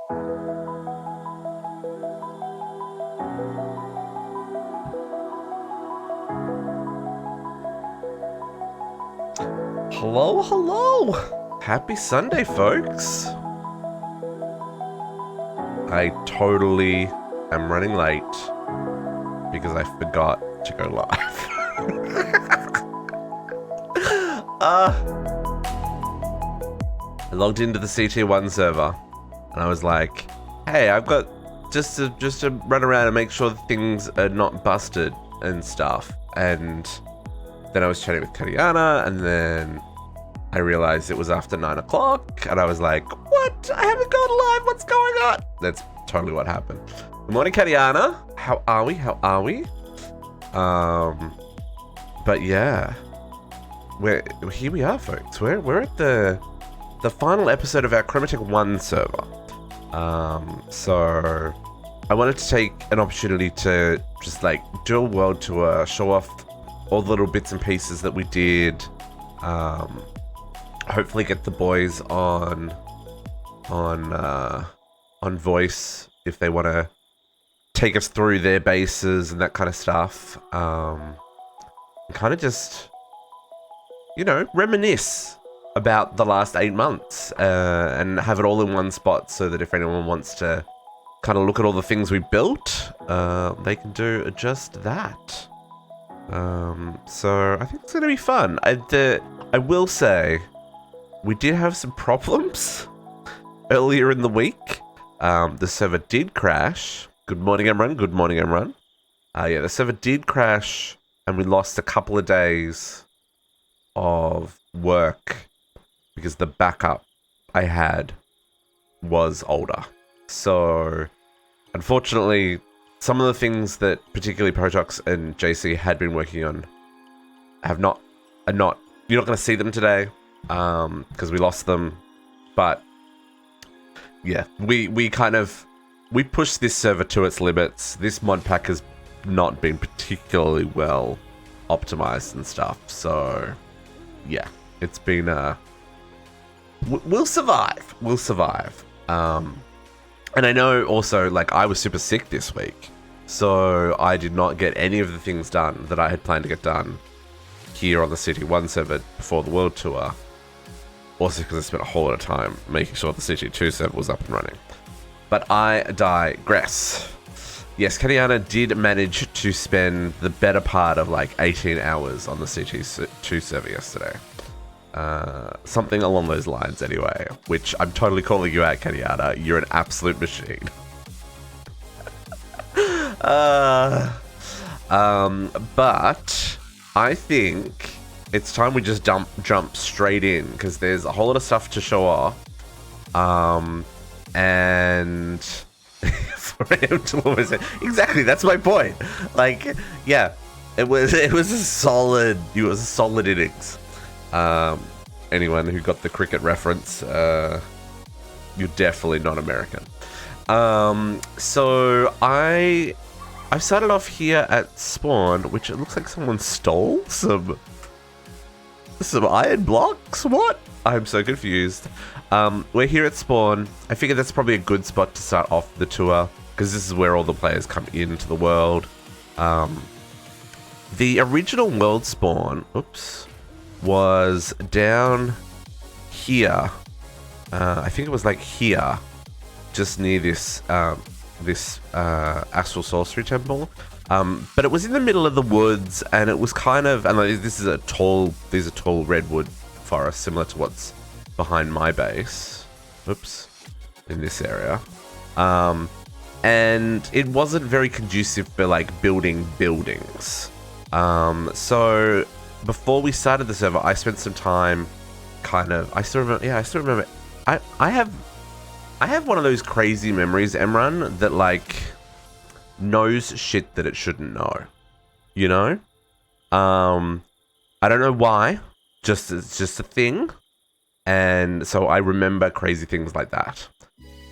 Hello, hello! Happy Sunday, folks! I totally am running late because I forgot to go live. I logged into the CT1 server and I was like, hey, I've got just to run around and make sure that things are not busted and stuff. And then I was chatting with Kariana, and then I realized it was after 9 o'clock, and I was like, what? I haven't gone live, what's going on? That's totally what happened. Good morning, Kariana. How are we? But yeah, here we are, folks. We're at the final episode of our Chroma Tech 1 server. So I wanted to take an opportunity to just like do a world tour, show off all the little bits and pieces that we did. Hopefully get the boys on voice if they want to take us through their bases and that kind of stuff. Kind of just, you know, reminisce about the last 8 months and have it all in one spot so that if anyone wants to kind of look at all the things we built, they can do just that. So I think it's going to be fun. I will say, we did have some problems earlier in the week. The server did crash. Good morning, everyone. Good morning, everyone. Yeah, the server did crash, and we lost a couple of days of work because the backup I had was older. So, unfortunately, some of the things that particularly Potox and JC had been working on are not. You're not going to see them today. Because we lost them, but yeah, we pushed this server to its limits. This mod pack has not been particularly well optimized and stuff, so yeah, it's been we'll survive. And I know also, like, I was super sick this week, so I did not get any of the things done that I had planned to get done here on the CT1 server before the world tour. Also because I spent a whole lot of time making sure the CT2 server was up and running. But I digress. Yes, Kariana did manage to spend the better part of like 18 hours on the CT2 server yesterday. Something along those lines anyway, which I'm totally calling you out, Kariana. You're an absolute machine. But I think it's time we just jump straight in, because there's a whole lot of stuff to show off. And for him to always say, exactly, that's my point. Like, yeah, it was a solid innings. Anyone who got the cricket reference, you're definitely not American. So I've started off here at spawn, which it looks like someone stole some iron blocks? What? I'm so confused. We're here at spawn. I figured that's probably a good spot to start off the tour, because this is where all the players come into the world. The original world spawn, was down here. I think it was like here, just near this Astral Sorcery Temple. But it was in the middle of the woods, and it was kind of, and like, these are tall redwood forests, similar to what's behind my base. In this area. And it wasn't very conducive for like building buildings. So before we started the server, I spent some time I still remember. I have one of those crazy memories, Emran, that like knows shit that it shouldn't know, you know? I don't know why, it's just a thing, and so I remember crazy things like that.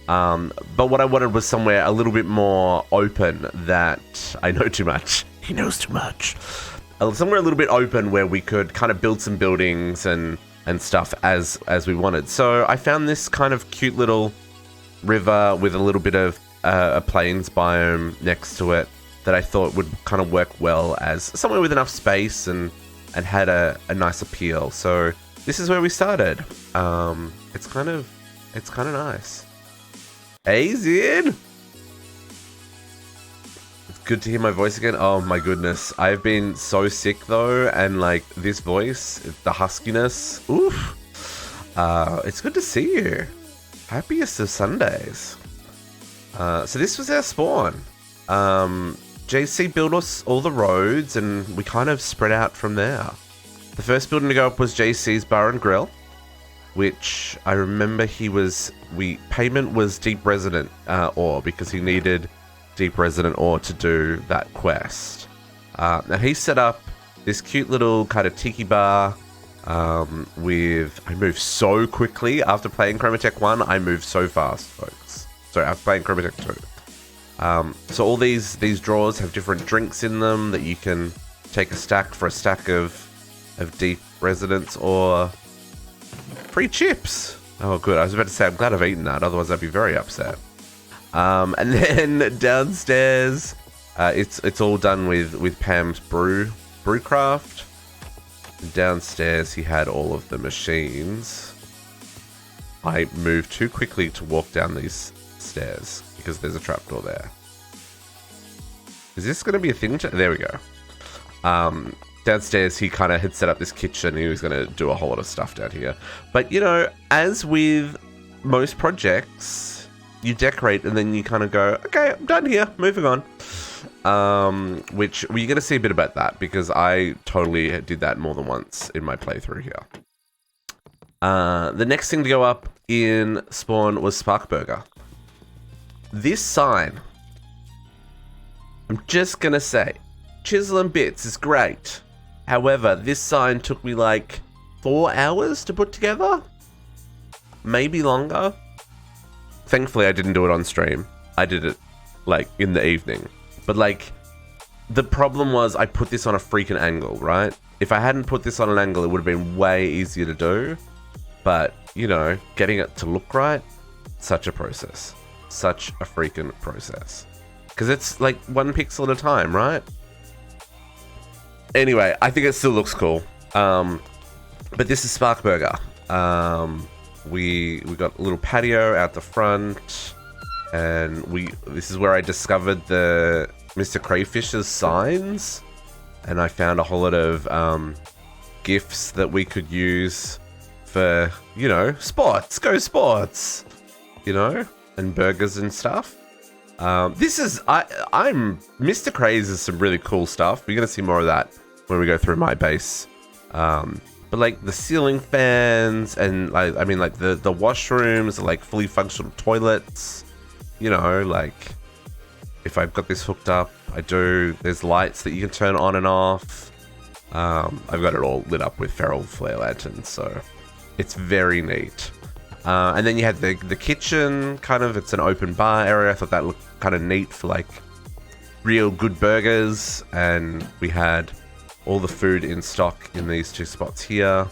But what I wanted was somewhere a little bit more open that I know too much. He knows too much. Somewhere a little bit open where we could kind of build some buildings and stuff as we wanted. So I found this kind of cute little river with a little bit of a plains biome next to it that I thought would kind of work well as somewhere with enough space and had a nice appeal. So this is where we started. It's kind of nice. Hey, Zynh! It's good to hear my voice again. Oh my goodness. I've been so sick though, and like this voice, the huskiness. Oof. It's good to see you. Happiest of Sundays. So this was our spawn. JC built us all the roads and we kind of spread out from there. The first building to go up was JC's Bar and Grill, which I remember payment was deep resident ore because he needed deep resident ore to do that quest. Now he set up this cute little kind of tiki bar I moved so quickly after playing Chroma Tech 1. I moved so fast, folks. Sorry, after playing Chroma Tech 2. So all these drawers have different drinks in them that you can take a stack for a stack of deep residents or free chips. Oh, good. I was about to say, I'm glad I've eaten that. Otherwise, I'd be very upset. And then downstairs, it's all done with Pam's brewcraft. Downstairs, he had all of the machines. I moved too quickly to walk down these stairs because there's a trapdoor there. Is this going to be a thing? There we go. Downstairs, he kind of had set up this kitchen. He was going to do a whole lot of stuff down here. But, you know, as with most projects, you decorate and then you kind of go, okay, I'm done here, moving on. Which we're going to see a bit about that because I totally did that more than once in my playthrough here. The next thing to go up in spawn was Sparkburger. This sign, I'm just going to say, Chisel and Bits is great. However, this sign took me like 4 hours to put together. Maybe longer. Thankfully, I didn't do it on stream. I did it like in the evening. But like, the problem was I put this on a freaking angle, right? If I hadn't put this on an angle, it would have been way easier to do. But, you know, getting it to look right, such a process. Such a freaking process. Because it's like 1 pixel at a time, right? Anyway, I think it still looks cool. But this is Sparkburger. We got a little patio out the front. And this is where I discovered the Mr. Crayfish's signs. And I found a whole lot of gifts that we could use for, you know, sports. Go sports! You know? And burgers and stuff. I'm Mr. Craze is some really cool stuff. We're going to see more of that when we go through my base. But like the ceiling fans and like, I mean like the washrooms, like fully functional toilets. You know, like, if I've got this hooked up, there's lights that you can turn on and off. I've got it all lit up with feral flare lanterns, so it's very neat. And then you had the kitchen, kind of, it's an open bar area. I thought that looked kind of neat for, like, real good burgers. And we had all the food in stock in these 2 spots here.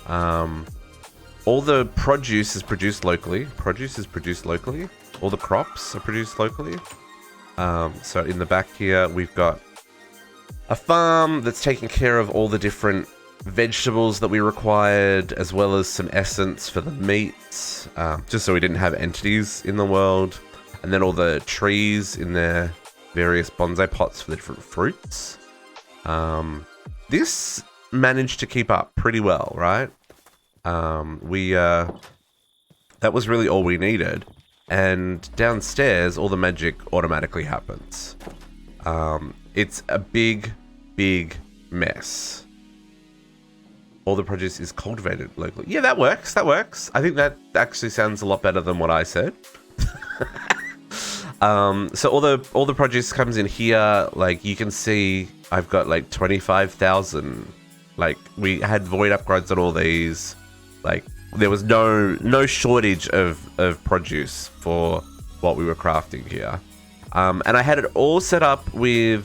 All the produce is produced locally. All the crops are produced locally. So in the back here, we've got a farm that's taking care of all the different vegetables that we required, as well as some essence for the meats, just so we didn't have entities in the world. And then all the trees in their various bonsai pots for the different fruits. This managed to keep up pretty well, right? That was really all we needed. And downstairs, all the magic automatically happens. It's a big mess. All the produce is cultivated locally. Yeah, that works. I think that actually sounds a lot better than what I said. So all the produce comes in here. Like, you can see I've got like 25,000. Like, we had void upgrades on all these. Like, there was no shortage of produce for what we were crafting here. And I had it all set up with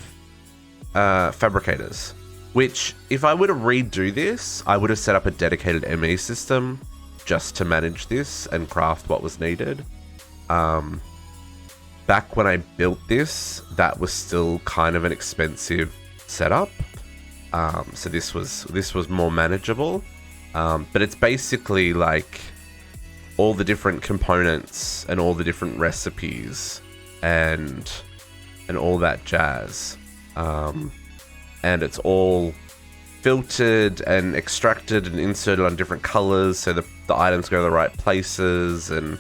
fabricators, which, if I were to redo this, I would have set up a dedicated ME system just to manage this and craft what was needed. Back when I built this, that was still kind of an expensive setup. So this was more manageable. But it's basically like all the different components and all the different recipes and all that jazz. And it's all filtered and extracted and inserted on different colors so the items go to the right places, and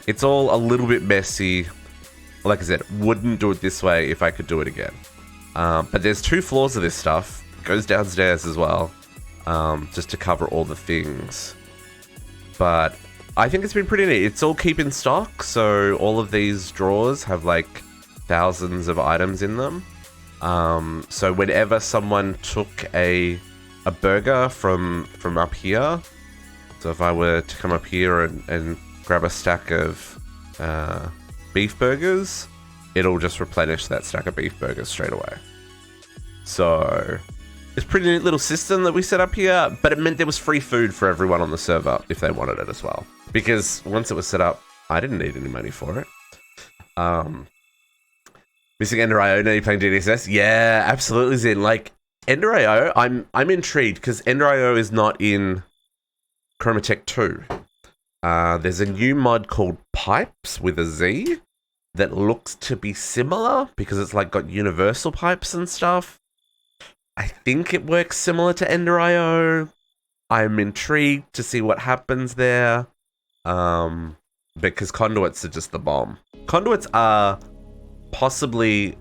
it's all a little bit messy. Like I said, wouldn't do it this way if I could do it again. But there's 2 floors of this stuff. It goes downstairs as well, just to cover all the things. But I think it's been pretty neat. It's all keep in stock, so all of these drawers have like thousands of items in them. So whenever someone took a burger from up here, so if I were to come up here and grab a stack of beef burgers, it'll just replenish that stack of beef burgers straight away. So it's a pretty neat little system that we set up here, but it meant there was free food for everyone on the server if they wanted it as well. Because once it was set up, I didn't need any money for it. Missing Ender.io, now you're playing DDSS? Yeah, absolutely, Zynh. Like, Ender.io, I'm intrigued because Ender.io is not in Chroma Tech 2. There's a new mod called Pipes with a Z that looks to be similar because it's like got universal pipes and stuff. I think it works similar to Ender.io. I'm intrigued to see what happens there. Because conduits are just the bomb. Conduits are possibly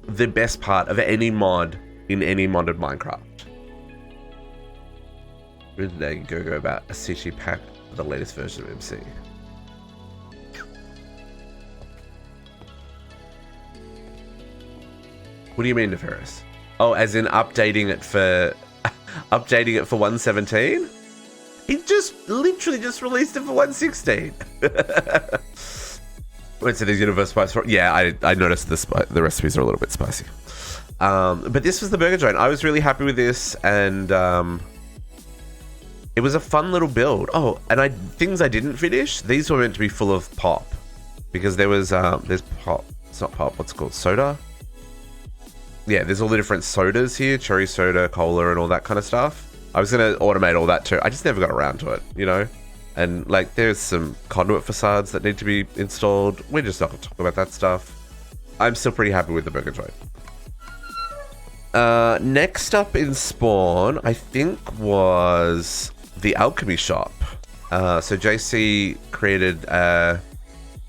the best part of any mod in any modded Minecraft. Today, go about a CG pack for the latest version of MC. What do you mean, Nefarious? Oh, as in updating it for 117? He literally just released it for 116. Wait, so there's universe spice for? Yeah, I noticed the recipes are a little bit spicy. But this was the burger joint. I was really happy with this, and it was a fun little build. Oh, and things I didn't finish. These were meant to be full of pop, because there's pop. It's not pop. What's it called? Soda. Yeah, there's all the different sodas here, cherry soda, cola, and all that kind of stuff. I was going to automate all that too. I just never got around to it, you know? And like, there's some conduit facades that need to be installed. We're just not going to talk about that stuff. I'm still pretty happy with the burger joint. Next up in spawn, I think, was the alchemy shop. So JC created a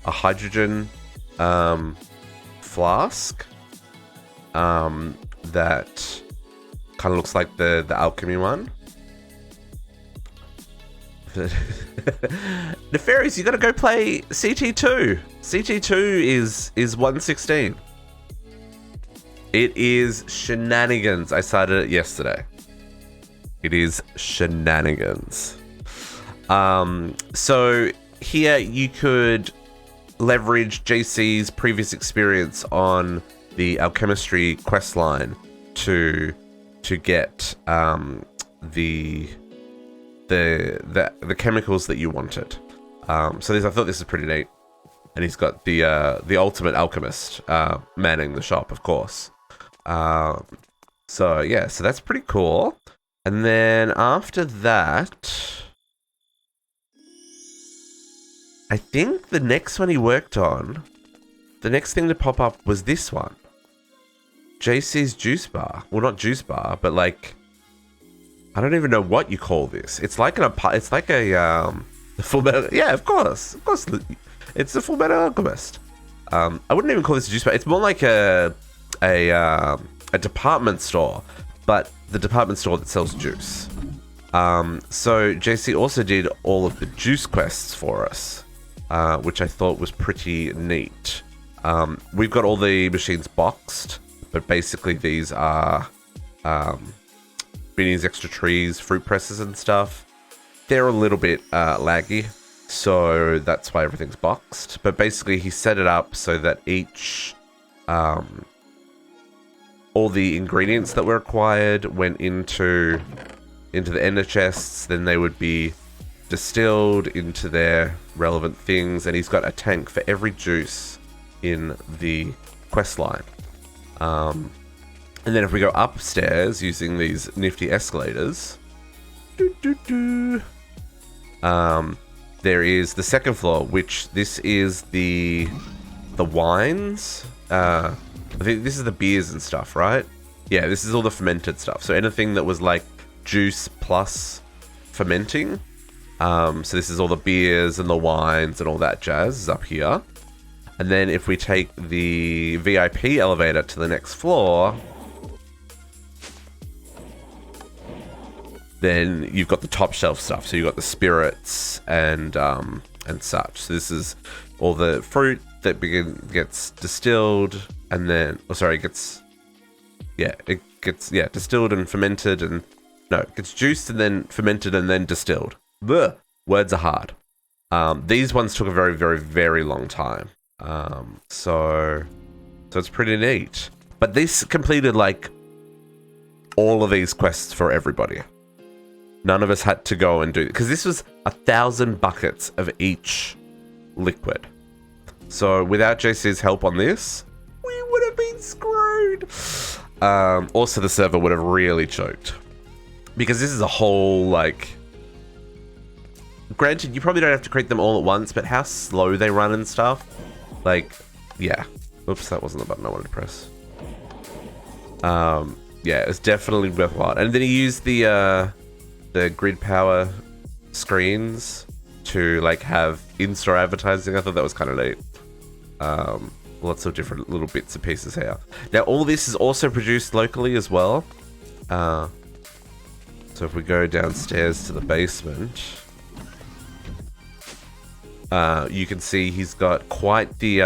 hydrogen flask that kind of looks like the alchemy one. Nefarious, you gotta go play CT2. CT2 is 116. It is shenanigans. I started it yesterday. It is shenanigans. So here you could leverage JC's previous experience on the alchemistry quest line to get the chemicals that you wanted. I thought this is pretty neat. And he's got the ultimate alchemist manning the shop, of course. So that's pretty cool. And then after that, I think the next one he worked on, the next thing to pop up was this one. JC's juice bar. Well, not juice bar, but like, I don't even know what you call this. It's like a full metal. Yeah, of course. It's a full metal alchemist. I wouldn't even call this a juice bar. It's more like a department store, but the department store that sells juice. So JC also did all of the juice quests for us, which I thought was pretty neat. We've got all the machines boxed, but basically these are Beanie's extra trees, fruit presses and stuff. They're a little bit laggy, so that's why everything's boxed. But basically he set it up so that each all the ingredients that were required went into the ender chests. Then they would be distilled into their relevant things, and he's got a tank for every juice in the quest line. And then if we go upstairs using these nifty escalators, there is the second floor, which this is the wines. I think this is the beers and stuff, right? Yeah, this is all the fermented stuff. So anything that was like juice plus fermenting. So this is all the beers and the wines and all that jazz is up here. And then if we take the VIP elevator to the next floor, then you've got the top shelf stuff. So you've got the spirits and such. So this is all the fruit that gets distilled and then, it gets distilled and fermented and, no, it gets juiced and then fermented and then distilled. Blech. Words are hard. These ones took a very, very, very long time. So it's pretty neat. But this completed like all of these quests for everybody. None of us had to go and do it because this was 1,000 buckets of each liquid. So without JC's help on this, we would have been screwed. Also, the server would have really choked because this is a whole like. Granted, you probably don't have to create them all at once, but how slow they run and stuff. Like, yeah. Oops, that wasn't the button I wanted to press. Yeah, it's definitely worthwhile. And then he used the grid power screens to like have in-store advertising. I thought that was kind of neat. Lots of different little bits and pieces here. Now, all this is also produced locally as well. So if we go downstairs to the basement, you can see he's got quite the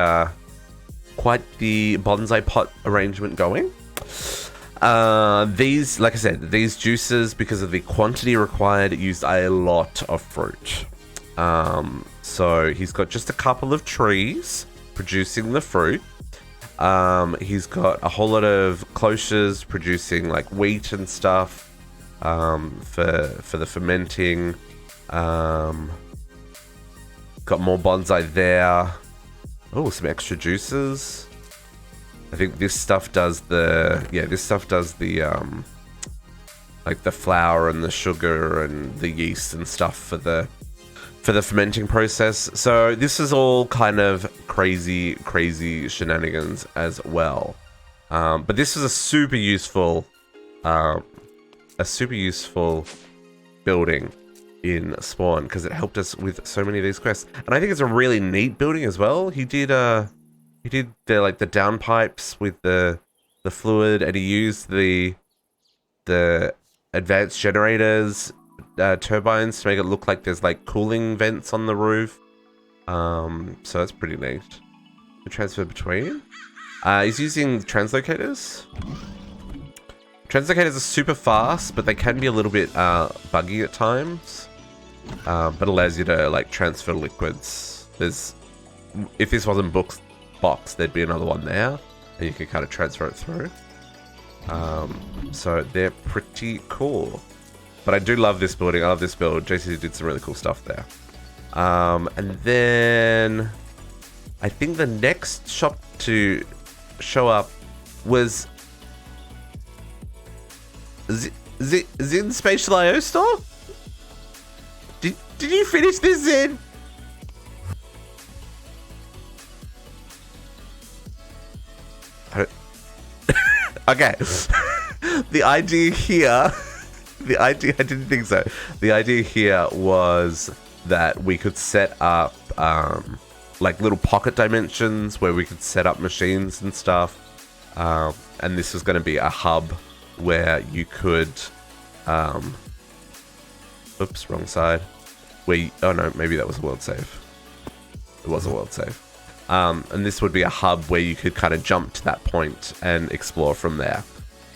bonsai pot arrangement going. These, like I said, these juices, because of the quantity required, used a lot of fruit. So he's got just a couple of trees producing the fruit. He's got a whole lot of cloches producing like wheat and stuff for the fermenting. Got more bonsai there. Oh, some extra juices. I think this stuff does the like the flour and the sugar and the yeast and stuff for the fermenting process. So this is all kind of crazy shenanigans as well. But this was a super useful building in Spawn because it helped us with so many of these quests. And I think it's a really neat building as well. He did the like the downpipes with the fluid, and he used the advanced generators turbines to make it look like there's like cooling vents on the roof. So that's pretty neat. The transfer between. He's using translocators. Translocators are super fast, but they can be a little bit buggy at times. But allows you to like transfer liquids. If this wasn't box, there'd be another one there, and you can kind of transfer it through. So they're pretty cool. But I do love this building. I love this build. JC did some really cool stuff there. And then I think the next shop to show up was Zynh Spatial IO store? Did you finish this, Zynh? Okay. The idea here, I didn't think so. The idea here was that we could set up like little pocket dimensions where we could set up machines and stuff. And this was going to be a hub where you could, oops, wrong side. Oh no, maybe that was a world save. It was a world save. And this would be a hub where you could kind of jump to that point and explore from there.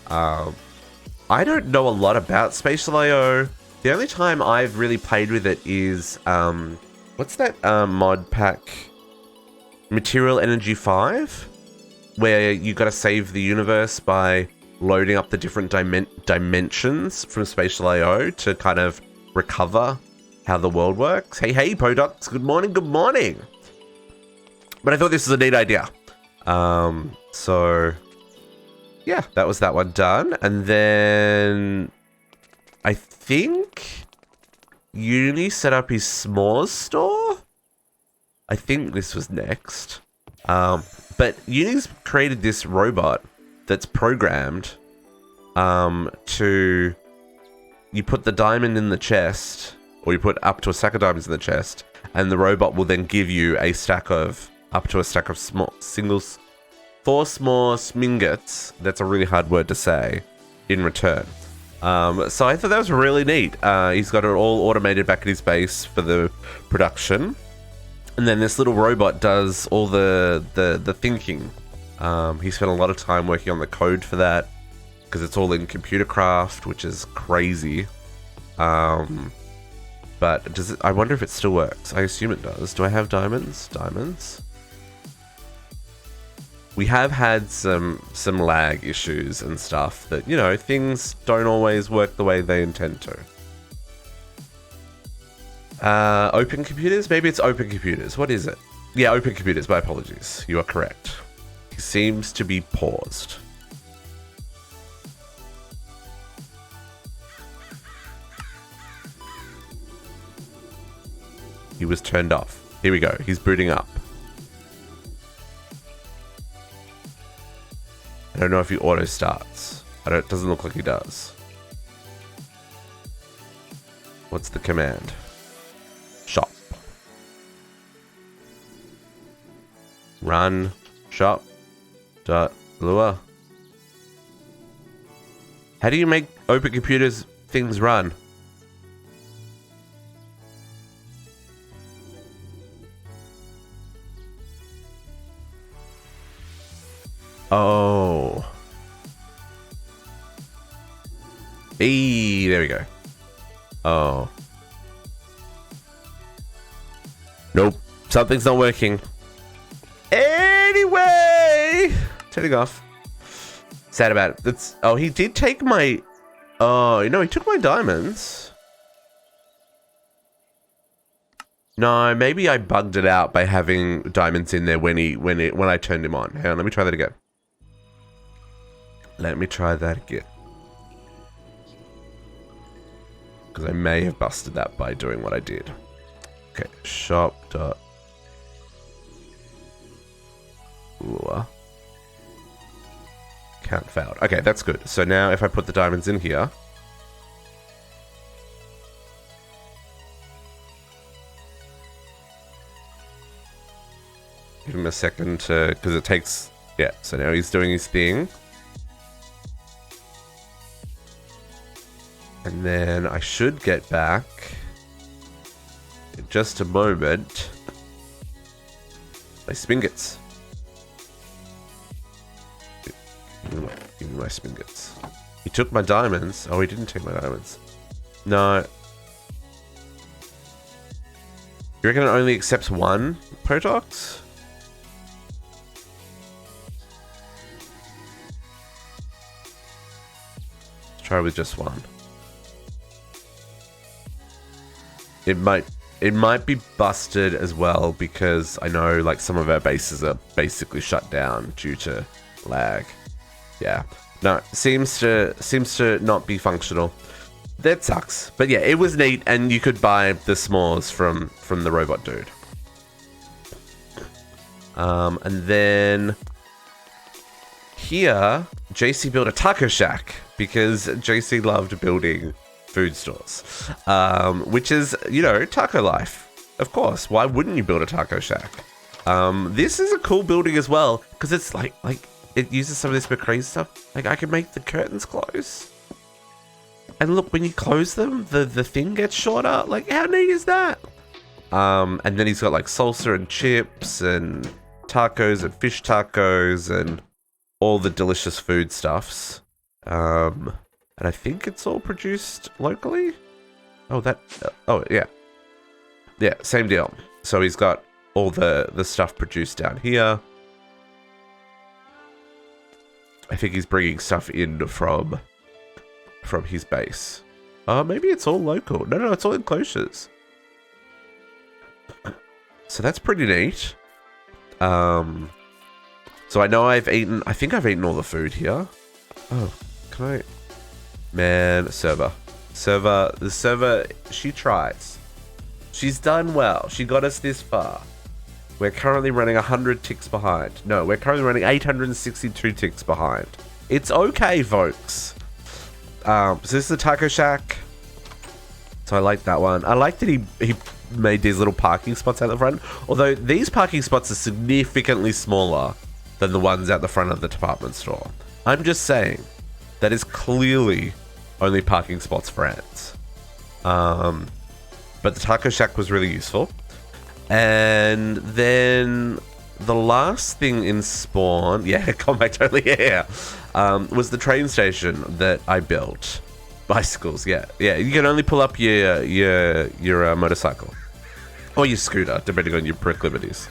I don't know a lot about Spatial IO. The only time I've really played with it is, what's that mod pack? Material Energy 5? Where you got to save the universe by loading up the different dimensions from Spatial IO to kind of recover how the world works. Hey, hey, Potox. Good morning, good morning. But I thought this was a neat idea. So, yeah, that was that one done. And then I think Uni set up his s'mores store. I think this was next. But Uni's created this robot that's programmed to... You put the diamond in the chest, or you put up to a stack of diamonds in the chest, and the robot will then give you a stack of... up to a stack of four small smingets. That's a really hard word to say in return. So I thought that was really neat. He's got it all automated back at his base for the production. And then this little robot does all the thinking. He spent a lot of time working on the code for that because it's all in computer craft, which is crazy. But does it, I wonder if it still works. I assume it does. Do I have diamonds? Diamonds? We have had some lag issues and stuff that, you know, things don't always work the way they intend to. Open computers? Maybe it's open computers. What is it? Yeah, open computers. My apologies. You are correct. He seems to be paused. He was turned off. Here we go. He's booting up. I don't know if he auto starts. It doesn't look like he does. What's the command? Shop. Run. Shop. Dot. Lure. How do you make open computers things run? Oh. Hey, there we go. Oh. Nope. Something's not working. Anyway. Turning off. Sad about it. That's, oh, he did take my... Oh, no, he took my diamonds. No, maybe I bugged it out by having diamonds in there when I turned him on. Hang on, let me try that again. Let me try that again. Because I may have busted that by doing what I did. Okay, shop dot lure. Count failed. Okay, that's good. So now if I put the diamonds in here. Give him a second to, because it takes, yeah, so now he's doing his thing. And then I should get back in just a moment my spingets. Give me my spingets. He took my diamonds. Oh, he didn't take my diamonds. No. You reckon it only accepts one Potox? Let's try with just one. It might be busted as well because I know like some of our bases are basically shut down due to lag. Yeah. No, seems to not be functional. That sucks. But yeah, it was neat and you could buy the s'mores from the robot dude. And then here JC built a taco shack because JC loved building food stores, which is, you know, taco life. Of course, why wouldn't you build a taco shack? This is a cool building as well because it's like it uses some of this McCree stuff. Like I can make the curtains close, and look, when you close them, the thing gets shorter. Like how neat is that? And then he's got like salsa and chips and tacos and fish tacos and all the delicious food stuffs. And I think it's all produced locally. Oh, oh, yeah. Yeah, same deal. So he's got all the stuff produced down here. I think he's bringing stuff in from his base. Maybe it's all local. No, it's all enclosures. So that's pretty neat. So I know I think I've eaten all the food here. Oh, can I? Man, the server, she tries. She's done well. She got us this far. We're currently running 100 ticks behind. No, we're currently running 862 ticks behind. It's okay, folks. So this is the Taco Shack. So I like that one. I like that he made these little parking spots out the front. Although these parking spots are significantly smaller than the ones out the front of the department store. I'm just saying, that is clearly only parking spots for ants. But the Taco Shack was really useful. And then the last thing in Spawn, yeah, comeback totally, yeah, was the train station that I built. Bicycles, yeah. You can only pull up your motorcycle or your scooter, depending on your proclivities.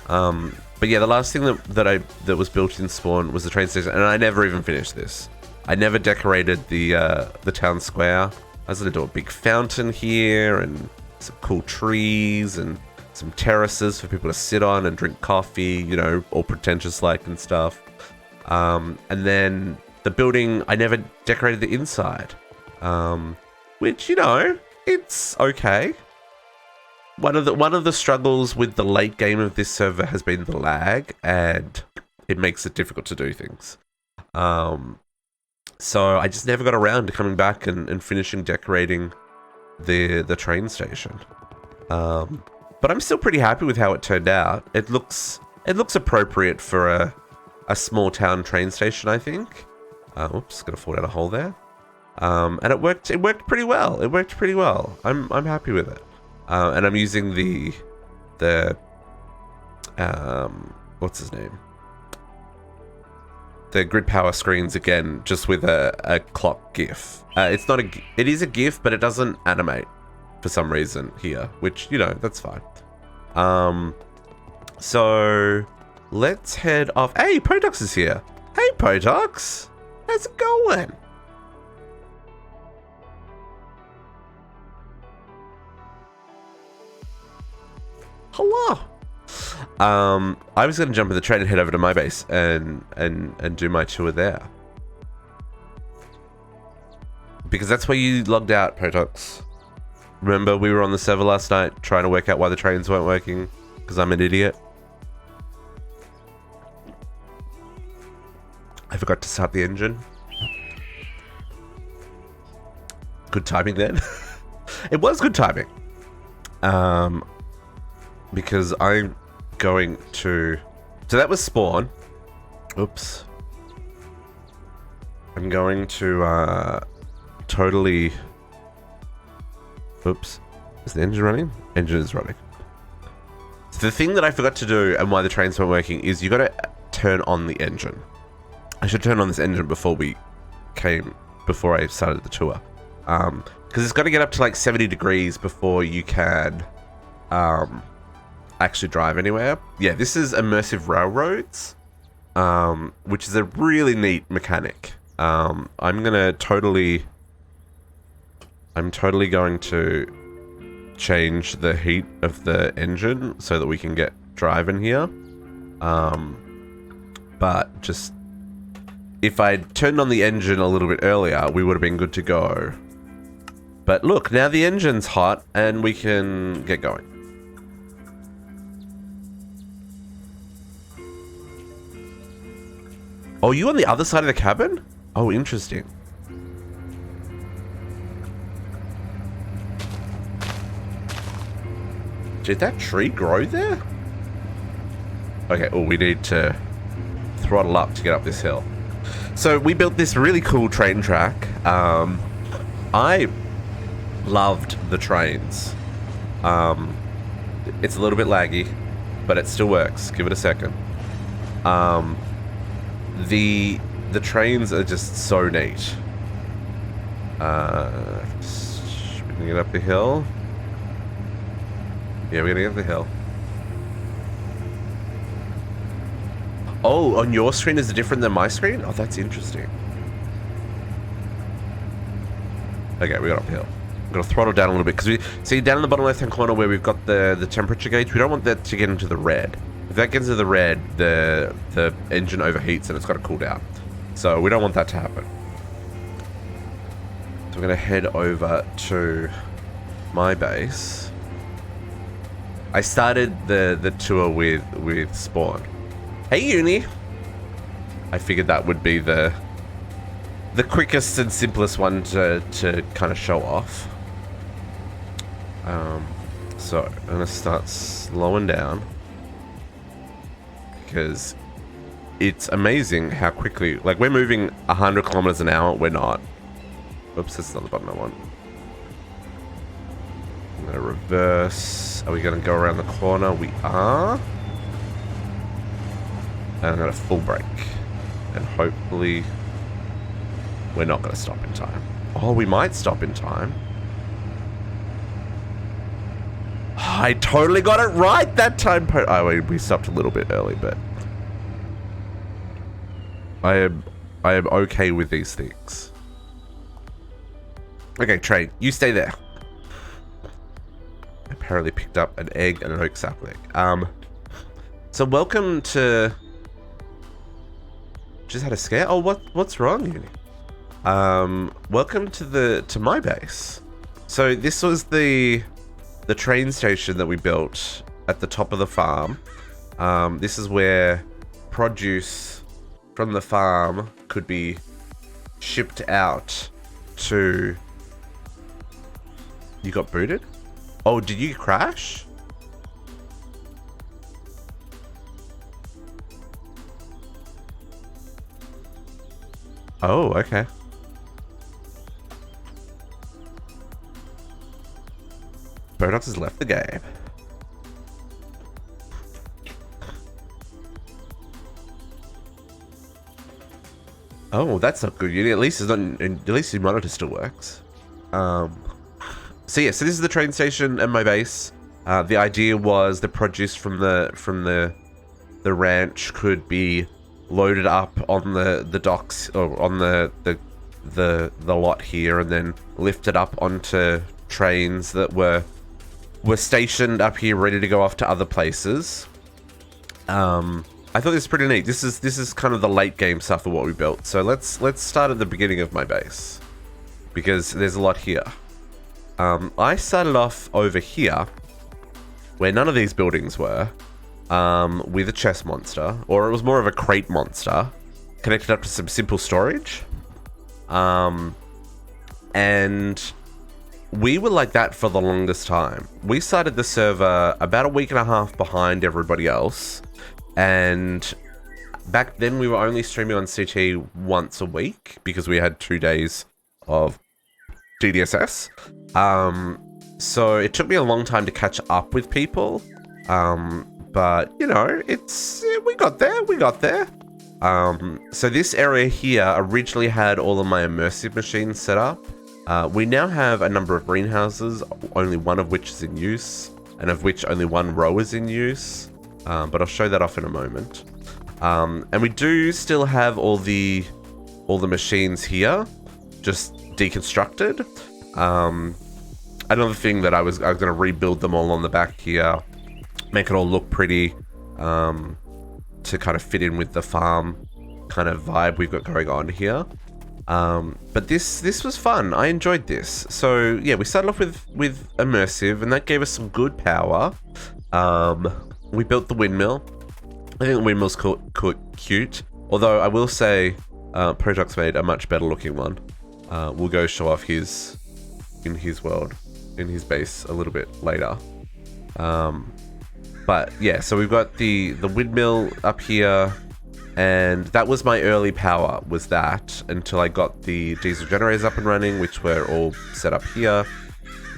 But yeah, the last thing that was built in Spawn was the train station, and I never even finished this. I never decorated the town square. I was gonna do a big fountain here and some cool trees and some terraces for people to sit on and drink coffee, you know, all pretentious like and stuff. And then the building, I never decorated the inside, which, you know, it's okay. One of the struggles with the late game of this server has been the lag, and it makes it difficult to do things. So I just never got around to coming back and finishing decorating the train station. But I'm still pretty happy with how it turned out. It looks appropriate for a small town train station, I think. Oops, gonna fall down a hole there. And it worked pretty well. I'm happy with it. And I'm using the what's his name? The grid power screens again, just with a clock GIF. It is a GIF, but it doesn't animate for some reason here, which, you know, that's fine. So let's head off. Hey, Potox is here. Hey, Potox, how's it going? Hello. I was going to jump in the train and head over to my base and do my tour there. Because that's where you logged out, Potox. Remember, we were on the server last night trying to work out why the trains weren't working, because I'm an idiot. I forgot to start the engine. Good timing then. It was good timing. Because I'm going to... So that was Spawn. Oops. I'm going to totally... Oops. Is the engine running? Engine is running. So the thing that I forgot to do and why the trains weren't working is you got to turn on the engine. I should turn on this engine before I started the tour. Because it's got to get up to like 70 degrees before you can actually drive anywhere. Yeah, this is Immersive Railroads, which is a really neat mechanic. I'm totally going to change the heat of the engine so that we can get driving here. But just if I turned on the engine a little bit earlier, we would have been good to go. But look, now the engine's hot and we can get going. Oh, you on the other side of the cabin? Oh, interesting. Did that tree grow there? Okay, oh, we need to throttle up to get up this hill. So we built this really cool train track. I loved the trains. It's a little bit laggy, but it still works. Give it a second. The trains are just so neat. We're gonna get up the hill. Yeah, we're gonna get up the hill. Oh, on your screen is it different than my screen? Oh, that's interesting. Okay, we got uphill. I'm gonna throttle down a little bit because we see down in the bottom left-hand corner where we've got the temperature gauge. We don't want that to get into the red. If that gets into the red, the engine overheats and it's got to cool down. So we don't want that to happen. So we're gonna head over to my base. I started the tour with Spawn. Hey Uni. I figured that would be the quickest and simplest one to kind of show off. So I'm gonna start slowing down because it's amazing how quickly, like, we're moving 100 kilometers an hour. We're not. Oops, that's not the button I want. I'm gonna reverse. Are we gonna go around the corner? We are. And I'm gonna full brake, and hopefully we're not gonna stop in time. Oh, we might stop in time. I totally got it right that time. Oh, wait, we stopped a little bit early, but I am okay with these things. Okay, train, you stay there. Apparently picked up an egg and an oak sapling. So welcome to. Just had a scare. Oh, what's wrong, Uni? Welcome to my base. So this was the train station that we built at the top of the farm. This is where produce from the farm could be shipped out to... You got booted? Oh, did you crash? Oh, okay. Potox has left the game. Oh, that's not good. At least it's not. At least your monitor still works. So yeah, so this is the train station and my base. The idea was the produce from the ranch could be loaded up on the docks or on the lot here, and then lifted up onto trains that were stationed up here, ready to go off to other places. I thought this was pretty neat. This is kind of the late game stuff of what we built. So let's start at the beginning of my base, because there's a lot here. I started off over here, where none of these buildings were, with a chest monster, or it was more of a crate monster, connected up to some simple storage. And we were like that for the longest time. We started the server about a week and a half behind everybody else. And back then we were only streaming on CT once a week because we had 2 days of DDSS. So it took me a long time to catch up with people. But you know, we got there. So this area here originally had all of my immersive machines set up. We now have a number of greenhouses, only one of which is in use, and of which only one row is in use. But I'll show that off in a moment. And we do still have all the machines here, just deconstructed. Another thing that I was going to rebuild them all on the back here, make it all look pretty, to kind of fit in with the farm kind of vibe we've got going on here. But this was fun. I enjoyed this. So yeah, we started off with immersive, and that gave us some good power. We built the windmill. I think the windmill's cute. Although I will say, Potox made a much better looking one. We'll go show off his in his world, in his base a little bit later. But yeah, so we've got the windmill up here, and that was my early power, was that, until I got the diesel generators up and running, which were all set up here.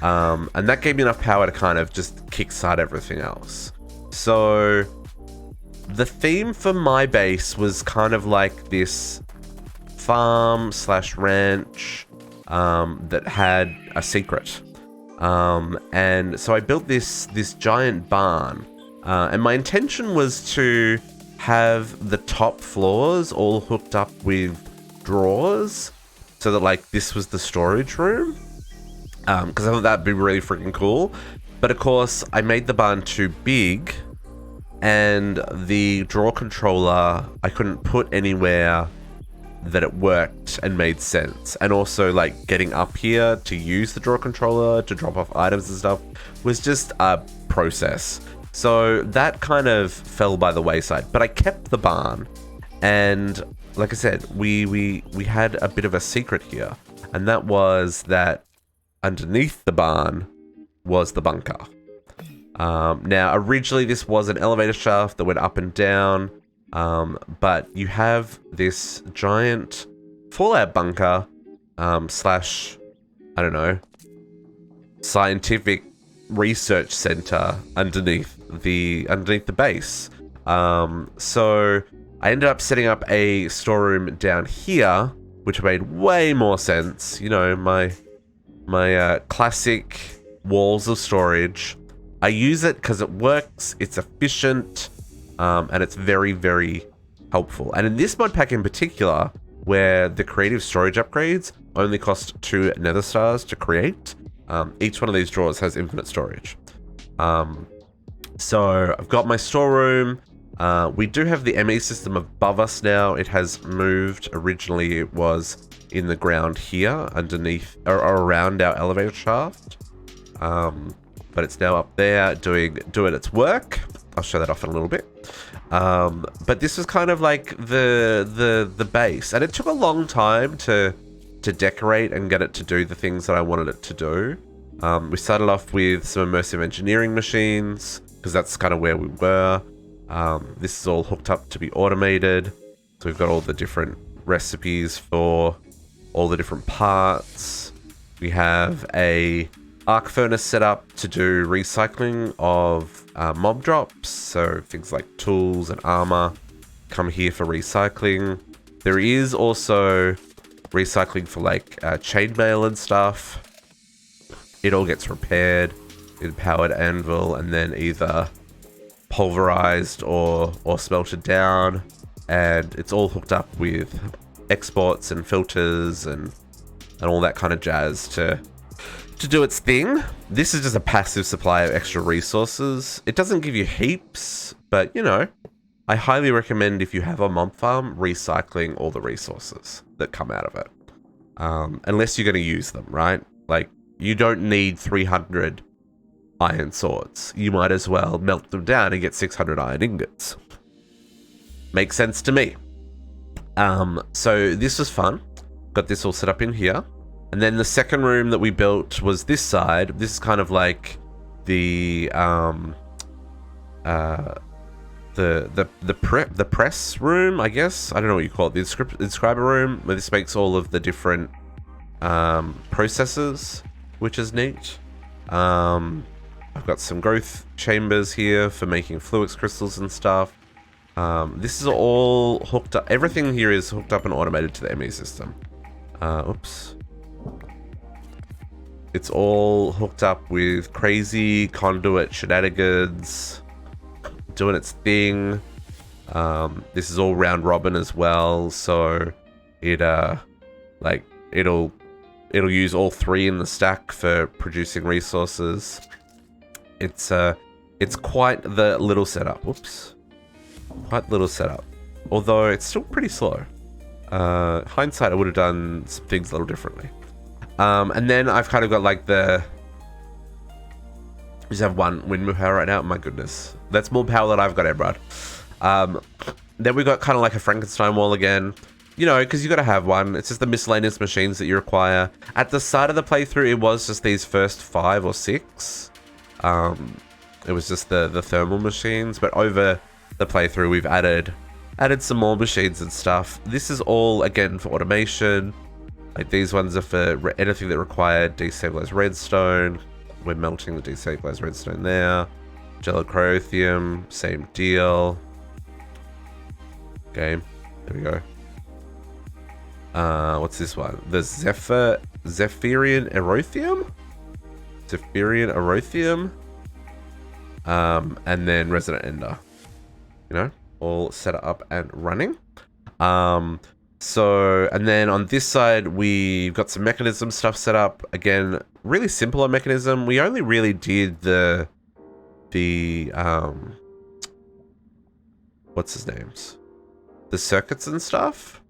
And that gave me enough power to kind of just kickstart everything else. So the theme for my base was kind of like this farm / ranch that had a secret. And so I built this giant barn, and my intention was to have the top floors all hooked up with drawers, so that like this was the storage room, because I thought that'd be really freaking cool. But of course, I made the barn too big, and the draw controller I couldn't put anywhere that it worked and made sense. And also, like, getting up here to use the draw controller to drop off items and stuff was just a process. So that kind of fell by the wayside. But I kept the barn, and like I said, we had a bit of a secret here, and that was that underneath the barn was the bunker. Now, originally this was an elevator shaft that went up and down, but you have this giant fallout bunker slash, I don't know, scientific research center underneath the base. So I ended up setting up a storeroom down here, which made way more sense. You know, my classic walls of storage. I use it because it works, it's efficient, and it's very, very helpful. And in this mod pack in particular, where the creative storage upgrades only cost 2 nether stars to create, each one of these drawers has infinite storage. So I've got my storeroom. We do have the ME system above us now. It has moved. Originally it was in the ground here underneath or around our elevator shaft. But it's now up there doing its work. I'll show that off in a little bit. But this was kind of like the base, and it took a long time to decorate and get it to do the things that I wanted it to do. We started off with some immersive engineering machines because that's kind of where we were. This is all hooked up to be automated, so we've got all the different recipes for all the different parts. We have a arc furnace set up to do recycling of mob drops, so things like tools and armor come here for recycling. There is also recycling for like chainmail and stuff. It all gets repaired in powered anvil and then either pulverized or smelted down, and it's all hooked up with exports and filters and all that kind of jazz to do its thing. This is just a passive supply of extra resources. It doesn't give you heaps, but you know, I highly recommend, if you have a mob farm, recycling all the resources that come out of it. Unless you're going to use them, right? Like, you don't need 300 iron swords. You might as well melt them down and get 600 iron ingots. Makes sense to me. So this was fun. Got this all set up in here. And then the second room that we built was this side. This is kind of like the press room, I guess. I don't know what you call it. The inscriber room, where this makes all of the different processes, which is neat. I've got some growth chambers here for making fluix crystals and stuff. This is all hooked up. Everything here is hooked up and automated to the ME system. Oops. It's all hooked up with crazy conduit shenanigans, doing its thing. This is all round robin as well, so it it'll use all 3 in the stack for producing resources. It's quite the little setup. Whoops. Quite the little setup. Although it's still pretty slow. Hindsight, I would have done some things a little differently. And then I've kind of got like I just have 1 windmill power right now. My goodness. That's more power than I've got, Brad. Then we got kind of like a Frankenstein wall again. You know, because you got to have one. It's just the miscellaneous machines that you require. At the start of the playthrough, it was just these first 5 or 6. It was just the thermal machines. But over the playthrough, we've added some more machines and stuff. This is all, again, for automation. Like, these ones are for anything that required destabilized redstone. We're melting the destabilized redstone there. Gelochrothium, same deal. Okay, there we go. What's this one? The Zephyrian Erothium? Zephyrian Erothium. And then Resident Ender. You know, all set up and running. So, and then on this side, we've got some mechanism stuff set up. Again, really simpler mechanism. We only really did the what's his names? The circuits and stuff.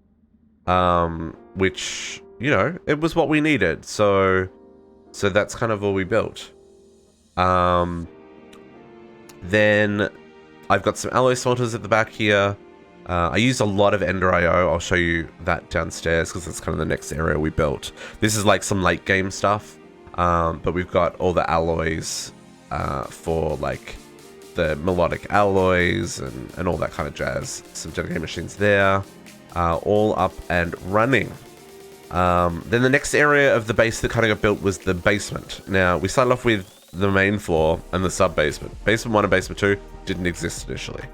Which, you know, it was what we needed. So that's kind of all we built. Then I've got some alloy smelters at the back here. I used a lot of Ender IO. I'll show you that downstairs because that's kind of the next area we built. This is like some late game stuff. But we've got all the alloys for like the melodic alloys and all that kind of jazz. Some dedicated machines there, all up and running. Then the next area of the base that kind of got built was the basement. Now, we started off with the main floor and the sub-basement. Basement 1 and basement 2 didn't exist initially.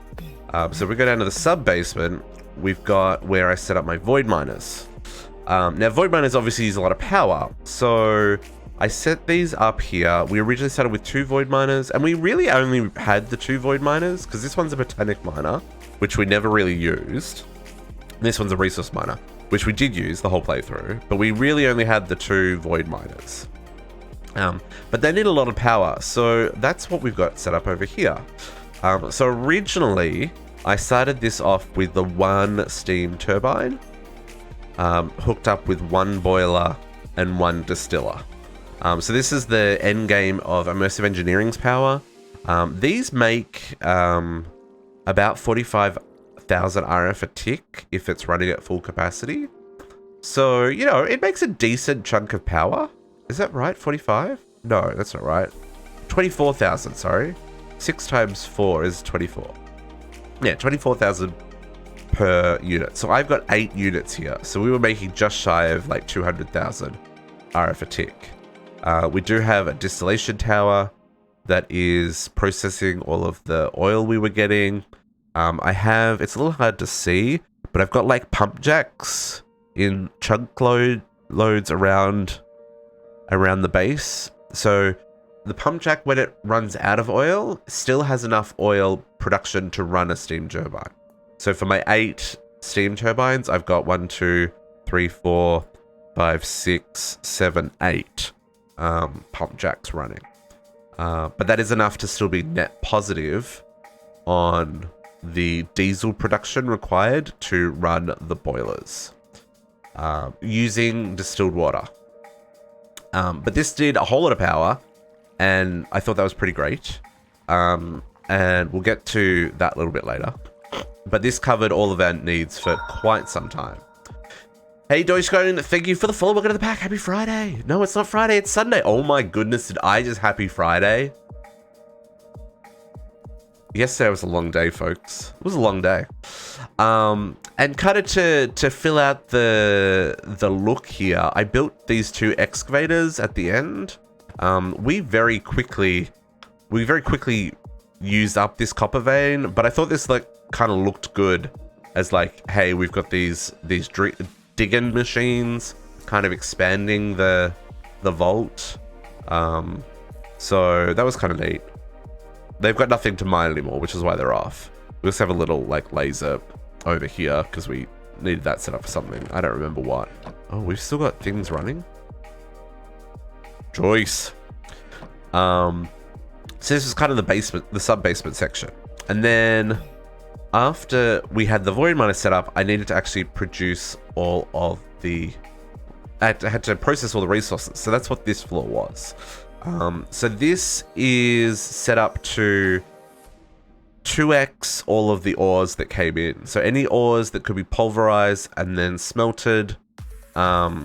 So we go down to the sub-basement, we've got where I set up my void miners. Now, void miners obviously use a lot of power, so I set these up here. We originally started with 2 void miners, and we really only had the 2 void miners, because this one's a botanic miner, which we never really used. This one's a resource miner, which we did use the whole playthrough, but we really only had the 2 void miners. But they need a lot of power, so that's what we've got set up over here. So originally, I started this off with the 1 steam turbine, hooked up with 1 boiler and 1 distiller. So this is the end game of Immersive Engineering's power. These make about 45,000 RF a tick if it's running at full capacity. So, you know, it makes a decent chunk of power. Is that right? 45? No, that's not right. 24,000, sorry. 6 times 4 is 24. Yeah, 24,000 per unit. So I've got 8 units here. So we were making just shy of like 200,000 RF a tick. We do have a distillation tower that is processing all of the oil we were getting. It's a little hard to see, but I've got like pump jacks in chunk loads around the base. So the pump jack, when it runs out of oil, still has enough oil production to run a steam turbine. So for my 8 steam turbines, I've got 1, 2, 3, 4, 5, 6, 7, 8 pump jacks running. But that is enough to still be net positive on the diesel production required to run the boilers using distilled water. But this did a whole lot of power, and I thought that was pretty great. And we'll get to that a little bit later. But this covered all of our needs for quite some time. Hey, Dogecoin, thank you for the follow. Welcome to the pack. Happy Friday. No, it's not Friday. It's Sunday. Oh my goodness, did I just happy Friday? Yesterday was a long day, folks. It was a long day. And kind of to fill out the look here, I built these 2 excavators at the end. We very quickly used up this copper vein, but I thought this like kind of looked good as like, hey, we've got these digging machines kind of expanding the vault. So that was kind of neat. They've got nothing to mine anymore, which is why they're off. We just have a little like laser over here because we needed that set up for something. I don't remember what. Oh, we've still got things running. Joyce. So this was kind of the sub-basement section. And then after we had the void miner set up, I needed to actually produce all of the... I had to process all the resources. So that's what this floor was. So this is set up to 2x all of the ores that came in. So any ores that could be pulverized and then smelted. I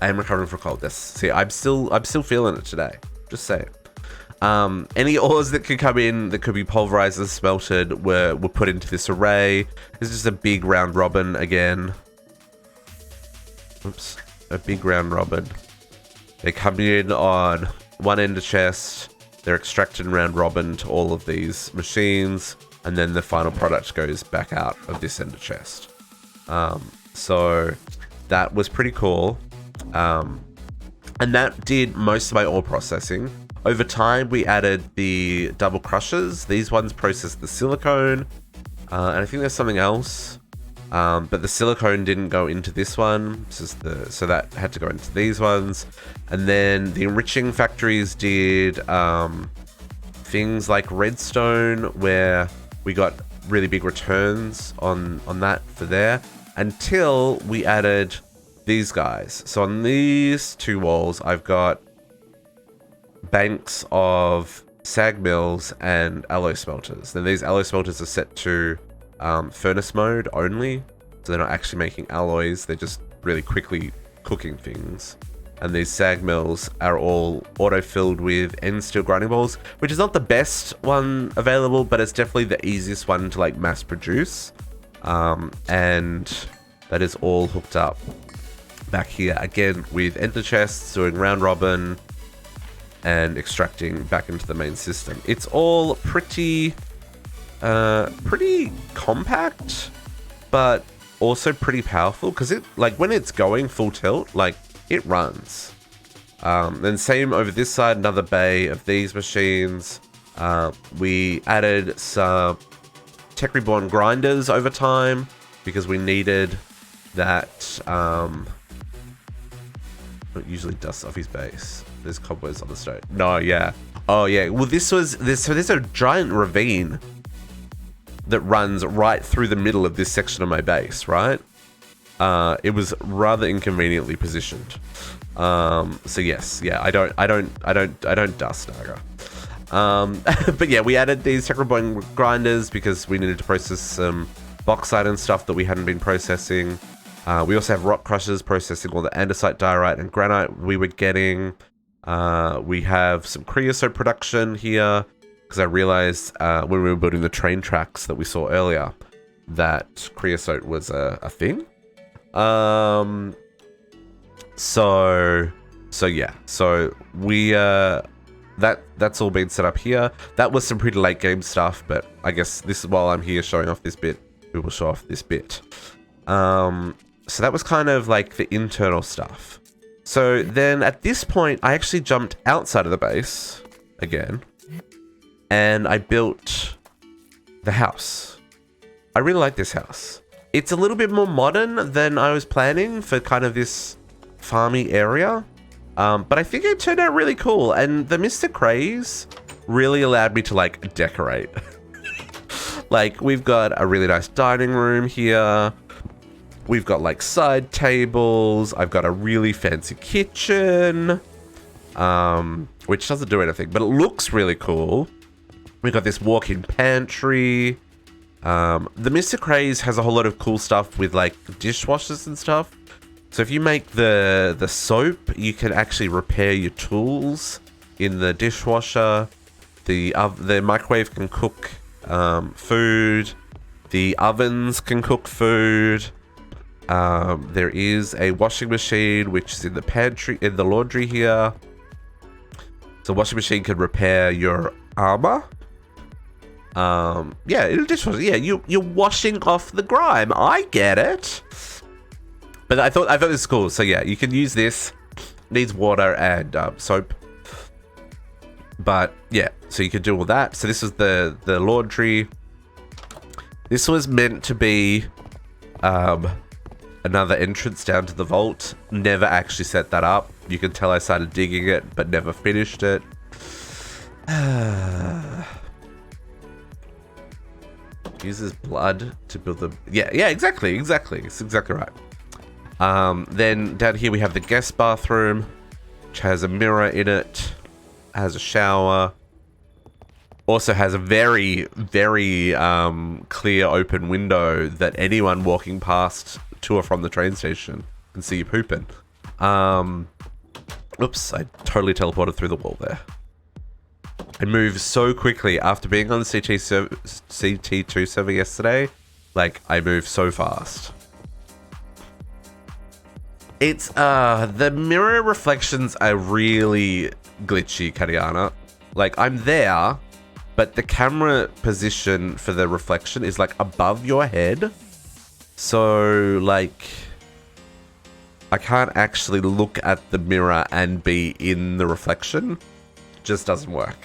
am recovering from cold. Yes. See, I'm still feeling it today. Just saying. Any ores that could come in that could be pulverized and smelted were put into this array. This is just a big round robin again. Oops, a big round robin. They come in on one ender chest. They're extracted round robin to all of these machines, and then the final product goes back out of this ender chest. So that was pretty cool. And that did most of my ore processing. Over time, we added the double crushers. These ones process the silicone. And I think there's something else. But the silicone didn't go into this one, so that had to go into these ones. And then the enriching factories did things like redstone, where we got really big returns on that for there, until we added these guys. So on these two walls, I've got banks of sag mills and alloy smelters. Then these alloy smelters are set to furnace mode only, so they're not actually making alloys, they're just really quickly cooking things. And these sag mills are all auto-filled with end steel grinding balls, which is not the best one available, but it's definitely the easiest one to like mass produce. And that is all hooked up back here again with ender chests, doing round robin and extracting back into the main system. It's all pretty compact, but also pretty powerful, because it, like, when it's going full tilt, like, it runs. Then same over this side, another bay of these machines. We added some Tech Reborn grinders over time because we needed that. It usually dusts off his base. There's cobwebs on the stone. No, yeah. Oh, yeah. Well, so there's a giant ravine that runs right through the middle of this section of my base, right? It was rather inconveniently positioned. So yes, yeah, I don't dust Naga. But yeah, we added these Tech Reborn grinders because we needed to process some bauxite and stuff that we hadn't been processing. We also have rock crushers processing all the andesite, diorite, and granite we were getting. We have some creosote production here, because I realized when we were building the train tracks that we saw earlier that creosote was a thing. So yeah, so we that's all been set up here. That was some pretty late game stuff, but I guess this is while I'm here showing off this bit, we will show off this bit. So that was kind of like the internal stuff. So then at this point, I actually jumped outside of the base again, and I built the house. I really like this house. It's a little bit more modern than I was planning for kind of this farmy area, but I think it turned out really cool, and the Mr. Craze really allowed me to like decorate. Like, we've got a really nice dining room here. We've got like side tables. I've got a really fancy kitchen, which doesn't do anything, but it looks really cool. We've got this walk-in pantry. The Mr. Craze has a whole lot of cool stuff with like dishwashers and stuff. So if you make the soap, you can actually repair your tools in the dishwasher. The microwave can cook food. The ovens can cook food. There is a washing machine, which is in the pantry, in the laundry here. So washing machine can repair your armor. Yeah, it'll dishwasher. Yeah, you're washing off the grime. I get it. But I thought this was cool. So yeah, you can use this. Needs water and soap. But yeah, so you could do all that. So this is the laundry. This was meant to be another entrance down to the vault. Never actually set that up. You can tell I started digging it, but never finished it. Uses blood to build the... Yeah, exactly. It's exactly right. Then down here we have the guest bathroom, which has a mirror in it, has a shower, also has a very, very clear open window that anyone walking past to or from the train station can see you pooping. Oops, I totally teleported through the wall there. I moved so quickly after being on the CT2 server yesterday. Like, I moved so fast. It's, the mirror reflections are really glitchy, Kariana. Like, I'm there, but the camera position for the reflection is, like, above your head. So, like, I can't actually look at the mirror and be in the reflection. Just doesn't work.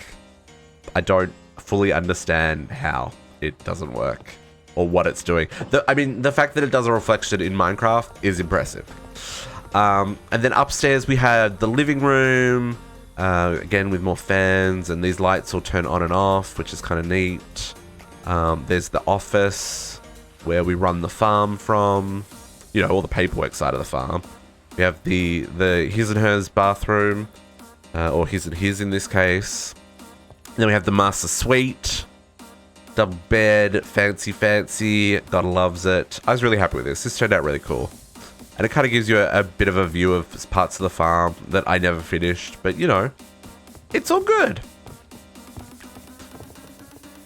I don't fully understand how it doesn't work. or what it's doing. I mean, the fact that it does a reflection in Minecraft is impressive. And then upstairs we had the living room, again with more fans, and these lights will turn on and off, which is kind of neat. There's the office where we run the farm from, you know, all the paperwork side of the farm. We have the his and hers bathroom, or his and his in this case. Then we have the master suite, double bed, fancy, gotta loves it. I was really happy with this. This turned out really cool. And it kind of gives you a bit of a view of parts of the farm that I never finished, but you know, it's all good.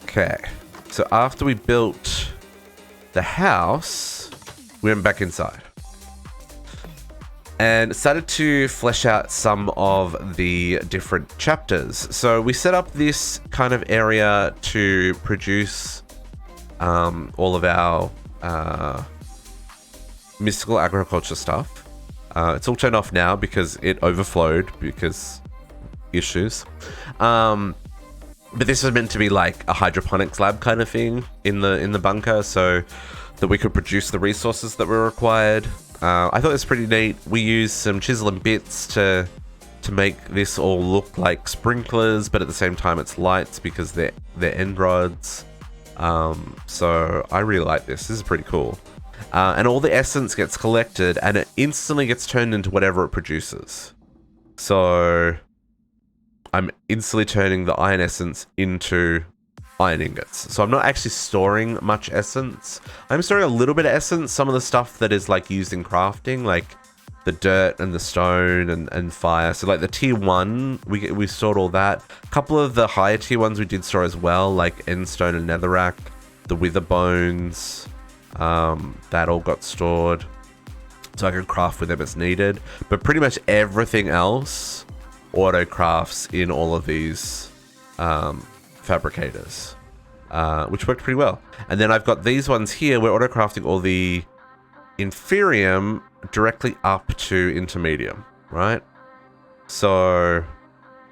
Okay, so after we built the house, we went back inside and started to flesh out some of the different chapters. So we set up this kind of area to produce all of our mystical agriculture stuff. It's all turned off now because it overflowed because issues. But this was meant to be like a hydroponics lab kind of thing in the bunker, so that we could produce the resources that were required. I thought it was pretty neat. We used some chisel and bits to make this all look like sprinklers, but at the same time it's lights because they're end rods. So I really like this. This is pretty cool. And all the essence gets collected and it instantly gets turned into whatever it produces. So I'm instantly turning the iron essence into iron ingots. So I'm not actually storing much essence. I'm storing a little bit of essence. Some of the stuff that is like used in crafting, like the dirt and the stone and fire. So like the tier 1, we stored all that. A couple of the higher tier ones we did store as well, like endstone and netherrack, the wither bones. That all got stored so I could craft with them as needed, but pretty much everything else auto crafts in all of these fabricators, which worked pretty well. And then I've got these ones here. We're auto crafting all the inferium directly up to intermedium, right? So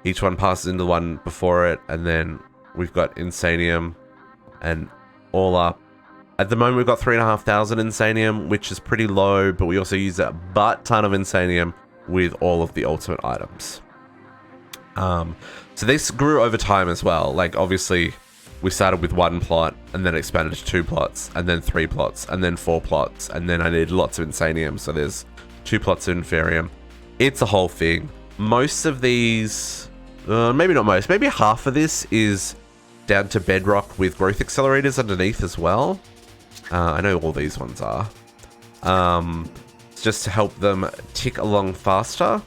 each one passes into the one before it, and then we've got insanium and all up. At the moment, we've got 3,500 insanium, which is pretty low, but we also use a butt ton of insanium with all of the ultimate items. So this grew over time as well. Like, obviously, we started with 1 plot, and then expanded to 2 plots, and then 3 plots, and then 4 plots, and then I needed lots of insanium, so there's 2 plots of inferium. It's a whole thing. Most of these, maybe not most, maybe half of this is down to bedrock with growth accelerators underneath as well. I know all these ones are. It's just to help them tick along faster.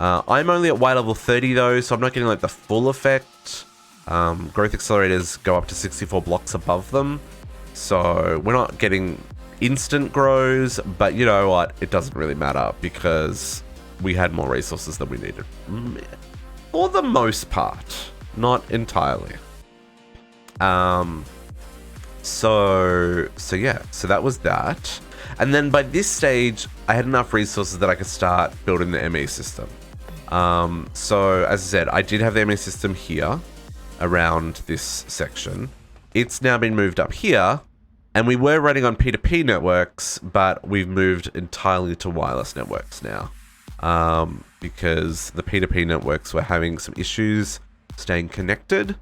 I'm only at Y level 30 though, so I'm not getting like the full effect. Growth accelerators go up to 64 blocks above them. So we're not getting instant grows, but you know what? It doesn't really matter because we had more resources than we needed. For the most part, not entirely. So yeah, so that was that. And then by this stage, I had enough resources that I could start building the ME system. So as I said, I did have the ME system here around this section. It's now been moved up here, and we were running on P2P networks, but we've moved entirely to wireless networks now. Because the P2P networks were having some issues staying connected.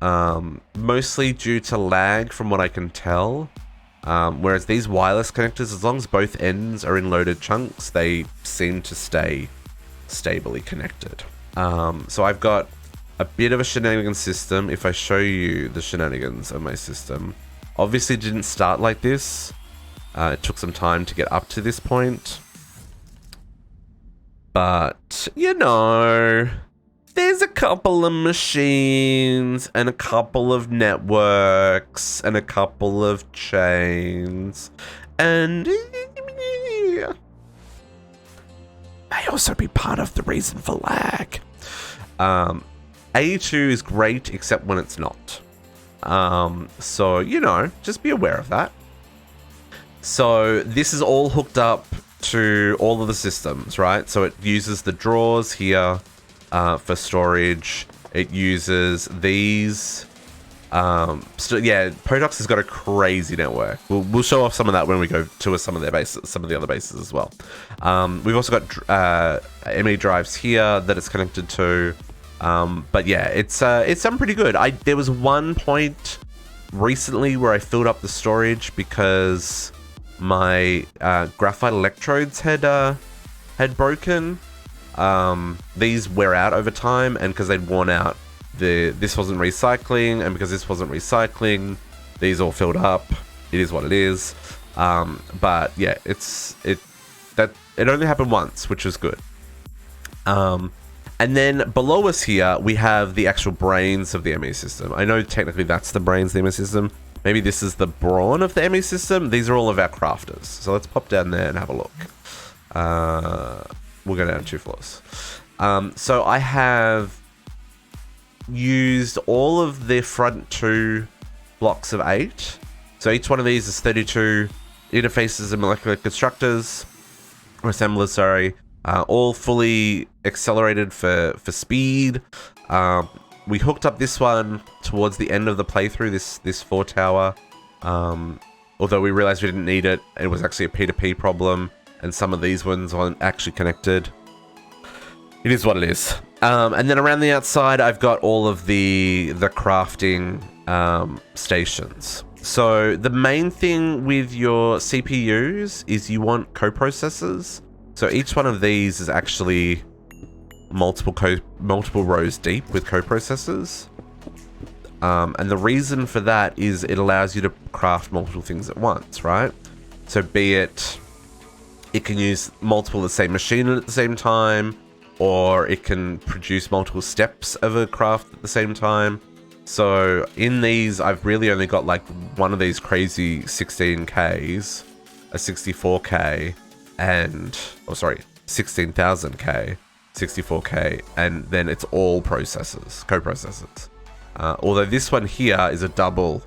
Mostly due to lag from what I can tell. Whereas these wireless connectors, as long as both ends are in loaded chunks, they seem to stay stably connected. So I've got a bit of a shenanigans system. If I show you the shenanigans of my system, obviously it didn't start like this. It took some time to get up to this point. But, you know, there's a couple of machines and a couple of networks and a couple of chains. And may also be part of the reason for lag. A2 is great, except when it's not. So, you know, just be aware of that. So this is all hooked up to all of the systems, right? So it uses the drawers here for storage. It uses these Yeah, Potox has got a crazy network. We'll show off some of that when we go to some of their bases, some of the other bases as well. We've also got ME drives here that it's connected to. But yeah, it's done pretty good. There was one point recently where I filled up the storage because my graphite electrodes had broken. These wear out over time, and because they'd worn out, this wasn't recycling, and because this wasn't recycling, these all filled up. It is what it is. But yeah, it only happened once, which was good. And then below us here, we have the actual brains of the ME system. I know technically that's the brains of the ME system. Maybe this is the brawn of the ME system. These are all of our crafters. So let's pop down there and have a look. We'll go down 2 floors. So I have used all of the front 2 blocks of 8. So each one of these is 32 interfaces and molecular constructors, or assemblers, sorry. All fully accelerated for speed. We hooked up this one towards the end of the playthrough, this 4 tower. Although we realized we didn't need it. It was actually a P2P problem, and some of these ones aren't actually connected. It is what it is. And then around the outside, I've got all of the crafting stations. So the main thing with your CPUs is you want coprocessors. So each one of these is actually multiple rows deep with coprocessors. And the reason for that is it allows you to craft multiple things at once, right? So be it can use multiple of the same machine at the same time, or it can produce multiple steps of a craft at the same time. So in these, I've really only got like one of these crazy 16Ks, a 64K, and, 16,000K, 64K, and then it's all coprocessors. Although this one here is a double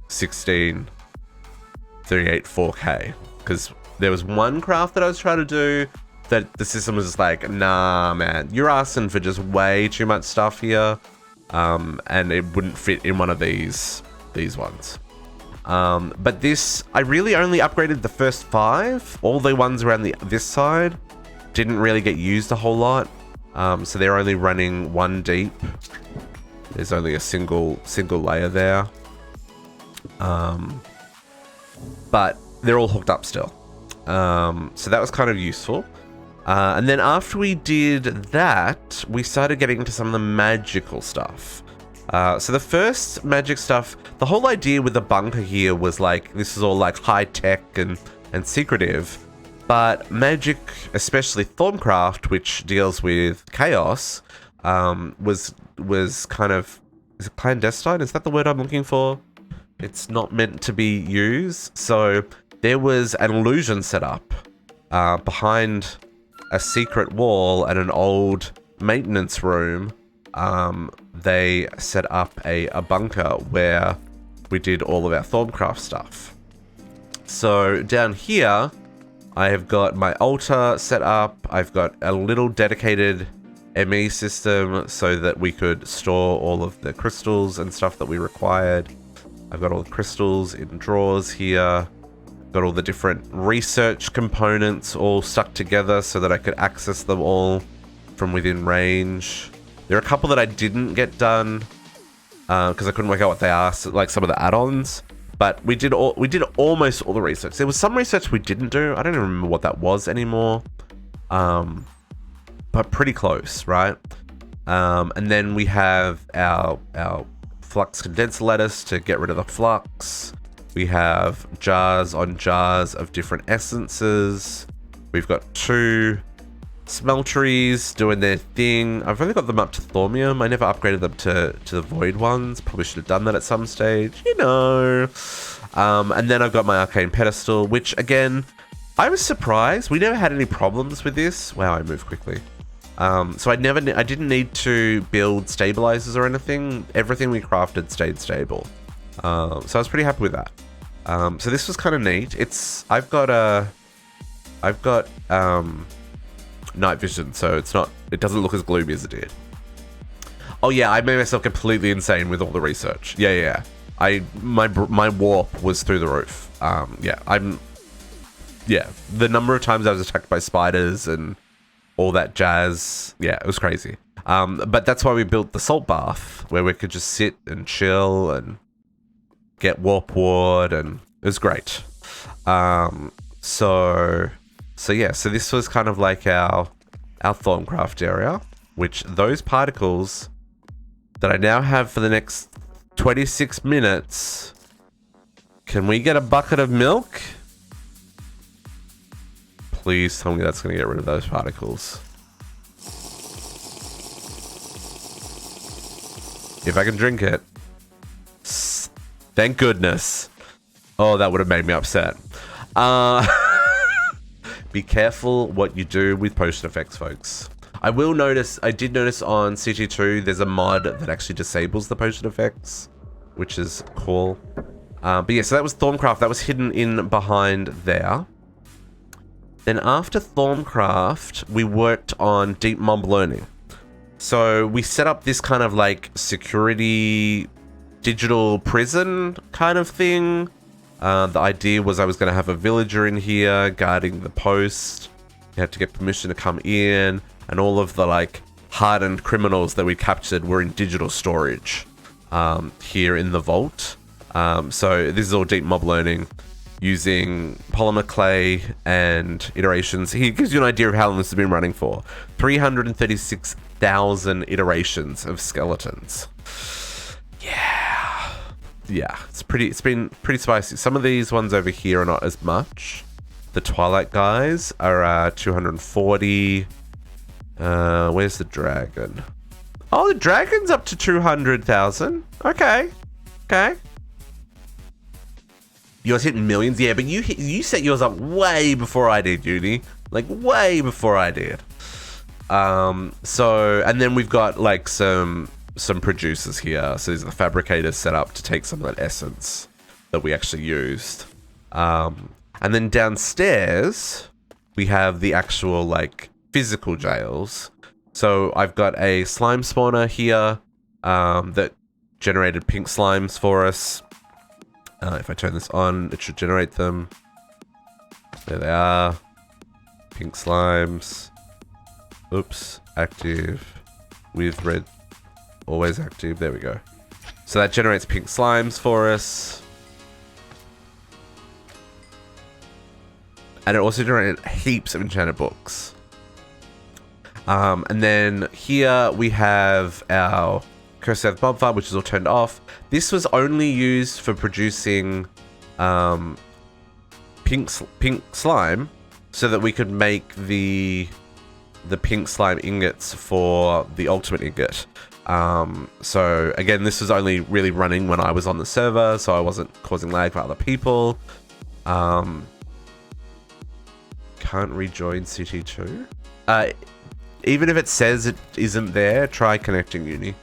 1638 4K, because there was one craft that I was trying to do that the system was just like, nah, man, you're asking for just way too much stuff here, and it wouldn't fit in one of these ones. But this, I really only upgraded the first 5. All the ones around this side didn't really get used a whole lot. So they're only running 1 deep. There's only a single layer there. But they're all hooked up still. So that was kind of useful. And then after we did that, we started getting into some of the magical stuff. So the first magic stuff, the whole idea with the bunker here was like, this is all like high tech and secretive, but magic, especially Thorncraft, which deals with chaos, was kind of, is it clandestine? Is that the word I'm looking for? It's not meant to be used. So there was an illusion set up behind a secret wall and an old maintenance room. They set up a bunker where we did all of our Thorncraft stuff. So down here, I have got my altar set up. I've got a little dedicated ME system so that we could store all of the crystals and stuff that we required. I've got all the crystals in drawers here. Got all the different research components all stuck together so that I could access them all from within range. There are a couple that I didn't get done because I couldn't work out what they are, so like some of the add-ons. But we did almost all the research. There was some research we didn't do. I don't even remember what that was anymore. But pretty close, right? And then we have our flux condenser lattice to get rid of the flux. We have jars on jars of different essences. We've got 2 smelteries doing their thing. I've only got them up to thaumium. I never upgraded them to the void ones. Probably should have done that at some stage, you know. And then I've got my arcane pedestal, which again, I was surprised. We never had any problems with this. Wow, I move quickly. So I didn't need to build stabilizers or anything. Everything we crafted stayed stable. So I was pretty happy with that. So this was kind of neat. I've got night vision, so it doesn't look as gloomy as it did. Oh yeah, I made myself completely insane with all the research. Yeah. My warp was through the roof. Yeah, the number of times I was attacked by spiders and all that jazz, yeah, it was crazy. But that's why we built the salt bath, where we could just sit and chill and get warp ward, and it was great. So this was kind of like our Thorncraft area, which those particles that I now have for the next 26 minutes. Can we get a bucket of milk? Please tell me that's going to get rid of those particles. If I can drink it. Thank goodness. Oh, that would have made me upset. Be careful what you do with potion effects, folks. I did notice on CT2 there's a mod that actually disables the potion effects, which is cool. But yeah, so that was Thorncraft. That was hidden in behind there. Then after Thorncraft, we worked on deep mob learning. So we set up this kind of like security digital prison kind of thing. The idea was I was going to have a villager in here guarding the post. You had to get permission to come in, and all of the like hardened criminals that we captured were in digital storage here in the vault. So this is all deep mob learning using polymer clay and iterations. He gives you an idea of how long this has been running for. 336,000 iterations of skeletons. Yeah, it's been pretty spicy. Some of these ones over here are not as much. The Twilight guys are 240. Where's the dragon? Oh, the dragon's up to 200,000. Okay. Yours hitting millions? Yeah, but you set yours up way before I did, Uni. Like, way before I did. So, and then we've got, like, some producers here. So these are the fabricators set up to take some of that essence that we actually used. And then downstairs, we have the actual, like, physical jails. So I've got a slime spawner here that generated pink slimes for us. If I turn this on, it should generate them. There they are. Pink slimes. Oops. Active. With red. Always active. There we go. So that generates pink slimes for us. And it also generated heaps of enchanted books. And then here we have our Curse of Mob Farm, which is all turned off. This was only used for producing pink slime, so that we could make the pink slime ingots for the ultimate ingot. So again, this was only really running when I was on the server, so I wasn't causing lag for other people. Can't rejoin CT2. Even if it says it isn't there, try connecting Uni.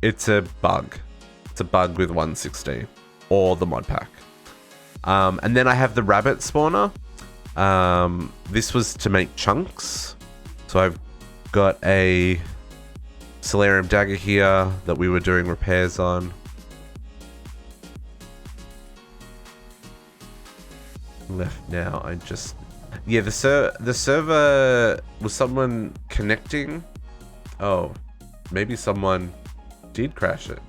It's a bug. It's a bug with 1.16 or the mod pack. And then I have the rabbit spawner. This was to make chunks. So I've got a Solarium dagger here that we were doing repairs on. Left now. Yeah, the server was someone connecting. Oh, maybe someone did crash it.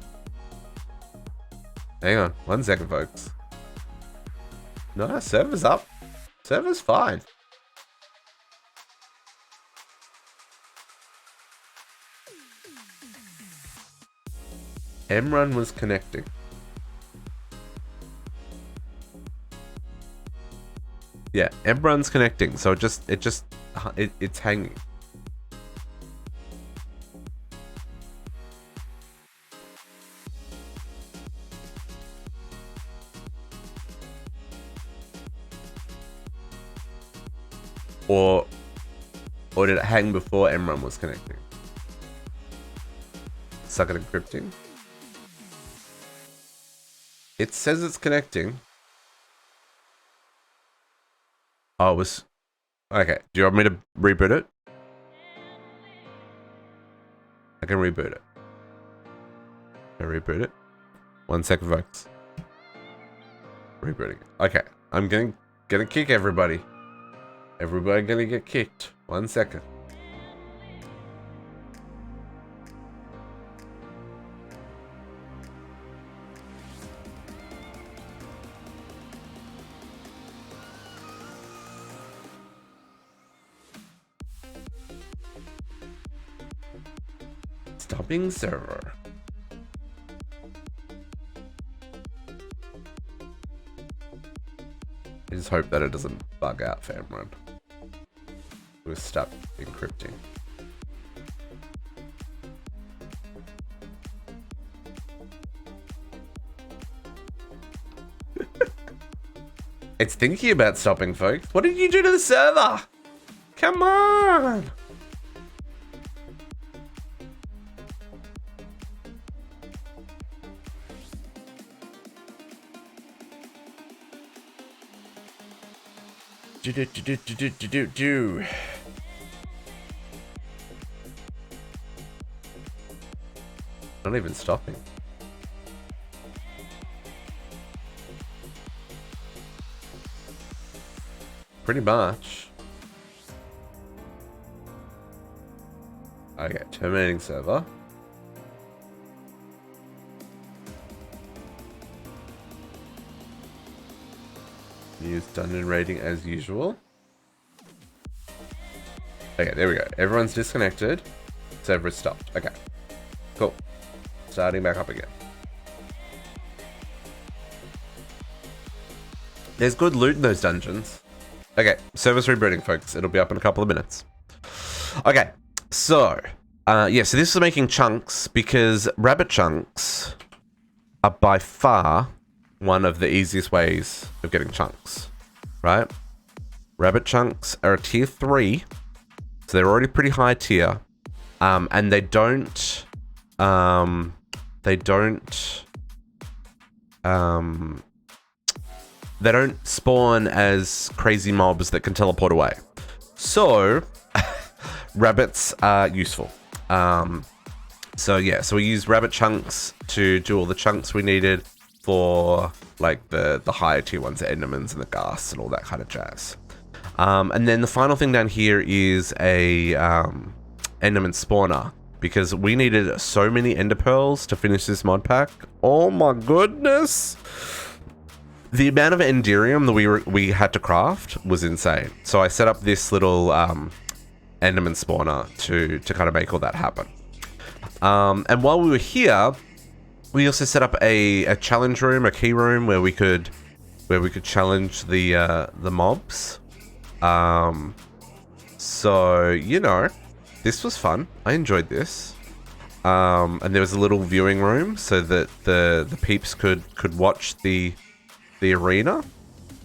Hang on, 1 second, folks. No, server's up. Server's fine. Emrun was connecting. Yeah, Emrun's connecting, so it's hanging. Or did it hang before Emrun was connecting? Suck at encrypting. It says it's connecting. Oh, it was... Okay, do you want me to reboot it? I can reboot it. Can I reboot it? 1 second, folks. Rebooting. Okay, I'm gonna kick everybody. Everybody gonna get kicked. 1 second. Stopping server. I just hope that it doesn't bug out, Famrun. We're stuck encrypting. It's thinking about stopping, folks. What did you do to the server? Come on! Do. Not even stopping. Pretty much. Okay, terminating server. Use dungeon rating as usual. Okay, there we go. Everyone's disconnected. Server is stopped. Okay. Cool. Starting back up again. There's good loot in those dungeons. Okay, server's rebooting, folks. It'll be up in a couple of minutes. Okay, so yeah, so this is making chunks because rabbit chunks are by far one of the easiest ways of getting chunks, right? Rabbit chunks are a tier 3, so they're already pretty high tier, and they don't spawn as crazy mobs that can teleport away. So rabbits are useful. So yeah, so we use rabbit chunks to do all the chunks we needed for like the higher tier ones, the endermans and the ghasts and all that kind of jazz. And then the final thing down here is a enderman spawner, because we needed so many ender pearls to finish this mod pack. Oh my goodness. The amount of enderium that we had to craft was insane. So I set up this little enderman spawner to kind of make all that happen. And while we were here, we also set up a challenge room, a key room where we could challenge the mobs. So you know, this was fun. I enjoyed this. And there was a little viewing room so that the peeps could watch the arena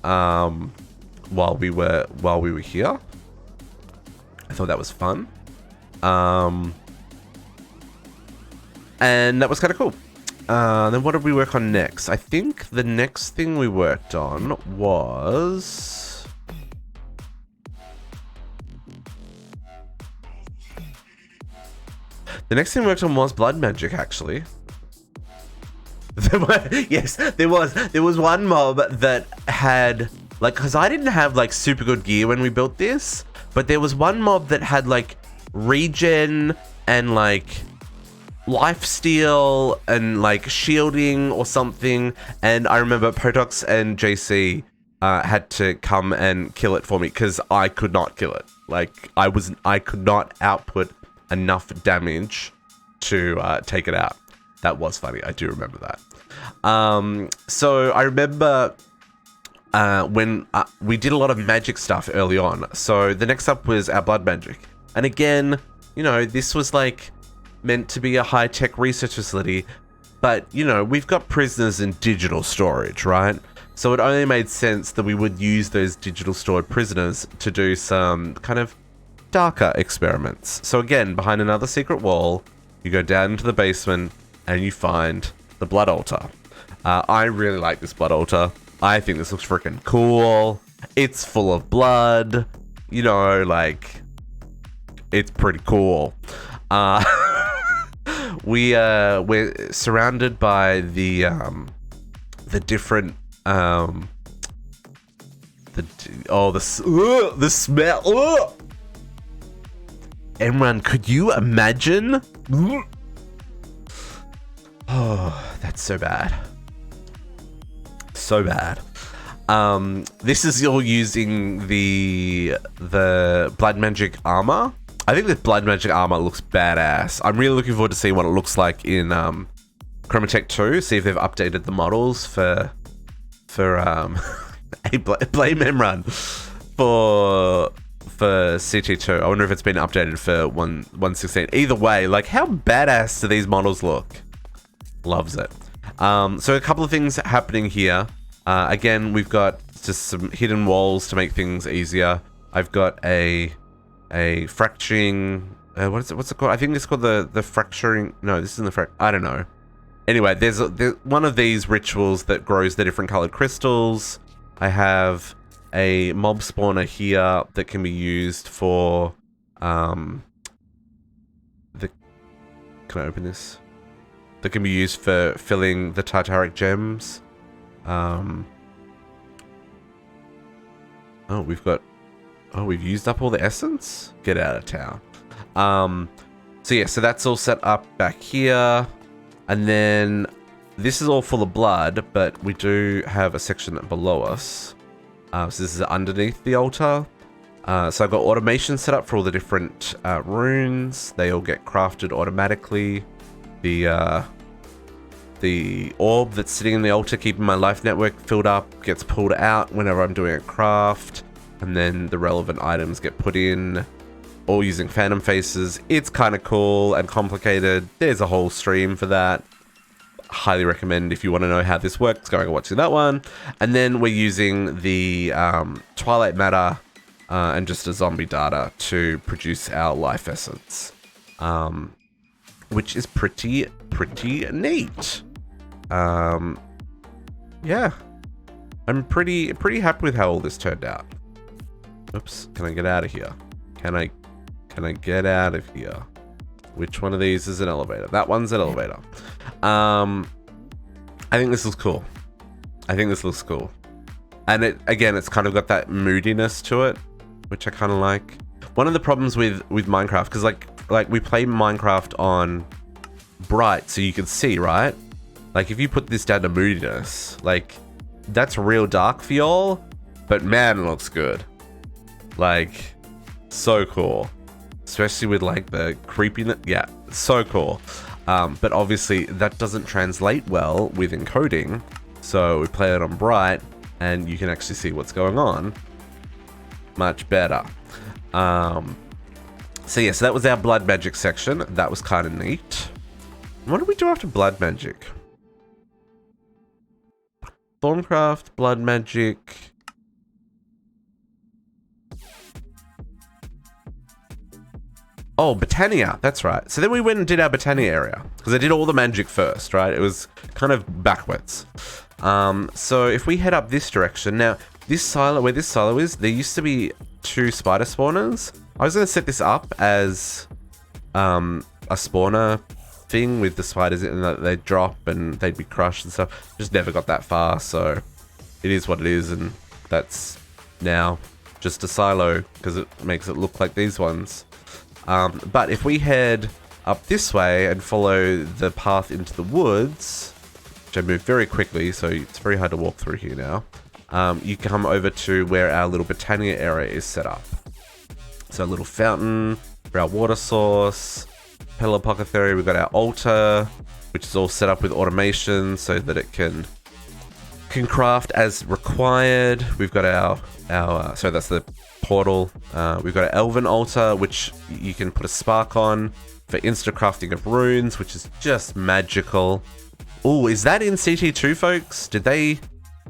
while we were here. I thought that was fun. And that was kind of cool. Then what did we work on next? I think the next thing we worked on was... The next thing we worked on was blood magic, actually. There was one mob that had, like, because I didn't have, like, super good gear when we built this, but there was one mob that had, like, regen and, like, lifesteal and, like, shielding or something, and I remember Potox and JC had to come and kill it for me because I could not kill it. Like, I could not output enough damage to take it out. That was funny. I do remember that. So I remember when we did a lot of magic stuff early on. So the next up was our blood magic. And again, you know, this was like meant to be a high-tech research facility, but you know, we've got prisoners in digital storage, right? So it only made sense that we would use those digital stored prisoners to do some kind of darker experiments. So again, behind another secret wall, you go down into the basement and you find the blood altar. I really like this blood altar. I think this looks freaking cool. It's full of blood. You know, like, it's pretty cool. we're surrounded by the different the smell. Emran, could you imagine? Oh, that's so bad. So bad. This is all using the blood magic armor. I think the blood magic armor looks badass. I'm really looking forward to seeing what it looks like in Chroma Tech 2. See if they've updated the models for blame Emran for CT2. I wonder if it's been updated for 1.16. Either way, like, how badass do these models look? Loves it. So a couple of things happening here. Again, we've got just some hidden walls to make things easier. I've got a fracturing. What's it called? I think it's called the fracturing. No, this isn't the I don't know. Anyway, there's one of these rituals that grows the different colored crystals. I have a mob spawner here that can be used for Can I open this? That can be used for filling the Tartaric gems. We've used up all the essence? Get out of town. So yeah, so that's all set up back here. And then this is all full of blood, but we do have a section below us. So this is underneath the altar. So I've got automation set up for all the different runes. They all get crafted automatically. The orb that's sitting in the altar, keeping my life network filled up, gets pulled out whenever I'm doing a craft. And then the relevant items get put in, all using phantom faces. It's kind of cool and complicated. There's a whole stream for that. Highly recommend if you want to know how this works, going and watching that one. And then we're using the Twilight Matter and just a zombie data to produce our life essence, which is pretty neat. Yeah, I'm pretty happy with how all this turned out. Oops, can I get out of here? Can I get out of here? Which one of these is an elevator? That one's an elevator. I think this looks cool. And it's kind of got that moodiness to it, which I kind of like. One of the problems with Minecraft, because like we play Minecraft on bright so you can see, right? Like if you put this down to moodiness, like that's real dark for y'all, but man, it looks good. Like, so cool. Especially with like the creepiness. Yeah, so cool. But obviously that doesn't translate well with encoding. So we play it on bright and you can actually see what's going on. Much better. So yeah, so that was our blood magic section. That was kind of neat. What do we do after blood magic? Thorncraft, blood magic. Oh, Botania, that's right. So then we went and did our Botania area, because I did all the magic first, right? It was kind of backwards. So if we head up this direction, now this silo, where this silo is, there used to be 2 spider spawners. I was going to set this up as a spawner thing with the spiders, and they'd drop and they'd be crushed and stuff. Just never got that far, so it is what it is, and that's now just a silo, because it makes it look like these ones. But if we head up this way and follow the path into the woods, which I move very quickly, so it's very hard to walk through here now, you come over to where our little Botania area is set up. So a little fountain for our water source, Petal Apothecary, we've got our altar, which is all set up with automation so that it can craft as required. We've got our so that's the portal. We've got an elven altar, which you can put a spark on for instant crafting of runes, which is just magical. Oh, is that in CT2, folks? Did they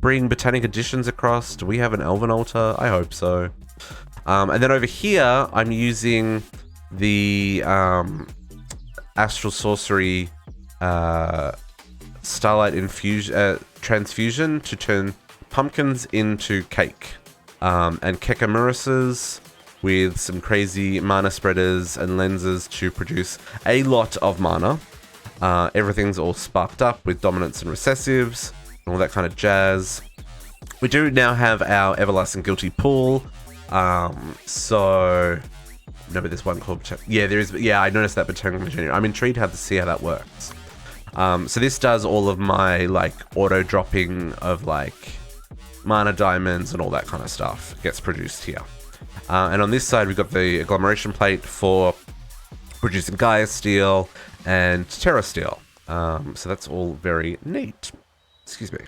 bring Botanic Editions across? Do we have an elven altar? I hope so. And then over here, I'm using the Astral Sorcery Starlight Transfusion to turn pumpkins into cake. And Kekamuruses with some crazy mana spreaders and lenses to produce a lot of mana. Everything's all sparked up with dominants and recessives, and all that kind of jazz. We do now have our Everlasting Guilty pool. So remember this one called there is. Yeah, I noticed that Botanical Machinery. I'm intrigued to see how that works. So this does all of my like auto dropping of like mana diamonds and all that kind of stuff gets produced here. And on this side, we've got the agglomeration plate for producing Gaia steel and Terra steel. So that's all very neat. Excuse me.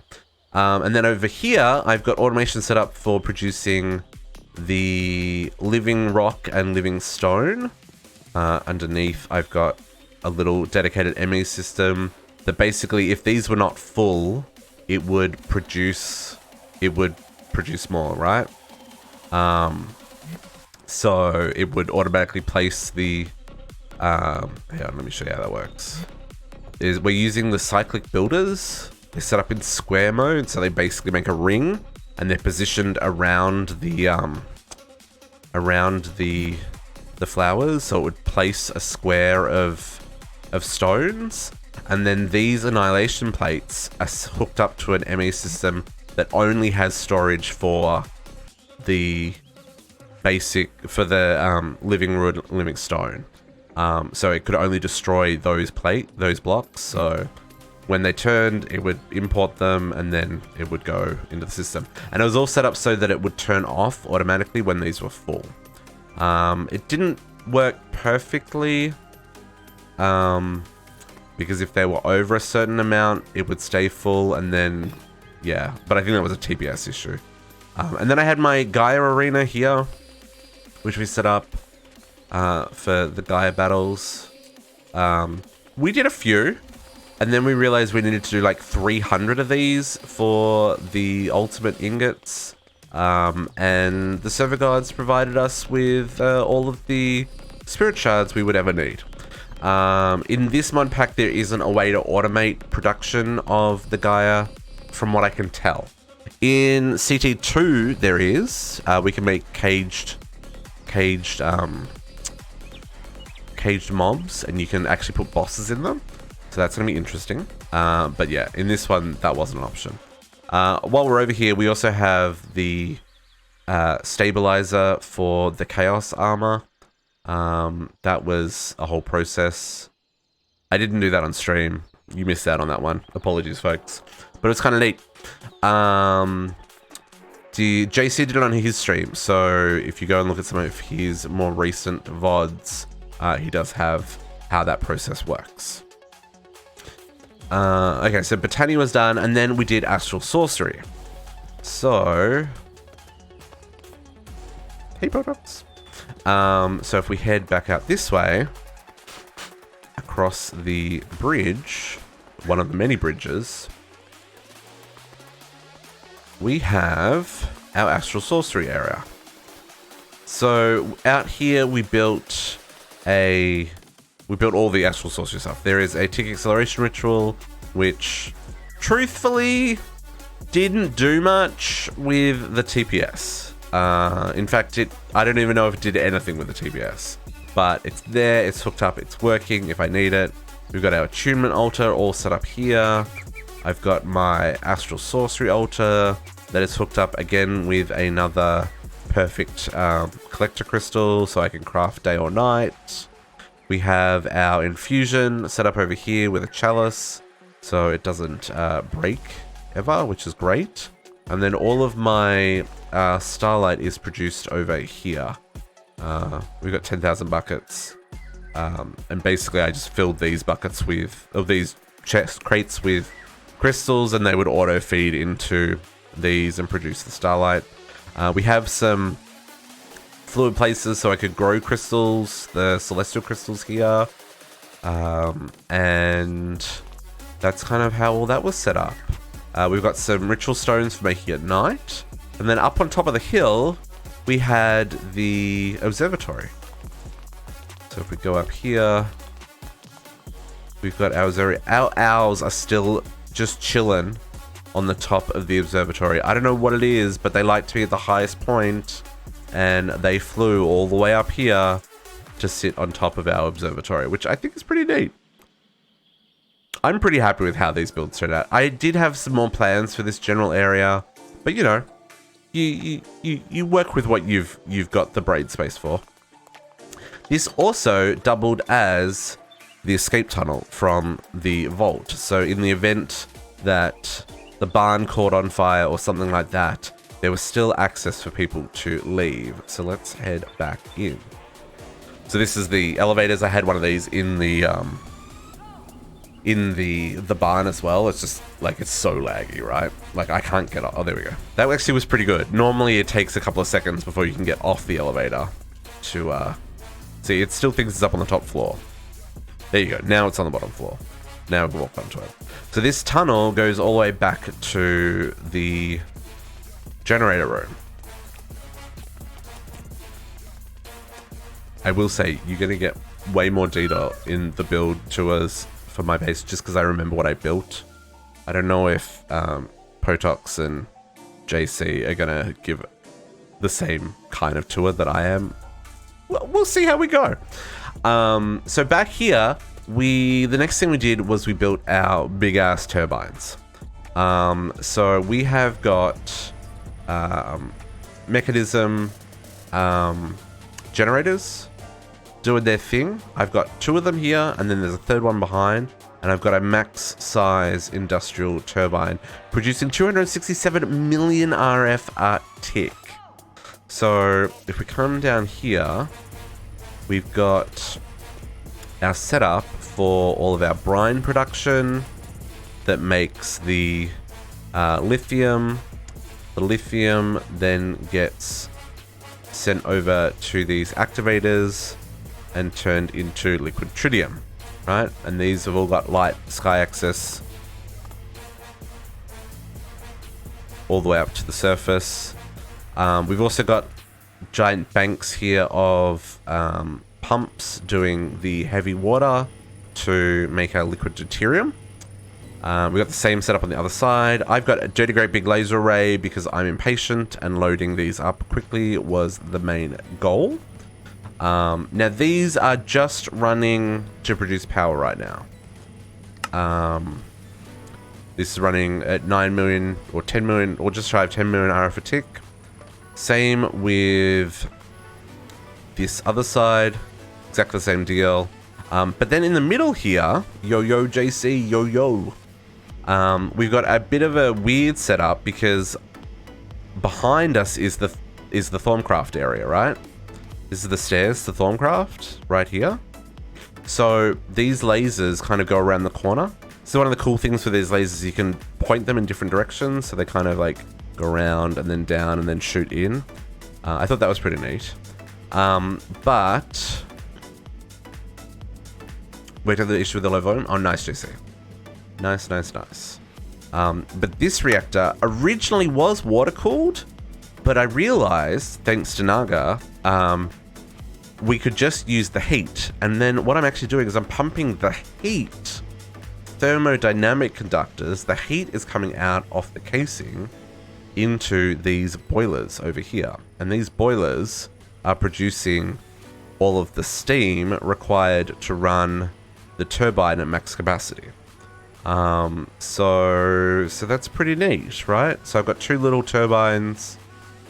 And then over here, I've got automation set up for producing the living rock and living stone. Underneath, I've got a little dedicated ME system that basically, if these were not full, it would produce more, right? So it would automatically place the hang on, let me show you how that works. We're using the cyclic builders. They're set up in square mode, so they basically make a ring, and they're positioned around the flowers, so it would place a square of stones, and then these annihilation plates are hooked up to an ME system that only has storage for the living stone. So it could only destroy those blocks. So when they turned, it would import them, and then it would go into the system. And it was all set up so that it would turn off automatically when these were full. It didn't work perfectly, because if they were over a certain amount, it would stay full, and then, yeah. But I think that was a TPS issue. And then I had my Gaia Arena here, which we set up for the Gaia battles. We did a few, and then we realized we needed to do like 300 of these for the ultimate ingots. And the server gods provided us with all of the spirit shards we would ever need. In this mod pack, there isn't a way to automate production of the Gaia, from what I can tell. In CT2, there is. We can make caged mobs, and you can actually put bosses in them. So that's going to be interesting. But yeah, in this one, that wasn't an option. While we're over here, we also have the stabilizer for the Chaos armor. That was a whole process. I didn't do that on stream. You missed out on that one. Apologies, folks. But it's kind of neat. JC did it on his stream, so if you go and look at some of his more recent VODs, he does have how that process works. Okay, so Botany was done, and then we did Astral Sorcery. So, hey, Potox. So if we head back out this way, across the bridge, one of the many bridges, we have our Astral Sorcery area. So out here we built all the Astral Sorcery stuff. There is a tick acceleration ritual, which truthfully didn't do much with the TPS. In fact, I don't even know if it did anything with the TPS, but it's there, it's hooked up, it's working if I need it. We've got our attunement altar all set up here. I've got my Astral Sorcery altar that is hooked up again with another perfect collector crystal, so I can craft day or night. We have our infusion set up over here with a chalice, so it doesn't break ever, which is great. And then all of my starlight is produced over here. We've got 10,000 buckets. And basically I just filled these buckets these chest crates with crystals, and they would auto feed into these and produce the starlight. We have some fluid places so I could grow crystals, the celestial crystals here. And that's kind of how all that was set up. We've got some ritual stones for making it night. And then up on top of the hill, we had the observatory. So if we go up here, we've got our observatory. Our owls are still just chilling on the top of the observatory. I don't know what it is, but they like to be at the highest point, and they flew all the way up here to sit on top of our observatory, which I think is pretty neat. I'm pretty happy with how these builds turned out. I did have some more plans for this general area, but you know, you work with what you've got the braid space for. This also doubled as the escape tunnel from the vault. So in the event that the barn caught on fire or something like that, there was still access for people to leave. So let's head back in. So this is the elevators. I had one of these in the barn as well. It's just like, it's so laggy, right? Like I can't get off. Oh, there we go. That actually was pretty good. Normally it takes a couple of seconds before you can get off the elevator to see. It still thinks it's up on the top floor. There you go. Now it's on the bottom floor. Now we can walk onto it. So this tunnel goes all the way back to the generator room. I will say you're going to get way more detail in the build tours for my base just because I remember what I built. I don't know if Potox and JC are going to give the same kind of tour that I am. Well, we'll see how we go. So back here, the next thing we did was we built our big ass turbines. So we have got mechanism generators doing their thing. I've got 2 of them here, and then there's a 3rd one behind, and I've got a max size industrial turbine producing 267 million RF a tick. So if we come down here, we've got our setup for all of our brine production that makes the lithium. The lithium then gets sent over to these activators and turned into liquid tritium, right? And these have all got light sky access all the way up to the surface. We've also got giant banks here of pumps doing the heavy water to make our liquid deuterium. We've got the same setup on the other side. I've got a dirty great big laser array because I'm impatient and loading these up quickly was the main goal. Now these are just running to produce power right now. This is running at 9 million or 10 million or just shy of 10 million RF a tick. Same with this other side, exactly the same deal. But then in the middle here, yo JC, yo. We've got a bit of a weird setup because behind us is the Thorncraft area, right? This is the stairs to Thorncraft right here. So these lasers kind of go around the corner. So one of the cool things with these lasers, you can point them in different directions. So they kind of like go around and then down and then shoot in. I thought that was pretty neat. But wait, the issue with the low volume? Oh, nice, JC. Nice. But this reactor originally was water cooled, but I realized, thanks to Naga, we could just use the heat. And then what I'm actually doing is I'm pumping the heat, thermodynamic conductors. The heat is coming out of the casing into these boilers over here. And these boilers are producing all of the steam required to run the turbine at max capacity. So that's pretty neat, right? So I've got 2 little turbines.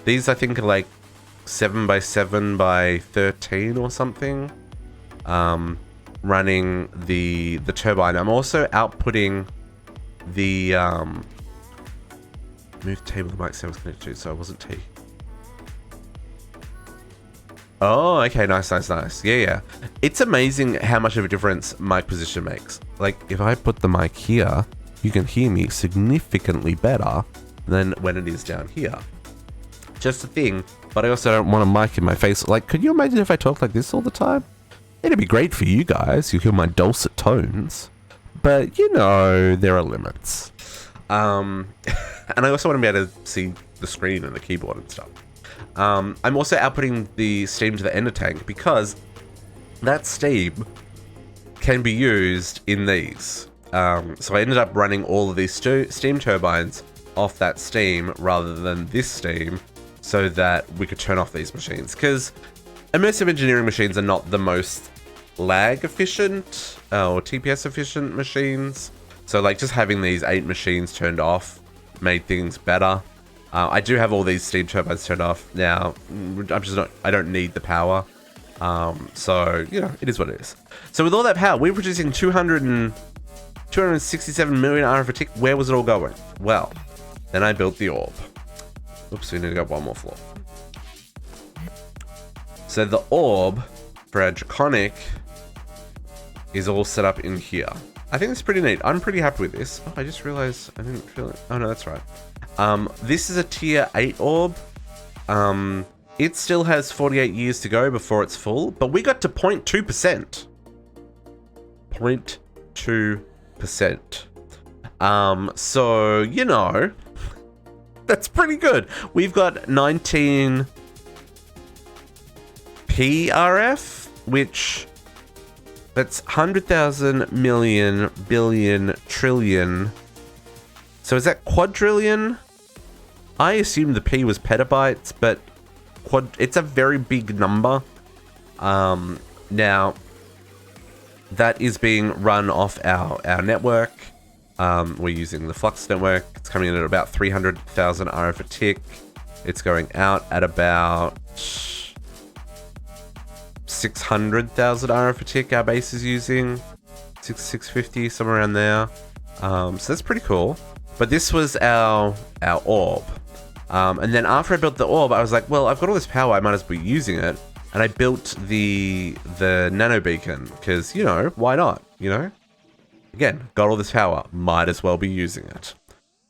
These I think are like 7 by 7 by 13 or something. Running the turbine. I'm also outputting the move table the mic so I was connected to, so I wasn't T. Oh, okay, nice. Yeah. It's amazing how much of a difference mic position makes. Like, if I put the mic here, you can hear me significantly better than when it is down here. Just a thing, but I also don't want a mic in my face. Like, could you imagine if I talked like this all the time? It'd be great for you guys. You hear my dulcet tones. But, you know, there are limits. And I also want to be able to see the screen and the keyboard and stuff. I'm also outputting the steam to the ender tank because that steam can be used in these. So I ended up running all of these steam turbines off that steam rather than this steam so that we could turn off these machines. Because immersive engineering machines are not the most lag efficient or TPS efficient machines. So like just having these 8 machines turned off made things better. I do have all these steam turbines turned off now. I don't need the power. So, you know, it is what it is. So with all that power, we're producing 267 million RF a tick. Where was it all going? Well, then I built the orb. Oops, we need to go one more floor. So the orb for our draconic is all set up in here. I think it's pretty neat. I'm pretty happy with this. Oh, I just realized I didn't feel it. Oh no, that's right. This is a tier 8 orb. It still has 48 years to go before it's full, but we got to 0.2%. 0.2%. So, you know, that's pretty good. We've got 19 PRF, which that's 100,000 million billion trillion. So is that quadrillion? I assumed the P was petabytes, but it's a very big number. Now that is being run off our network. We're using the Flux network. It's coming in at about 300,000 RF a tick. It's going out at about 600,000 RF a tick. Our base is using 650, somewhere around there. So that's pretty cool. But this was our orb. And then after I built the orb, I was like, well, I've got all this power, I might as well be using it. And I built the nano beacon, because, you know, why not, you know? Again, got all this power, might as well be using it.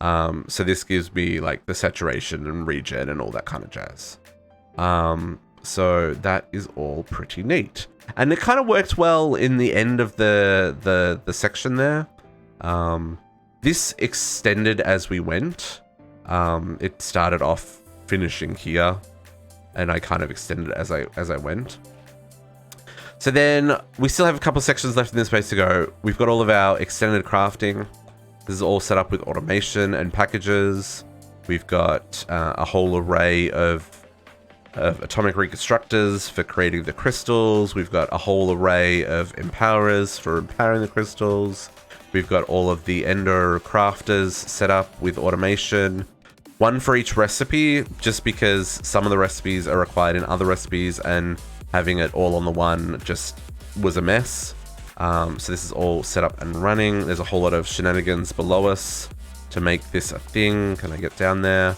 So this gives me, like, the saturation and regen and all that kind of jazz. So that is all pretty neat. And it kind of worked well in the end of the section there. This extended as we went. It started off finishing here, and I kind of extended as I went. So then we still have a couple sections left in this space to go. We've got all of our extended crafting. This is all set up with automation and packages. We've got a whole array of atomic reconstructors for creating the crystals. We've got a whole array of empowerers for empowering the crystals. We've got all of the ender crafters set up with automation. One for each recipe, just because some of the recipes are required in other recipes, and having it all on the one just was a mess. So this is all set up and running. There's a whole lot of shenanigans below us to make this a thing. Can I get down there?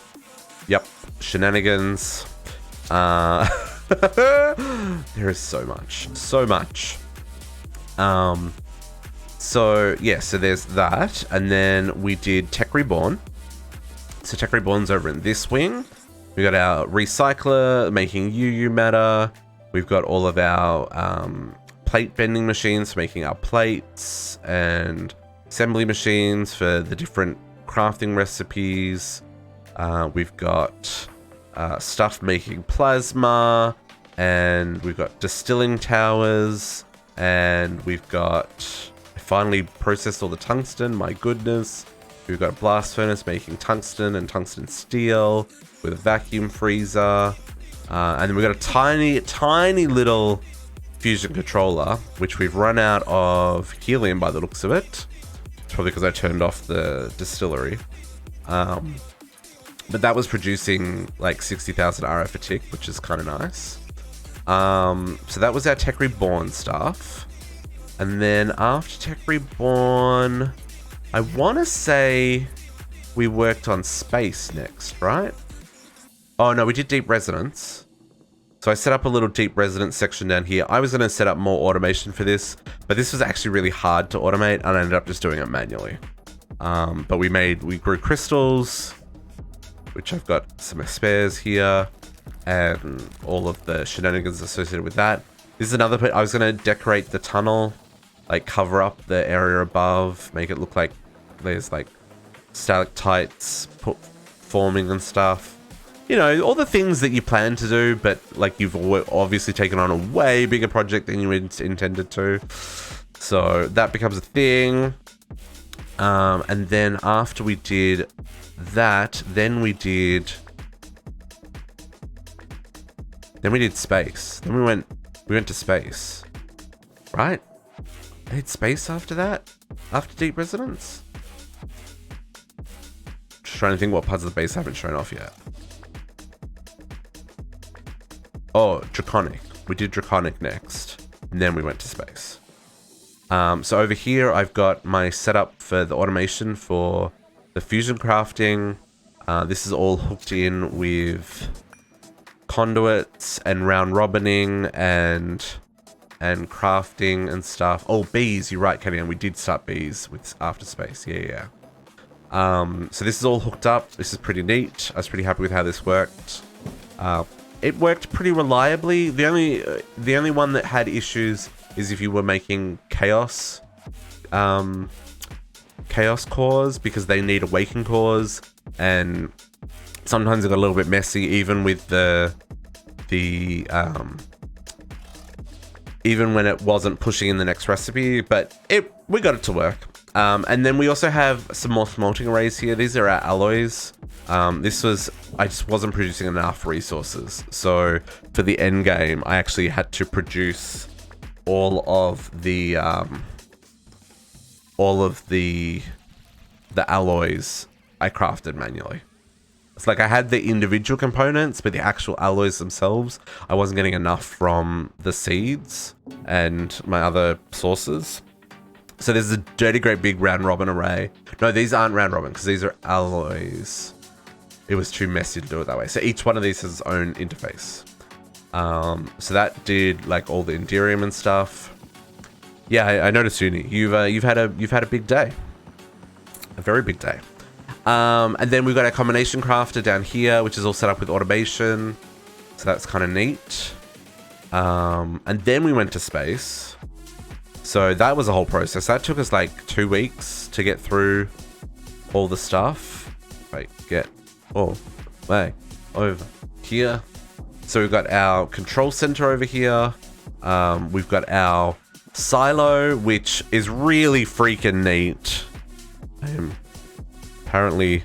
Yep, shenanigans. There is so much. So yeah, so there's that. And then we did Tech Reborn. So Tech Reborn's over in this wing. We got our recycler making UU matter. We've got all of our plate bending machines for making our plates, and assembly machines for the different crafting recipes. We've got stuff making plasma, and we've got distilling towers, and we've got... I finally processed all the tungsten, my goodness. We've got a blast furnace making tungsten and tungsten steel with a vacuum freezer. And then we've got a tiny little fusion controller, which we've run out of helium by the looks of it. It's probably because I turned off the distillery. But that was producing like 60,000 RF a tick, which is kind of nice. So that was our Tech Reborn stuff. And then after Tech Reborn, I want to say we worked on space next, right? Oh no, we did Deep Resonance. So I set up a little Deep Resonance section down here. I was going to set up more automation for this, but this was actually really hard to automate, and I ended up just doing it manually. But we grew crystals, which I've got some spares here, and all of the shenanigans associated with that. This is another bit. I was going to decorate the tunnel, like cover up the area above, make it look like there's like stalactites forming and stuff. You know, all the things that you plan to do, but like you've obviously taken on a way bigger project than you intended to. So that becomes a thing. And then after we did that, then we did space. Then we went to space, right? I did space after that, after Deep Resonance. Trying to think what parts of the base I haven't shown off yet. Oh, Draconic. We did Draconic next, and then we went to space. So over here, I've got my setup for the automation for the fusion crafting. This is all hooked in with conduits and round robining and crafting and stuff. Oh, bees. You're right, Kenny. And we did start bees with after space. Yeah. So this is all hooked up. This is pretty neat. I was pretty happy with how this worked. It worked pretty reliably. The only one that had issues is if you were making chaos cores, because they need awaken cores, and sometimes it got a little bit messy even with even when it wasn't pushing in the next recipe, but we got it to work. And then we also have some more smelting arrays here. These are our alloys. I just wasn't producing enough resources. So for the end game, I actually had to produce all of the alloys I crafted manually. It's like I had the individual components, but the actual alloys themselves, I wasn't getting enough from the seeds and my other sources. So there's a dirty great big round robin array. No, these aren't round robin because these are alloys. It was too messy to do it that way. So each one of these has its own interface. So that did like all the Enderium and stuff. Yeah, I noticed, Uni, you've had a big day, a very big day. And then we've got our combination crafter down here, which is all set up with automation. So that's kind of neat. And then we went to space. So that was a whole process. That took us like 2 weeks to get through all the stuff. Wait, get all way over here. So we've got our control center over here. We've got our silo, which is really freaking neat. I am apparently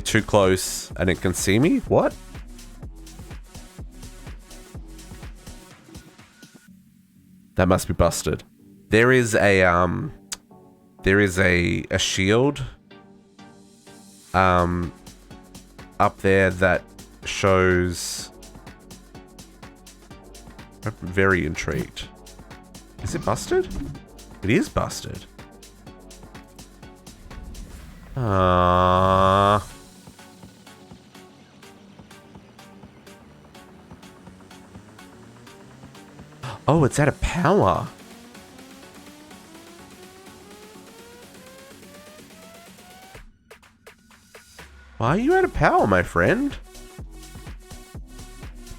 too close and it can see me. What? That must be busted. There is a shield up there that shows. I'm very intrigued. Is it busted? It is busted. Oh, it's out of power. Why are you out of power, my friend?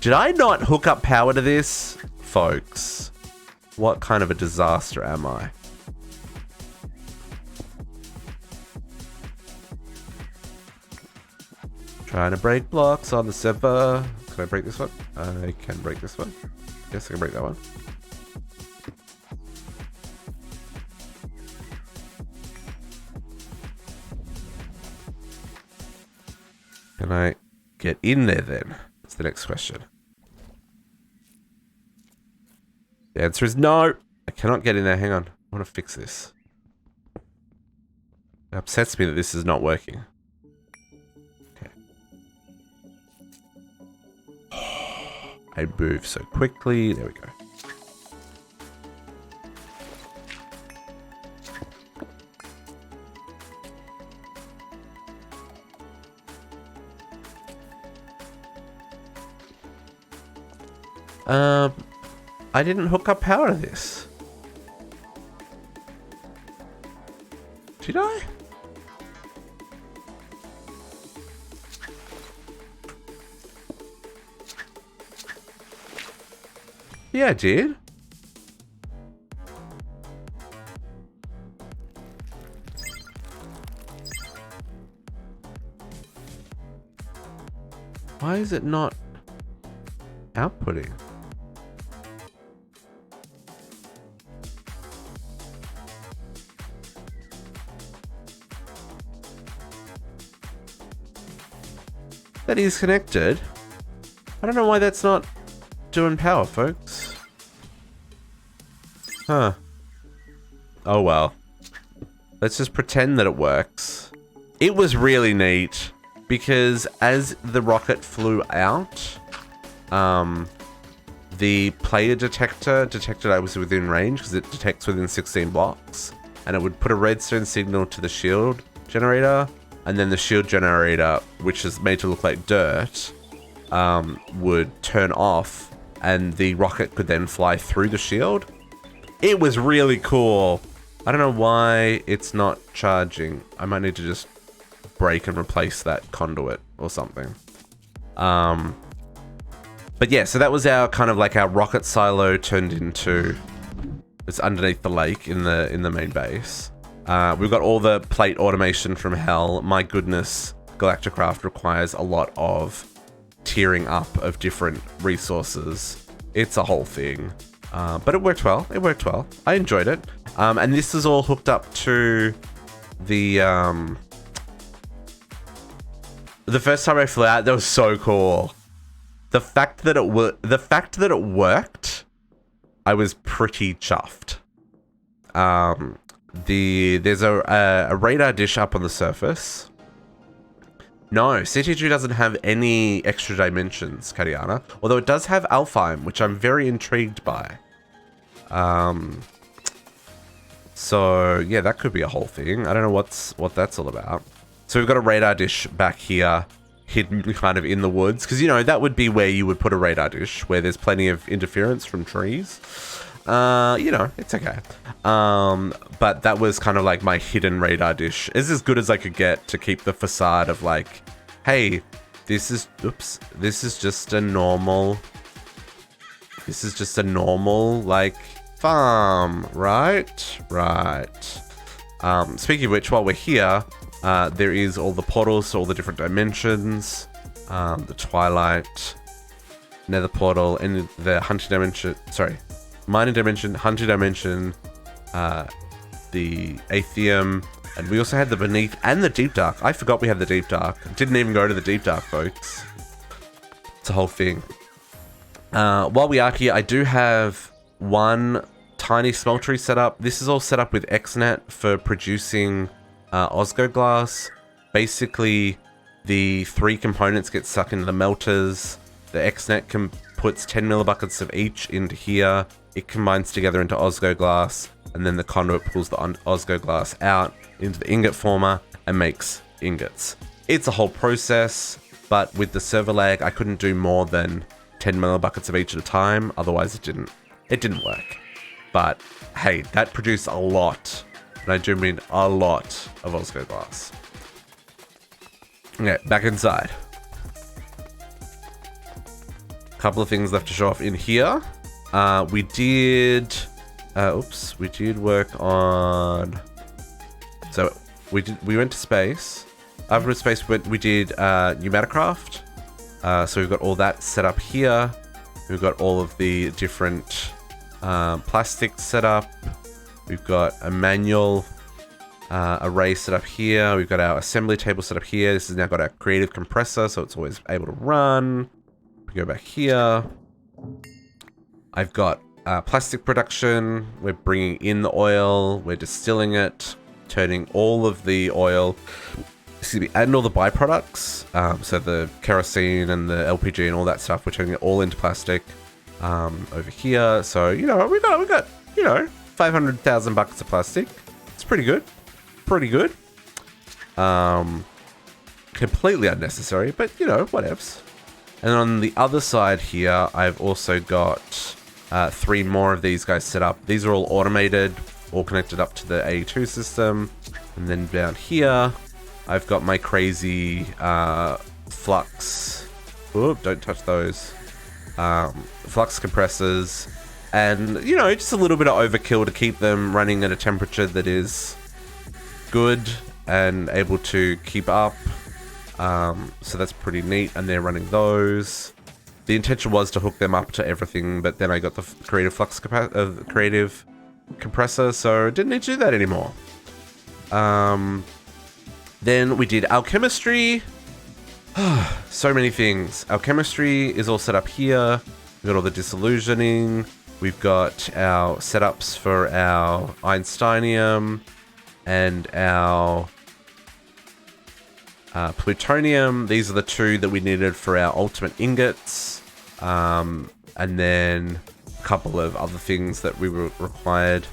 Did I not hook up power to this? Folks, what kind of a disaster am I? Trying to break blocks on the server. Can I break this one? I can break this one. Yes, I can break that one. Can I get in there then? That's the next question. The answer is no. I cannot get in there. Hang on. I want to fix this. It upsets me that this is not working. Okay. I move so quickly. There we go. I didn't hook up power to this. Did I? Yeah, I did. Why is it not outputting? That is connected. I don't know why that's not doing power, folks. Huh. Oh well. Let's just pretend that it works. It was really neat because as the rocket flew out, the player detector detected I was within range because it detects within 16 blocks, and it would put a redstone signal to the shield generator, and then the shield generator, which is made to look like dirt, would turn off, and the rocket could then fly through the shield. It was really cool. I don't know why it's not charging. I might need to just break and replace that conduit or something. But yeah, so that was our kind of like our rocket silo turned into, it's underneath the lake in the main base. We've got all the plate automation from hell. My goodness, Galacticraft requires a lot of tiering up of different resources. It's a whole thing. But it worked well. It worked well. I enjoyed it. And this is all hooked up to the first time I flew out, that was so cool. The fact that it worked, I was pretty chuffed. There's a radar dish up on the surface. No, CT2 doesn't have any extra dimensions, Kariana. Although it does have Alfheim, which I'm very intrigued by. So yeah, that could be a whole thing. I don't know what that's all about. So we've got a radar dish back here, hidden kind of in the woods, because you know that would be where you would put a radar dish, where there's plenty of interference from trees. You know, it's okay. But that was kind of like my hidden radar dish. It's as good as I could get to keep the facade of like, hey, this is just a normal like farm, right? Right. Speaking of which, while we're here, there is all the portals to all the different dimensions, the Twilight, Nether portal, and the hunting dimension, sorry, mining dimension, hunting dimension, the Atheum, and we also had the Beneath and the Deep Dark. I forgot we had the Deep Dark. Didn't even go to the Deep Dark, folks. It's a whole thing. While we are here, I do have one tiny smeltery set up. This is all set up with XNet for producing Osgo glass. Basically, the 3 components get stuck into the melters. The XNet puts 10 millibuckets of each into here. It combines together into Osgo glass, and then the conduit pulls the Osgo glass out into the ingot former and makes ingots. It's a whole process, but with the server lag, I couldn't do more than 10 millibuckets of each at a time. Otherwise, it didn't work. But hey, that produced a lot, and I do mean a lot of Osgo glass. Okay, back inside. Couple of things left to show off in here. We did work on. So we went to space. After space, we did new Mattercraft. So we've got all that set up here. We've got all of the different plastics set up. We've got a manual array set up here. We've got our assembly table set up here. This has now got our creative compressor, so it's always able to run. We go back here. I've got plastic production. We're bringing in the oil. We're distilling it, turning all of the oil, and all the byproducts. So the kerosene and the LPG and all that stuff, we're turning it all into plastic over here. So, you know, we got, you know, 500,000 buckets of plastic. It's pretty good. Pretty good. Completely unnecessary, but, you know, whatevs. And on the other side here, I've also got 3 more of these guys set up. These are all automated, all connected up to the A2 system. And then down here, I've got my crazy flux. Oop, don't touch those. Flux compressors. And, you know, just a little bit of overkill to keep them running at a temperature that is good and able to keep up. So that's pretty neat, and they're running those. The intention was to hook them up to everything, but then I got the creative creative compressor, so didn't need to do that anymore. Then we did alchemistry. So many things. Alchemistry is all set up here. We've got all the disillusioning. We've got our setups for our Einsteinium. and our plutonium. These are the two that we needed for our ultimate ingots. And then a couple of other things that we were required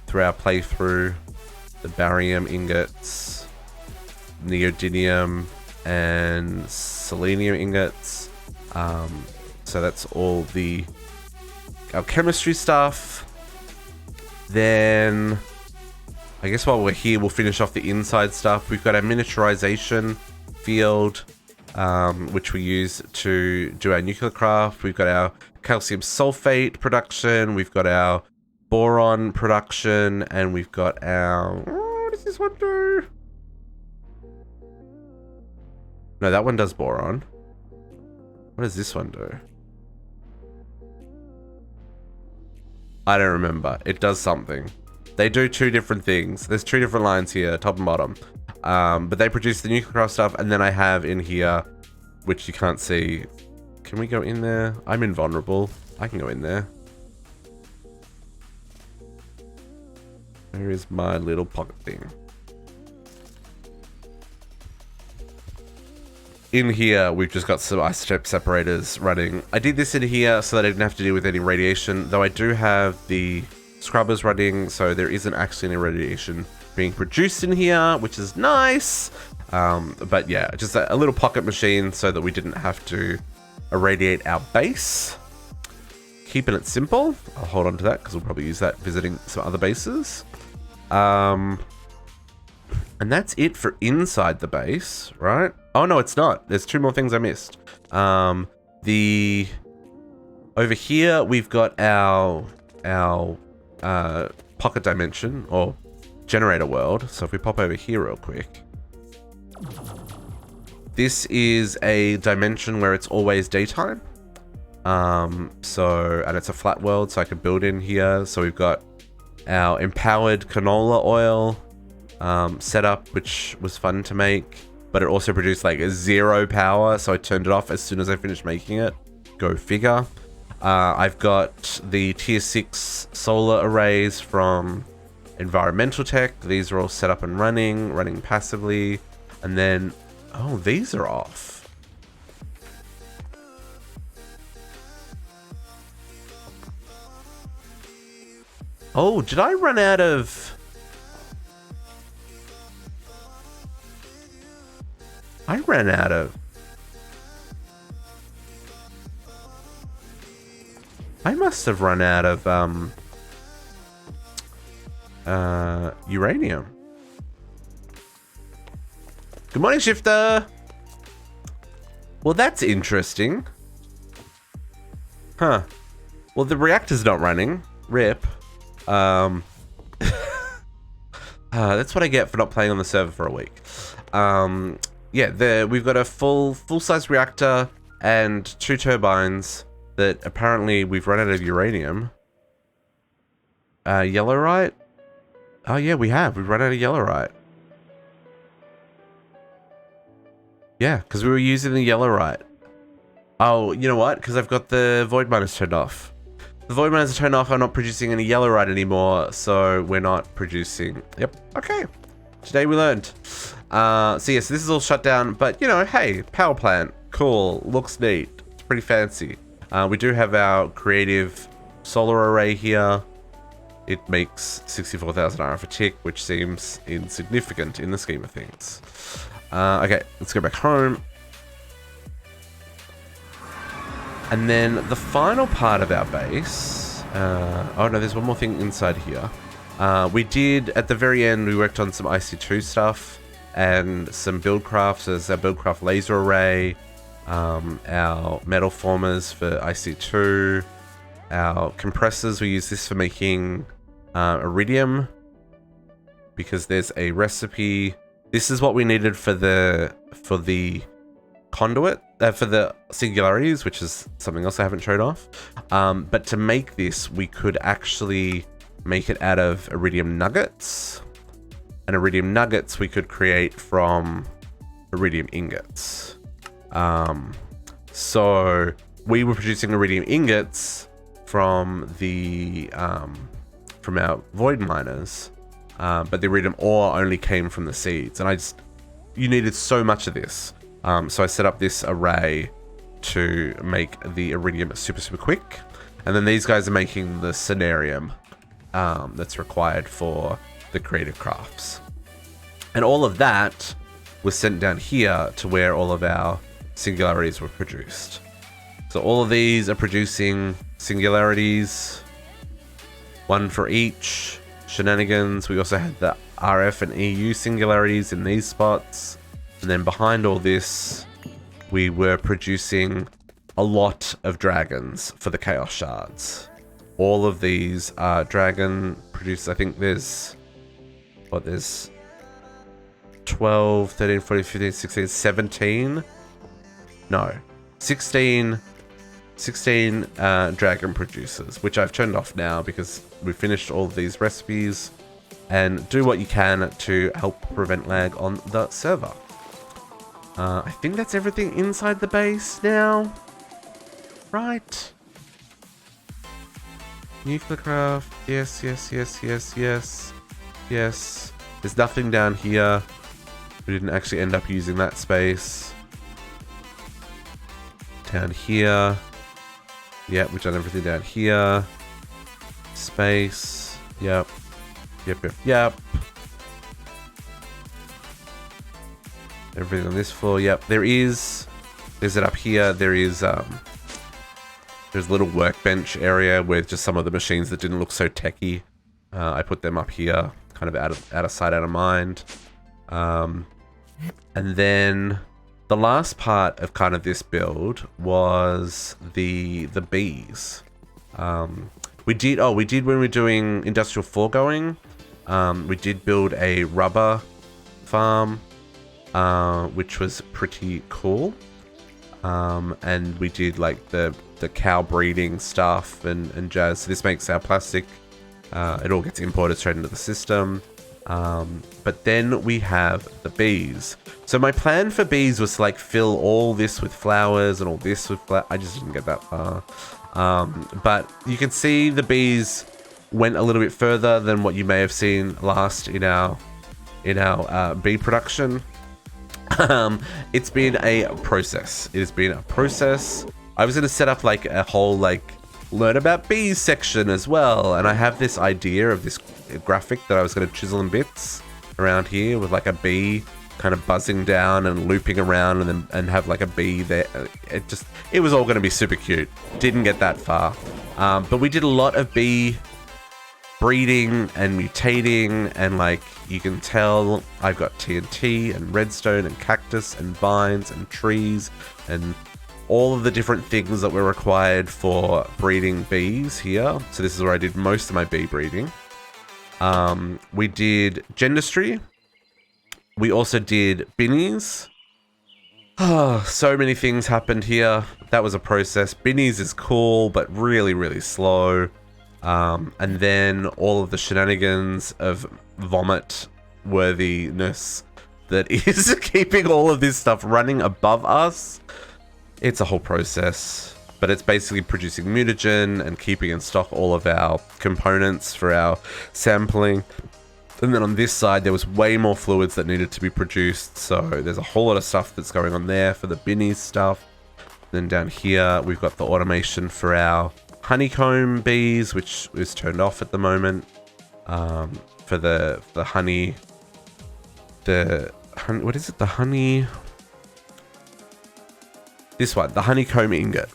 through our playthrough. The barium ingots, neodymium, and selenium ingots. So that's all our chemistry stuff. Then I guess while we're here, we'll finish off the inside stuff. We've got our miniaturization field, which we use to do our nuclear craft. We've got our calcium sulfate production. We've got our boron production, and we've got our... what does this one do? No, that one does boron. What does this one do? I don't remember. It does something. They do two different things. There's two different lines here, top and bottom. But they produce the nuclear craft stuff, and then I have in here, which you can't see. Can we go in there? I'm invulnerable. I can go in there. Where is my little pocket thing? In here, we've just got some isotope separators running. I did this in here so that I didn't have to deal with any radiation, though I do have the scrubbers running, so there isn't actually any radiation being produced in here, which is nice. But yeah, just a little pocket machine so that we didn't have to irradiate our base. Keeping it simple. I'll hold on to that because we'll probably use that visiting some other bases. And that's it for inside the base, right? Oh no, it's not. There's two more things I missed. Over here we've got our pocket dimension or generator world. So if we pop over here real quick, this is a dimension where it's always daytime. And it's a flat world, so I can build in here. So we've got our empowered canola oil setup, which was fun to make, but it also produced like a 0 power, so I turned it off as soon as I finished making it. Go figure. I've got the tier 6 solar arrays from Environmental Tech. These are all set up and running passively. And then, oh, these are off. Oh, did I run out of... I ran out of... I must have run out of uranium. Good morning, Shifter. Well, that's interesting. Huh. Well, the reactor's not running. RIP. That's what I get for not playing on the server for a week. Yeah, we've got a full-size reactor and 2 turbines that apparently we've run out of uranium. Yellowite? Oh yeah, we've run out of yellowite. Yeah, because we were using the yellowite. Oh, you know what? Because I've got the void miners turned off. The void miners are turned off. I'm not producing any yellowite anymore, so we're not producing. Yep. Okay. Today we learned. So yes, this is all shut down, but you know, hey, power plant, cool, looks neat, it's pretty fancy. We do have our creative solar array here. It makes 64,000 RF a tick, which seems insignificant in the scheme of things. Okay, let's go back home. And then the final part of our base. Oh no, there's one more thing inside here. We did, at the very end, we worked on some IC2 stuff and some buildcrafts. So there's our buildcraft laser array, our metal formers for IC2, our compressors. We use this for making iridium because there's a recipe. This is what we needed for the conduit, for the singularities, which is something else I haven't showed off. But to make this, we could actually make it out of iridium nuggets. And iridium nuggets we could create from iridium ingots. So we were producing iridium ingots from the from our void miners, but the iridium ore only came from the seeds, and you needed so much of this. So I set up this array to make the iridium super, super quick. And then these guys are making the scenarium that's required for the creative crafts. And all of that was sent down here to where all of our singularities were produced. So all of these are producing singularities, one for each. Shenanigans, we also had the RF and EU singularities in these spots. And then behind all this, we were producing a lot of dragons for the chaos shards. All of these are dragon produced. I think there's 12, 13, 14, 15, 16, 17. No, 16 dragon producers, which I've turned off now because we finished all of these recipes. And do what you can to help prevent lag on the server. I think that's everything inside the base now. Right. Nuclear craft. Yes, yes, yes, yes, yes. Yes. There's nothing down here. We didn't actually end up using that space. Down here. Yep, we've done everything down here. Space. Yep. Yep, yep, yep. Everything on this floor. Yep, there's it up here. There's a little workbench area with just some of the machines that didn't look so techy. I put them up here, kind of out of sight, out of mind. And then the last part of kind of this build was the bees. We did when we were doing Industrial Foregoing. We did build a rubber farm, which was pretty cool. And we did like the cow breeding stuff and jazz. So this makes our plastic. It all gets imported straight into the system. But then we have the bees. So my plan for bees was to like fill all this with flowers and all this with flowers. I just didn't get that far. But you can see the bees went a little bit further than what you may have seen last in our bee production. It's been a process. It has been a process. I was going to set up like a whole like learn about bees section as well, and I have this idea of this graphic that I was going to chisel in bits around here with like a bee kind of buzzing down and looping around and have like a bee there. It was all going to be super cute. Didn't get that far, but we did a lot of bee breeding and mutating, and like you can tell I've got TNT and redstone and cactus and vines and trees and all of the different things that were required for breeding bees here. So this is where I did most of my bee breeding. We did gendustry. We also did binnies. Oh, so many things happened here. That was a process. Binnies is cool, but really, really slow. And then all of the shenanigans of vomit worthiness that is keeping all of this stuff running above us. It's a whole process, but it's basically producing mutagen and keeping in stock all of our components for our sampling. And then on this side, there was way more fluids that needed to be produced. So there's a whole lot of stuff that's going on there for the binnies stuff. Then down here, we've got the automation for our honeycomb bees, which is turned off at the moment. For the honey, what is it? The honey. This one, the honeycomb ingot.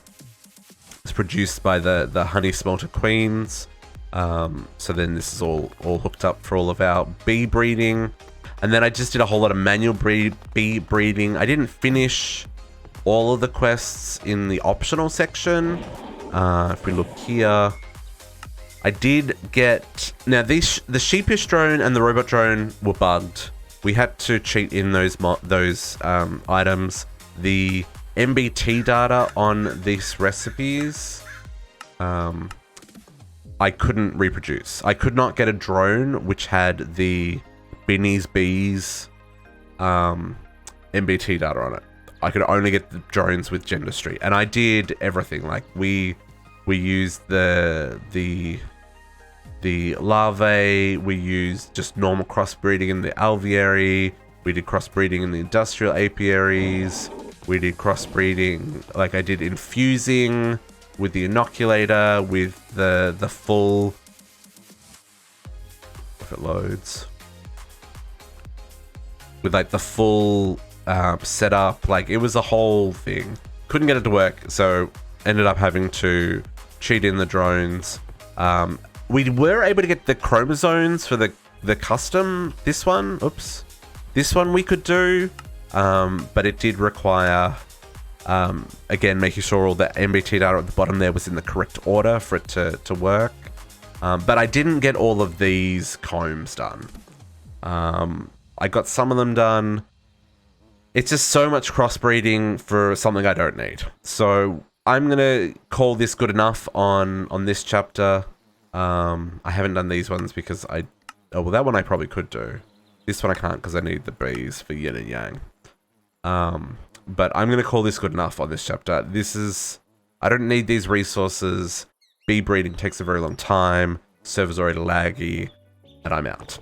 It's produced by the honey smelter queens. So then this is all hooked up for all of our bee breeding. And then I just did a whole lot of manual bee breeding. I didn't finish all of the quests in the optional section. If we look here, I did get... Now, the sheepish drone and the robot drone were bugged. We had to cheat in those items. The MBT data on these recipes, I couldn't reproduce. I could not get a drone which had the Binnie's Bees MBT data on it. I could only get the drones with gendustry, and I did everything. Like we used the the larvae. We used just normal crossbreeding in the alveary. We did crossbreeding in the industrial apiaries. We did crossbreeding, like I did infusing with the inoculator, with the full, if it loads, with like the full setup. Like it was a whole thing. Couldn't get it to work, so ended up having to cheat in the drones. We were able to get the chromosomes for the custom, this one we could do, but it did require, again, making sure all the MBT data at the bottom there was in the correct order for it to work. But I didn't get all of these combs done. I got some of them done. It's just so much crossbreeding for something I don't need. So I'm going to call this good enough on this chapter. I haven't done these ones because oh, well, that one I probably could do. This one I can't because I need the bees for yin and yang. But I'm going to call this good enough on this chapter. I don't need these resources. Bee breeding takes a very long time. Server's already laggy, and I'm out.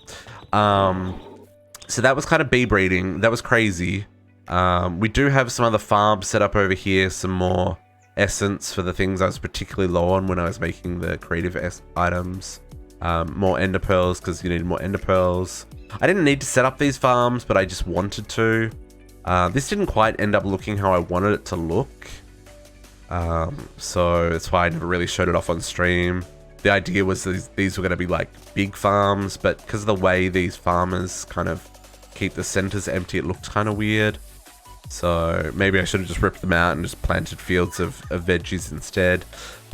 So that was kind of bee breeding. That was crazy. We do have some other farms set up over here. Some more essence for the things I was particularly low on when I was making the creative items. More ender pearls because you need more ender pearls. I didn't need to set up these farms, but I just wanted to. This didn't quite end up looking how I wanted it to look. So that's why I never really showed it off on stream. The idea was these were going to be like big farms, but because of the way these farmers kind of keep the centers empty, it looked kind of weird. So maybe I should have just ripped them out and just planted fields of veggies instead.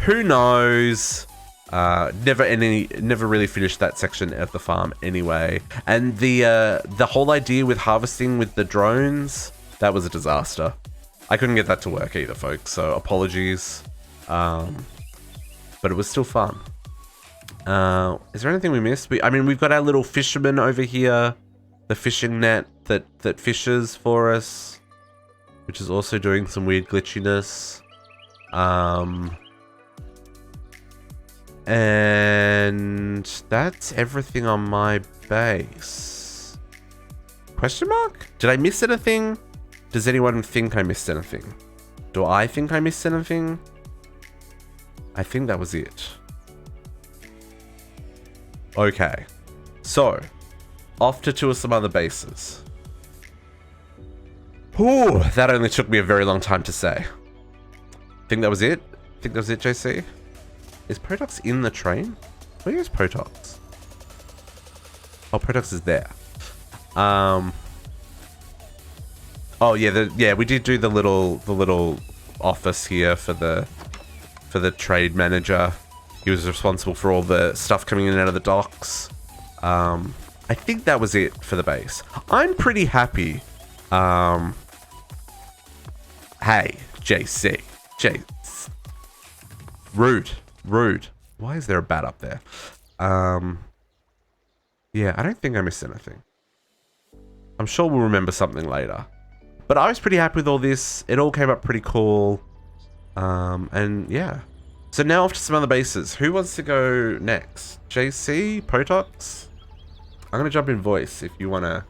Who knows? Never really finished that section of the farm anyway. And the whole idea with harvesting with the drones, that was a disaster. I couldn't get that to work either, folks, so apologies. But it was still fun. Is there anything we missed? I mean, we've got our little fisherman over here, the fishing net that fishes for us, which is also doing some weird glitchiness. And that's everything on my base. Question mark? Did I miss anything? Does anyone think I missed anything? Do I think I missed anything? I think that was it. Okay. So, off to tour some other bases. Whew, that only took me a very long time to say. Think that was it? Think that was it, JC? Is Potox in the train? Where is Potox? Oh, Potox is there. Oh yeah, we did do the little office here for the trade manager. He was responsible for all the stuff coming in and out of the docks. I think that was it for the base. I'm pretty happy. Hey, JC. Rude. Why is there a bat up there? Yeah, I don't think I missed anything. I'm sure we'll remember something later. But I was pretty happy with all this. It all came up pretty cool. And yeah. So now off to some other bases. Who wants to go next? JC? Potox? I'm going to jump in voice if you want to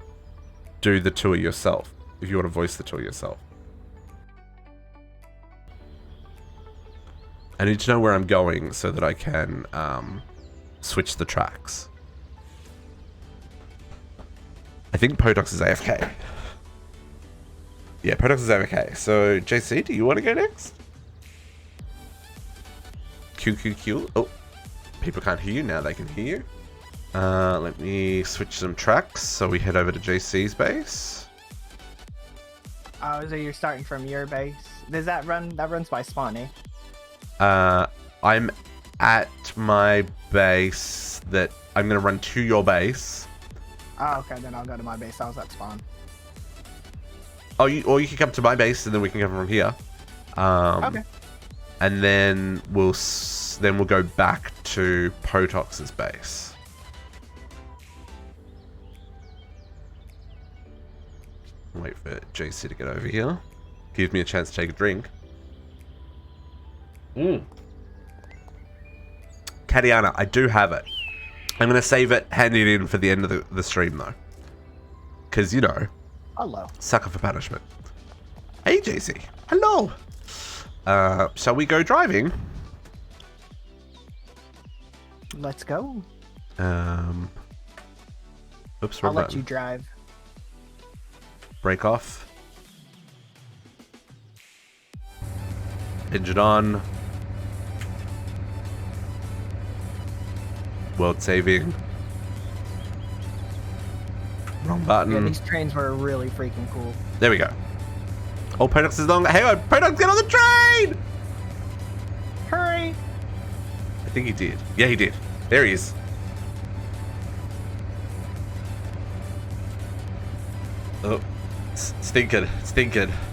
do the tour yourself. If you want to voice the tour yourself. I need to know where I'm going so that I can switch the tracks. I think Potox is AFK. Yeah, Potox is AFK. So, JC, do you want to go next? QQQ. Oh, people can't hear you. Now they can hear you. Let me switch some tracks so we head over to JC's base. Oh, so you're starting from your base? Does that run? That runs by spawn, eh? I'm at my base that I'm going to run to your base. Oh, okay, then I'll go to my base. I was at spawn. Oh, or you can come to my base and then we can come from here. Okay. And then we'll go back to Potox's base. Wait for JC to get over here. Gives me a chance to take a drink. Katiana, I do have it. I'm going to save it, hand it in for the end of the stream, though. Because, you know, Hello. sucker for punishment. Hey, JC. Hello. Shall we go driving? Let's go. Oops, I'll wrong let button. you drive. Brake off. Engine on. World saving. Wrong button. Yeah, these trains were really freaking cool. There we go. Oh, Potox is long. Hang on, Potox, get on the train! Hurry! I think he did. Yeah, he did. There he is. Oh, stinking.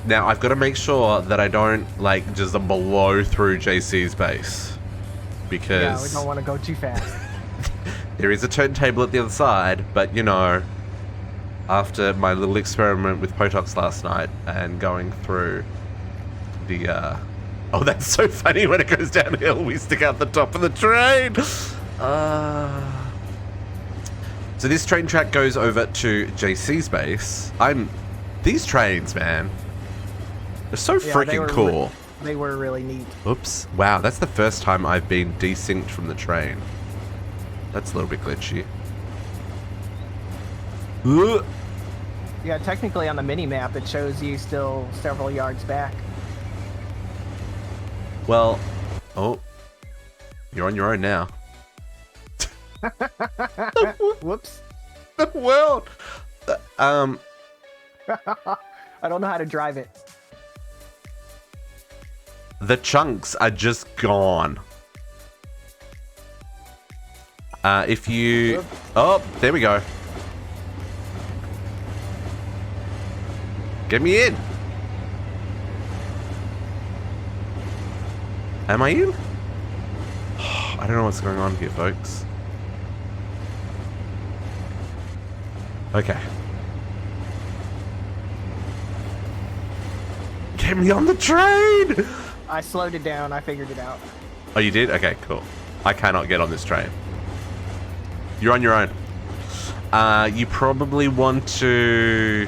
Now, I've got to make sure that I don't, like, just blow through JC's base. Because... Yeah, we don't want to go too fast. there is a turntable at the other side, but, you know... After my little experiment with Potox last night and going through the, Oh, that's so funny when it goes downhill, we stick out the top of the train! So this train track goes over to JC's base. These trains, man. They're so freaking cool. They were really neat. Oops. Wow, that's the first time I've been desynced from the train. That's a little bit glitchy. Yeah, technically on the mini-map, it shows you still several yards back. Well, oh, you're on your own now. Whoops. The world. I don't know how to drive it. The chunks are just gone. If you... Oh, there we go. Get me in. Am I in? I don't know what's going on here, folks. Okay. Get me on the train! I slowed it down. I figured it out. Oh, you did? Okay, cool. I cannot get on this train. You're on your own. You probably want to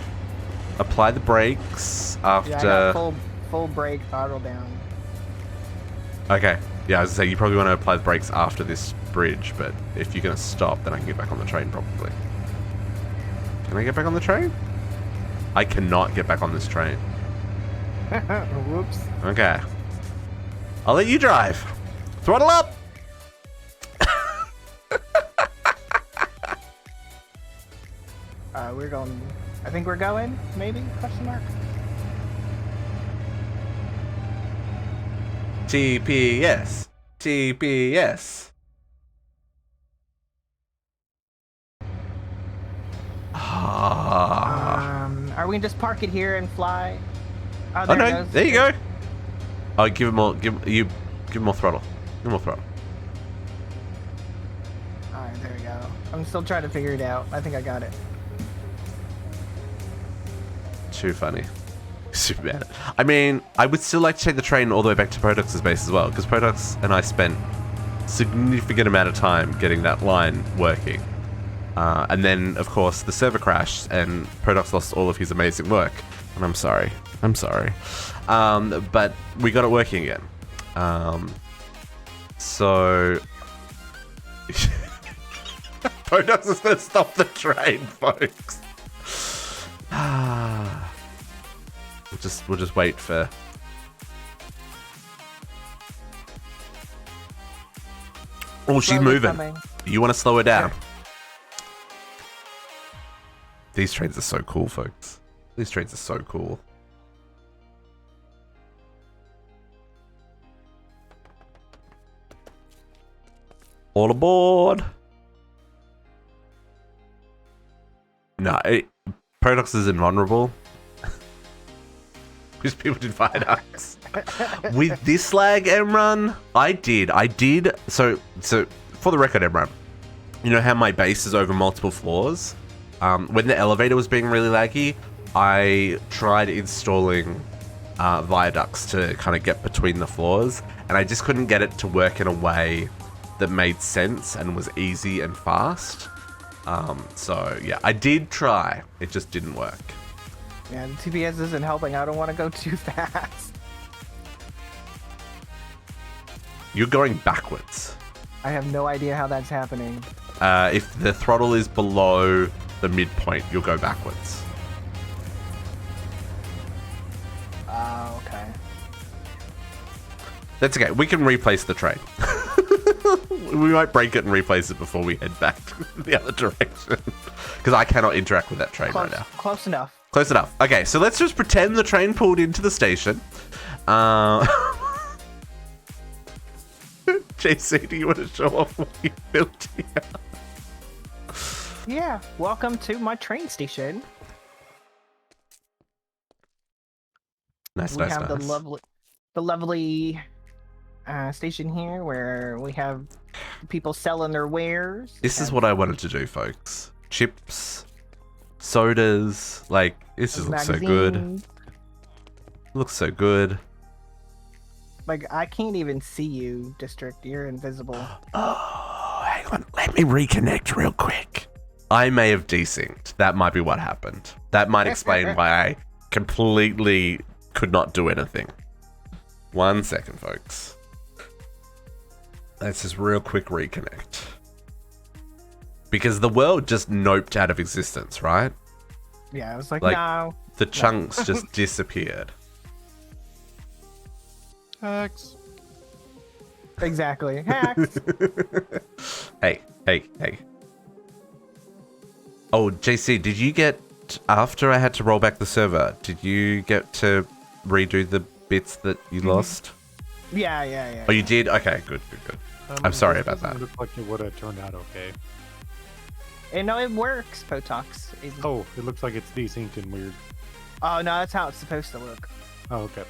apply the brakes after... Yeah, I got full brake, throttle down. Okay. Yeah, I was gonna say, you probably want to apply the brakes after this bridge, but if you're going to stop, then I can get back on the train, probably. Can I get back on the train? I cannot get back on this train. Whoops. Okay. I'll let you drive. Throttle up! We're going... I think we're going, maybe? Question mark? TPS. TPS. Are we gonna just park it here and fly? Oh, Oh there it no, goes. there you go. Oh, give him more, give him more throttle. Give him more throttle. Alright, there we go. I'm still trying to figure it out. I think I got it. Too funny. Super bad. I mean, I would still like to take the train all the way back to Potox's base as well, because Potox and I spent significant amount of time getting that line working. And then, of course, the server crashed, and Potox lost all of his amazing work. And I'm sorry. I'm sorry. But we got it working again. So... Potox is going to stop the train, folks. We'll just wait for... Oh, she's Slowly moving. coming. You want to slow her down? Sure. These trains are so cool, folks. These trains are so cool. All aboard! No, Potox is invulnerable. Because people did Viaducts. With this lag, Emrun, I did. So for the record, Emrun, you know how my base is over multiple floors? When the elevator was being really laggy, I tried installing viaducts to kind of get between the floors, and I just couldn't get it to work in a way that made sense and was easy and fast. So yeah, I did try. It just didn't work. Yeah, the TPS isn't helping. I don't want to go too fast. You're going backwards. I have no idea how that's happening. If the throttle is below the midpoint, you'll go backwards. Okay. That's okay. We can replace the train. We might break it and replace it before we head back the other direction. Because I cannot interact with that train right now. Close enough. Close enough. Okay, so let's just pretend the train pulled into the station. JC, do you want to show off what you built here? Yeah, welcome to my train station. Nice, We nice, have nice. the lovely station here where we have people selling their wares. This is what I wanted to do, folks. Chips, sodas, like, this just looks so good. Magazines. Looks so good. Like, I can't even see you, District. You're invisible. Oh, hang on. Let me reconnect real quick. I may have desynced. That might be what happened. That might explain why I completely could not do anything. 1 second, folks. Let's just real quick reconnect. Because the world just noped out of existence, right? Yeah, I was like, Like, no. The chunks just disappeared. Hacks. Exactly. Hacks. Hey. Oh, JC, did you get, after I had to roll back the server, did you get to redo the bits that you lost? Yeah. Oh, you did? Okay, good. I'm sorry about that. It looked like it would have turned out okay. And no, it works, Potox. Oh, it looks like it's desynced and weird. Oh, no, that's how it's supposed to look. Oh, okay.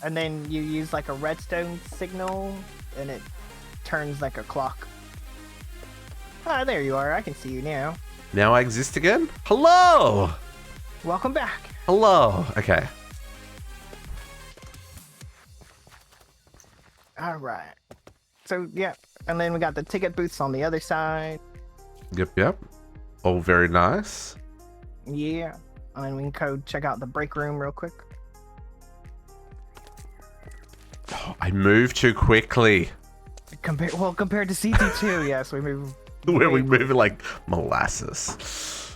And then you use like a redstone signal, and it turns like a clock. Ah, there you are. I can see you now. Now I exist again? Hello! Welcome back. Hello. Okay. All right. So, yeah. And then we got the ticket booths on the other side. Yep. All very nice. Yeah. And then we can go check out the break room real quick. Oh, I moved too quickly. Compared to CT2, yes, we move. Where we move like molasses.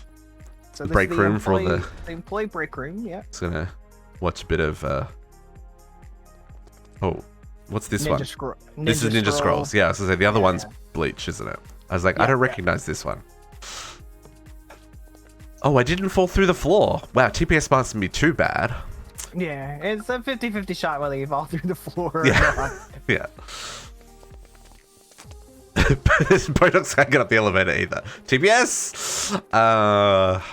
So this break is the room for all the employee break room. Yeah. Just gonna watch a bit of oh, what's this one? This is Ninja Scrolls. Yeah, I was gonna say the other one's Bleach, isn't it? I was like, I don't recognize this one. Oh, I didn't fall through the floor. Wow, TPS mustn't be too bad. Yeah, it's a 50-50 shot whether you fall through the floor or Yeah. not. Yeah. Potox can't get up the elevator either. TPS!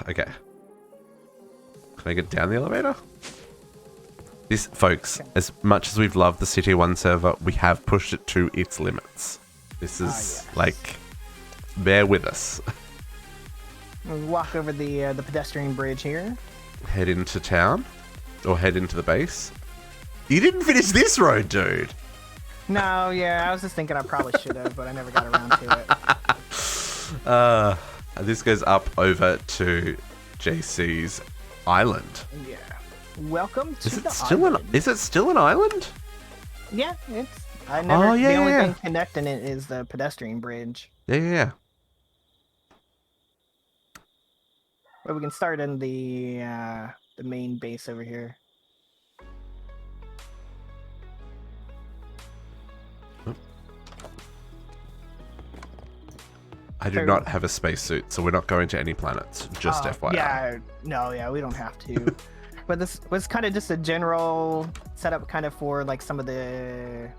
Okay. Can I get down the elevator? This, folks, as much as we've loved the City 1 server, we have pushed it to its limits. This is, like, bear with us. We walk over the pedestrian bridge here. Head into town. Or head into the base. You didn't finish this road, dude! No, yeah, I was just thinking I probably should have, but I never got around to it. This goes up over to JC's island. Yeah. Welcome to Is it the still island. is it still an island? Yeah, it's. I never. Oh, yeah, the only yeah. thing connecting it is the pedestrian bridge. Yeah. But we can start in the main base over here. I do not have a spacesuit, so we're not going to any planets. Just FYI. Yeah, we don't have to. But this was kind of just a general setup, kind of for like some of the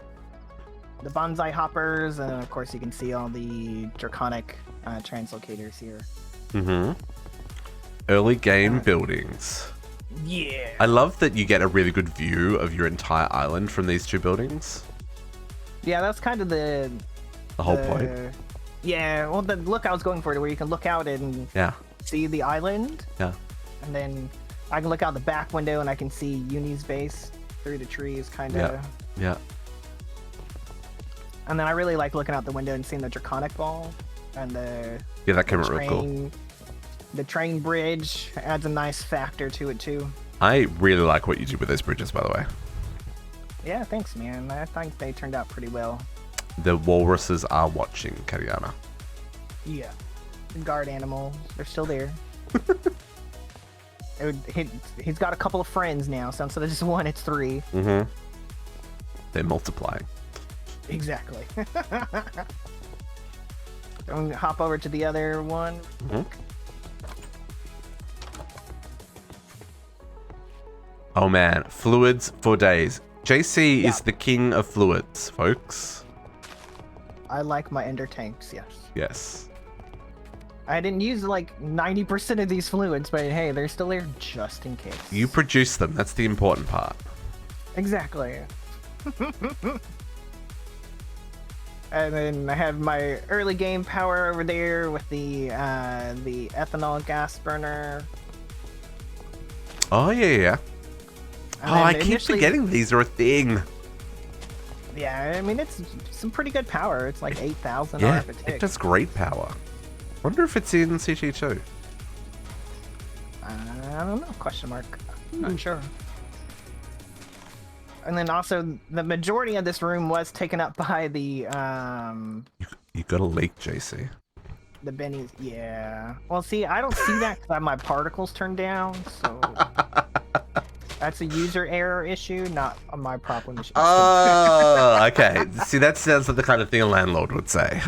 bonsai hoppers, and of course you can see all the draconic translocators here. Mm-hmm. Early game buildings. Yeah. I love that you get a really good view of your entire island from these two buildings. Yeah, that's kind of the whole point. Yeah, well, the look I was going for, where you can look out and see the island. Yeah. And then I can look out the back window and I can see Uni's base through the trees, kind of. Yeah. And then I really like looking out the window and seeing the draconic ball and Yeah, that came out real cool. The train bridge adds a nice factor to it too. I really like what you did with those bridges, by the way. Yeah, thanks, man. I think they turned out pretty well. The walruses are watching, Kariana. Yeah. The guard animal, they're still there. He's got a couple of friends now, so instead of just one, it's 3. Mm-hmm. They're multiplying. Exactly. I'm gonna hop over to the other one. Mm-hmm. Oh man, fluids for days. JC is the king of fluids, folks. I like my ender tanks, yes. Yes. I didn't use like 90% of these fluids, but hey, they're still there just in case. You produce them, that's the important part. Exactly. And then I have my early game power over there with the ethanol gas burner. Oh, yeah. And Oh, I then keep forgetting these are a thing. Yeah, I mean, it's some pretty good power. It's like 8,000 Yeah, RF a tick. it does great power. Wonder if it's in CT2. I don't know, question mark. I'm not sure. And then also, the majority of this room was taken up by the You got a leak, JC. the bennies. Yeah. Well, see, I don't see that because I have my particles turned down, so that's a user error issue, not a my problem issue. Oh, okay. See, that sounds like the kind of thing a landlord would say.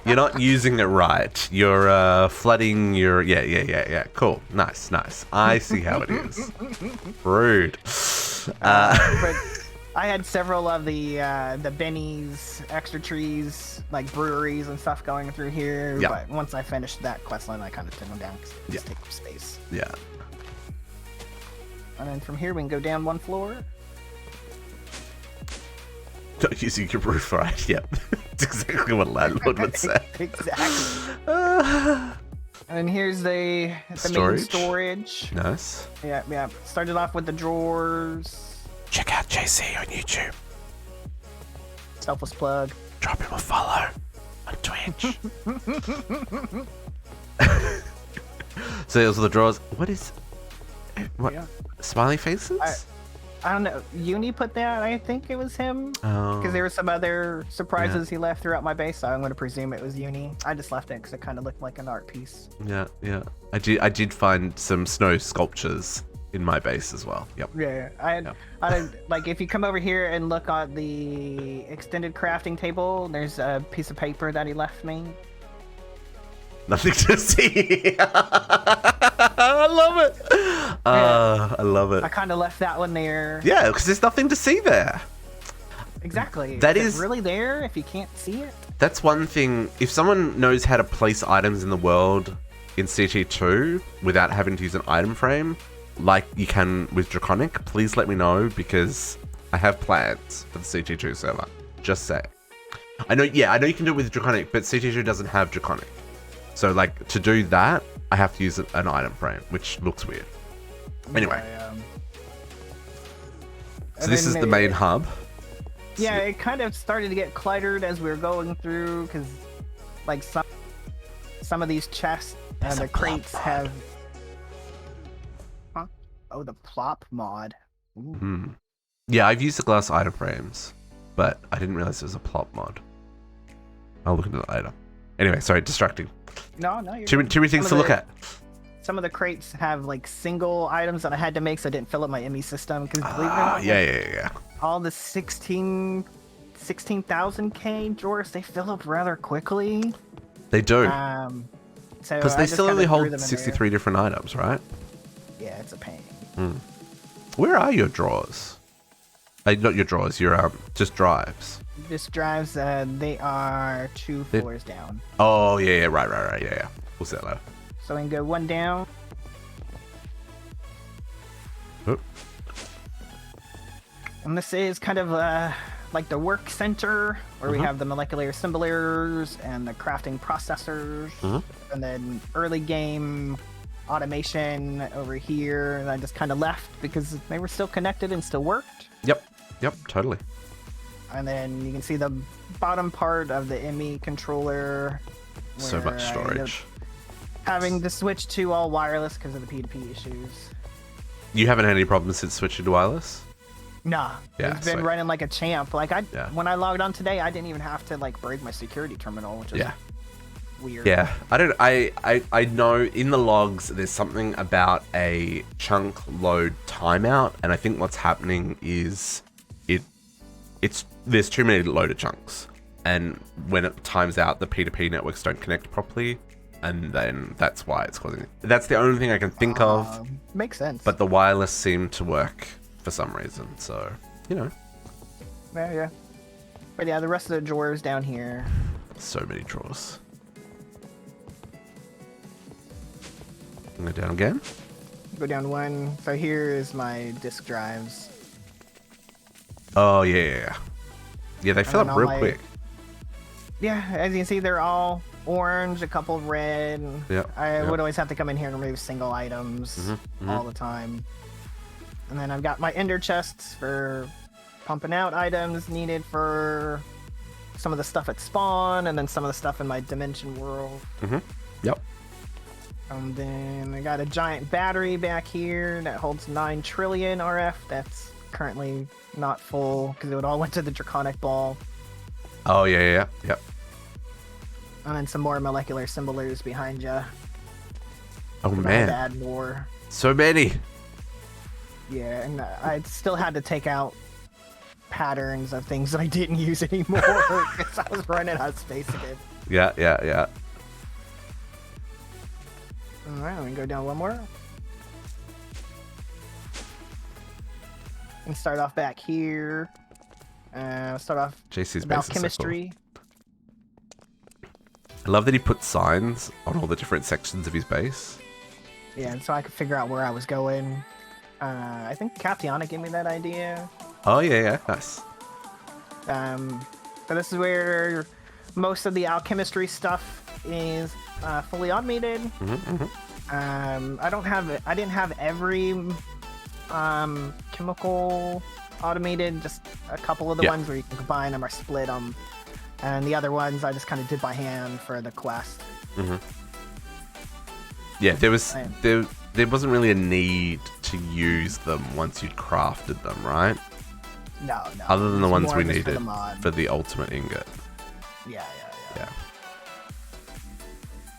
You're not using it right. You're flooding your... Yeah. Cool. Nice. I see how it is. Rude. But I had several of the bennies, extra trees, like breweries and stuff going through here. Yeah. But once I finished that quest line, I kind of took them down because it just takes up space. Yeah. And then from here, we can go down one floor. Not using your roof right. Yep. It's exactly what a landlord would say. Exactly. And then here's the main storage. Nice. Yeah. Started off with the drawers. Check out JC on YouTube. Selfless plug. Drop him a follow on Twitch. So those are the drawers. What? Yeah. Smiley faces? I don't know. Uni put that. I think it was him. Oh. Because there were some other surprises he left throughout my base, so I'm going to presume it was Uni. I just left it because it kind of looked like an art piece. Yeah. I did find some snow sculptures in my base as well. Yep. Yeah. I like if you come over here and look at the extended crafting table, there's a piece of paper that he left me. Nothing to see. I love it. I love it. I kind of left that one there. Yeah, because there's nothing to see there. Exactly. That is is really there if you can't see it. That's one thing. If someone knows how to place items in the world in CT2 without having to use an item frame, like you can with Draconic, please let me know because I have plans for the CT2 server. Just say. I know you can do it with Draconic, but CT2 doesn't have Draconic. So, like, to do that, I have to use an item frame, which looks weird. Anyway. So this is the main hub. Yeah, it kind of started to get cluttered as we were going through, because, like, some of these chests and the crates have... Huh? Oh, the plop mod. Ooh. Yeah, I've used the glass item frames, but I didn't realize there was a plop mod. I'll look into that later. Anyway, sorry, distracting. No, you're Too many things to look at. Some of the crates have like single items that I had to make, so I didn't fill up my ME system. Because believe it or not, yeah. all the 16,000K drawers, they fill up rather quickly. They do. So because they still only hold 63 different items, right? Yeah, it's a pain. Where are your drawers? Not your drawers. Your just drives. This drives, they are 2 floors down. Oh, yeah, right, yeah. We'll see that later. So we can go one down. Oh. And this is kind of like the work center, where we have the molecular assemblers and the crafting processors, and then early game automation over here. And I just kind of left because they were still connected and still worked. Yep, totally. And then you can see the bottom part of the ME controller. So where much I ended up storage. having to switch to all wireless because of the P2P issues. You haven't had any problems since switching to wireless? Nah, Yeah, it's been sweet. running like a champ. Like Yeah. when I logged on today, I didn't even have to like break my security terminal, which is Yeah. weird. Yeah, I know in the logs there's something about a chunk load timeout, and I think what's happening is there's too many loaded chunks, and when it times out, the P2P networks don't connect properly, and then that's why it's causing it. That's the only thing I can think of, Makes sense. but the wireless seemed to work for some reason, so, you know. yeah. But yeah, the rest of the drawers down here. So many drawers. Go down again. Go down one. So here is my disk drives. Oh, yeah. Yeah, they fill then up all real my- quick. Yeah, as you can see, they're all orange, a couple red. Yeah. I would always have to come in here and remove single items Mhm. all the time. And then I've got my ender chests for pumping out items needed for some of the stuff at spawn, and then some of the stuff in my dimension world. Yep. And then I got a giant battery back here that holds 9 trillion RF. That's currently not full because it all went to the draconic ball. Oh, yeah. Yep. And then some more molecular symbolers behind you. Oh, I had to man. add more. So many. Yeah, and I still had to take out patterns of things that I didn't use anymore because I was running out of space again. Yeah. Alright, we can go down one more. And start off back here. Start off JC's about base is so cool. chemistry. I love that he put signs on all the different sections of his base. Yeah, and so I could figure out where I was going. I think Captiana gave me that idea. Oh, yeah. Nice. So this is where most of the alchemistry stuff is fully automated. I didn't have every chemical automated, just a couple of the ones where you can combine them or split them, and the other ones I just kind of did by hand for the quest. Yeah, there wasn't really a need to use them once you'd crafted them, right? No. Other than the it's ones more we just needed the mod. for the ultimate ingot. Yeah. Yeah.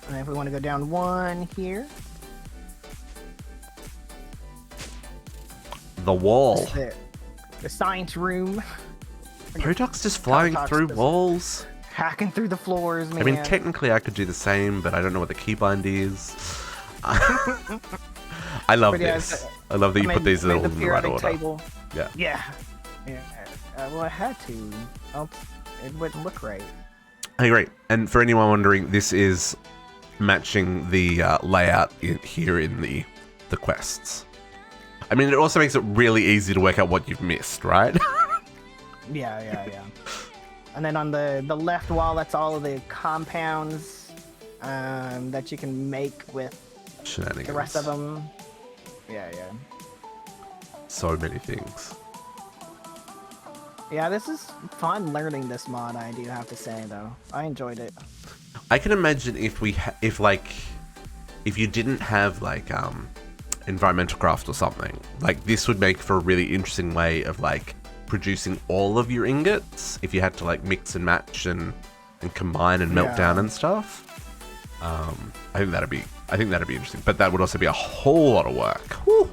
And if we want to go down one here, The wall. the science room, Potox just flying through Potoxdl. walls. hacking through the floors, man. I mean, technically I could do the same, but I don't know what the keybind is. I love But yeah, this. I love that you put these made all in the right periodic order. table. Yeah. Well, I had to. Else it wouldn't look right. I agree. And for anyone wondering, this is matching the layout here in the quests. I mean, it also makes it really easy to work out what you've missed, right? Yeah. And then on the left wall, that's all of the compounds that you can make with Shenanigans. the rest of them. Yeah. So many things. Yeah, this is fun learning this mod, I do have to say, though. I enjoyed it. I can imagine if you didn't have like environmental craft or something, like this would make for a really interesting way of like producing all of your ingots if you had to like mix and match and combine and melt down and stuff. I think that'd be interesting, but that would also be a whole lot of work. Whew.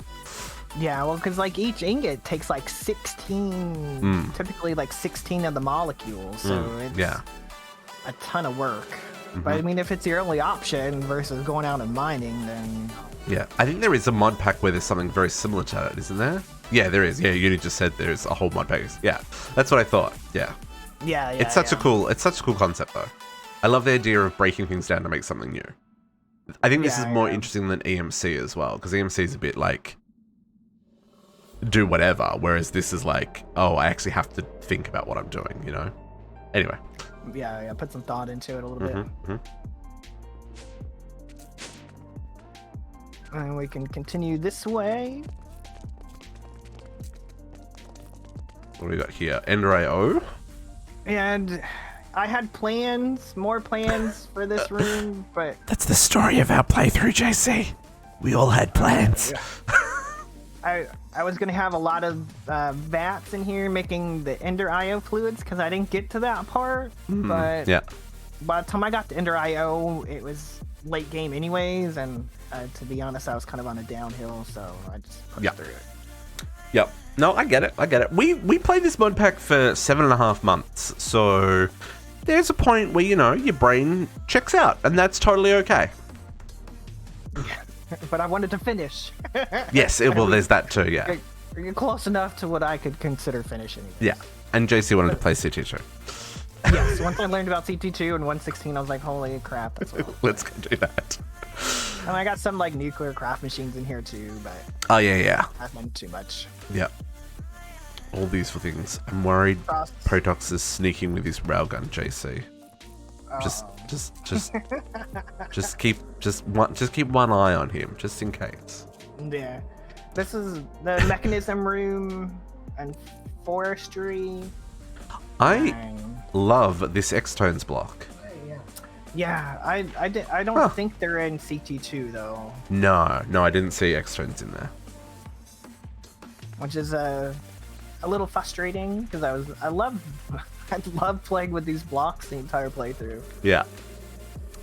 Yeah, well, because like each ingot takes like 16, typically like 16 of the molecules, so it's a ton of work. But I mean, if it's your only option versus going out and mining, then Yeah, I think there is a mod pack where there's something very similar to it, isn't there? Yeah, there is. Yeah, Uni just said there's a whole mod pack. Yeah, that's what I thought. Yeah. It's such a cool concept though. I love the idea of breaking things down to make something new. I think this is more interesting than EMC as well, because EMC is a bit like do whatever, whereas this is like, oh, I actually have to think about what I'm doing, you know? Anyway. Yeah, put some thought into it a little bit. And we can continue this way. What do we got here? Ender IO. And I had plans, more plans for this room, but That's the story of our playthrough, JC. We all had plans. I was gonna have a lot of vats in here making the Ender IO fluids because I didn't get to that part. But Yeah. by the time I got to Ender IO, it was late game anyways, and to be honest, I was kind of on a downhill, so I just put it through it. Yep. No, I get it. I get it. We played this mod pack for 7.5 months, so there's a point where, you know, your brain checks out, and that's totally okay. But I wanted to finish. Yes, well, there's that too, yeah. You're close enough to what I could consider finishing. Yeah. And JC wanted to play CT2. Yes, once I learned about CT2 and 116, I was like, holy crap, that's what Let's go do that. And I got some like nuclear craft machines in here too, but Oh, yeah. nothing too much. Yeah. All these for things. I'm worried Frost. Potox is sneaking with his railgun, JC. Just keep one eye on him, just in case. Yeah. This is the mechanism room and forestry. I and- love this X-Tones block. Yeah, I don't think they're in CT2 though, No, I didn't see X-Tones in there. which is a little frustrating because I love playing with these blocks the entire playthrough. Yeah.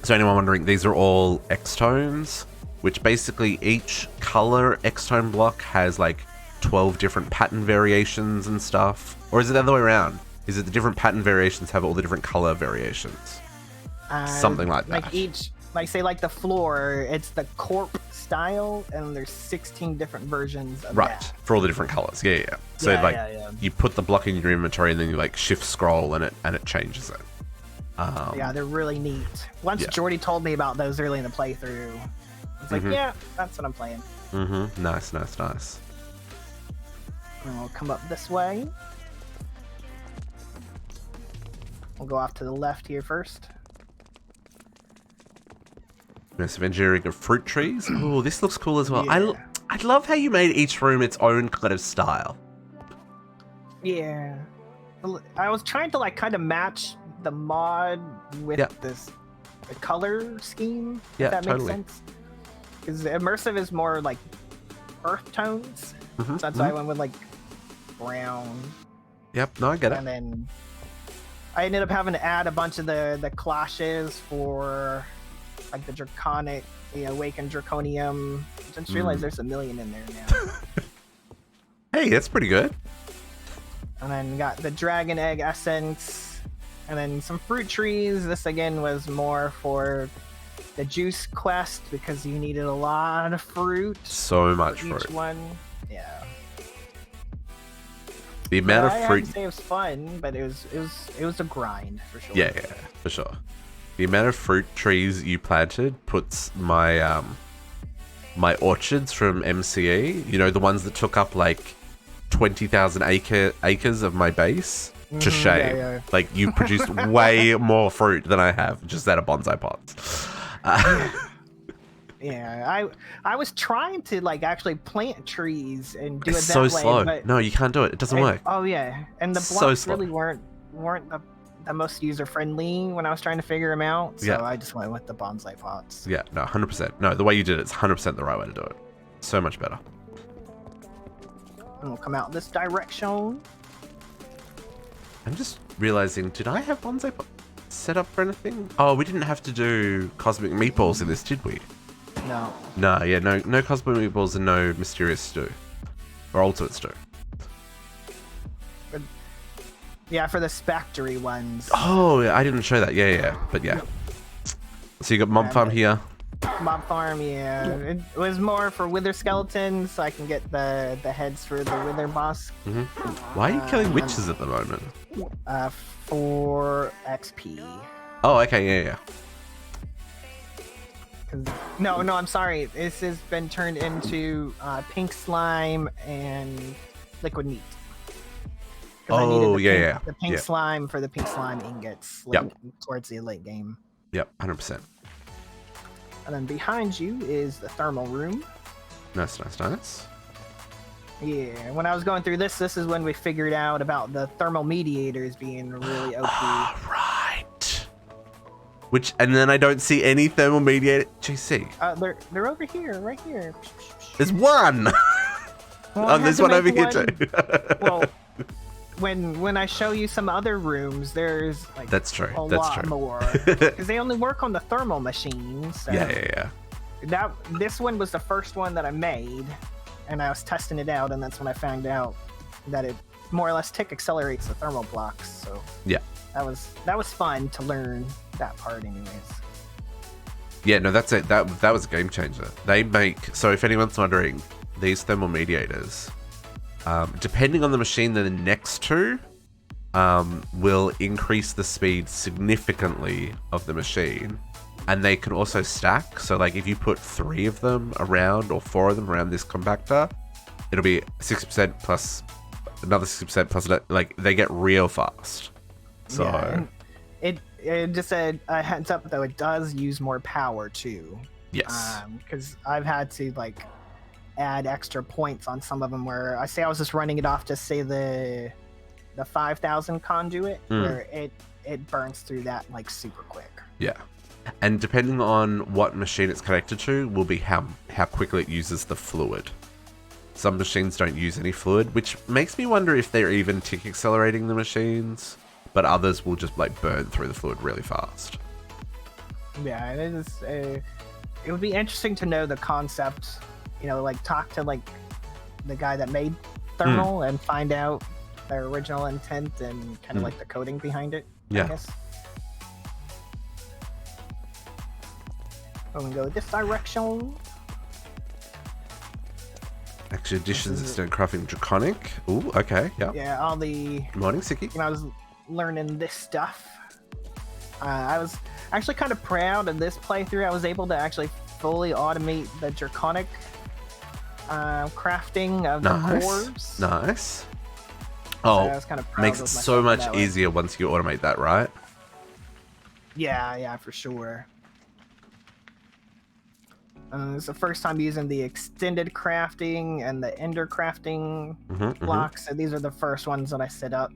So anyone wondering, these are all X-Tones, which basically each color X-Tone block has like 12 different pattern variations and stuff. Or is it the other way around? Is it the different pattern variations have all the different color variations? Something like that. Like each, like say like the floor, it's the corp style, and there's 16 different versions of Right, that. for all the different colors. Yeah. So Yeah, like yeah. you put the block in your inventory and then you like shift scroll and it changes it. Yeah, they're really neat. Once Yeah. Jordy told me about those early in the playthrough, I was like, yeah, that's what I'm playing. Mm-hmm. Nice. And we'll come up this way. We'll go off to the left here first. Massive engineering of fruit trees. Oh, this looks cool as well. Yeah. I love how you made each room its own kind of style. Yeah. I was trying to like kind of match the mod with the color scheme. Yeah, if that totally. makes sense. Because immersive is more like earth tones. Mm-hmm. So that's why I went with like brown. Yep, no, I get it. And then I ended up having to add a bunch of the clashes for like the draconic, awakened draconium. I just realized there's a million in there now. Hey, that's pretty good. And then got the dragon egg essence, and then some fruit trees. This again was more for the juice quest because you needed a lot of fruit So much for fruit. each one. Yeah. The amount I of have fruit. to say it was fun, but it was a grind for sure. Yeah, for sure. The amount of fruit trees you planted puts my my orchards from MCE, the ones that took up like 20,000 acres of my base, to shame. yeah. Like you produced way more fruit than I have just out of bonsai pots. Yeah, I was trying to like actually plant trees and do It's it that so way, slow. but No, you can't do it. It doesn't work. Oh yeah, and the So blocks slow. really weren't the most user friendly when I was trying to figure them out. So Yeah. I just went with the bonsai pots. Yeah, no, 100%. No, the way you did it's 100% the right way to do it. So much better. And we'll come out this direction. I'm just realizing, did I have bonsai pot set up for anything? Oh, we didn't have to do cosmic meatballs in this, did we? No. No cosmic meatballs and no mysterious stew. Or ultimate stew. Yeah, for the Spectry ones. Oh, yeah, I didn't show that. Yeah. But yeah. So you got mob farm here. Mob farm, yeah. It was more for wither skeletons, so I can get the heads for the wither boss. Why are you killing witches at the moment? For XP. Oh, okay, yeah. No, I'm sorry. This has been turned into pink slime and liquid meat. 'Cause I needed the pink slime for the pink slime ingots towards the late game. Yep, 100%. And then behind you is the thermal room. Nice. Yeah, when I was going through this is when we figured out about the thermal mediators being really OP. Right. Which, and then I don't see any thermal mediator. GC. They're over here, right here. There's one. Well, I Oh, had there's to one make over here too. Well, when I show you some other rooms, there's like That's true. a That's lot true. more because they only work on the thermal machines. So Yeah. this one was the first one that I made, and I was testing it out, and that's when I found out that it more or less tick accelerates the thermal blocks. So Yeah. that was fun to learn that part, anyways. Yeah, no, that's it. That was a game changer. They make, so if anyone's wondering, these thermal mediators, depending on the machine they're next to, will increase the speed significantly of the machine. And they can also stack. So like if you put 3 of them around or 4 of them around this compactor, it'll be 60% plus another 60% plus, like they get real fast. So Yeah, and it just said a heads up though, it does use more power too. yes. Because I've had to like add extra points on some of them where I was just running it off to say the 5,000 conduit where it burns through that like super quick. Yeah. And depending on what machine it's connected to will be how quickly it uses the fluid. Some machines don't use any fluid, which makes me wonder if they're even tick accelerating the machines, but others will just like burn through the fluid really fast. Yeah, and it is. It would be interesting to know the concept. Like talk to like the guy that made thermal and find out their original intent and kind of like the coding behind it. Yeah. I guess. I'm gonna go this direction. Actually, additions, extended crafting, draconic. Ooh, okay, yeah. Yeah, all the. Good morning, Siki. When I was learning this stuff, I was actually kind of proud of this playthrough. I was able to actually fully automate the draconic crafting of the cores. Nice. So Oh, I was kind of proud makes of it myself so in much that way. easier once you automate that, right? Yeah, for sure. It's the first time using the extended crafting and the ender crafting blocks. So these are the first ones that I set up.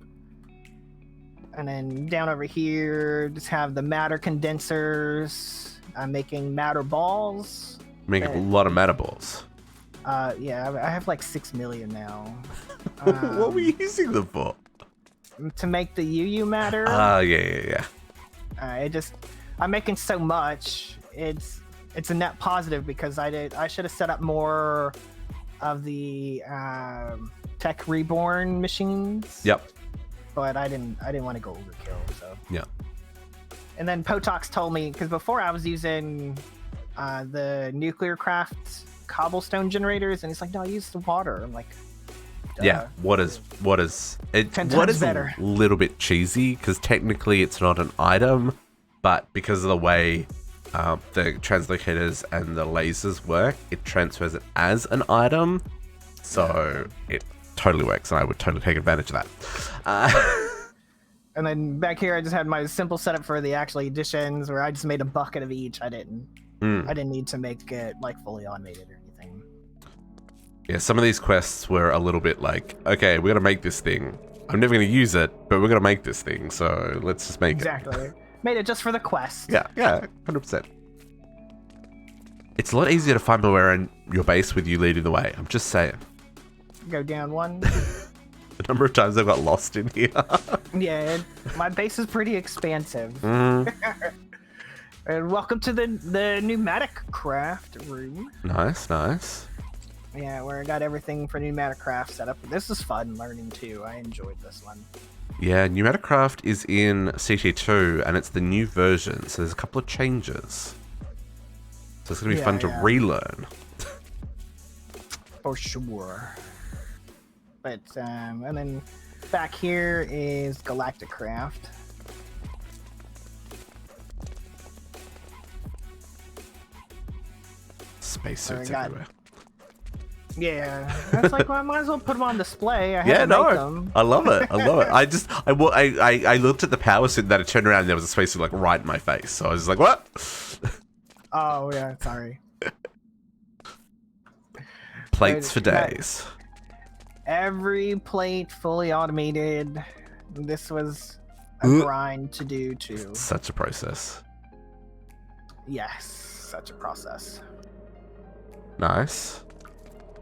And then down over here, just have the matter condensers. I'm making matter balls. Making a lot of matter balls. Yeah, I have like 6 million now. What were you using them for? To make the UU matter. Yeah. I'm making so much. It's a net positive because I should have set up more of the Tech Reborn machines. Yep. But I didn't want to go overkill. So. Yeah. And then Potox told me because before I was using the nuclear craft cobblestone generators, and he's like, "No, use the water." I'm like, duh. Yeah. What is it? 10 What times is better. a little bit cheesy because technically it's not an item, but because of the way the translocators and the lasers work, it transfers it as an item, so it totally works, and I would totally take advantage of that. And then back here, I just had my simple setup for the actual additions, where I just made a bucket of each. I didn't need to make it like fully automated or anything. Yeah, some of these quests were a little bit like, okay, we're gonna make this thing. I'm never gonna use it, but we're gonna make this thing, so let's just make it. Exactly. Made it just for the quest. Yeah, 100%. It's a lot easier to find my way around your base with you leading the way. I'm just saying. Go down one. The number of times I've got lost in here. Yeah, my base is pretty expansive. And welcome to the pneumatic craft room. Nice. Yeah, where I got everything for pneumatic craft set up. This is fun learning too. I enjoyed this one. Yeah, Pneumaticraft is in CT2, and it's the new version, so there's a couple of changes. So it's going to be fun to relearn. For sure. But, and then back here is Galactic Craft. Spacesuits got- everywhere. Yeah, that's like, well, I might as well put them on display. I had Yeah, to no, make them. I love it. I looked at the power suit, and then I turned around, and there was a spacesuit like right in my face. So I was just like, what? Oh, yeah, sorry. Plates for days. every plate fully automated. This was a grind to do too. Such a process. Yes, such a process. Nice.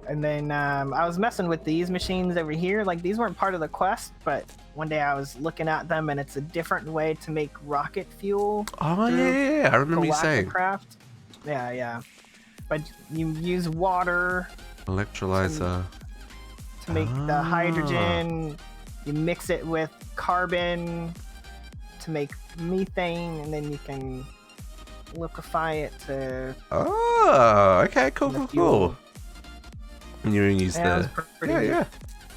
And then I was messing with these machines over here. Like, these weren't part of the quest, but one day I was looking at them, and it's a different way to make rocket fuel. Oh, yeah. I remember you saying. Craft. Yeah. But you use water. Electrolyzer. To make the hydrogen. You mix it with carbon to make methane, and then you can liquefy it to... Oh, okay. Cool. And you use the... Yeah.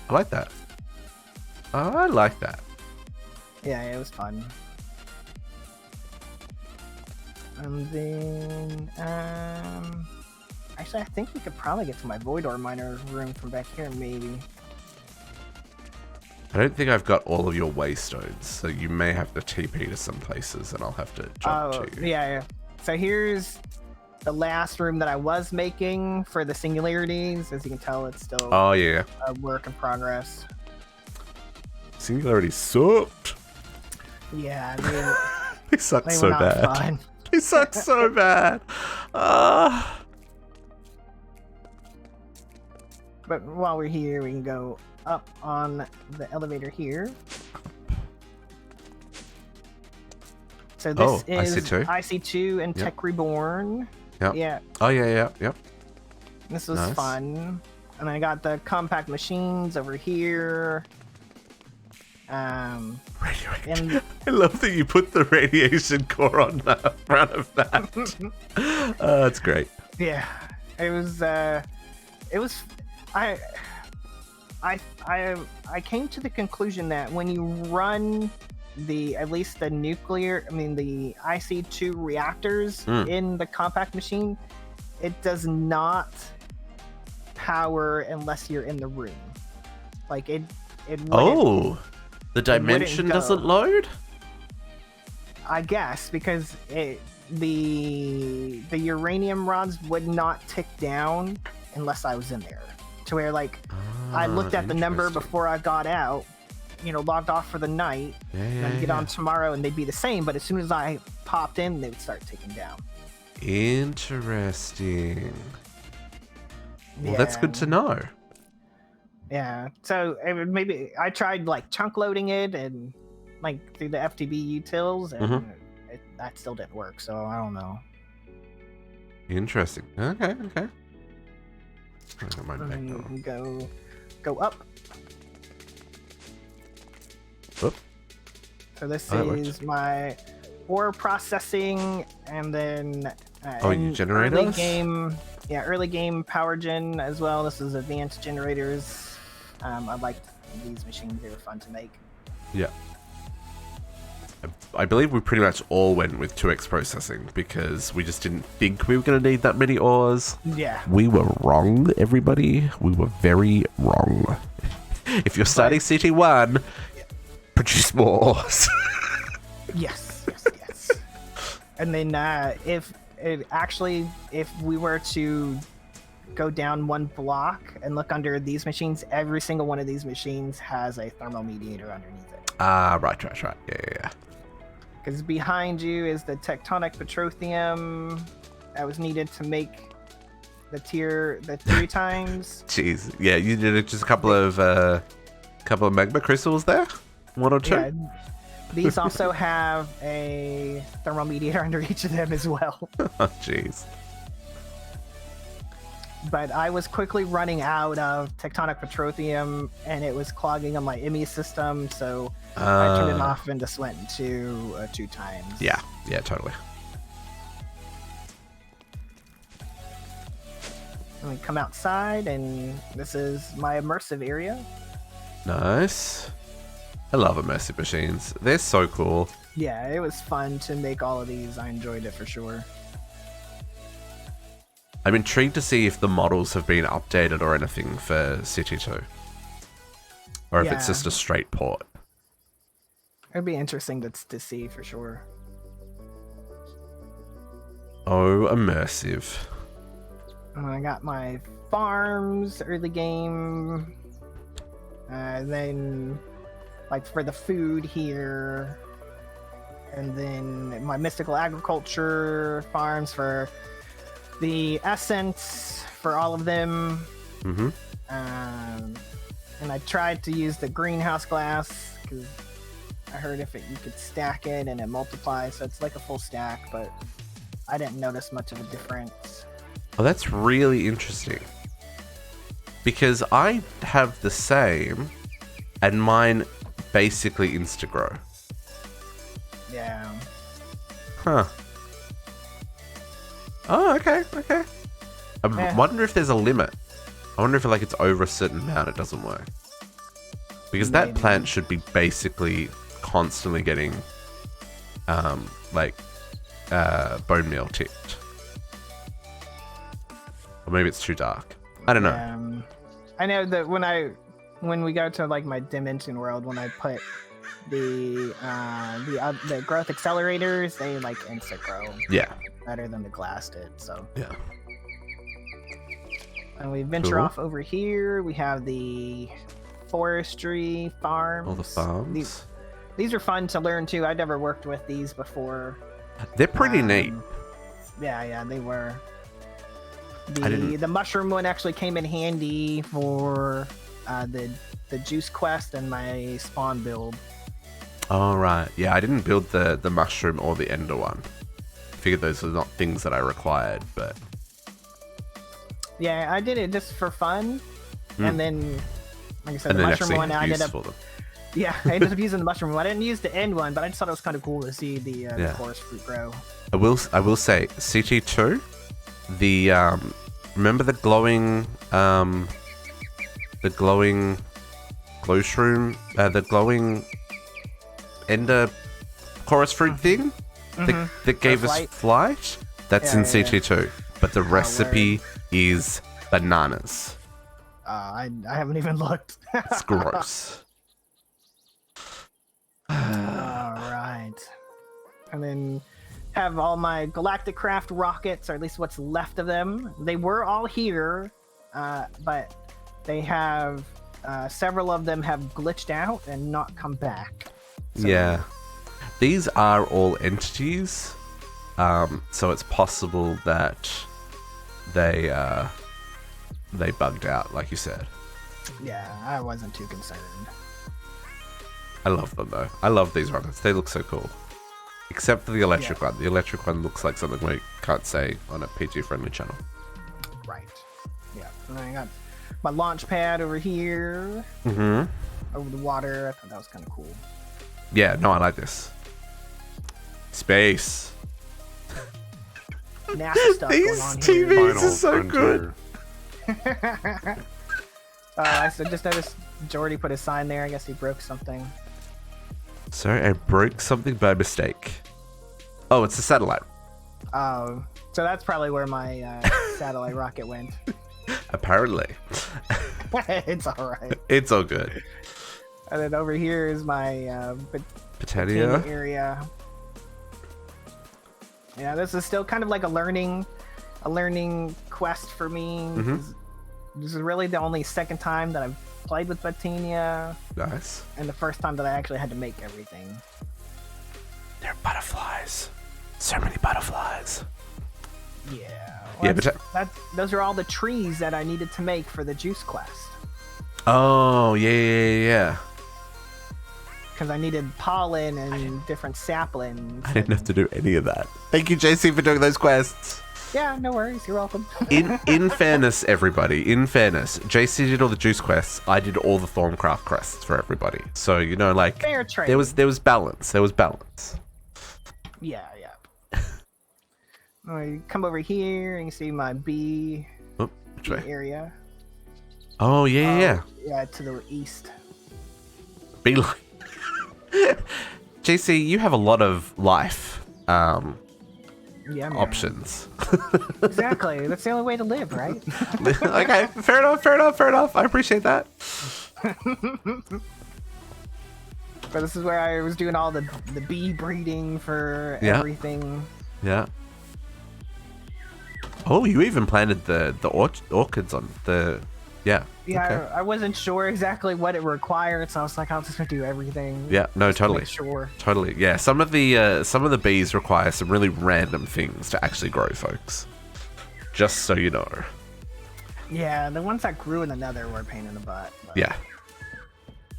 I like that. I like that. Yeah, it was fun. And then, actually, I think we could probably get to my Void Ore Miner room from back here, maybe. I don't think I've got all of your waystones, so you may have to TP to some places, and I'll have to jump to you. Yeah. So here's the last room that I was making for the singularities. As you can tell, it's still a work in progress. Singularity sucked. Yeah, I mean, They suck so bad. Fun. They suck so bad. But while we're here, we can go up on the elevator here. So this is IC2 and Tech Reborn. Yep. Yeah. Oh, yeah. This was fun. And I got the compact machines over here. Radiation. I love that you put the radiation core on the front of that. That's great. Yeah. It was I came to the conclusion that when you run the IC2 reactors in the compact machine, it does not power unless you're in the room. Like it wouldn't, the dimension doesn't load? I guess because the uranium rods would not tick down unless I was in there. To where I looked at the number before I got out, logged off for the night, and I'd get on tomorrow and they'd be the same, but as soon as I popped in, they would start ticking down. Interesting. Well, that's good to know. Yeah, so maybe I tried chunk loading it and through the FTB utils, and that still didn't work, so I don't know. Interesting. Okay. Go up. Oop. So this is my ore processing, and then generators? early game power gen as well. This is advanced generators. I liked these machines; they were fun to make. Yeah. I believe we pretty much all went with 2x processing because we just didn't think we were going to need that many ores. Yeah. We were wrong, everybody. We were very wrong. If you're starting CT1, produce more ores. Yes. And then if we were to go down one block and look under these machines, every single one of these machines has a thermal mediator underneath it. Right. Yeah. Because behind you is the tectonic petroleum that was needed to make the 3 times. Jeez, yeah, you did just a couple of magma crystals there, 1 or 2. Yeah, these also have a thermal mediator under each of them as well. Oh, jeez. But I was quickly running out of tectonic petroleum, and it was clogging on my IMI system, so I turned it off and just went to 2 times. Yeah, totally. And we come outside, and this is my immersive area. Nice. I love immersive machines. They're so cool. Yeah, it was fun to make all of these. I enjoyed it for sure. I'm intrigued to see if the models have been updated or anything for City 2. Or if it's just a straight port. It'd be interesting to see for sure. Oh, immersive. I got my farms, early game. And then, like, for the food here, and then my mystical agriculture farms for the essence for all of them. Mm-hmm. And I tried to use the greenhouse glass because I heard you could stack it and it multiplies, so it's like a full stack, but I didn't notice much of a difference. Oh, that's really interesting. Because I have the same, and mine basically insta-grow. Yeah. Huh. Oh, okay. I wonder if there's a limit. I wonder if it's over a certain amount it doesn't work. Because that Maybe. plant should be basically constantly getting bone meal tipped. Or maybe it's too dark. I don't know. I know that when we go to like my dimension world, when I put the growth accelerators, they like insta grow. Yeah. Better than the glass did. So. Yeah. And we venture Cool. off over here. We have the forestry farms. All the farms. These are fun to learn too. I never worked with these before. They're pretty neat. Yeah, they were. I didn't- The mushroom one actually came in handy for the juice quest and my spawn build. Oh, right. Yeah, I didn't build the mushroom or the ender one. Figured those are not things that I required, but... Yeah, I did it just for fun, and then, like I said, And the then mushroom actually one I ended use up. for them. Yeah, I ended up using the mushroom one. I didn't use the end one, but I just thought it was kind of cool to see the Yeah. forest fruit grow. I will say, CT2, the, remember the glowing glow shroom, the glowing ender chorus fruit thing that gave us flight? That's Yeah, in yeah, CT2, but the recipe is bananas. I haven't even looked. It's gross. All right. And then have all my Galactic Craft rockets, or at least what's left of them. They were all here, but they have several of them have glitched out and not come back. So, Yeah. These are all entities, so it's possible that they bugged out, like you said. Yeah, I wasn't too concerned. I love them though. I love these rockets. They look so cool. Except for the electric one. The electric one looks like something we can't say on a PG-friendly channel. Right. Yeah. And then I got my launch pad over here, Mm-hmm. over the water. I thought that was kind of cool. Yeah, no, I like this. Space. NASA stuff going on here. TVs are so good. I just noticed Jordy put a sign there. I guess he broke something. Sorry, I broke something by mistake. Oh, it's a satellite. Oh, so that's probably where my satellite rocket went. Apparently. It's all right. It's all good. And then over here is my Potato. area. Yeah, this is still kind of like a learning quest for me. Mm-hmm. This is really the only second time that I've played with Botania, Nice. and the first time that I actually had to make everything. There are butterflies. So many butterflies. Yeah. Yeah, Those are all the trees that I needed to make for the juice quest. Oh, yeah. Because I needed pollen and different saplings. I didn't have to do any of that. Thank you, JC, for doing those quests. Yeah, no worries. You're welcome. In fairness, everybody, JC did all the juice quests. I did all the Thorncraft quests for everybody. So, like, Fair trade. there was balance. There was balance. Yeah. I come over here and you see my bee Oh, which way? area. Oh, yeah. Yeah, to the east. Be like, JC, you have a lot of life Yeah, man. options. Exactly. That's the only way to live, right? Okay, fair enough. I appreciate that. But this is where I was doing all the bee breeding for Yeah. everything. Yeah. Oh, you even planted the orchids on the Yeah. Yeah, Okay. I wasn't sure exactly what it required, so I was like, I'll just do everything. Yeah. No, just to totally. make sure. Totally. Yeah. Some of the bees require some really random things to actually grow, folks. Just so you know. Yeah, the ones that grew in the nether were a pain in the butt. But... Yeah.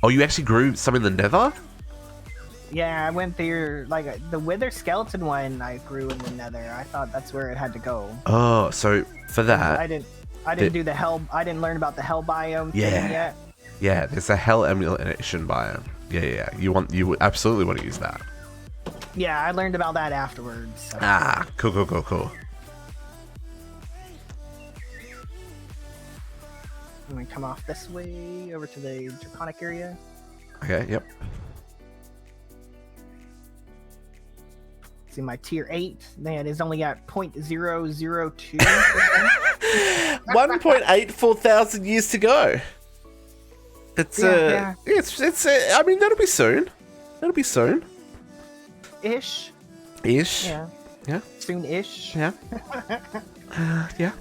Oh, you actually grew some in the nether? Yeah, I went through, like, the wither skeleton one I grew in the nether. I thought that's where it had to go. Oh, so for that... I didn't do the hell, I didn't learn about the hell biome thing yet. Yeah, there's a hell emulation biome. Yeah. You absolutely want to use that. Yeah, I learned about that afterwards. So. Ah, cool. I'm gonna come off this way over to the draconic area. Okay, yep. See my tier 8. Man, it's only at 0.002%. 1.84 thousand years to go. It's Yeah. it's I mean that'll be soon. Ish. Ish. Yeah. Yeah. Soon-ish. Yeah. Yeah.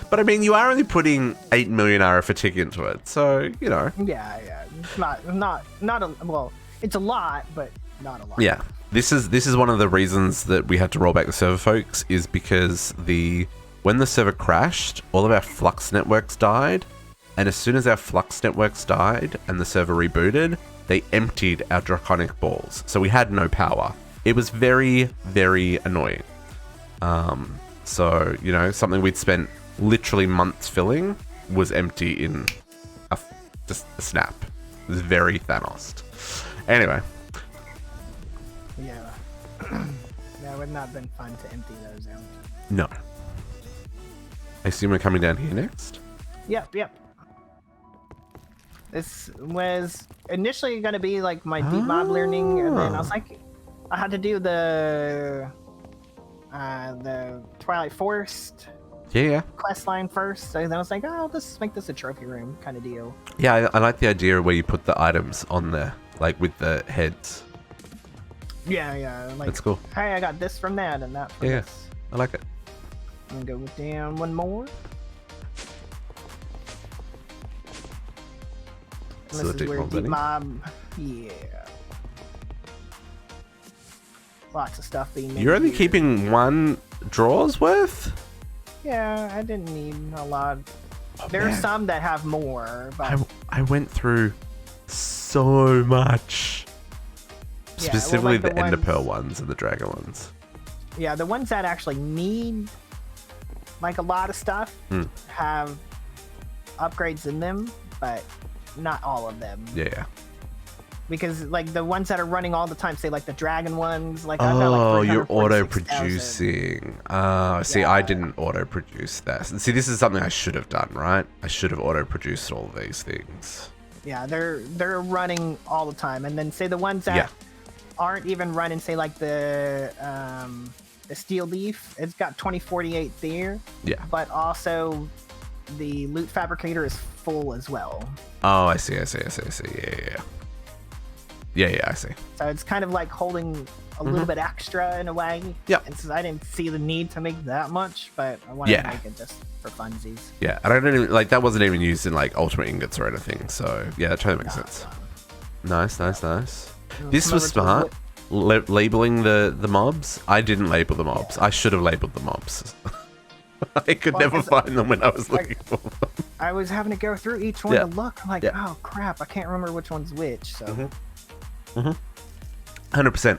But I mean, you are only putting 8 million arithmetic into it, so you know. Yeah. It's not a, well, it's a lot, but not a lot. Yeah. This is one of the reasons that we had to roll back the server, folks, is because when the server crashed, all of our flux networks died, and as soon as our flux networks died and the server rebooted, they emptied our draconic balls, so we had no power. It was very, very annoying. So you know, something we'd spent literally months filling was empty in just a snap. It was very Thanos. Anyway. Yeah. That would not have been fun to empty those out. No. I assume we're coming down here next? Yep. This was initially going to be like my deep mob learning, and then I was like, I had to do the Twilight Forest Yeah. quest line first. So then I was like, oh, I'll just make this a trophy room kind of deal. Yeah, I like the idea where you put the items on there, like with the heads. Yeah. Like, That's cool. Hey, I got this from that and that from Yeah. this. I like it. I'm gonna go down one more. And So this is where mob deep learning. mob. Yeah. Lots of stuff being made. You're only here. keeping one drawer's worth? Yeah, I didn't need a lot. There are man. some that have more, but I went through so much. Yeah, Specifically well, like the Ender ones- Pearl ones and the Dragon ones. yeah, the ones that actually need like a lot of stuff have upgrades in them, but not all of them. Yeah. Because like the ones that are running all the time, say like the dragon ones, like I've got Oh, like you're 346,000. auto-producing. See, I Yeah. didn't auto-produce that. See, this is something I should have done, right? I should have auto-produced all of these things. Yeah, they're running all the time, and then say the ones that aren't even running, say like the steel leaf, it's got 2048 there. Yeah. But also the loot fabricator is full as well. Oh, I see. Yeah. Yeah, I see. So it's kind of like holding a little bit extra in a way. Yep. And so I didn't see the need to make that much, but I wanted to make it just for funsies. Yeah, and I don't even, like, that wasn't even used in, like, ultimate ingots or anything, so, yeah, that totally makes sense. Nice. This was smart. Labeling the mobs. I didn't label the mobs. I should have labeled the mobs. I could never find them when I was looking for them. I was having to go through each one to look. I'm like, oh crap, I can't remember which one's which. So 100%.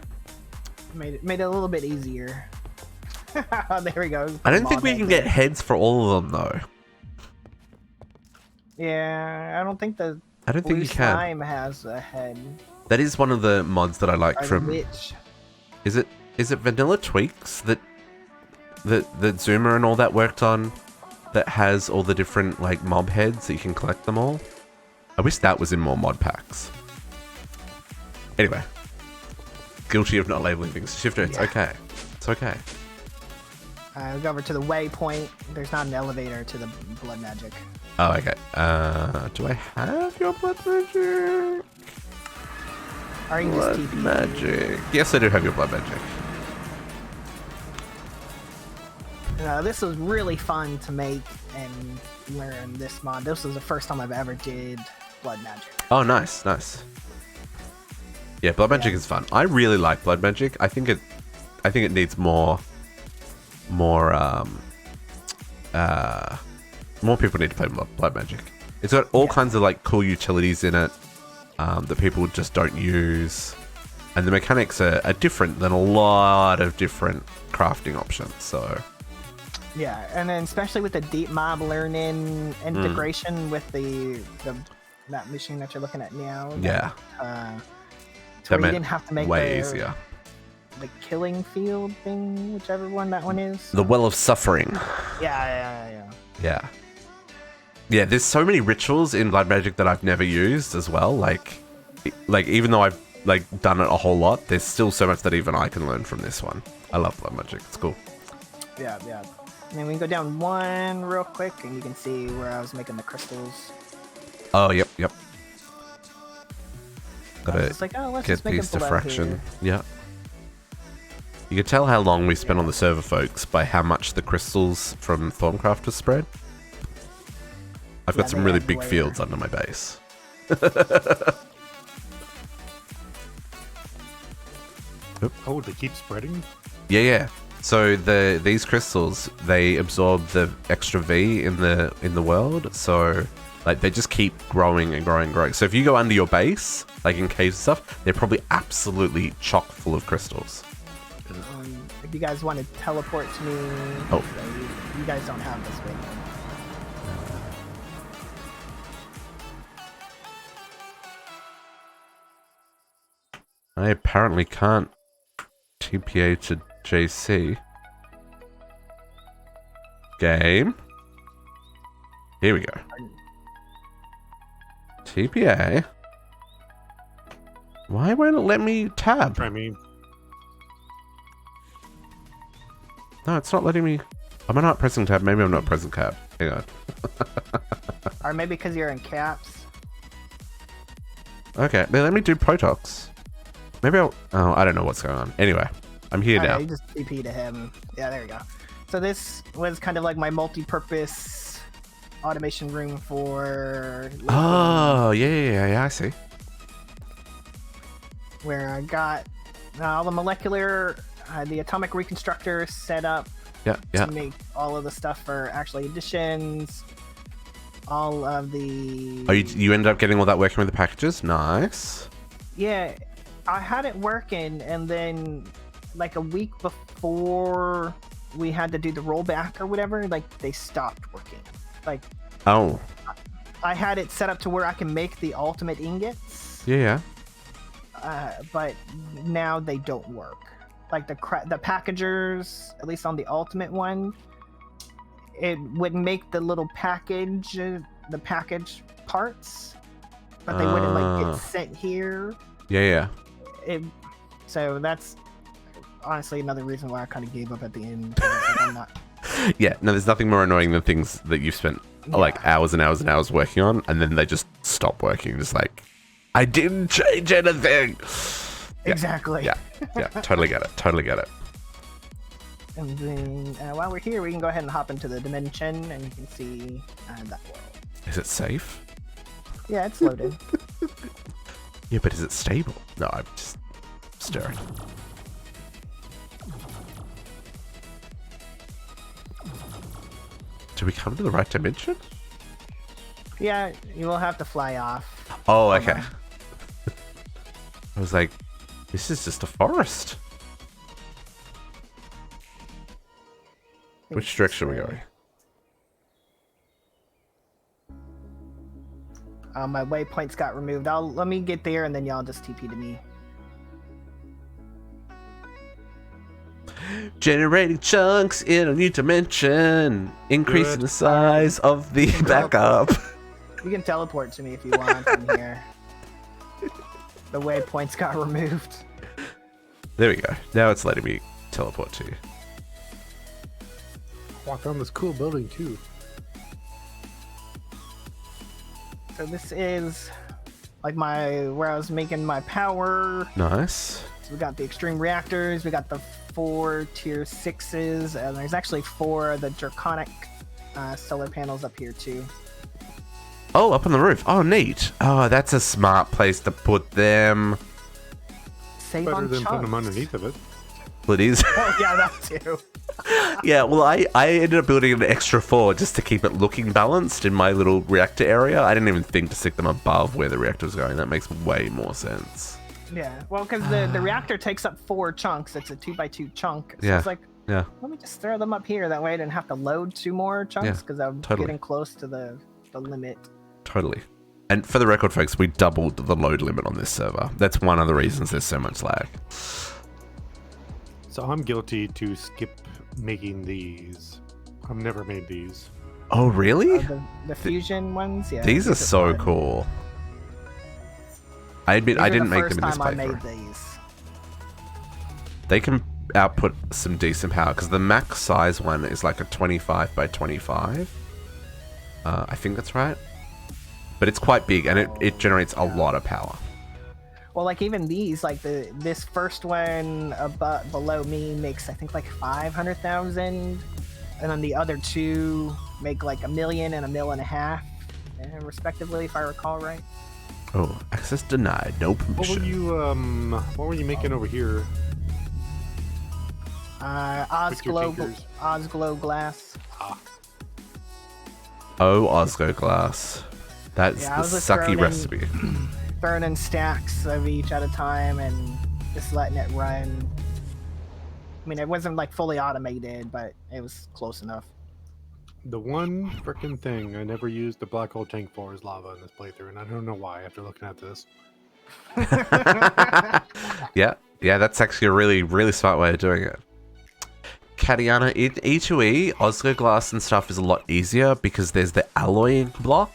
made it a little bit easier. There we go. I don't think we can get heads for all of them, though. Yeah, I don't think the I don't think blue you can. slime has a head. That is one of the mods that I like Or the from... witch. Is it Vanilla Tweaks that Zoomer and all that worked on, that has all the different, like, mob heads that you can collect them all? I wish that was in more mod packs. Anyway. Guilty of not labeling things. Shifter, it's okay. It's okay. We'll go over to the waypoint. There's not an elevator to the blood magic. Oh, okay. Do I have your blood magic? Or you just Blood TP. magic. Yes, I do have your blood magic. This was really fun to make, and learn this mod. This was the first time I've ever did blood magic. Oh, nice, nice. Yeah, blood magic is fun. I really like blood magic. I think it needs more people need to play blood magic. It's got all kinds of like cool utilities in it that people just don't use, and the mechanics are different than a lot of different crafting options. So yeah, and then especially with the deep mob learning integration with that machine that you're looking at now. Yeah. So you didn't have to make way easier. The killing field thing, whichever one that one is. The Well of Suffering. Yeah. Yeah, there's so many rituals in blood magic that I've never used as well. Like even though I've like done it a whole lot, there's still so much that even I can learn from this one. I love blood magic. It's cool. Yeah. And then we can go down one real quick, and you can see where I was making the crystals. Oh, yep. Gotta let's get just make these a to blood fraction. here. Yeah. You can tell how long we spent on the server, folks, by how much the crystals from Thorncraft have spread. I've got some really big fields under my base. Oh, they keep spreading? Yeah. So these crystals, they absorb the extra V in the world, so like they just keep growing and growing and growing. So if you go under your base, like in caves and stuff, they're probably absolutely chock full of crystals. If you guys want to teleport to me, you guys don't have this right now. I apparently can't TPA to JC. Game. Here we go. TPA. Why won't it let me tab? Try me. No, it's not letting me. Am I not pressing tab? Maybe I'm not pressing tab. Hang on. Or maybe because you're in caps. Okay, then let me do Potox. Maybe I'll... Oh, I don't know what's going on. Anyway, I'm here now. You just TP to him. Yeah, there you go. So this was kind of like my multi-purpose automation room for... Oh, yeah, I see. Where I got all the molecular... the atomic reconstructor set up to make all of the stuff for actually additions. All of the... Oh, you ended up getting all that working with the packages? Nice. Yeah, I had it working, and then like a week before we had to do the rollback or whatever, like they stopped working. Like, oh, I had it set up to where I can make the ultimate ingots. Yeah. But now they don't work. Like the packagers, at least on the ultimate one, it would make the little package, the package parts, but they wouldn't like get sent here. Yeah. So that's honestly another reason why I kind of gave up at the end. Like, I'm not... Yeah, no, there's nothing more annoying than things that you've spent like hours and hours and hours working on, and then they just stop working. Just like, I didn't change anything. Exactly. Yeah, totally get it. And then while we're here, we can go ahead and hop into the dimension, and you can see that world. Is it safe? Yeah, it's loaded. Yeah, but is it stable? No, I'm just staring. Do we come to the right dimension? Yeah, you will have to fly off. Oh, okay. I was like, this is just a forest. Which direction are we going? My waypoints got removed. Let me get there, and then y'all just TP to me. Generating chunks in a new dimension, increasing the size of the backup. You can teleport to me if you want from here. The waypoints got removed. There we go. Now it's letting me teleport to you. Walk on this cool building too. So this is like where I was making my power. Nice. So we got the extreme reactors, we got the 4 tier 6s, and there's actually 4 of the draconic solar panels up here too. Oh, up on the roof. Oh, neat. Oh, that's a smart place to put them. Save Better on than putting them chunks. underneath of it. Well, it is. Oh yeah, that too. Yeah, well, I ended up building an extra 4 just to keep it looking balanced in my little reactor area. I didn't even think to stick them above where the reactor was going. That makes way more sense. Yeah, well, because the reactor takes up 4 chunks. It's a 2x2 chunk. So Yeah. it's like, Yeah, let me just throw them up here. That way I didn't have to load 2 more chunks because I'm totally. getting close to the limit. totally. And for the record, folks, we doubled the load limit on this server. That's one of the reasons there's so much lag. So I'm guilty to skip making these. I've never made these. Oh, really? The fusion ones, yeah. These are so fun. cool. I admit, These I are didn't the make them in this first time I made playthrough. these. They can output some decent power because the max size one is like a 25 by 25. I think that's right. But it's quite big and it generates a lot of power. Well, like even these, like this first one below me makes I think like 500,000, and then the other 2 make like 1 million and 1.5 million, respectively, if I recall right. Oh, access denied. No What were permission. you making over here? With your tinkers? Osglow glass. Oh, Osgo glass. That's Yeah, I the was just sucky throwing in- recipe. Throwing in stacks of each at a time and just letting it run. I mean, it wasn't like fully automated, but it was close enough. The one frickin' thing I never used the black hole tank for is lava in this playthrough, and I don't know why after looking at this. Yeah, that's actually a really, really smart way of doing it. Katiana, in E2E, Osgo glass and stuff is a lot easier because there's the alloying block,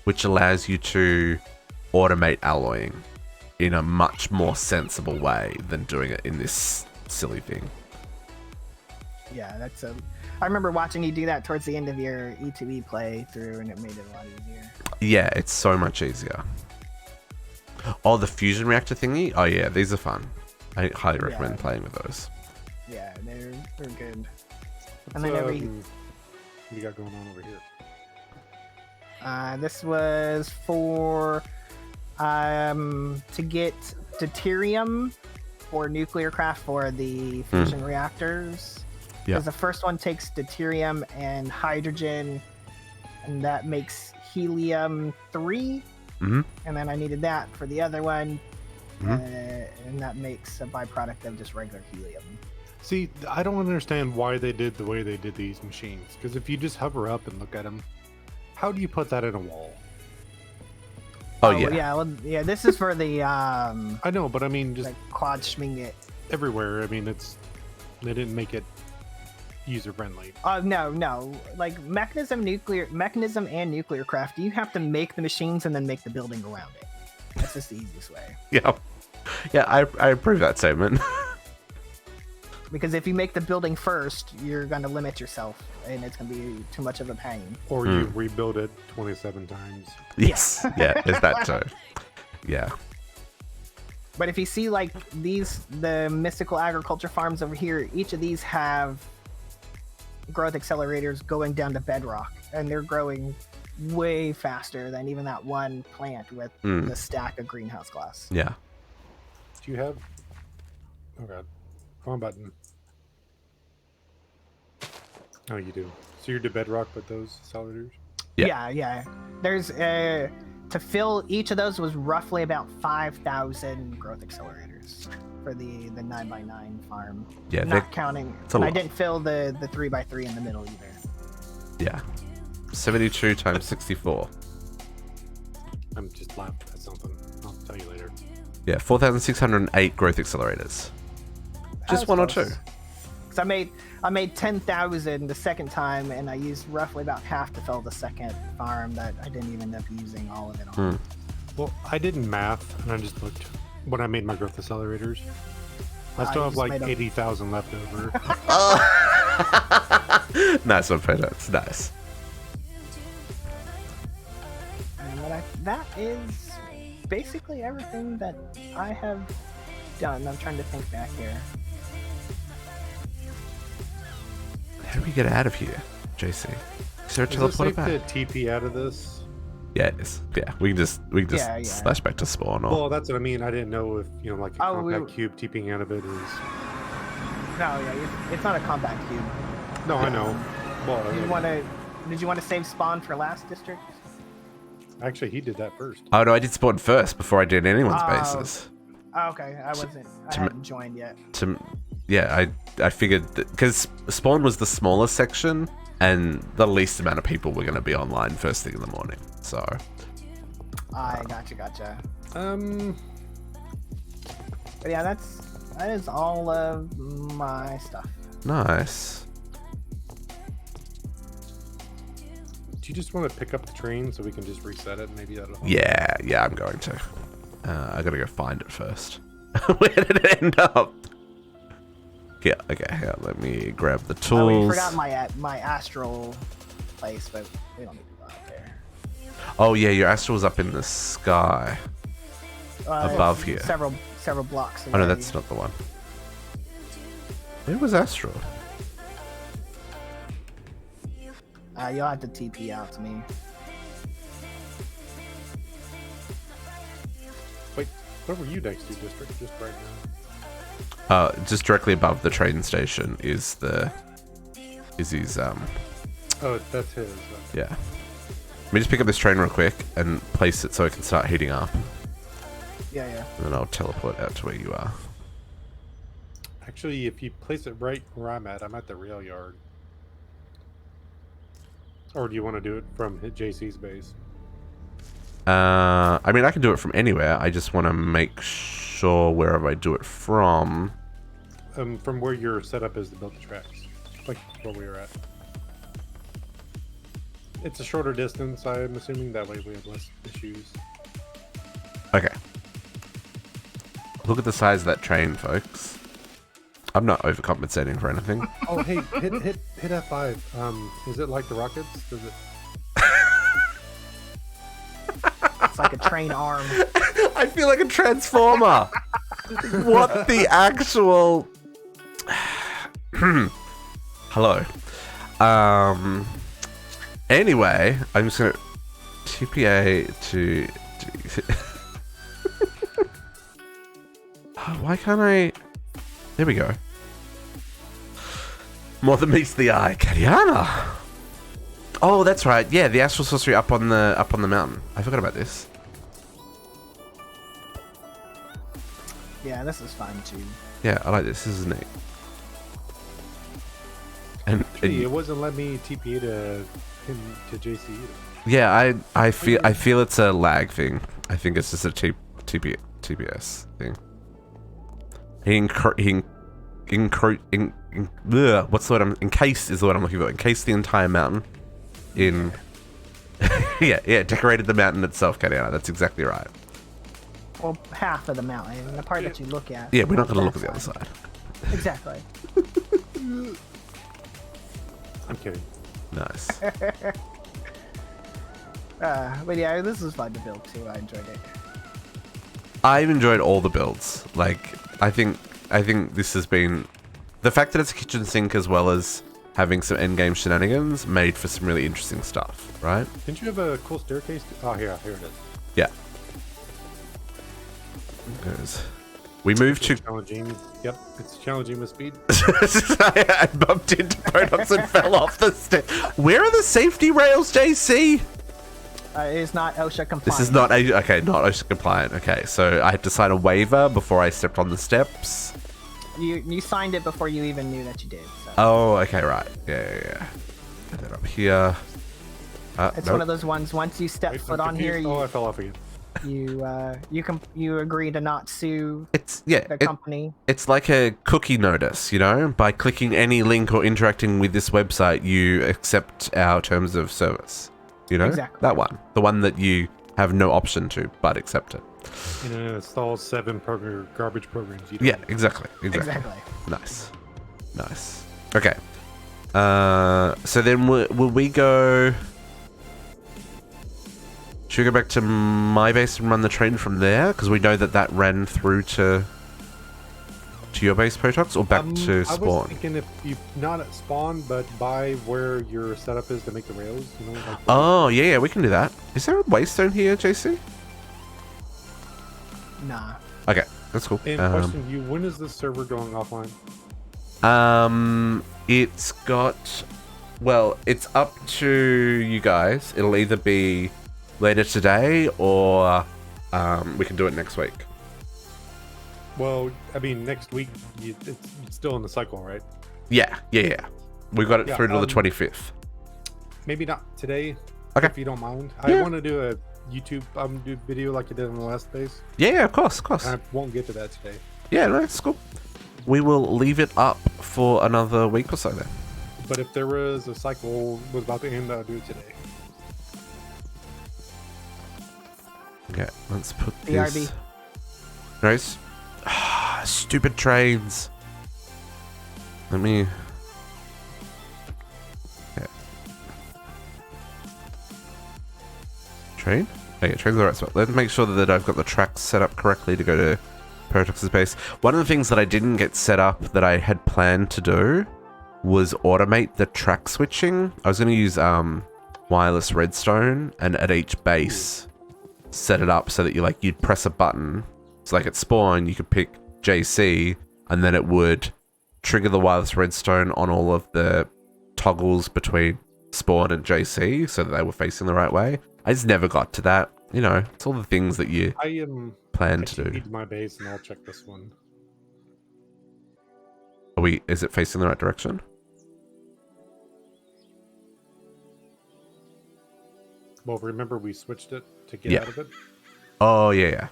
which allows you to automate alloying in a much more sensible way than doing it in this silly thing. Yeah, that's I remember watching you do that towards the end of your E2E playthrough, and it made it a lot easier. Yeah, it's so much easier. Oh, the fusion reactor thingy? Oh yeah, these are fun. I highly recommend playing with those. Yeah, they're good. What's, And then every what you got going on over here? this was for to get deuterium for nuclear craft for the fusion reactors. Yeah. Because the first one takes deuterium and hydrogen, and that makes helium 3. Mm-hmm. And then I needed that for the other one, and that makes a byproduct of just regular helium. See, I don't understand why they did the way they did these machines. Because if you just hover up and look at them, how do you put that in a wall? Oh yeah. Yeah. This is for the I know, but I mean, just like quad schminget. everywhere. I mean, they didn't make it user friendly. No. Like mechanism and nuclear craft, you have to make the machines and then make the building around it. That's just the easiest way. Yeah. Yeah, I approve that statement. Because if you make the building first, you're going to limit yourself, and it's going to be too much of a pain. Or you rebuild it 27 times. Yes. Yeah, is that so? Yeah. But if you see like the mystical agriculture farms over here, each of these have growth accelerators going down to bedrock, and they're growing way faster than even that one plant with the stack of greenhouse glass. Yeah. Do you have... Oh god. Wrong button. Oh, you do. So you're to bedrock with those accelerators? Yeah. There's to fill each of those was roughly about 5,000 growth accelerators for the 9x9 farm. Yeah, not counting. it's a And I lot. didn't fill the 3x3 in the middle either. Yeah. 72 times 64. I'm just laughing at something. I'll tell you later. Yeah, 4,608 growth accelerators. Just That one or was two. close. 'Cause I made 10,000 the second time, and I used roughly about half to fill the second farm that I didn't even end up using all of it on. Well, I didn't math, and I just looked when I made my growth accelerators. I still you have just like made 80,000 left over. Nice one, Pedestrian. Nice. And that is basically everything that I have done. I'm trying to think back here. How do we get out of here, JC? Is there a Is it teleporter safe back? to TP out of this? Yeah, it is. Yeah, we can just Yeah. slash back to spawn. Or Well, that's what I mean. I didn't know if, like a Oh, compact cube TPing out of it is... No, yeah, it's not a compact cube. No, I know. Well, Did you want to save spawn for last district? actually, he did that first. oh no, I did spawn first before I did anyone's Oh. bases. Oh, okay, I hadn't joined yet. Yeah, I figured because spawn was the smallest section and the least amount of people were going to be online first thing in the morning. So I gotcha. But yeah, that is all of my stuff. nice. Do you just want to pick up the train so we can just reset it? Maybe that'll help. Yeah, I'm going to. I gotta go find it first. Where did it end up? Yeah, okay, here, let me grab the tools. Oh, we forgot my astral place, but we don't need to go out there. Oh yeah, your astral's up in the sky. Above here. Several blocks away. Oh no, that's not the one. It was astral. You'll have to TP out to me. Wait, where were you next to, District? Just right now? Just directly above the train station is his Oh, that's his. yeah. Let me just pick up this train real quick and place it so it can start heating up. Yeah. And then I'll teleport out to where you are. Actually, if you place it right where I'm at the rail yard. Or do you want to do it from JC's base? I mean, I can do it from anywhere. I just want to make sure wherever I do it from. From where your setup is to build the tracks, like where we were at. It's a shorter distance, I'm assuming. That way we have less issues. Okay. Look at the size of that train, folks. I'm not overcompensating for anything. Oh, hey, hit F5. Is it like the rockets? Does it? It's like a train arm. I feel like a transformer. What the actual? Hello. Anyway, I'm just gonna TPA to. Why can't I? There we go. More than meets the eye, Kadiana. Oh, that's right. Yeah, the astral sorcery up on the mountain. I forgot about this. Yeah, this is fun too. Yeah, I like this. This is neat. And Gee, it wasn't letting me TP to JC either. yeah, I feel it's a lag thing. I think it's just a TPS thing. What's the word? Encased is the word I'm looking for. Encased the entire mountain in. yeah, decorated the mountain itself, Kadiana. That's exactly right. Well, half of the mountain, the part that you look at. Yeah, we're not going to look at the other side. Exactly. I'm kidding. Nice. But yeah, this is fun to build too. I enjoyed it. I've enjoyed all the builds. Like, I think this has been the fact that it's a kitchen sink as well as having some endgame shenanigans made for some really interesting stuff, right? Didn't you have a cool staircase? Oh, here it is. Yeah. Goes. We moved to. Challenging. Yep, it's challenging with speed. I bumped into Potoxdl and fell off the stairs. Where are the safety rails, JC? It is not OSHA compliant. This is not not OSHA compliant. Okay, so I had to sign a waiver before I stepped on the steps. You signed it before you even knew that you did. So. Oh, okay, right. Yeah. Get that up here. It's one of those ones. Once you step Wait, foot I'm on here, confused. Oh, I fell off again. you agree to not sue It's the company. It's like a cookie notice, you know. By clicking any link or interacting with this website, you accept our terms of service. You know, Exactly. That one, the one that you have no option to but accept it. Install 7 garbage programs. You don't Yeah, exactly. Nice. Okay. So then will we go? Should we go back to my base and run the train from there? Because we know that ran through to to your base, Potox, or back to I was spawn? thinking if you not at spawn, but by where your setup is to make the rails. You know, like Oh, yeah, we can do that. Is there a waystone here, JC? Nah. Okay, that's cool. And question you: when is this server going offline? It's got... Well, it's up to you guys. It'll either be later today or we can do it next week. Well, I mean, next week it's still in the cycle, right? Yeah. We got it through to the 25th. Maybe not today. Okay. If you don't mind, Yeah. I want to do a YouTube do video like I did on the last base. Yeah, of course. I won't get to that today. Yeah, no, that's cool. We will leave it up for another week or so then. But if there was a cycle was about to end, I'll do it today. Okay, let's put BRB. this... Nice. Stupid trains. Let me... Okay. Train? Okay, train's the right spot. Let's make sure that I've got the tracks set up correctly to go to Potox's base. One of the things that I didn't get set up that I had planned to do was automate the track switching. I was going to use wireless redstone, and at each base set it up so that you'd press a button. So like at spawn, you could pick JC, and then it would trigger the wireless redstone on all of the toggles between spawn and JC so that they were facing the right way. I just never got to that. You know, it's all the things that you plan to do. Need my base, and I'll check this one. Is it facing the right direction? Well, remember we switched it to get out of it. Oh yeah.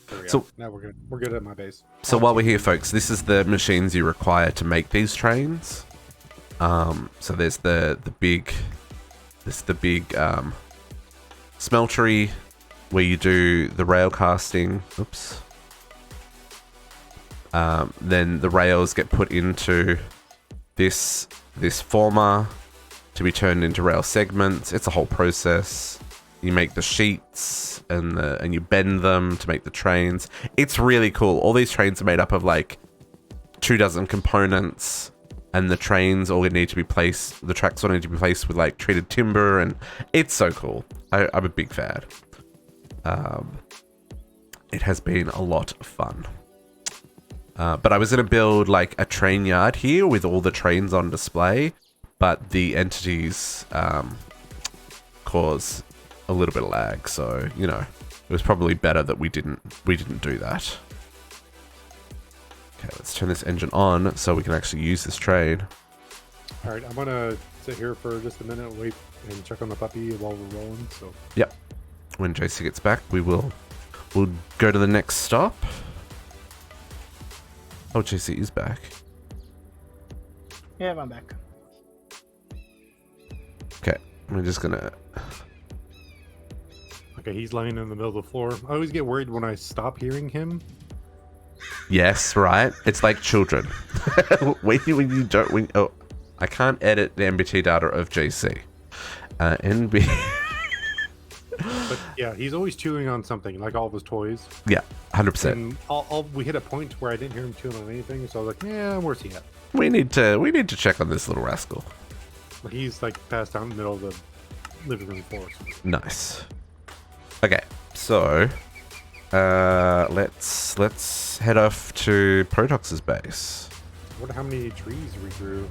There we go. So now we're good at my base. So while we're here, folks, this is the machines you require to make these trains. So there's the big smeltery where you do the rail casting. Oops. Then the rails get put into this former to be turned into rail segments. It's a whole process. You make the sheets and you bend them to make the trains. It's really cool. All these trains are made up of like 24 components, and the trains all need to be placed. The tracks all need to be placed with like treated timber, and it's so cool. I'm a big fan. It has been a lot of fun. But I was going to build like a train yard here with all the trains on display, but the entities cause a little bit of lag, so you know it was probably better that we didn't do that. Okay, let's turn this engine on so we can actually use this train. All right, I'm gonna sit here for just a minute, wait, and check on the puppy while we're rolling. So Yep. When JC gets back, we'll go to the next stop. Oh, JC is back. Yeah, I'm back. Okay, we're just gonna... okay, he's laying in the middle of the floor. I always get worried when I stop hearing him. Yes, right? It's like children. when you don't... oh, I can't edit the MBT data of JC. NB... But yeah, he's always chewing on something, like all of his toys. Yeah, 100%. And we hit a point where I didn't hear him chewing on anything, so I was like, yeah, where's he at? We need to check on this little rascal. He's like passed out in the middle of the living room floor. Nice. Okay, so let's head off to Potox's base. I wonder how many trees we grew.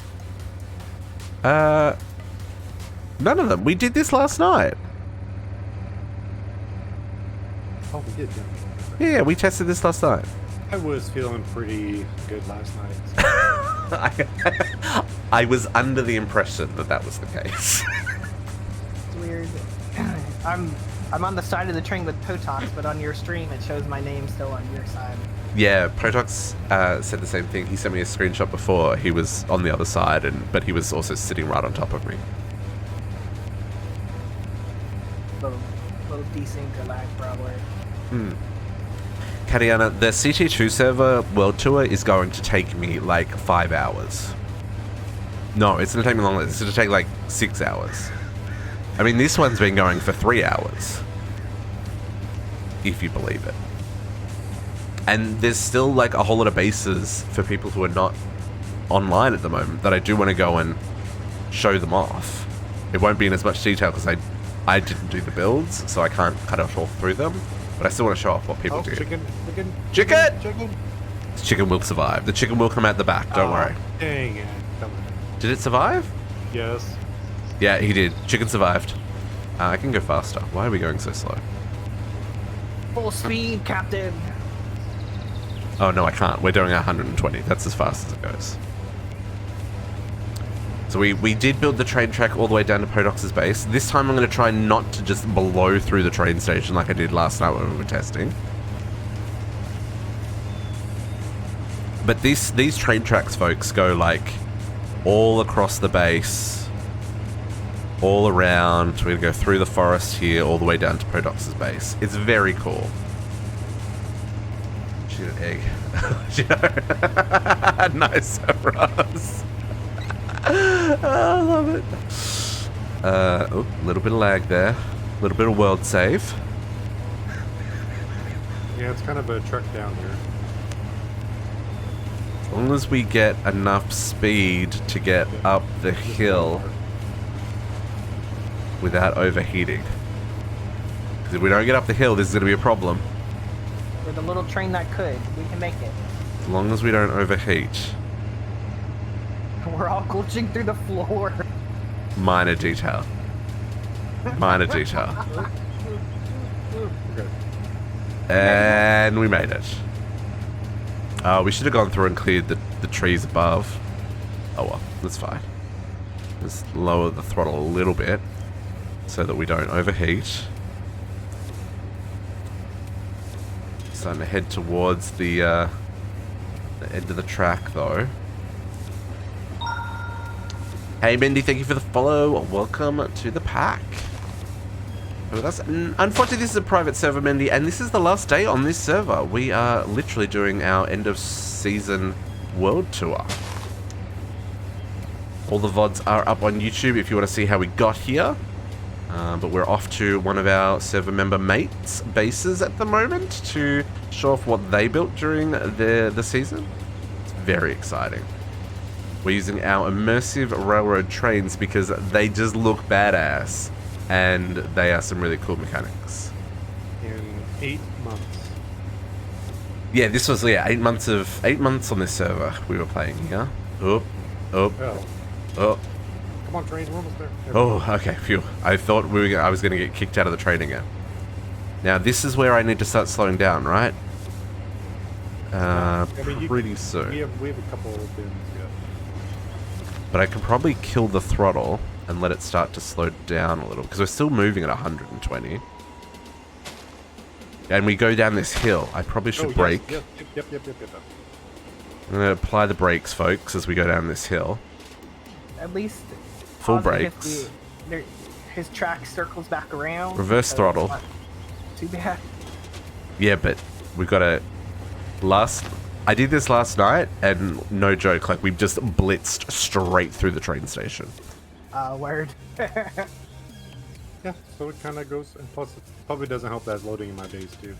None of them. We did this last night. Oh, we did. Yeah, we tested this last night. I was feeling pretty good last night. I was under the impression that was the case. It's weird. I'm on the side of the train with Potox, but on your stream it shows my name still on your side. Yeah, Potox said the same thing. He sent me a screenshot before. He was on the other side, but he was also sitting right on top of me. Little desync or lag probably. Katiana, the CT2 server world tour is going to take me like 5 hours. No, it's going to take me longer. It's going to take like 6 hours. I mean, this one's been going for 3 hours. If you believe it. And there's still like a whole lot of bases for people who are not online at the moment that I do want to go and show them off. It won't be in as much detail because I didn't do the builds, so I can't cut it all through them. But I still want to show off what people do. Chicken! This chicken will survive. The chicken will come out the back, don't worry. Dang it. Come on. Did it survive? Yes. Yeah, he did. Chicken survived. I can go faster. Why are we going so slow? Full speed, Captain. Oh, no, I can't. We're doing 120. That's as fast as it goes. So we did build the train track all the way down to Potox's base. This time I'm going to try not to just blow through the train station like I did last night when we were testing. But these train tracks, folks, go like all across the base, all around. We're going to go through the forest here all the way down to Potox's base. It's very cool. Shoot an egg. Nice for us. I love it. Oh, a little bit of lag there. A little bit of world save. Yeah, it's kind of a trek down here. As long as we get enough speed to get up the hill without overheating. Because if we don't get up the hill, this is going to be a problem. We're the little train that could. We can make it. As long as we don't overheat. We're all glitching through the floor. Minor detail. Minor detail. Okay. And we made it. We should have gone through and cleared the trees above. Oh well, that's fine. Just lower the throttle a little bit so that we don't overheat. Starting to head towards the end of the track though. Hey Mindy, thank you for the follow. Welcome to the pack. Unfortunately, this is a private server, Mindy, and this is the last day on this server. We are literally doing our end of season world tour. All the VODs are up on YouTube if you want to see how we got here. But we're off to one of our server member mates' bases at the moment to show off what they built during the season. It's very exciting. We're using our immersive railroad trains because they just look badass. And they are some really cool mechanics. In 8 months. Yeah, this was 8 months on this server we were playing here. Oh. Come on, train, we're almost there. Oh, okay, phew. I thought I was gonna get kicked out of the train again. Now this is where I need to start slowing down, right? Pretty soon. We have a couple of bins yet. But I can probably kill the throttle and let it start to slow down a little, because we're still moving at 120. And we go down this hill. I probably should brake. Yep. I'm going to apply the brakes, folks, as we go down this hill. At least Full brakes. His track circles back around. Reverse so throttle. it's not too bad. Yeah, but we've got to... I did this last night, and no joke, like, we just blitzed straight through the train station. Word. Yeah, so it kind of goes, and plus it probably doesn't help that it's loading in my base too.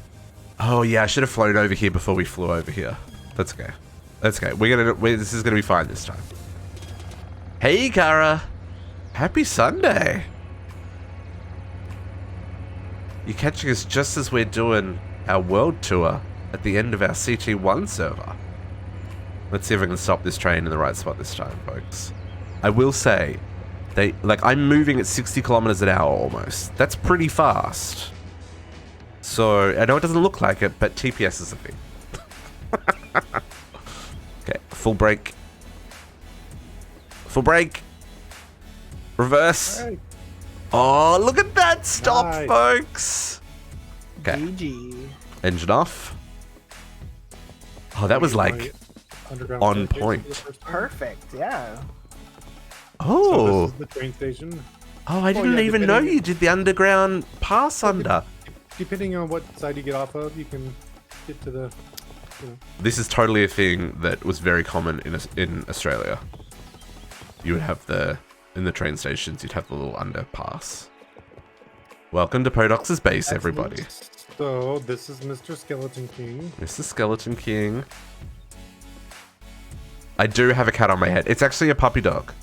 Oh yeah, I should have flown over here before we flew over here. That's okay. That's okay. This is gonna be fine this time. Hey Kara, happy Sunday. You're catching us just as we're doing our world tour at the end of our CT1 server. Let's see if I can stop this train in the right spot this time, folks. I will say, I'm moving at 60 kilometers an hour almost. That's pretty fast. So, I know it doesn't look like it, but TPS is a thing. Okay, full brake. Full brake. Reverse. Hey. Oh, look at that stop, Nice. folks. Okay, GG. engine off. Oh, that was like Underground on staircase point. for the first time. Perfect. Yeah. So Oh. this is the train station. Oh, I didn't yeah, even know depending- you did the underground pass under. Depending on what side you get off of, you can get to the. This is totally a thing that was very common in Australia. You would have in the train stations, you'd have the little underpass. Welcome to Potox's base, everybody. So this is Mr. Skeleton King. Mr. Skeleton King. I do have a cat on my head. It's actually a puppy dog.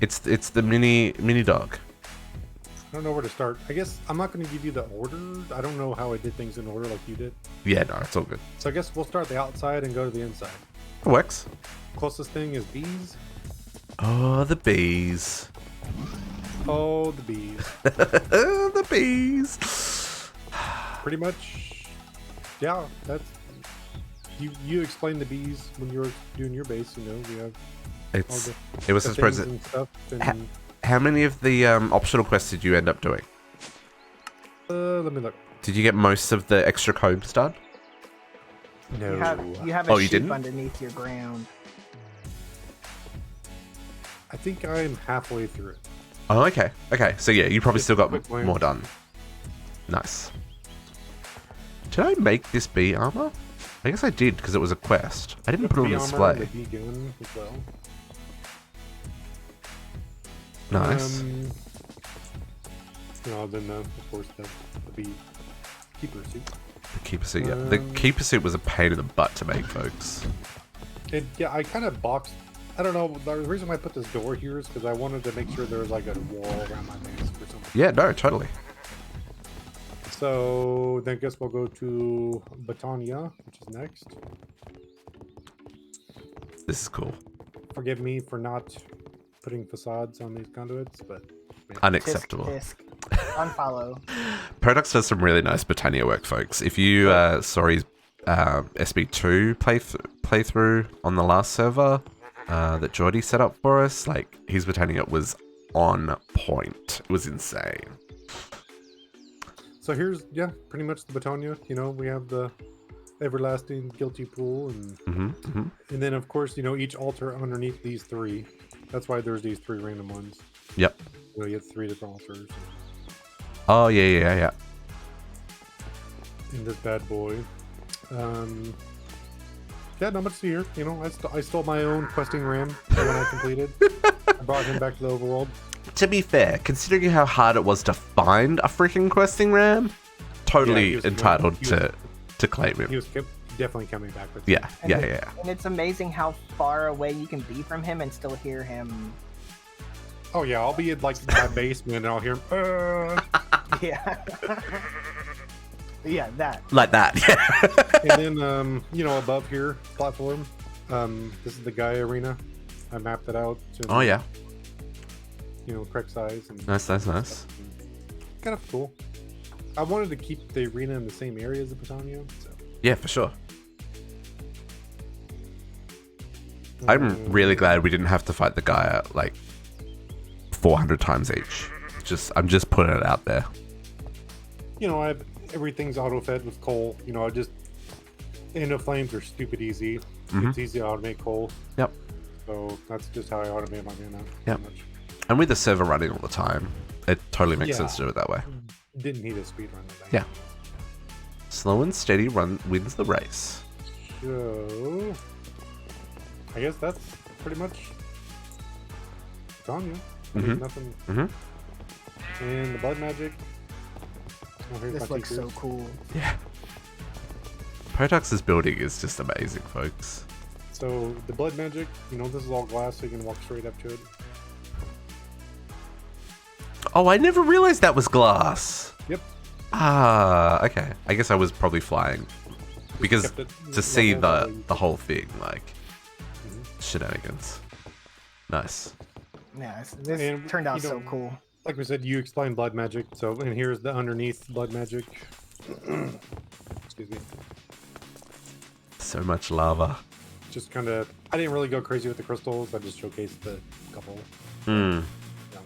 It's the mini dog. I don't know where to start. I guess I'm not going to give you the order. I don't know how I did things in order like you did. Yeah, no, it's all good. So I guess we'll start the outside and go to the inside. It works. Closest thing is bees. Oh, the bees. Oh, the bees. The bees. Pretty much. Yeah, that's. You explained the bees when you were doing your base. You know, we have. It was the his things present. and stuff. And, How many of the optional quests did you end up doing? let me look. Did you get most of the extra combs done? No. You have a Oh, you sheep didn't? underneath your ground. I think I'm halfway through it. Oh, okay. Okay, so yeah, you probably Just still got quick glance. more done. Nice. Did I make this bee armor? I guess I did because it was a quest. I didn't put it on Bee display. armor, the bee gun as well. Nice. Then of course the bee keeper suit. The keeper suit, yeah. The keeper suit was a pain in the butt to make, folks. Yeah, I kind of boxed. I don't know. The reason why I put this door here is because I wanted to make sure there was like a wall around my base or something. Yeah, no, totally. So then I guess we'll go to Botania, which is next. This is cool. Forgive me for not putting facades on these conduits, but Unacceptable. Tisk. Unfollow. Potoxdl does some really nice Botania work, folks. If you saw his SB2 playthrough on the last server that Jordy set up for us, like, his Botania was on point. It was insane. so here's pretty much the Botania. You know, we have the everlasting guilty pool, and and then of course each altar underneath these three. That's why there's these three random ones. Yep. You have 3 different altars. Oh, yeah. In this bad boy. Yeah, not much to hear. I stole my own questing ram when I completed. I brought him back to the overworld. To be fair, considering how hard it was to find a freaking questing ram, totally he was- entitled he was- to claim him. He was definitely coming back with Yeah. And it's amazing how far away you can be from him and still hear him. Oh yeah, I'll be in like my basement and I'll hear him. Yeah. Yeah, that. Like that, yeah. And then above here platform. This is the Gaia Arena. I mapped it out to Oh, yeah. correct size and Nice. kind of cool. I wanted to keep the arena in the same area as the Botania, so Yeah, for sure. I'm really glad we didn't have to fight the Gaia like 400 times each. I'm just putting it out there. everything's auto-fed with coal. I just flames are stupid easy. Mhm. It's easy to automate coal. Yep. So that's just how I automate my mana. Yep. pretty much. And with the server running all the time, it totally makes Yeah. sense to do it that way. Didn't need a speed run. Yeah. Slow and steady wins the race. So I guess that's pretty much Tanya. Mhm. Nothing. Mhm. And the blood magic. Oh, here's This my looks teachers. so cool. Yeah. Potox's building is just amazing, folks. So the blood magic, this is all glass, so you can walk straight up to it. Oh, I never realized that was glass. Yep. Ah, okay. I guess I was probably flying. Because Kept it to see level, the whole thing, like, Mhm. shenanigans. Nice. Yeah, this And, turned out so cool. Like we said, you explained blood magic. So, and here's the underneath blood magic. Excuse me. So much lava. Just kind of, I didn't really go crazy with the crystals. I just showcased the couple. Hmm. Yeah.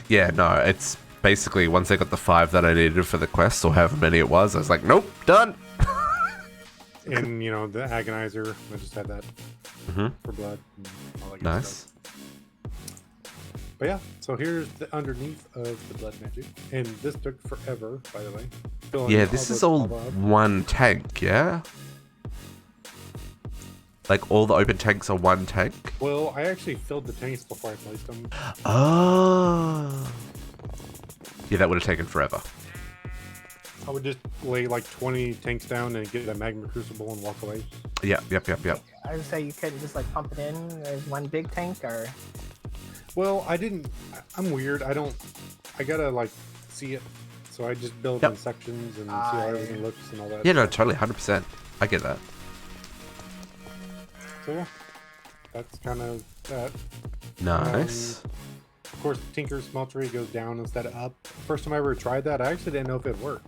Yeah, no, it's basically once I got the 5 that I needed for the quest, or however many it was, I was like, nope, done. And the agonizer, I just had that Mhm. for blood. And all that good Nice. stuff. But yeah, so here's the underneath of the blood magic, and this took forever, by the way. Filling Yeah, all this the is all lava up. one tank, yeah? Like all the open tanks are one tank? Well, I actually filled the tanks before I placed them. Oh. Yeah, that would have taken forever. I would just lay like 20 tanks down and get a magma crucible and walk away. Yep. I would say you couldn't just like pump it in as one big tank, or Well, I'm weird. I gotta like see it. So I just build in sections and see how everything looks and all that. Yeah, no, totally, 100%. I get that. So yeah, that's kind of that. Nice. Of course, Tinker's smeltery goes down instead of up. First time I ever tried that, I actually didn't know if it worked.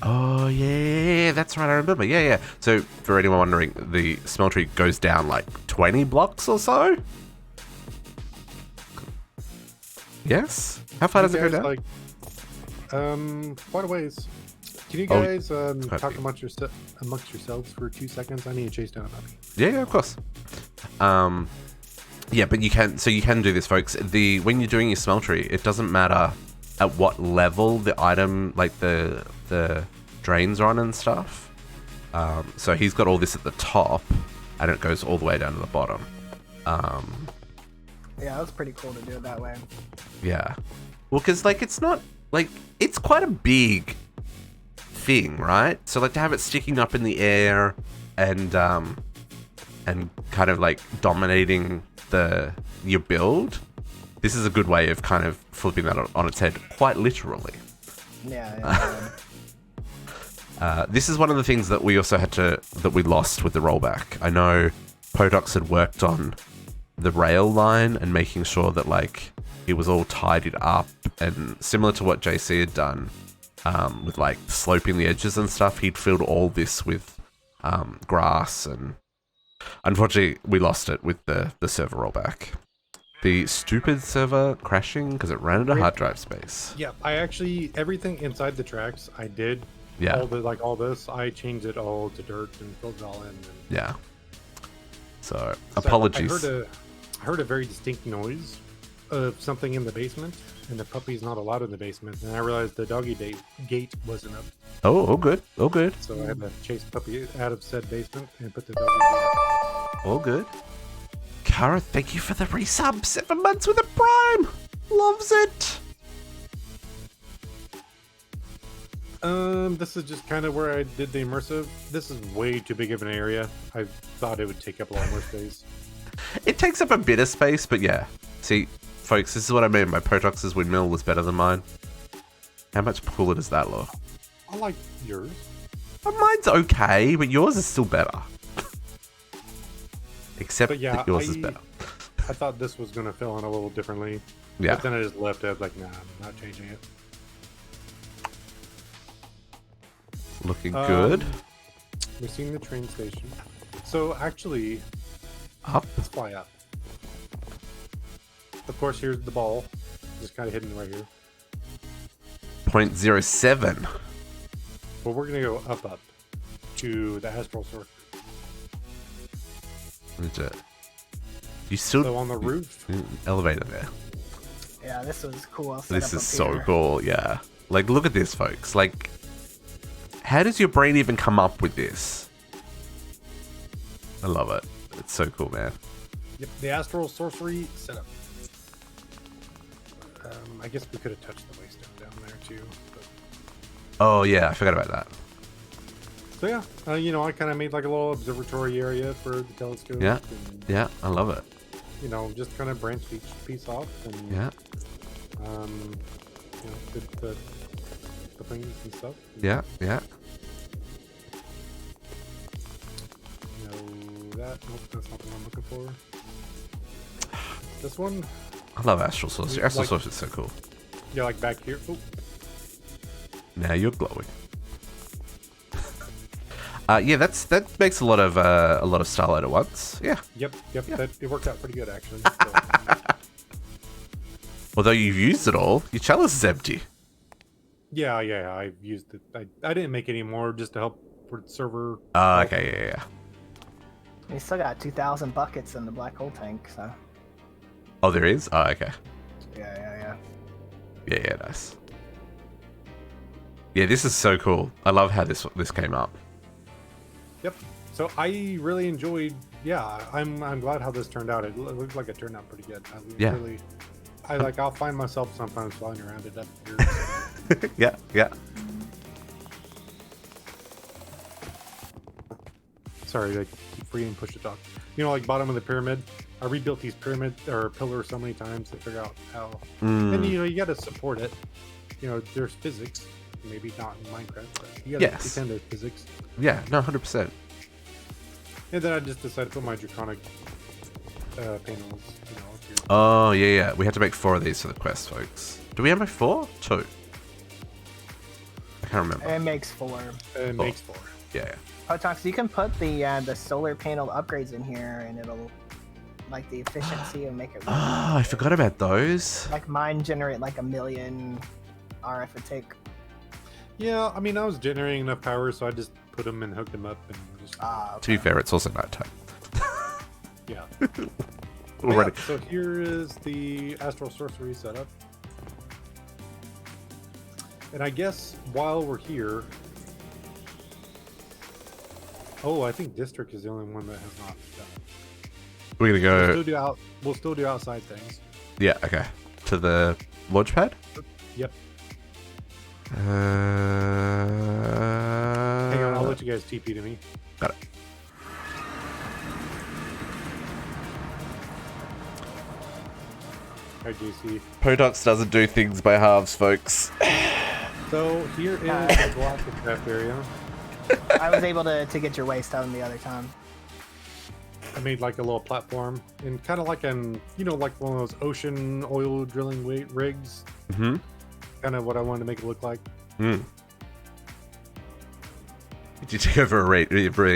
Oh, yeah, that's right, I remember. Yeah. So, for anyone wondering, the smeltery goes down like 20 blocks or so? Yes? How far does it go down? Like, quite a ways. Can you guys talk amongst yourselves for 2 seconds? I need to chase down a puppy. Yeah, of course. Yeah, but you can do this, folks. When you're doing your smeltery, it doesn't matter at what level the item, like the drains are on and stuff. So he's got all this at the top, and it goes all the way down to the bottom. yeah, that's pretty cool to do it that way. Yeah. Well, because like it's not like it's quite a big thing, right? So like to have it sticking up in the air and kind of like dominating your build, this is a good way of kind of flipping that on its head, quite literally. Yeah. This is one of the things that we also that we lost with the rollback. I know Potox had worked on the rail line and making sure that like it was all tidied up, and similar to what JC had done with like sloping the edges and stuff, he'd filled all this with grass, and unfortunately we lost it with the server rollback. The stupid server crashing because it ran out of hard drive space. Yeah, I actually, everything inside the tracks I did. Yeah. All this, I changed it all to dirt and filled it all in. Yeah. So apologies. I heard a very distinct noise of something in the basement, and the puppy's not allowed in the basement. And I realized the doggy gate wasn't up. Oh, good. So I had to chase the puppy out of said basement and put the doggy gate up. All good. Kara, thank you for the resub. 7 months with a prime. Loves it. This is just kind of where I did the immersive. This is way too big of an area. I thought it would take up a lot more space. It takes up a bit of space, but yeah. See, folks, this is what I mean. My Potox's windmill was better than mine. How much cooler does that look? I like yours. Mine's okay, but yours is still better. Except that yours is better. I thought this was going to fill in a little differently. Yeah. But then I just left it. I was like, nah, I'm not changing it. Looking good. We're seeing the train station. So actually, Up. let's fly up. Of course, here's the ball. Just kind of hidden right here. 0.07. But we're going to go up to the astral source. Legit. You still So on the roof. elevator there. Yeah, this was cool. This is so cool, yeah. Like, look at this, folks. Like, how does your brain even come up with this? I love it. It's so cool, man. Yep, the astral sorcery setup. I guess we could have touched the waystone down there too. But... Oh, yeah, I forgot about that. So yeah, you know, I kind of made like a little observatory area for the telescope. Yeah, and, yeah, I love it. You know, just kind of branched each piece off and Yeah. You know, did the things and stuff. Yeah, yeah. You know that? Nope, that's not the one I'm looking for. This one? I love Astral Sorcery. Astral Like- Sorcery is so cool. Yeah, like back here. Oh, Now you're glowing. Yeah, that makes a lot of starlight at once. Yeah. yep. That, it worked out pretty good actually. So, Although you've used it all, your chalice is empty. yeah, I used it. I didn't make any more just to help for the server. Okay, yeah. We still got 2,000 buckets in the black hole tank, so Oh, there is? Oh, okay. yeah. Yeah, nice. Yeah, this is so cool. I love how this came up. Yep. So I really enjoyed. Yeah, I'm glad how this turned out. It looks like it turned out pretty good. Yeah. I'll find myself sometimes flying around it up here. Yeah, yeah. Sorry, I keep forgetting push to talk. You know, like bottom of the pyramid. I rebuilt these pyramid or pillars so many times to figure out how. And you know, you got to support it. You know, there's physics. Maybe not in Minecraft, but you got to pretend there's physics. Yeah, no, 100%. And then I just decided to put my draconic panels. You know, up here. Oh, yeah. We had to make 4 of these for the quest, folks. Do we have make 4? 2. I can't remember. It makes 4. It makes 4. Yeah. Potox, you can put the solar panel upgrades in here, and it'll like the efficiency and make it. Oh, I forgot about those. Like mine generate like 1 million RF a tick. Yeah, I mean, I was generating enough power, so I just put them and hooked them up and just. To be fair, it's also nighttime. Yeah. Already. Yeah, so here is the Astral Sorcery setup. And I guess while we're here... Oh, I think District is the only one that has not done it. We're going to go... We'll still do outside things. Yeah, okay. To the launch pad? Yep. Hang on, I'll let you guys TP to me. Got it. Hi, JC. Potox doesn't do things by halves, folks. So here is the Galactic Craft area. I was able to get your waste out the other time. I made like a little platform and kind of like like one of those ocean oil drilling rigs. Mm-hmm. Kind of what I wanted to make it look like. Did you take over a rig?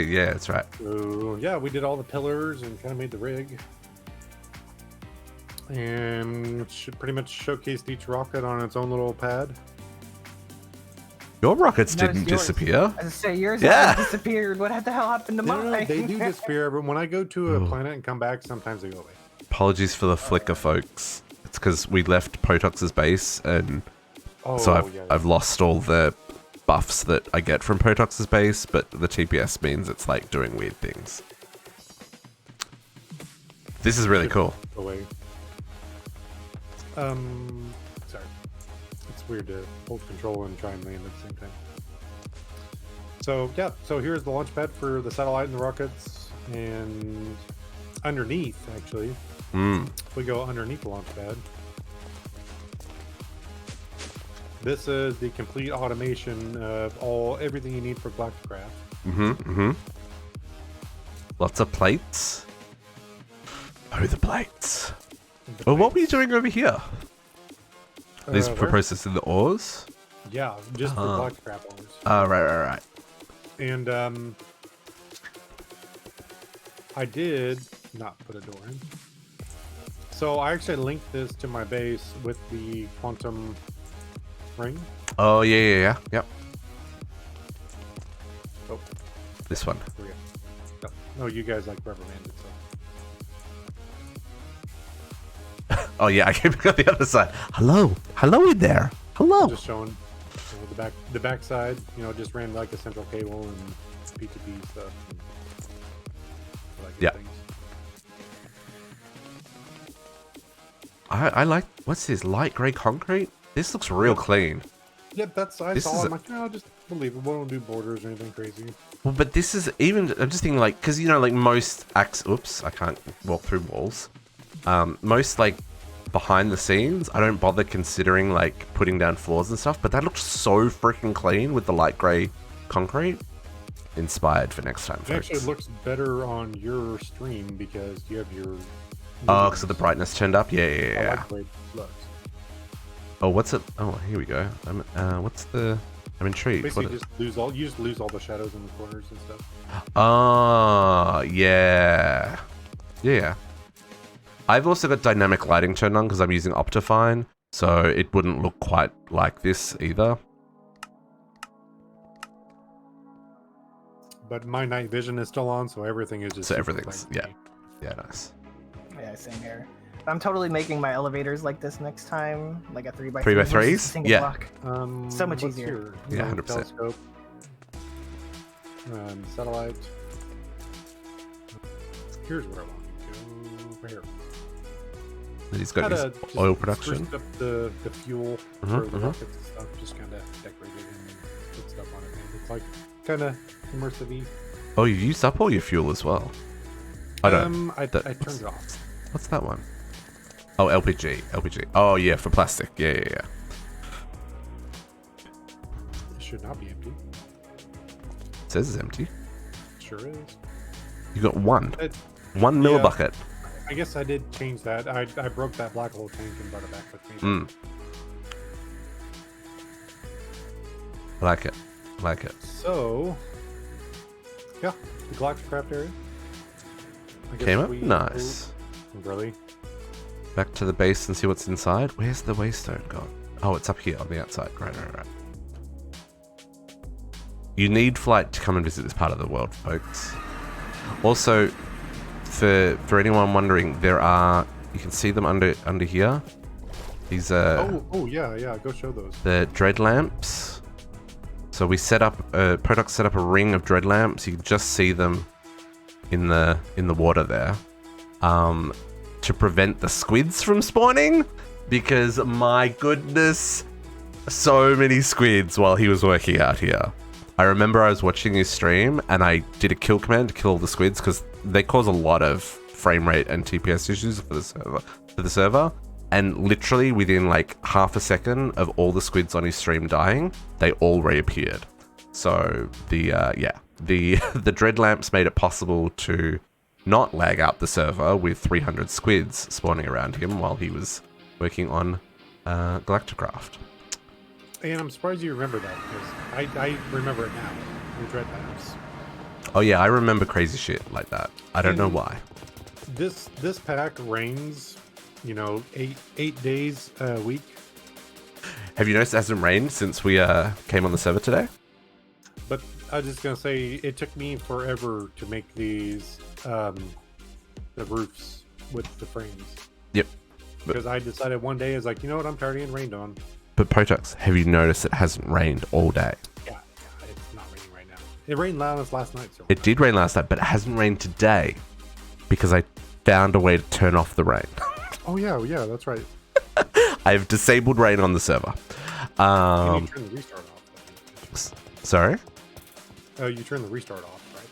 Yeah, that's right. So yeah, we did all the pillars and kind of made the rig. And should pretty much showcased each rocket on its own little pad. Your rockets No, it's didn't yours. disappear. I was say yours Yeah. disappeared. What the hell happened to mine? No, they do disappear, but when I go to a planet and come back, sometimes they go away. Apologies for the flicker, folks. It's because we left Potox's base, and so I've lost all the buffs that I get from Potox's base, but the TPS means it's like doing weird things. This is really cool. Away. Sorry. It's weird to hold control and try and land at the same time. So, yeah. So here's the launch pad for the satellite and the rockets. And underneath, actually, we go underneath the launch pad. This is the complete automation of everything you need for Galacticraft. Lots of plates. Oh, the plates. Well, what were you doing over here? These for processing the ores? Yeah, just for Galacticraft ores. Oh, right. And I did not put a door in. So I actually linked this to my base with the quantum ring. Oh, yeah. Yep. Oh. This one. No, you guys like rubber banded, so. Oh, yeah, I came on the other side. Hello in there. Hello. Just showing the back side, just ran like a central cable and P2P stuff. And yeah. I like, what's this, light gray concrete? This looks real clean. Yep, I saw it. I'm like, just believable. Don't do borders or anything crazy. Well, but this is even, I'm just thinking like, because like most oops, I can't walk through walls. Most like behind the scenes, I don't bother considering like putting down floors and stuff, but that looks so freaking clean with the light gray concrete. Inspired for next time, folks. It actually looks better on your stream because you have your... Oh, because of the brightness turned up? Yeah. I like the way it looks. Oh, what's it? Oh, here we go. What's the... I'm intrigued. Basically, you just lose all the shadows in the corners and stuff. Oh, yeah. Yeah. I've also got dynamic lighting turned on because I'm using Optifine, so it wouldn't look quite like this either. But my night vision is still on, so everything is just... So everything's... Yeah, nice. Yeah, same here. I'm totally making my elevators like this next time, like a 3x3. 3x3s? Yeah. Block. So much easier. Yeah, 100%. Telescope. Satellite. Here's where I want to go. Here. He's got his just oil production. spruced up the fuel for the mhm. rockets and stuff. Just kind of decorated and put stuff on it. And it's like kind of immersive-y. Oh, you used up all your fuel as well. I don't. I turned it off. What's that one? Oh, LPG. Oh, yeah, for plastic. Yeah. It should not be empty. It says it's empty. Sure is. You got one It, millibucket. I guess I did change that. I broke that black hole tank and brought it back with me. I like it. So, yeah, the Galactic Craft area. I guess Came up we nice. go- Really? Back to the base and see what's inside. Where's the waystone gone? Oh, it's up here on the outside. Right. You need flight to come and visit this part of the world, folks. Also, for anyone wondering, there are, you can see them under here. These are yeah. Go show those. the dread lamps. So we set up Potox set up a ring of dread lamps. You can just see them in the water there, to prevent the squids from spawning. Because my goodness, so many squids while he was working out here. I remember I was watching his stream and I did a kill command to kill all the squids because they cause a lot of frame rate and TPS issues for the server. And literally within like half a second of all the squids on his stream dying, they all reappeared. So the dread lamps made it possible to not lag out the server with 300 squids spawning around him while he was working on Galacticraft. And I'm surprised you remember that because I remember it now. The dread lamps. Oh yeah, I remember crazy shit like that. I don't know why. This pack rains, 8 days a week. Have you noticed it hasn't rained since we came on the server today? But I was just gonna say it took me forever to make these the roofs with the frames. Yep. Because I decided one day, I was like, you know what, I'm tired of getting rained on. But Potox, have you noticed it hasn't rained all day? Yeah, it's not raining right now. It rained loudest last night. So It did rain last night, but it hasn't rained today because I found a way to turn off the rain. Oh yeah, that's right. I've disabled rain on the server. Can you turn the restart off? Sorry? You turn the restart off, right?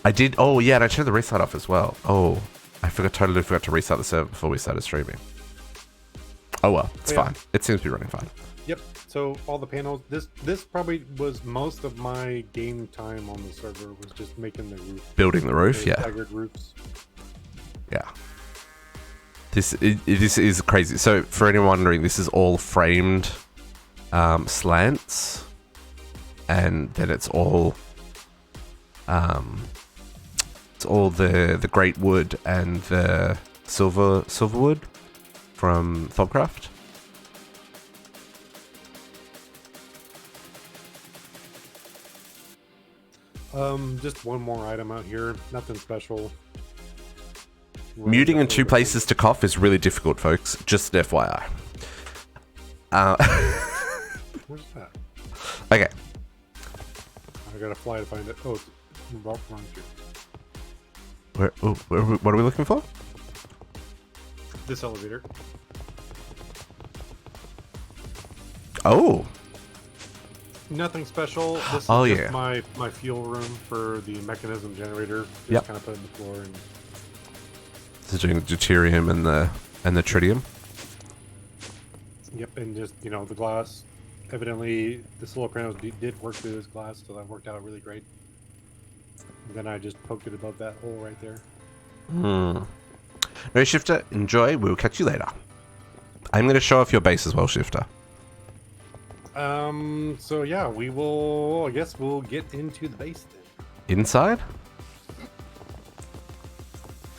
I did. Oh yeah, and I turned the restart off as well. Oh, totally forgot to restart the server before we started streaming. Oh well, it's fine. It seems to be running fine. Yep. So all the panels. This probably was most of my game time on the server was just making the roof. Building the roof, yeah. Staggered roofs. Yeah. This is crazy. So for anyone wondering, this is all framed slants, and then it's all the great wood and the silver wood from Thobcraft. Just one more item out here. Nothing special. Muting in two places to cough is really difficult, folks. Just an FYI. Where's that? Okay. I gotta fly to find it. Oh, it's wrong too. What are we looking for? This elevator. Oh. Nothing special. This is just my fuel room for the mechanism generator. Just kind of put it in the floor and. So doing the deuterium and the tritium. Yep, and just the glass. Evidently, the solar panels did work through this glass, so that worked out really great. And then I just poked it above that hole right there. No, Shifter, enjoy. We'll catch you later. I'm going to show off your base as well, Shifter. So yeah, we will. I guess we'll get into the base then. Inside?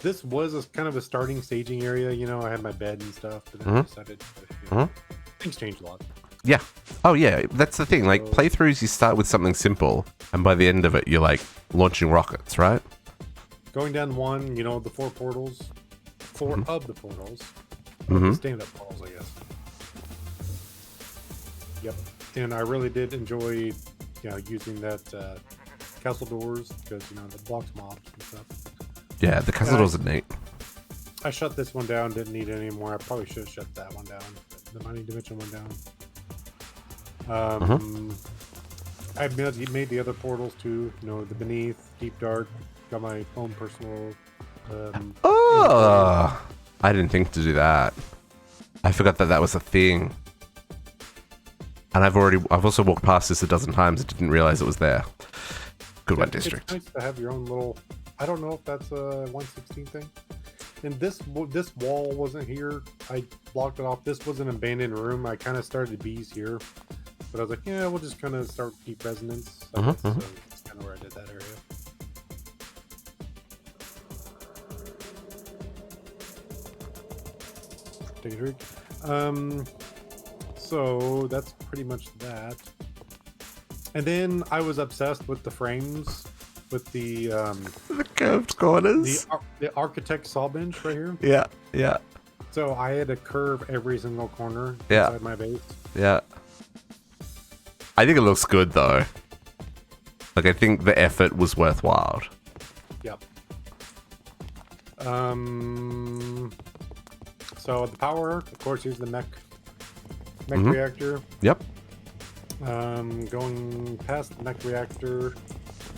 This was kind of a starting staging area. I had my bed and stuff, but then I decided things changed a lot. Yeah. Oh yeah, that's the thing. Like playthroughs, you start with something simple, and by the end of it, you're like launching rockets, right? Going down one, the 4 portals, 4 of the portals, stand-up portals, I guess. Yep, and I really did enjoy, using that castle doors because the blocks mobs and stuff. Yeah, the castle doors are neat. I shut this one down. Didn't need it anymore. I probably should have shut that one down. The mining dimension one down. I made the other portals too. You know, the Beneath, Deep Dark. Got my own personal. Oh, I didn't think to do that. I forgot that was a thing. And I've also walked past this a dozen times and didn't realize it was there. Good one, District. It's nice to have your own little. I don't know if that's a 116 thing. And this wall wasn't here. I blocked it off. This was an abandoned room. I kind of started bees here, but I was like, yeah, we'll just kind of start deep resonance. So that's kind of where I did that area. Take a drink. So that's pretty much that. And then I was obsessed with the frames, with the curved corners. The architect saw bench right here. Yeah, yeah. So I had to curve every single corner Yeah. inside my base. Yeah. I think it looks good though. Like I think the effort was worthwhile. Yep. So the power, of course, here's the mech reactor. Yep. Going past the mech reactor,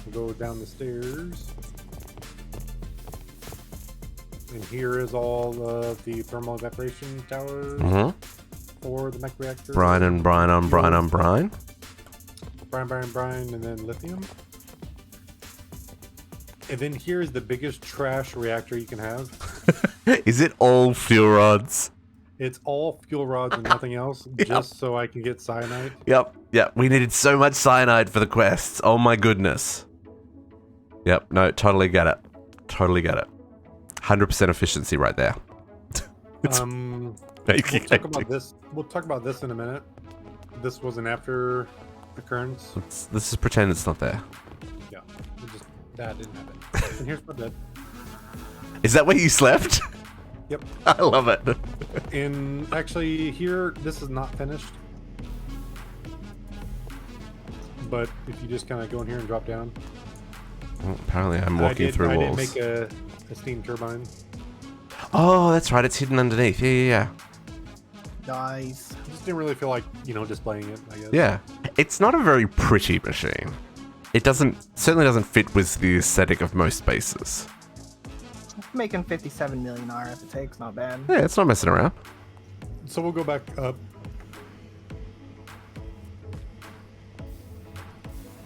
we'll go down the stairs. And here is all of the thermal evaporation towers for the mech reactor. Brine, and brine, and brine, brine, and then lithium. And then here's the biggest trash reactor you can have. Is it all fuel rods? It's all fuel rods and nothing else, just so I can get cyanide. Yep. Yep. We needed so much cyanide for the quests. Oh my goodness. Yep. No, totally get it. Totally get it. 100% efficiency right there. We'll talk about this. We'll talk about this in a minute. This was an after occurrence. Let's just pretend it's not there. Yeah, that didn't happen. And here's my bed. Is that where you slept? Yep. I love it. And actually, here this is not finished. But if you just kind of go in here and drop down. Well, apparently, I'm walking through walls. I did make a steam turbine. Oh, that's right. It's hidden underneath. Yeah. Nice. I just didn't really feel like, displaying it, I guess. Yeah. It's not a very pretty machine. It certainly doesn't fit with the aesthetic of most bases. Making 57 million RF it takes, not bad. Yeah, it's not messing around. So we'll go back up.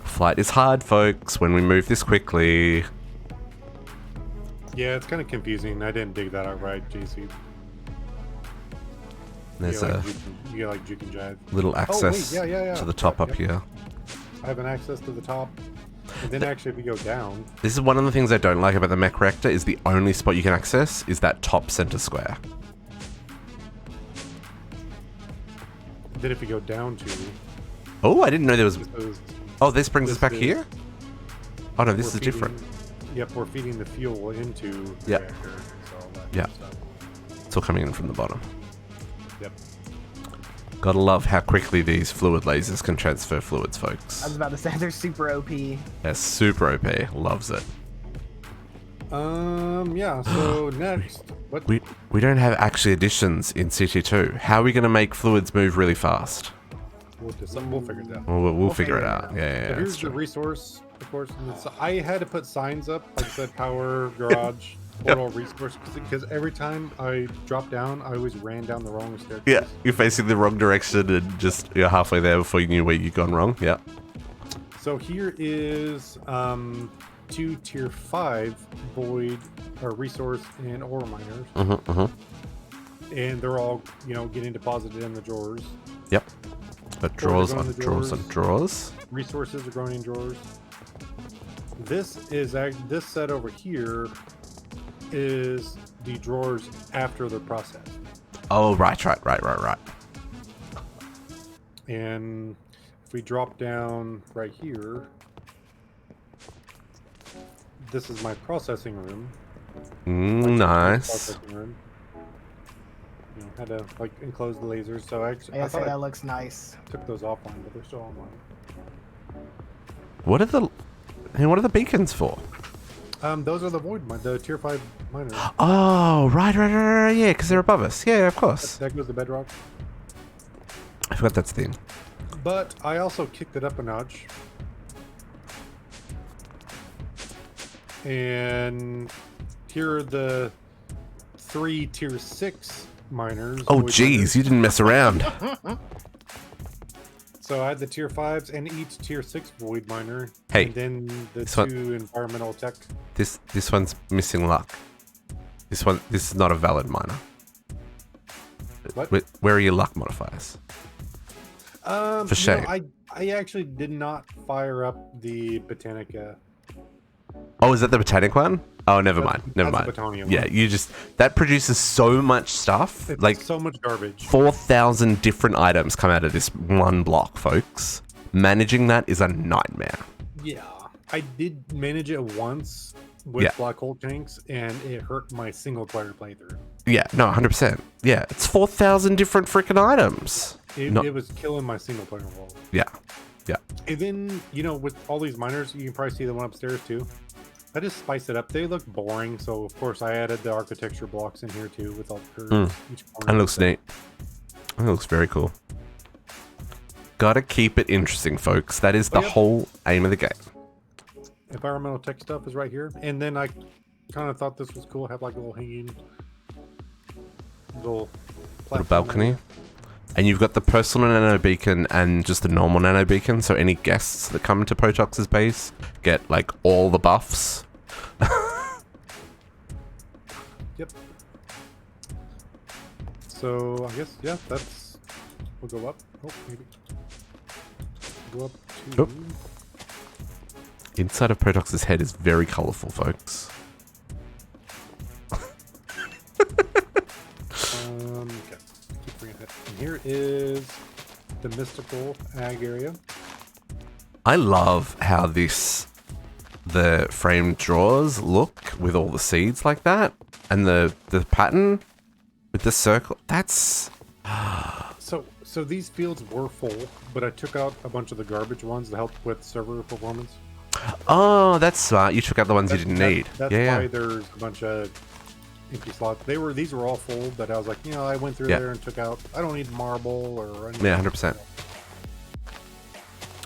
Flight is hard, folks, when we move this quickly. Yeah, it's kind of confusing. I didn't dig that out right, JC. There's you get like juke and jive. Little access to the top up here. I have an access to the top. And then actually if we go down... This is one of the things I don't like about the mech reactor is the only spot you can access is that top center square. Then if we go down to... Oh, I didn't know there was... Oh, this brings us back here? Oh no, this is different. Yep, we're feeding the fuel into the reactor. Yeah. It's all coming in from the bottom. Yep. Gotta love how quickly these fluid lasers can transfer fluids, folks. I was about to say, they're super OP. They're super OP. Loves it. Yeah, so next... What? We don't have actually additions in CT2. How are we going to make fluids move really fast? We'll figure it out. We'll figure it out. Yeah, so here's the resource, of course. And I had to put signs up, like I said, power, garage, portal, resource, because every time I dropped down, I always ran down the wrong staircase. Yeah, you're facing the wrong direction and you're halfway there before you knew where you'd gone wrong. Yeah. So here is 2 tier 5 void or resource and ore miners. And they're all, getting deposited in the drawers. Yep. But drawers on drawers on drawers. Resources are going in drawers. This set over here is the drawers after they're processed. Oh, right. And if we drop down right here, this is my processing room. Nice. Processing room. Had to enclose the lasers, so I thought that looks nice. Took those offline, but they're still online. What are the beacons for? Those are the tier 5 miners. Oh, right, yeah, because they're above us. Yeah, of course. That goes to bedrock. I forgot that's the thing. But I also kicked it up a notch. And here are the 3 tier 6 miners. Oh, void geez, miners. you didn't mess around. So I had the tier 5s and each tier 6 void miner. Hey, and then the this 2 one- environmental tech. This one's missing luck. This is not a valid miner. What? Where are your luck modifiers? For shame. I actually did not fire up the Botanica. Oh, is that the botanic one? Oh, never That's- mind. Never that's mind. the Botanium Yeah, one. that produces so much stuff. It's Like so much garbage. 4,000 different items come out of this one block, folks. Managing that is a nightmare. Yeah, I did manage it once with Yeah. black hole tanks, and it hurt my single player playthrough. Yeah, no, 100%. Yeah, it's 4,000 different freaking items. It No- was killing my single player wall. Yeah, yeah. And then, with all these miners, you can probably see the one upstairs too. I just spiced it up. They look boring, so of course I added the architecture blocks in here too with all the curves. Each corner. That looks neat. That looks very cool. Gotta keep it interesting, folks. That is the Yep. whole aim of the game. Environmental tech stuff is right here. And then I kind of thought this was cool. Have like a little hanging little platform Balcony. area. And you've got the personal nano beacon and just the normal nano beacon, so any guests that come to Potox's base get like all the buffs. Yep. So I guess that's. We'll go up. Oh, maybe. Go up to. Oop. Inside of Potox's head is very colorful, folks. Okay. Keep bringing it. And here is the mystical ag area. I love how the frame drawers look with all the seeds like that, and the pattern with the circle. That's So these fields were full, but I took out a bunch of the garbage ones to help with server performance. oh, that's smart. You took out the ones you didn't need. That's Yeah, why yeah. there's a bunch of empty slots. These were all full, but I was like, I went through Yeah. there and took out. I don't need marble or anything. Yeah, 100%.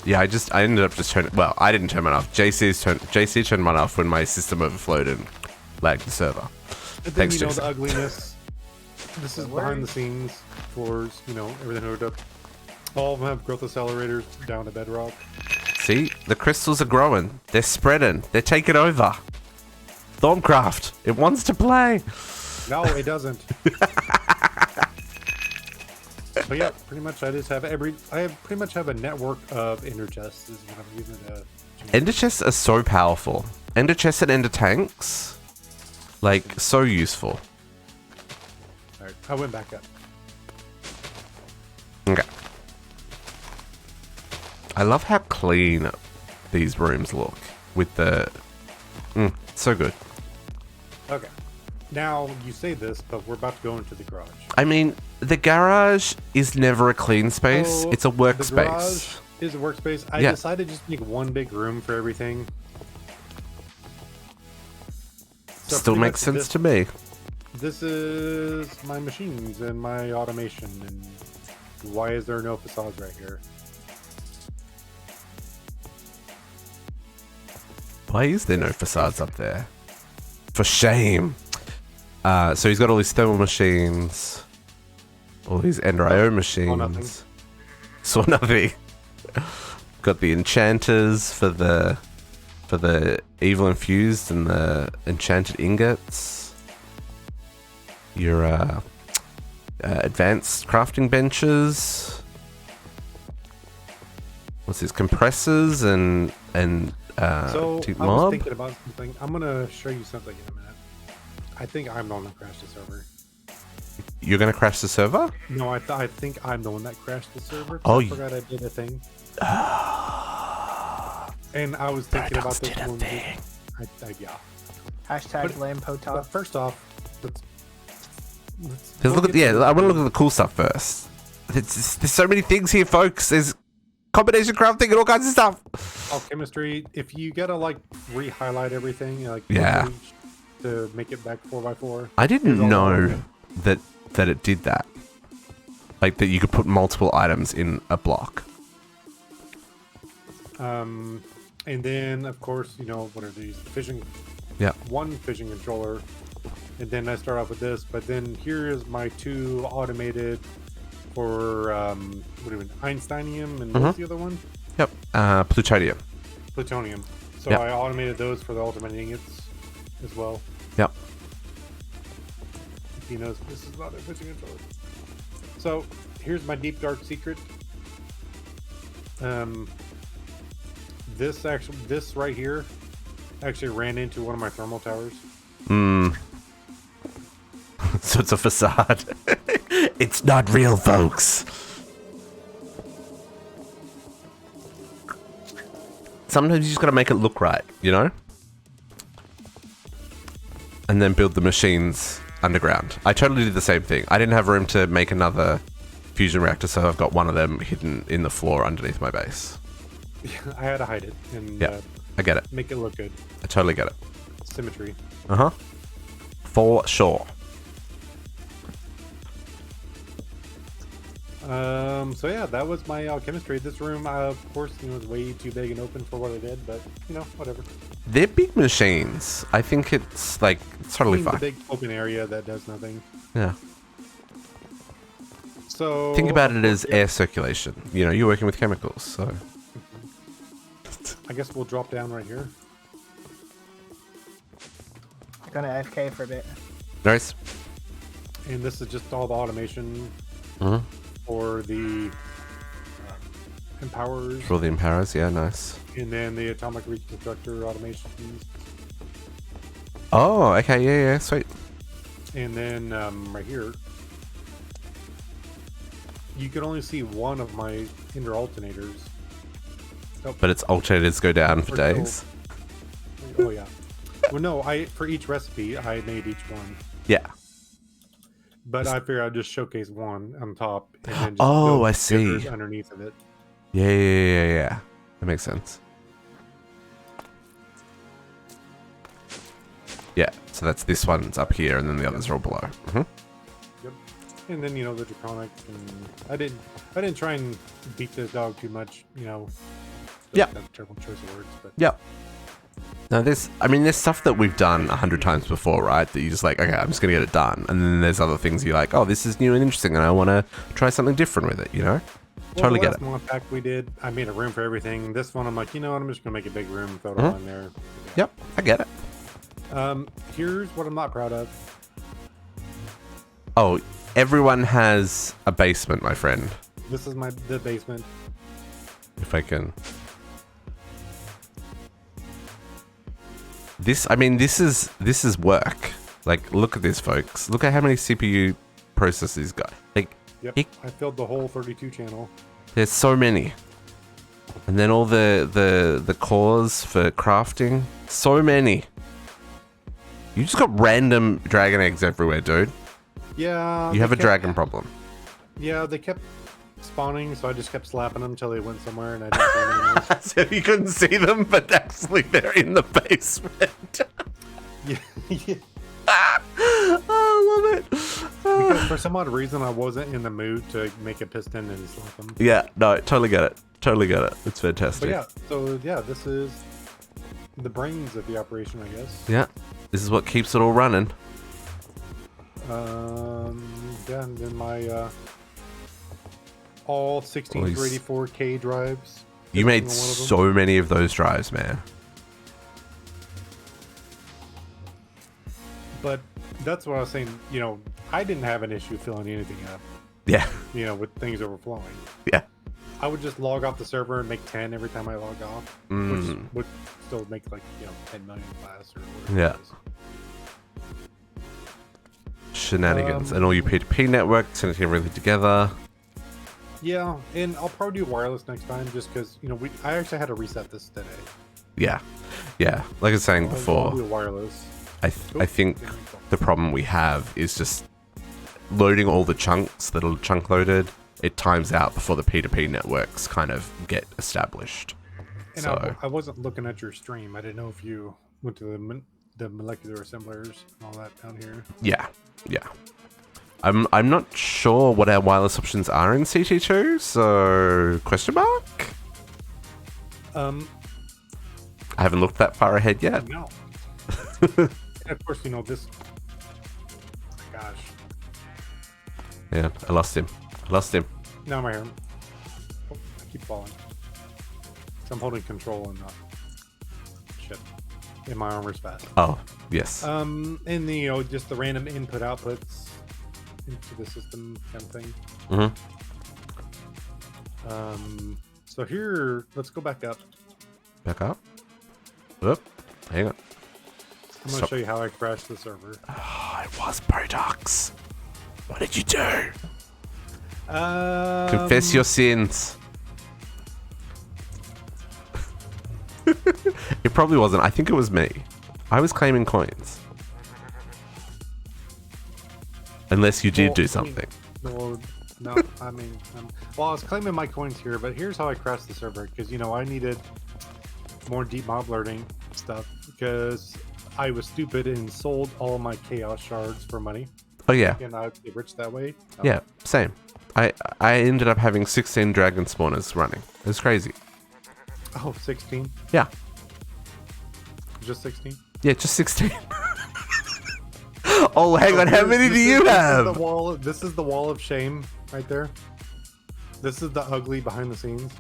Yeah, I ended up just turning. Well, I didn't turn mine off. JC turned mine off when my system overflowed and lagged the server. And then, Thanks, the Jason. ugliness. This is Don't behind worry. the scenes floors. Everything hooked up. All of them have growth accelerators down to bedrock. See, the crystals are growing. They're spreading. They're taking over. Thorncraft, it wants to play. No, it doesn't. But yeah, pretty much I just have pretty much have a network of ender chests is what I'm using to. Ender chests are so powerful. Ender chests and ender tanks, like so useful. Alright, I went back up. Okay. I love how clean these rooms look with the. So good. Okay. Now you say this, but we're about to go into the garage. I mean, the garage is never a clean space. So, It's a The workspace. garage is a workspace. I Yeah. decided to just make one big room for everything. So Still pretty makes much sense to me. This is my machines and my automation. And why is there no facades right here? Why is there no facades up there? For shame. So he's got all these thermal machines, all these Ender IO machines. Saw nothing. Got the enchanters for the evil infused and the enchanted ingots. Your advanced crafting benches. What's this? Compressors and So Team I was mob. thinking about something. I'm gonna show you something in a minute. I think I'm the one that crashed the server. You're gonna crash the server? No, I think I'm the one that crashed the server. Oh, I forgot I did a thing. And I was thinking about this one. Yeah. Hashtag But- blame But Potox. first off, let's Let's look at I want to look at the cool stuff first. There's so many things here, folks. There's combination crafting and all kinds of stuff. Alchemistry. If you gotta like re-highlight everything, like Yeah, to make it back 4x4. I didn't know that it did that. Like that you could put multiple items in a block. And then of course, you know, what are these? Fishing. Yeah. One fishing controller. And then I start off with this, but then here is my 2 automated for what do you mean, Einsteinium, and what's the other one? Yep. Plutonium. Plutonium. So Yep. I automated those for the ultimate ingots as well. Yep. He knows this is not a fishing controller. So here's my deep dark secret. This right here actually ran into one of my thermal towers. So it's a facade. It's not real, folks. Sometimes you just gotta make it look right, you know? And then build the machines underground. I totally did the same thing. I didn't have room to make another fusion reactor, so I've got one of them hidden in the floor underneath my base. I had to hide it and I get it. make it look good. I totally get it. Symmetry. Uh-huh. For sure. So yeah, that was my alchemistry. This room, of course, you know, is way too big and open for what I did, but you know, whatever. They're big machines. I think it's like it's totally fine. A big open area that does nothing. Yeah. So Think about it as air circulation. You know, you're working with chemicals, so. I guess we'll drop down right here. I'm gonna AFK for a bit. Nice. And this is just all the automation for the empowers. For all the empowers, yeah, nice. And then the atomic reconstructor automations. Oh, okay, yeah, sweet. And then right here, you can only see one of my inner alternators. Oh, But its alternators go down for days. oh yeah. Well, no, for each recipe, I made each one. Yeah. But I figured I'd just showcase one on top and then just Oh, build I see. others underneath of it. Yeah. That makes sense. Yeah, so that's this one's up here, and then the others are all below. Yep. And then, you know, the draconic, and I didn't try and beat this dog too much, you know. Yep. That's a terrible choice of words, but Yep. Now there's stuff that we've done 100 times before, right? That you just like, okay, I'm just gonna get it done. And then there's other things you're like, oh, this is new and interesting, and I want to try something different with it, you know? Totally get it. The last mod pack we did, I made a room for everything. This one, I'm like, you know what, I'm just gonna make a big room and throw it all in there. Yep, I get it. Here's what I'm not proud of. Oh, everyone has a basement, my friend. This is the basement. If I can. This is work. Like, look at this, folks. Look at how many CPU processors he's got. Like, Yep, I filled the whole 32 channel. there's so many. And then all the cores for crafting. So many. You just got random dragon eggs everywhere, dude. Yeah. You have a dragon problem. Yeah, they kept spawning, so I just kept slapping them until they went somewhere, and I didn't see them anymore. So you couldn't see them, but actually they're in the basement. Yeah. I love it. Because for some odd reason, I wasn't in the mood to make a piston and slap them. Yeah, no, totally get it. It's fantastic. But yeah, so yeah, this is the brains of the operation, I guess. Yeah, this is what keeps it all running. Yeah, and then my all 16 to 84K drives. You made so many of those drives, man. But that's what I was saying. You know, I didn't have an issue filling anything up. Yeah. You know, with things overflowing. Yeah. I would just log off the server and make 10 every time I log off, which would still make like 10 million class or whatever. Yeah. It is. Shenanigans and all your P2P networks and everything together. Yeah, and I'll probably do wireless next time, just because I actually had to reset this today. Yeah. Like I was saying before, I'll do wireless. I think the problem we have is just loading all the chunks that are chunk loaded it times out before the P2P networks kind of get established. And So I wasn't looking at your stream. I didn't know if you went to the molecular assemblers and all that down here. yeah. I'm not sure what our wireless options are in CT2, so question mark? I haven't looked that far ahead yet. No. And of course, you know this. Gosh. Yeah, I lost him. Now my hair. Oh, I keep falling. So I'm holding control and not shit. And my armor's fast. Oh, yes. And the, you know, just the random input outputs into the system kind of thing. So here, let's go back up. Back up. Oop, hang on. I'm going to show you how I crashed the server. Oh, it was Potox. What did you do? Confess your sins. It probably wasn't. I think it was me. I was claiming coins. Unless you did do something. No, I mean, well, I was claiming my coins here, but here's how I crashed the server. Because, you know, I needed more deep mob learning stuff because I was stupid and sold all my chaos shards for money. Oh, yeah. And I'd get rich that way. Yeah, same. I ended up having 16 dragon spawners running. It was crazy. Oh, 16? Yeah. Just 16? Yeah, just 16. Oh, hang on. How many do you have? This is the wall of shame right there. This is the ugly behind the scenes.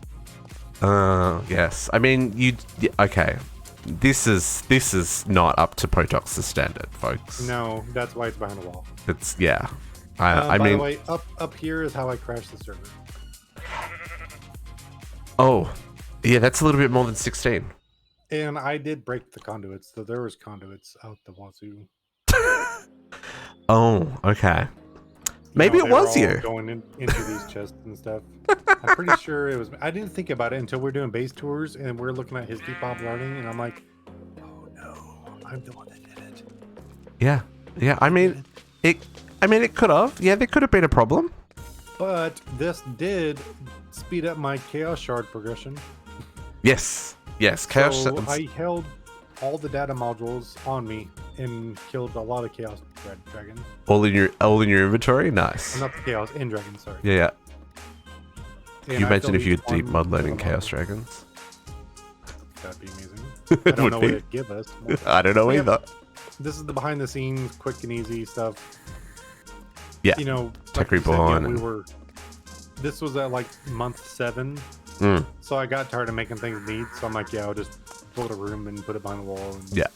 Yes. I mean, okay. This is not up to Potox's standard, folks. No, that's why it's behind a wall. It's, yeah. By the way, up here is how I crashed the server. Oh, yeah, that's a little bit more than 16. And I did break the conduits, so there was conduits out the wazoo. Oh, okay. Maybe it was you. Going into these chests and stuff. I'm pretty sure it was. I didn't think about it until we're doing base tours and we're looking at his deep mob learning, and I'm like, oh no, I'm the one that did it. Yeah. I mean, it could have. Yeah, there could have been a problem. But this did speed up my chaos shard progression. Yes. Chaos. So I held all the data modules on me and killed a lot of chaos dragons. All in your inventory. Nice. Not the chaos in dragons. Sorry. Yeah. Can And you I imagine filled if you each had deep one mod with learning a chaos module. dragons? That'd be amazing. I don't know what it'd give us. I don't know Yep. either. This is the behind the scenes, quick and easy stuff. Yeah. You know, Tech like you said, Reborn we and- were. This was at like month 7, so I got tired of making things neat. So I'm like, yeah, I'll just build a room and put it behind the wall. And Yeah.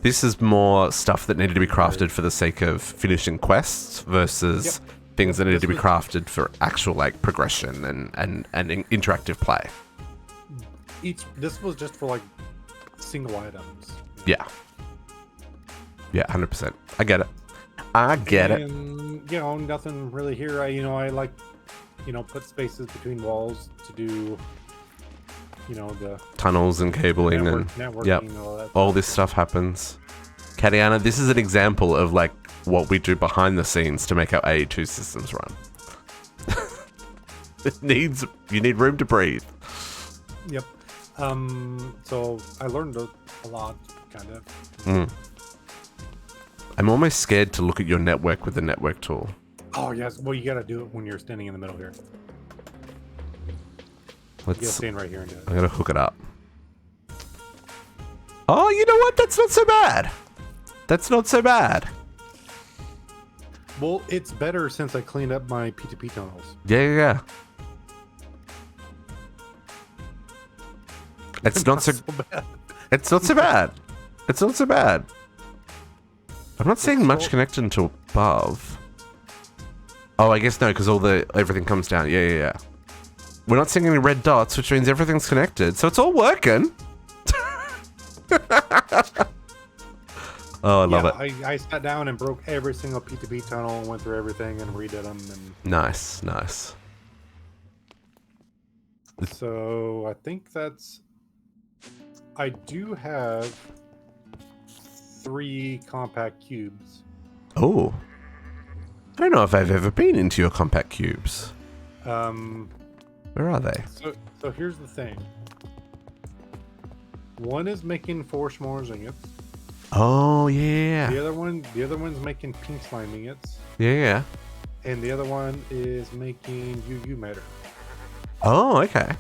This is more stuff that needed to be crafted for the sake of finishing quests versus things that needed to be crafted for actual like progression and interactive play. This was just for like single items. Yeah. Yeah, 100%. I get it. I get it. And, you know, nothing really here. I like, put spaces between walls to do, the Tunnels and cabling networking yep. and all that. All this stuff happens. Katiana, this is an example of like what we do behind the scenes to make our AE2 systems run. You need room to breathe. Yep. So I learned a lot, kind of. I'm almost scared to look at your network with the network tool. Oh yes. Well, you gotta do it when you're standing in the middle here. You gotta stand right here and do it. I'm gonna hook it up. Oh, you know what? That's not so bad. That's not so bad. Well, it's better since I cleaned up my P2P tunnels. Yeah. It's not so bad. It's not so bad. It's not so bad. I'm not seeing much connection to above. Oh, I guess no, because everything comes down. Yeah. We're not seeing any red dots, which means everything's connected, so it's all working. Oh, I love it. I sat down and broke every single P2P tunnel and went through everything and redid them. And Nice. so I think that's. I do have 3 compact cubes. Oh. I don't know if I've ever been into your compact cubes. Where are they? So here's the thing. One is making 4 s'mores ingots. Oh yeah. The other one's making pink slime ingots. Yeah. And the other one is making UU matter. Oh, okay.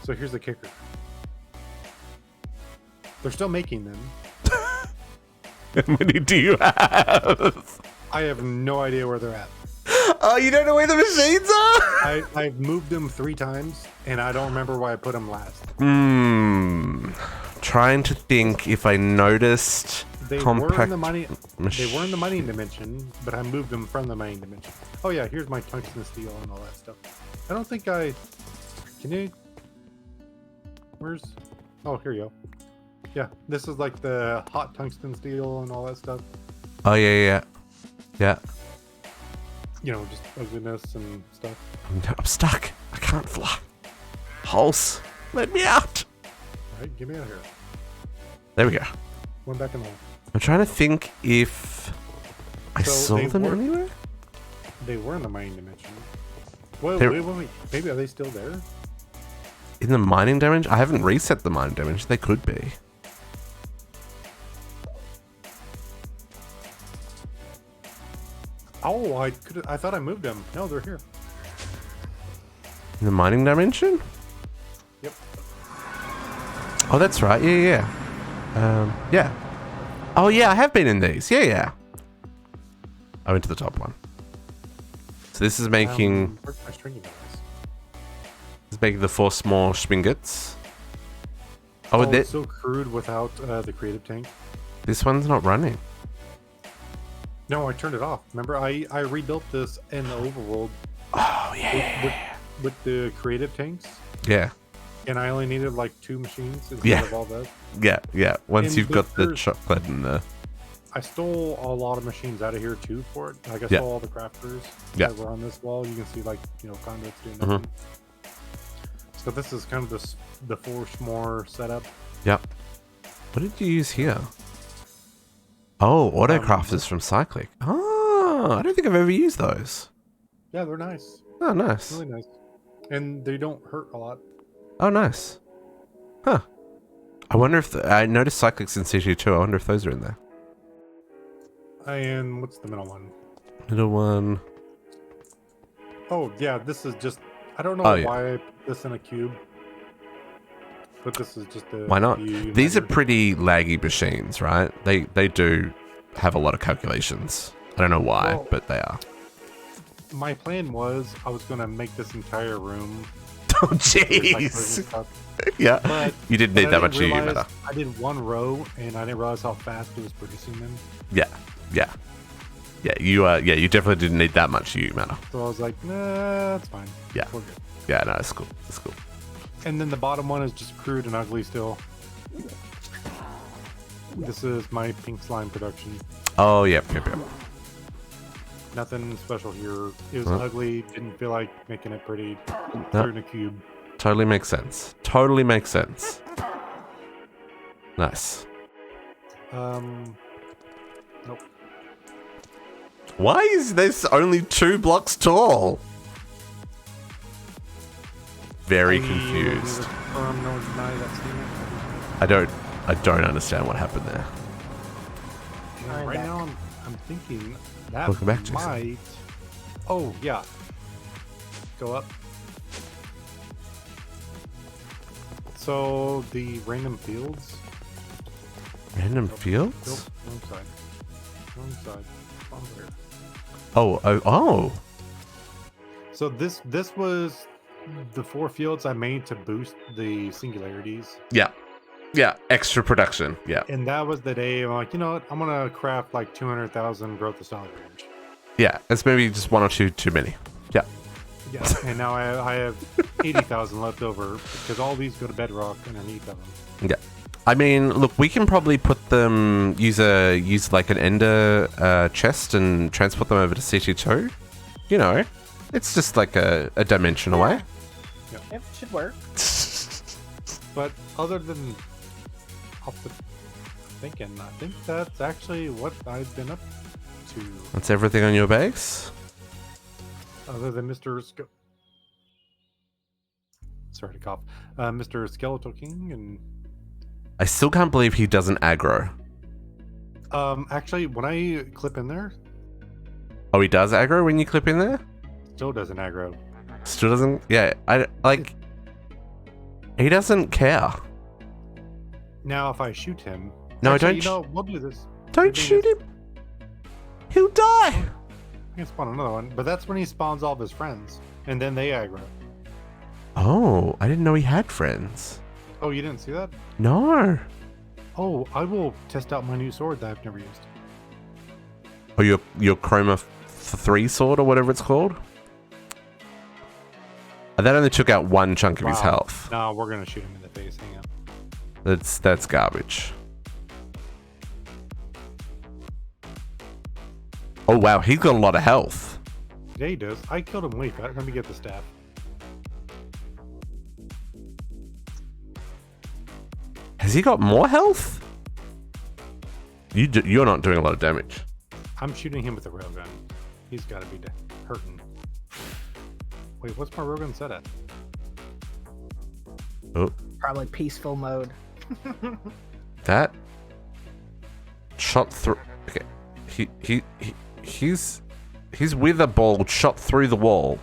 So here's the kicker. They're still making them. How many do you have? I have no idea where they're at. Oh, you don't know where the machines are? I've moved them 3 times, and I don't remember why I put them last. Trying to think if I noticed They were in the mining dimension, but I moved them from the mining dimension. Oh yeah, here's my tungsten steel and all that stuff. I don't think I... Can you... Where's... Oh, here you go. Yeah, this is like the hot tungsten steel and all that stuff. Oh, yeah. You know, just ugliness and stuff. I'm stuck. I can't fly. Pulse, let me out. Alright, get me out of here. There we go. One back in the hole. I'm trying to think if I saw them anywhere. They were in the mining dimension. Wait. Maybe are they still there? In the mining dimension? I haven't reset the mining dimension. They could be. Oh, I thought I moved them. No, they're here. In the mining dimension? Yep. Oh, that's right. Yeah. Yeah. Oh, yeah, I have been in these. Yeah. I went to the top one. So this is making... Where's my stringy device? This is making the 4 small schmingets. Oh, It's so crude without the creative tank. This one's not running. No, I turned it off. Remember, I rebuilt this in the overworld. Oh, yeah. With the creative tanks. Yeah. And I only needed like 2 machines instead of all that. Yeah. Once And you've got the chocolate and the... I stole a lot of machines out of here too for it. Like I stole all the crafters that were on this wall. You can see like, conduits doing nothing. So this is kind of the 4 s'more setup. Yep. What did you use here? Oh, autocrafters from Cyclic. Oh, I don't think I've ever used those. Yeah, they're nice. Oh, nice. Really nice. And they don't hurt a lot. Oh, nice. Huh. I wonder if... I noticed Cyclics in CG too. I wonder if those are in there. And what's the middle one? Middle one... Oh, yeah, this is just... I don't know why I put this in a cube. But this is just a... Why not? These are pretty laggy machines, right? They do have a lot of calculations. I don't know why, but they are. My plan was I was going to make this entire room... Oh, jeez! Yeah, but you didn't need that much UU matter. I did 1 row, and I didn't realize how fast it was producing them. Yeah. You definitely didn't need that much UU matter. So I was like, nah, that's fine. Yeah. We're good. Yeah, no, it's cool. It's cool. And then the bottom one is just crude and ugly still. This is my pink slime production. Oh, yep. Nothing special here. It was ugly. Didn't feel like making it pretty. Put it in a cube. Totally makes sense. Nice. Nope. Why is this only 2 blocks tall? Very confused. I don't understand what happened there. Right now I'm thinking that Welcome back, Jason. might... Oh, yeah. Go up. So, the random fields... Random fields? Nope, wrong side. Wrong here. Oh. So this was the 4 fields I made to boost the singularities. Yeah, extra production. Yeah. And that was the day I'm like, you know what? I'm going to craft like 200,000 growth of solid range. Yeah, it's maybe just 1 or 2 too many. Yeah. Yeah, and now I have 80,000 left over because all these go to bedrock underneath of them. Yeah. I mean, look, we can probably put them, use like an ender chest and transport them over to CT2. You know, it's just like a dimension away. Yeah, it should work. But other than off the thinking, I think that's actually what I've been up to. That's everything on your base? other than sorry to cough, Mr. Skeletal King, and I still can't believe he doesn't aggro. actually, when I clip in there, Oh, he does aggro when you clip in there? still doesn't aggro. Still doesn't? Yeah, I like. He doesn't care. Now, if I shoot him, No, actually, don't. You know, we'll do this. Don't shoot him. He'll die. I can spawn another one, but that's when he spawns all of his friends, and then they aggro. Oh, I didn't know he had friends. Oh, you didn't see that? No. Oh, I will test out my new sword that I've never used. Oh, your Chroma 3 sword or whatever it's called. That only took out one chunk of his health. No, we're gonna shoot him in the face. Hang on. That's garbage. Oh wow, he's got a lot of health. Yeah, he does. I killed him way fast. Let me get the staff. Has he got more health? You're not doing a lot of damage. I'm shooting him with a railgun. He's got to be hurting. Wait, what's my railgun set at? Oh, Probably peaceful mode. that shot through. Okay, he's with a ball shot through the wall.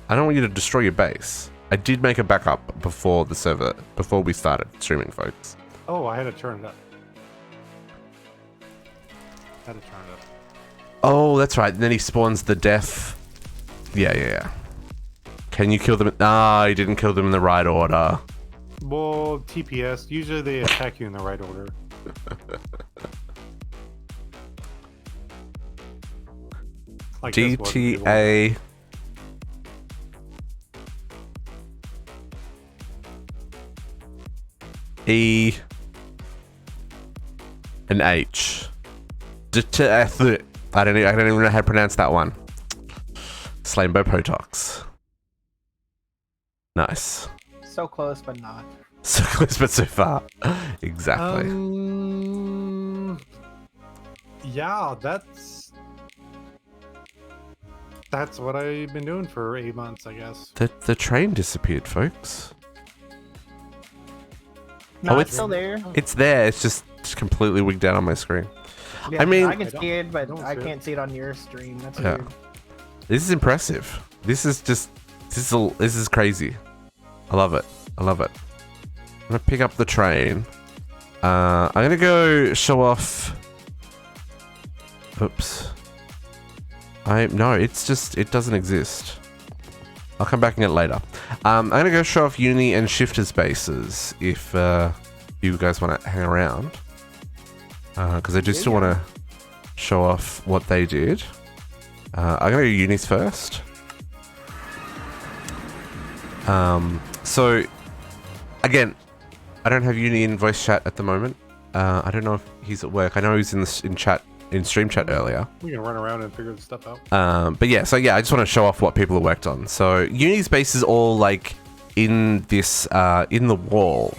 I don't want you to destroy your base. I did make a backup before we started streaming, folks. Oh, I had to turn it up. Oh, that's right. And then he spawns the death. Yeah. Can you kill them? Ah, you didn't kill them in the right order. Well, TPS. Usually they attack you in the right order. Like GTA. E and H. I don't even know how to pronounce that one. Slain by Potox. Nice. So close, but not. So close, but so far. Exactly. Yeah, that's what I've been doing for 8 months, I guess. The train disappeared, folks. No, Oh, it's still there. It's there. It's just completely wigged out on my screen. Yeah, I mean- I can see it, but don't I see it. can't see it on your stream. That's Yeah. weird. This is impressive. This is crazy. I love it. I'm gonna pick up the train. I'm gonna go show off. Oops. No, it doesn't exist. I'll come back and get it later. I'm gonna go show off Uni and Shifter's bases if you guys want to hang around. Because I do still want to show off what they did. I'm gonna go Uni's first. So again, I don't have Uni in voice chat at the moment. I don't know if he's at work. I know he was in stream chat earlier. We can run around and figure this stuff out. But yeah, so yeah, I just want to show off what people have worked on. So Uni's base is all like in this in the wall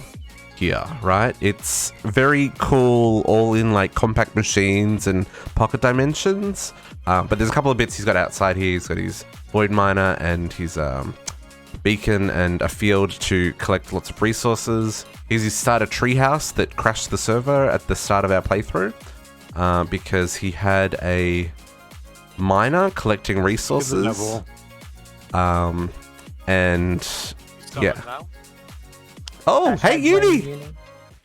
here, right? It's very cool, all in like compact machines and pocket dimensions. But there's a couple of bits he's got outside here. He's got his void miner and his beacon and a field to collect lots of resources. He's started a treehouse that crashed the server at the start of our playthrough because he had a miner collecting resources. And yeah. Oh, hey Uni!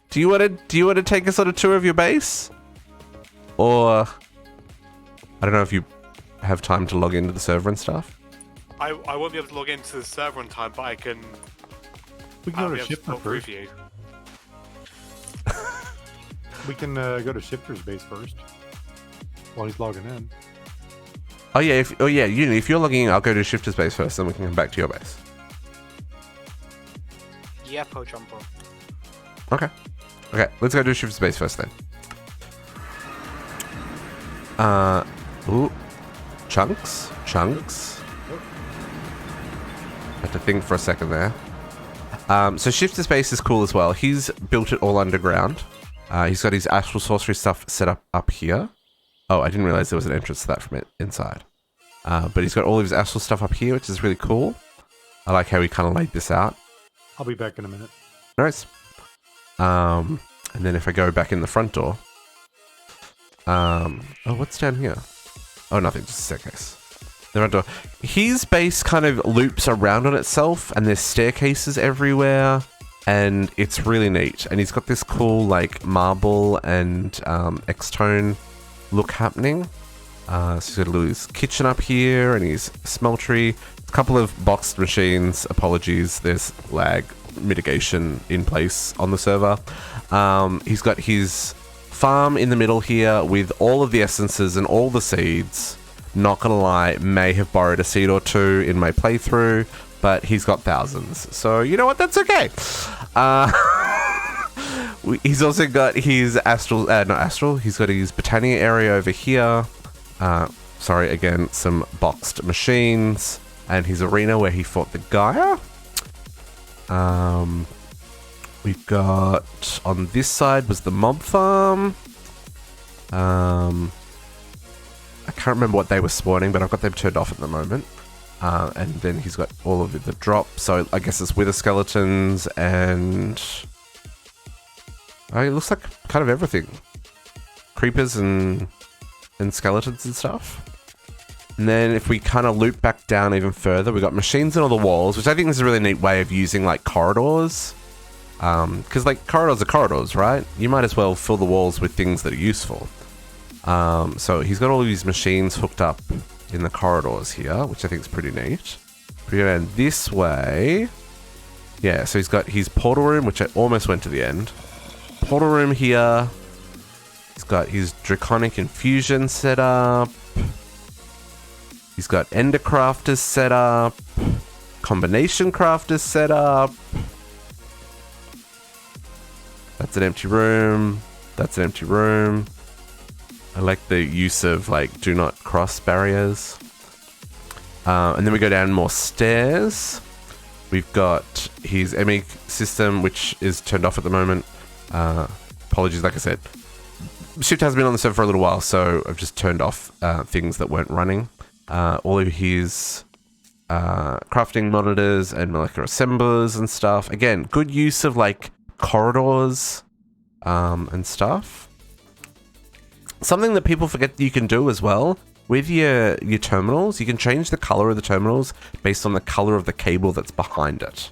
Do you want to take us on a tour of your base? Or I don't know if you have time to log into the server and stuff. I won't be able to log into the server on time, but I can. We can I'll go be to able to Shifter talk through first. for you. We can go to Shifter's base first while he's logging in. Oh yeah, Uni, if you're logging in, I'll go to Shifter's base first, then we can come back to your base. Yeah, Pojumbo. Okay, let's go to Shifter's base first then. Ooh, chunks. Had to think for a second there. So Shifter's base is cool as well. He's built it all underground. He's got his astral sorcery stuff set up here. Oh, I didn't realize there was an entrance to that from it inside. But he's got all of his astral stuff up here, which is really cool. I like how he kind of laid this out. I'll be back in a minute. Nice. And then if I go back in the front door. Oh, what's down here? Oh, nothing, just a staircase. The front door. His base kind of loops around on itself, and there's staircases everywhere, and it's really neat. And he's got this cool, like, marble and X-tone look happening. So he's got a little his kitchen up here, and his smeltery. A couple of boxed machines. Apologies, there's lag mitigation in place on the server. He's got his farm in the middle here with all of the essences and all the seeds. Not gonna lie, may have borrowed a seed or two in my playthrough, but he's got thousands. So you know what, that's okay. He's also got his he's got his Botania area over here. Sorry, again, some boxed machines. And his arena where he fought the Gaia. We've got, on this side was the mob farm. I can't remember what they were spawning, but I've got them turned off at the moment. And then he's got all of the drop. So I guess it's wither skeletons and... it looks like kind of everything. Creepers and skeletons and stuff. And then if we kind of loop back down even further, we've got machines in all the walls, which I think is a really neat way of using like corridors. Because like corridors are corridors, right? You might as well fill the walls with things that are useful. So he's got all of these machines hooked up in the corridors here, which I think is pretty neat. We go down this way. Yeah, so he's got his portal room, which I almost went to the end. Portal room here. He's got his draconic infusion set up. He's got ender crafters set up. Combination crafters set up. That's an empty room. That's an empty room. I like the use of like do not cross barriers. And then we go down more stairs. We've got his ME system, which is turned off at the moment. Apologies, like I said. Shift has been on the server for a little while, so I've just turned off things that weren't running. All of his crafting monitors and molecular assemblers and stuff. Again, good use of like corridors and stuff. Something that people forget that you can do as well with your terminals, you can change the color of the terminals based on the color of the cable that's behind it.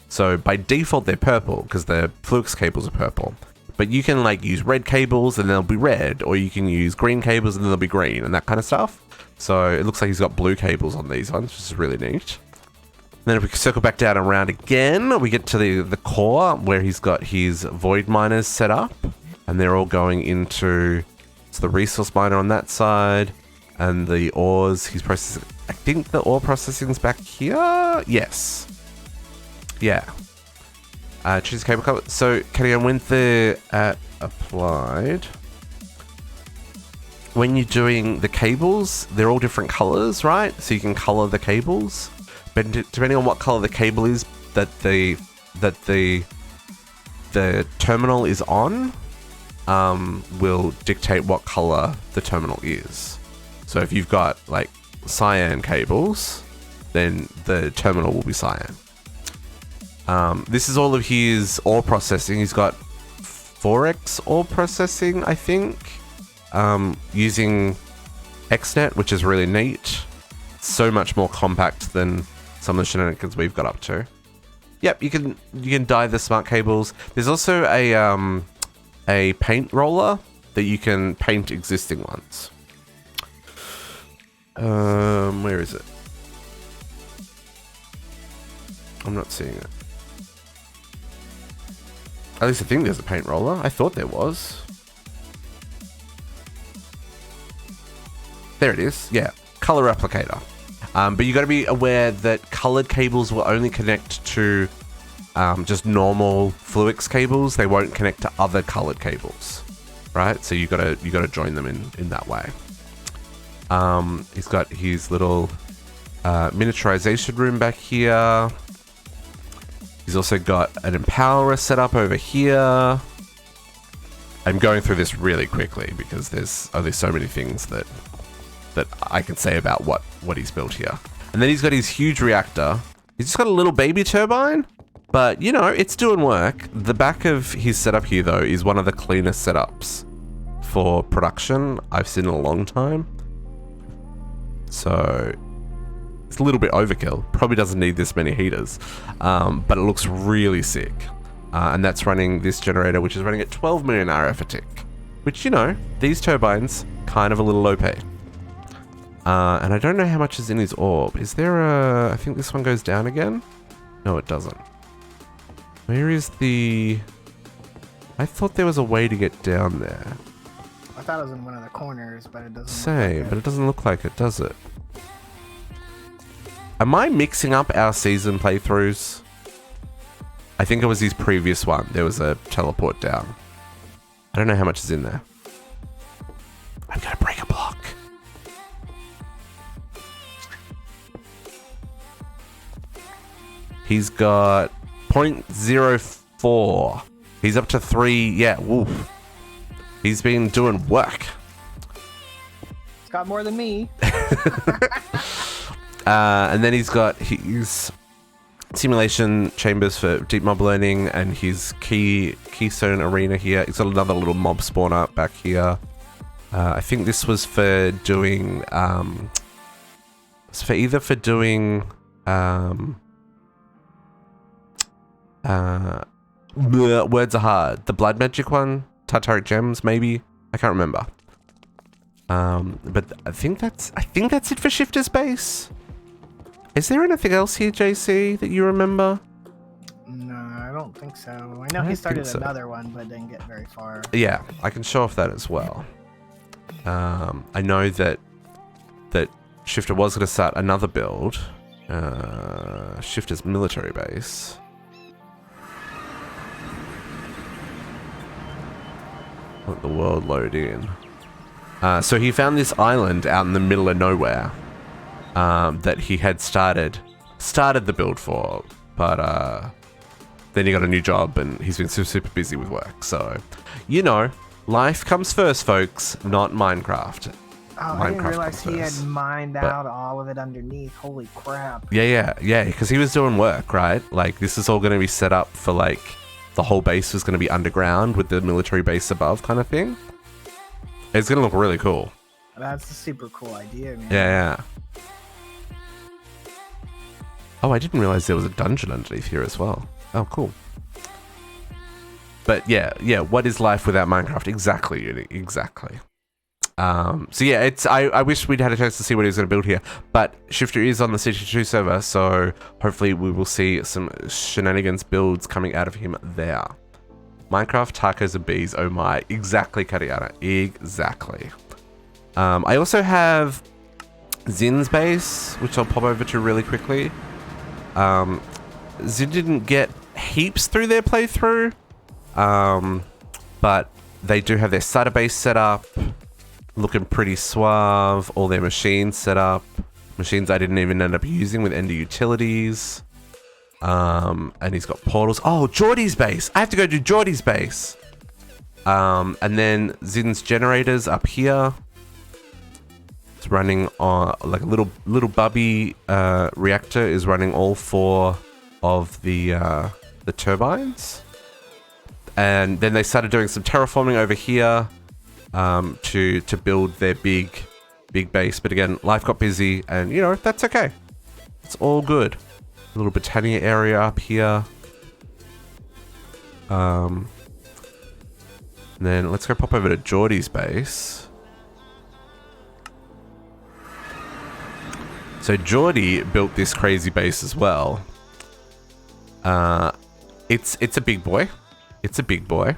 So by default they're purple because the Flux cables are purple. But you can like use red cables and they'll be red, or you can use green cables and they'll be green and that kind of stuff. So it looks like he's got blue cables on these ones, which is really neat. Then if we circle back down around again, we get to the core where he's got his void miners set up, and they're all going into the resource miner on that side, and the ores he's processing. I think the ore processing's back here. Yes. Yeah. Choose cable color. So, Kenny, when the applied, when you're doing the cables, they're all different colors, right? So you can color the cables, but depending on what color the cable is that the terminal is on, will dictate what color the terminal is. So if you've got like cyan cables, then the terminal will be cyan. This is all of his ore processing. He's got 4x ore processing, I think, using XNet, which is really neat. So much more compact than some of the shenanigans we've got up to. Yep, you can dye the smart cables. There's also a paint roller that you can paint existing ones. Where is it? I'm not seeing it. At least I think there's a paint roller. I thought there was. There it is. Yeah, color applicator. But you got to be aware that colored cables will only connect to just normal Fluix cables. They won't connect to other colored cables, right? So you gotta join them in that way. He's got his little miniaturization room back here. He's also got an empowerer set up over here. I'm going through this really quickly because there's only so many things that that I can say about what he's built here. And then he's got his huge reactor. He's just got a little baby turbine, but you know, it's doing work. The back of his setup here though is one of the cleanest setups for production I've seen in a long time. So it's a little bit overkill. Probably doesn't need this many heaters, but it looks really sick. And that's running this generator, which is running at 12 million RF a tick, which, you know, these turbines, kind of a little OP. And I don't know how much is in his orb. Is there a... I think this one goes down again? No, it doesn't. Where is the... I thought there was a way to get down there. I thought it was in one of the corners, but it doesn't. Same, but it doesn't look like it, does it? Am I mixing up our season playthroughs? I think it was his previous one. There was a teleport down. I don't know how much is in there. I'm gonna break a block. He's got 0.04. He's up to 3. Yeah, woof. He's been doing work. It's got more than me. And then he's got his simulation chambers for deep mob learning and his Keystone Arena here. He's got another little mob spawner back here. I think this was for doing... it's for either for doing... words are hard. The blood magic one? Tartaric gems, maybe? I can't remember. But I think that's it for Shifter's base. Is there anything else here, JC, that you remember? No, I don't think so. I know he started another one, but didn't get very far. Yeah, I can show off that as well. I know that Shifter was going to start another build. Shifter's military base. Let the world load in. So he found this island out in the middle of nowhere that he had started the build for, but then he got a new job and he's been super busy with work. So, you know, life comes first, folks, not Minecraft. Oh, I didn't realize he had mined out all of it underneath. Holy crap. Yeah, because he was doing work, right? Like, this is all going to be set up for, like, the whole base was going to be underground with the military base above kind of thing. It's going to look really cool. That's a super cool idea, man. Yeah. Oh, I didn't realize there was a dungeon underneath here as well. Oh, cool. But yeah, what is life without Minecraft? Exactly, Uni, exactly. So yeah, I wish we'd had a chance to see what he was going to build here, but Shifter is on the CT2 server, so hopefully we will see some shenanigans builds coming out of him there. Minecraft, tacos and bees, oh my. Exactly, Kariana, exactly. I also have Zynh's base, which I'll pop over to really quickly. Zynh didn't get heaps through their playthrough, but they do have their SATA base set up. Looking pretty suave. All their machines set up. Machines I didn't even end up using with Ender Utilities. And he's got portals. Oh, Jordy's base. I have to go to Jordy's base. And then Zynh's generators up here. It's running on like a little bubby reactor is running all 4 of the turbines. And then they started doing some terraforming over here. To build their big base, but again, life got busy, and you know, that's okay. It's all good. A little Britannia area up here. And then let's go pop over to Jordy's base. So Jordy built this crazy base as well. It's a big boy. It's a big boy.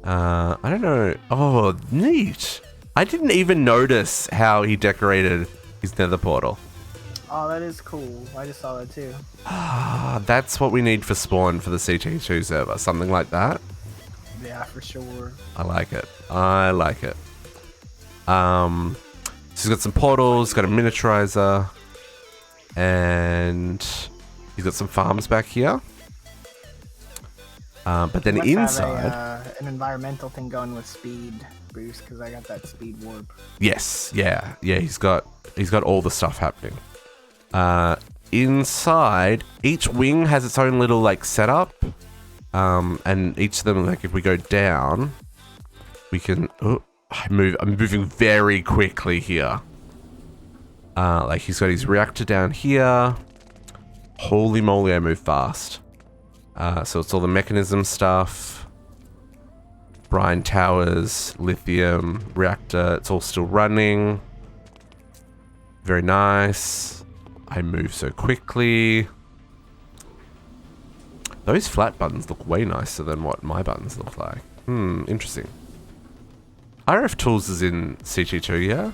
I don't know. Oh, neat. I didn't even notice how he decorated his nether portal. Oh, that is cool. I just saw that too. That's what we need for spawn for the CT2 server. Something like that. Yeah, for sure. I like it. So he's got some portals, got a miniaturizer, and he's got some farms back here. But then inside, an environmental thing going with speed boost because I got that speed warp. Yes, yeah. He's got all the stuff happening. Inside, each wing has its own little like setup, and each of them, like if we go down, we can. Oh, I'm moving very quickly here. Like he's got his reactor down here. Holy moly, I move fast. So it's all the mechanism stuff. Brine towers, lithium, reactor, it's all still running. Very nice. I move so quickly. Those flat buttons look way nicer than what my buttons look like. Interesting. RF Tools is in CG2, yeah?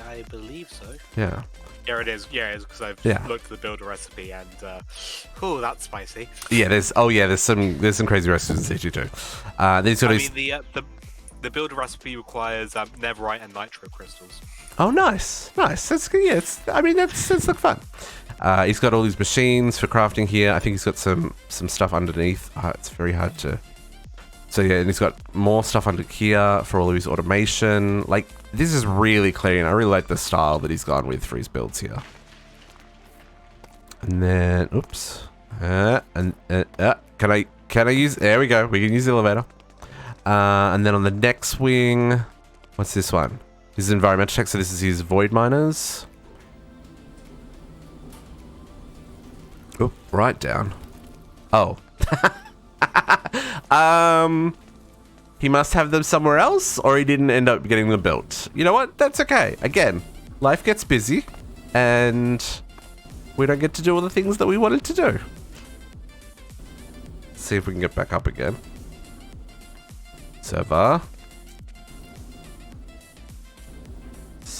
I believe so. Yeah. Yeah, it is. Yeah, it is because I've looked at the builder recipe and oh, that's spicy. Yeah, there's some crazy recipes in CG2. These got the builder recipe requires netherite and nitro crystals. Oh, nice. That's good. Yeah, that's look fun. He's got all these machines for crafting here. I think he's got some stuff underneath. It's very hard to. So yeah, and he's got more stuff under here for all of his automation. Like, this is really clean. I really like the style that he's gone with for his builds here. And then, oops. Can I use, there we go. We can use the elevator. And then on the next wing, what's this one? This is environmental check, so this is his void miners. Oop, right down. Oh. He must have them somewhere else, or he didn't end up getting them built. You know what? That's okay. Again, life gets busy, and we don't get to do all the things that we wanted to do. Let's see if we can get back up again. Server.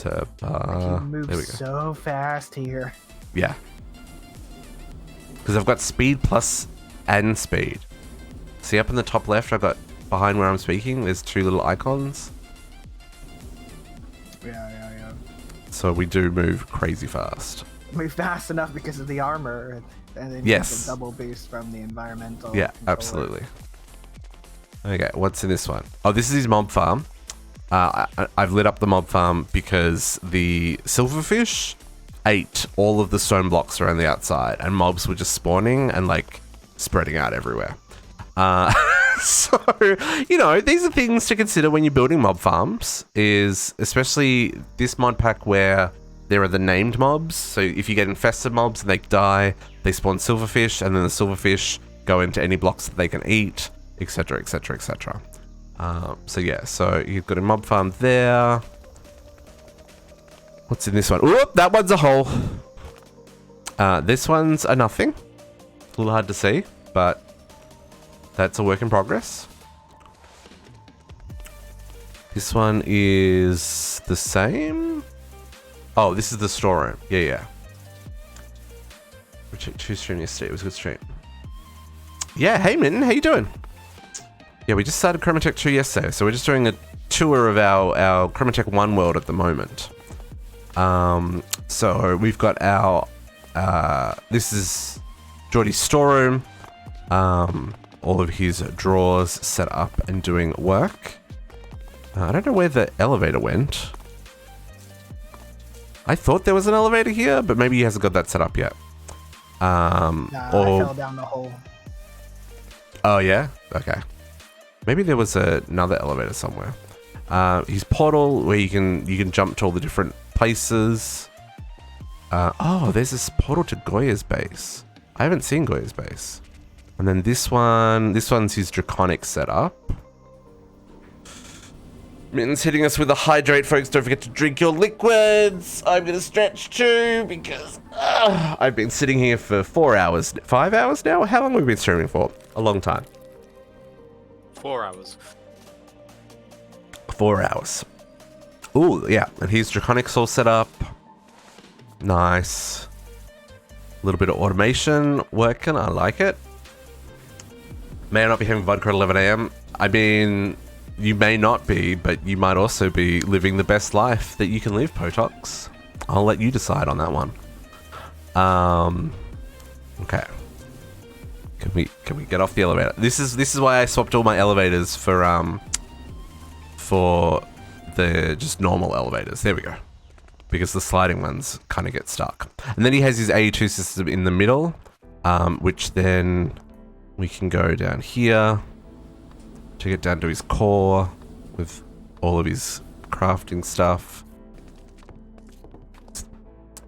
You move there we go. so fast here. Yeah. Because I've got speed plus and speed. See up in the top left, I've got behind where I'm speaking, there's two little icons. Yeah. So we do move crazy fast. Move fast enough because of the armor, and then Yes. you get the double boost from the environmental. Yeah, controller. absolutely. Okay, what's in this one? Oh, this is his mob farm. I've lit up the mob farm because the silverfish ate all of the stone blocks around the outside, and mobs were just spawning and like spreading out everywhere. So, you know, these are things to consider when you're building mob farms, is especially this mod pack where there are the named mobs. So if you get infested mobs and they die, they spawn silverfish, and then the silverfish go into any blocks that they can eat, etc, etc, etc. So yeah, so you've got a mob farm there. What's in this one? Oop, that one's a hole. This one's a nothing. A little hard to see, but that's a work in progress. This one is the same. Oh, this is the storeroom. Yeah. We checked 2 stream yesterday. It was a good stream. Yeah, hey Min, how you doing? Yeah, we just started Chroma Tech 2 yesterday, so we're just doing a tour of our Chroma Tech 1 world at the moment. So we've got our this is Jordy's storeroom. All of his drawers set up and doing work. I don't know where the elevator went. I thought there was an elevator here, but maybe he hasn't got that set up yet. Nah, I fell down the hole. Oh yeah? Okay. Maybe there was another elevator somewhere. His portal where you can jump to all the different places. Oh, there's this portal to Goya's base. I haven't seen Goya's base. And then this one's his draconic setup. Mitten's hitting us with a hydrate, folks. Don't forget to drink your liquids. I'm going to stretch too because I've been sitting here for 4 hours. 5 hours now? How long have we been streaming for? A long time. 4 hours. 4 hours. Ooh, yeah. And here's Draconic's all set up. Nice. A little bit of automation working. I like it. May I not be having vodka at 11 a.m. I mean, you may not be, but you might also be living the best life that you can live, Potox. I'll let you decide on that one. Okay. Can we get off the elevator? This is why I swapped all my elevators for the just normal elevators. There we go. Because the sliding ones kind of get stuck. And then he has his AE2 system in the middle, which then we can go down here to get down to his core with all of his crafting stuff.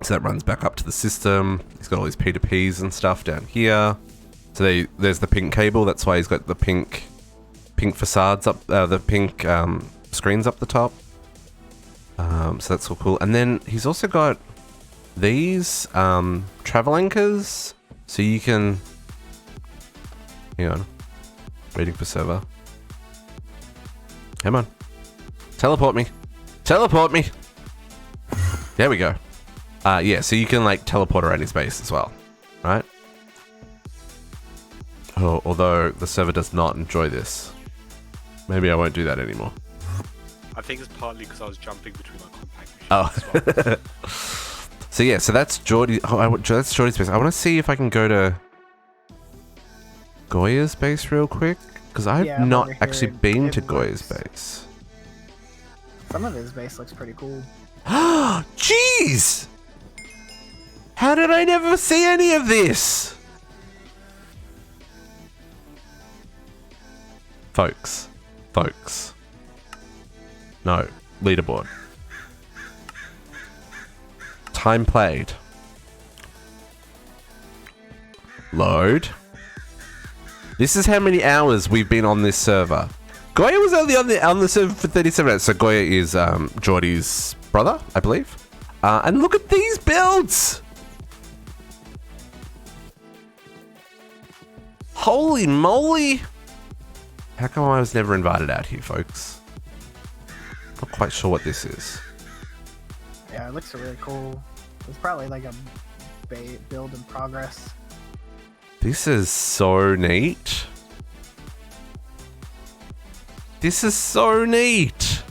So that runs back up to the system. He's got all his P2Ps and stuff down here. So there's the pink cable. That's why he's got the pink facades up, the pink screens up the top. So that's all cool. And then he's also got these travel anchors. So you can... Hang on. Waiting for server. Come on. Teleport me. Teleport me. There we go. Yeah, so you can like teleport around his base as well. Right? Oh, although the server does not enjoy this. Maybe I won't do that anymore. I think it's partly because I was jumping between my compact machines as well. So yeah, so that's Jordy. That's Jordy's base. I want to see if I can go to Goya's base real quick, because I've not actually been to Goya's base. Some of his base looks pretty cool. Jeez! How did I never see any of this? Folks. No, leaderboard. Time played. Load. This is how many hours we've been on this server. Goya was only on the server for 37 minutes. So Goya is Jordy's brother, I believe. And look at these builds. Holy moly. How come I was never invited out here, folks? Not quite sure what this is. Yeah, it looks really cool. It's probably like a build in progress. This is so neat. This is so neat.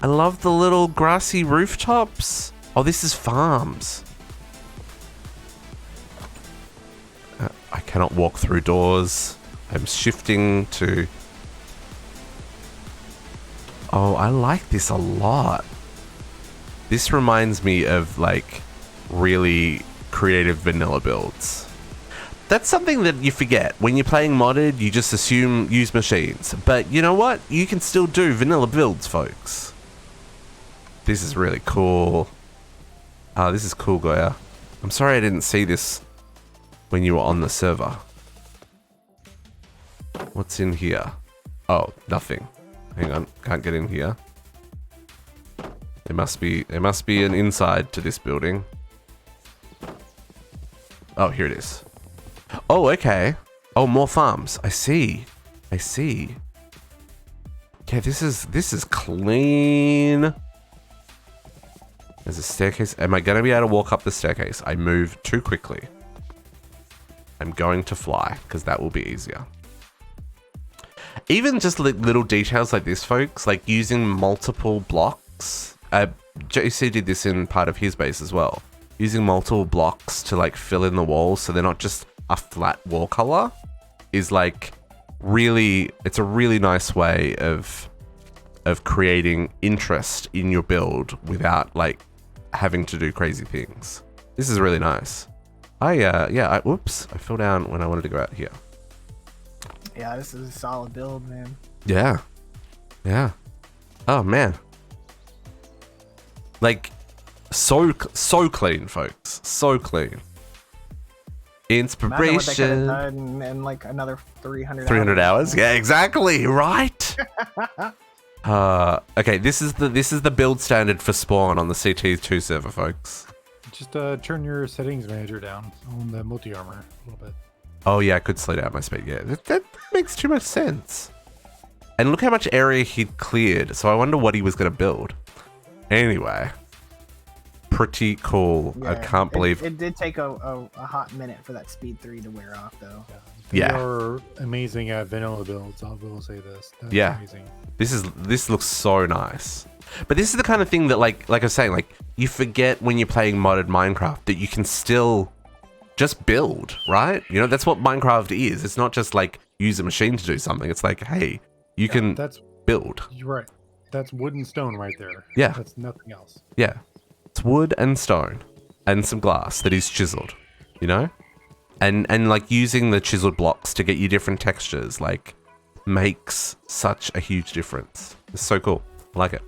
I love the little grassy rooftops. Oh, this is farms. I cannot walk through doors. I'm shifting to... Oh, I like this a lot. This reminds me of, like, really creative vanilla builds. That's something that you forget. When you're playing modded, you just assume use machines. But you know what? You can still do vanilla builds, folks. This is really cool. This is cool, Goya. I'm sorry I didn't see this when you were on the server. What's in here? Oh, nothing. Hang on, can't get in here. There must be an inside to this building. Oh, here it is. Oh, okay. Oh, more farms. I see. Okay, this is clean. There's a staircase. Am I gonna be able to walk up the staircase? I move too quickly. I'm going to fly, because that will be easier. Even just little details like this, folks, like using multiple blocks. JC did this in part of his base as well. Using multiple blocks to like fill in the walls so they're not just a flat wall color is like really, it's a really nice way of creating interest in your build without like having to do crazy things. This is really nice. Whoops, I fell down when I wanted to go out here. Yeah, this is a solid build, man. Yeah. Oh man. Like, so clean, folks. So clean. Inspiration. Imagine what they could have done in like another 300 hours? Yeah, exactly. Right. Okay, this is the build standard for spawn on the CT2 server, folks. Just turn your settings manager down on the multi-armor a little bit. Oh yeah, I could slow down my speed. Yeah, that makes too much sense. And look how much area he'd cleared. So I wonder what he was going to build. Anyway, pretty cool. Yeah, I can't believe it did take a hot minute for that speed 3 to wear off, though. Yeah, they are amazing at vanilla builds. I will say this. That's amazing. This looks so nice. But this is the kind of thing that, like I was saying, like you forget when you're playing modded Minecraft that you can still just build, right? You know, that's what Minecraft is. It's not just like use a machine to do something. It's like, hey, you can build. You're right. That's wood and stone right there. Yeah. That's nothing else. Yeah. It's wood and stone and some glass that is chiseled, you know? And like using the chiseled blocks to get you different textures, like makes such a huge difference. It's so cool. I like it.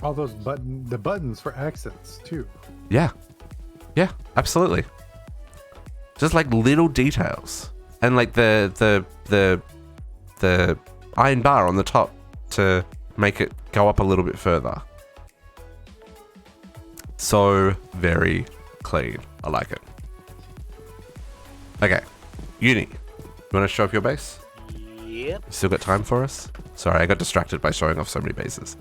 All those the buttons for accents too. Yeah. Yeah, absolutely. Just like little details. And like the iron bar on the top to make it go up a little bit further. So very clean. I like it. Okay, Uni, you want to show up your base? Yep. You still got time for us? Sorry, I got distracted by showing off so many bases.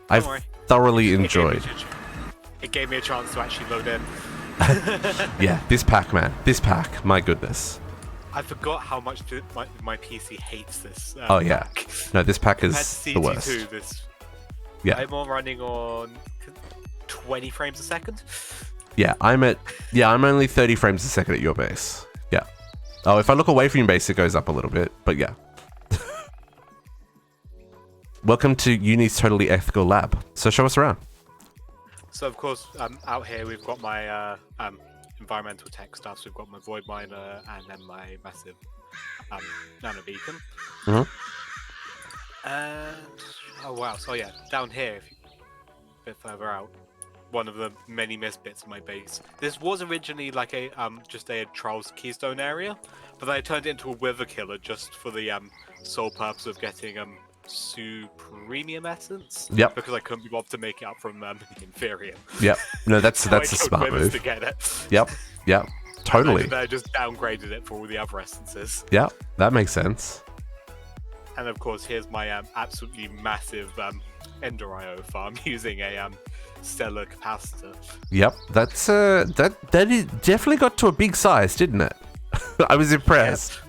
Don't worry. Thoroughly enjoyed. It gave me a chance to actually load in. Yeah, this pack, man. This pack, my goodness. I forgot how much my PC hates this. Oh yeah, pack. no, this pack Compared is to the worst. CT2, Yeah, I'm running on 20 frames a second. yeah, I'm only 30 frames a second at your base. Yeah. Oh, if I look away from your base, it goes up a little bit, but yeah. Welcome to Uni's Totally Ethical Lab. So show us around. So of course, out here we've got my environmental tech stuff. So we've got my void miner and then my massive nano beacon. Mhm. And oh wow, so yeah, down here, if you, a bit further out, one of the many missed bits of my base. This was originally like a just a Trials Keystone area, but then I turned it into a Wither Killer just for the sole purpose of getting Supremium Essence. Yep. Because I couldn't be bothered to make it up from Inferium. Yep. No, that's So I a killed smart Withers move. to get it. Yep. Yep. Totally. And then I just downgraded it for all the other essences. Yep. That makes sense. And of course, here's my absolutely massive Ender.io farm using a stellar capacitor. Yep. That's that is definitely got to a big size, didn't it? I was impressed. Yes.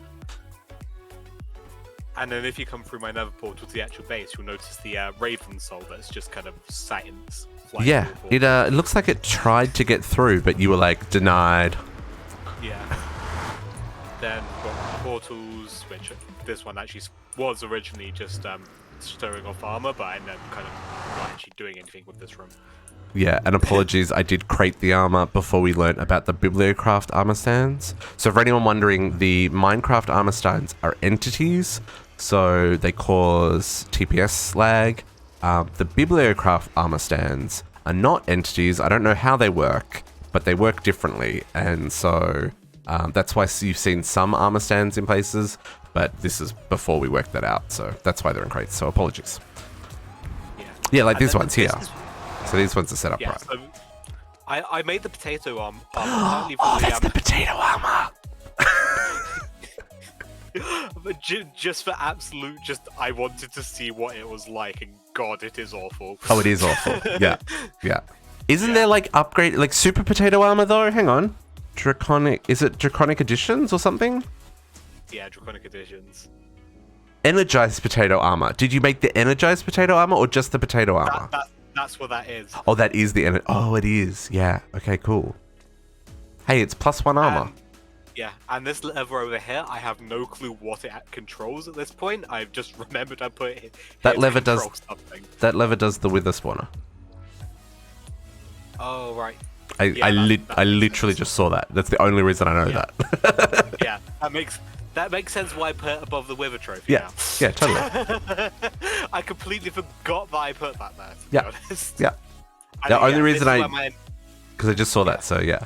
And then if you come through my nether portal to the actual base, you'll notice the Raven Soul that's just kind of sat in this flight. Yeah. It looks like it tried to get through, but you were like denied. Yeah. Then we've got portals, which this one actually was originally just stirring off armor, but I ended up kind of not actually doing anything with this room. Yeah, and apologies, I did crate the armor before we learnt about the Bibliocraft armor stands. So for anyone wondering, the Minecraft armor stands are entities, so they cause TPS lag. The Bibliocraft armor stands are not entities. I don't know how they work, but they work differently, and so that's why you've seen some armor stands in places, but this is before we worked that out, so that's why they're in crates, so apologies. Yeah, like these ones here. So these ones are set up right. So I made the potato armor partly for that's the potato armor! but just for absolute, I wanted to see what it was like, and God, it is awful. Oh, it is awful. Yeah, yeah. Isn't there like upgrade, like super potato armor though? Hang on. Draconic, is it Draconic Editions or something? Yeah, Draconic Editions. Energized potato armor. Did you make the energized potato armor or just the potato armor? That's what that is. Oh, that is the oh, it is. Yeah. Okay, cool. Hey, it's +1 armor. Yeah, and this lever over here, I have no clue what it controls at this point. I've just remembered I put it. That lever does something. That lever does the wither spawner. Oh right. I literally just saw that. That's the only reason I know that. Yeah, that makes sense why I put it above the wither trophy. Yeah. Now. Yeah, totally. I completely forgot that I put that there. To Yeah. Be honest. Yeah. And The only reason because I just saw that, so yeah.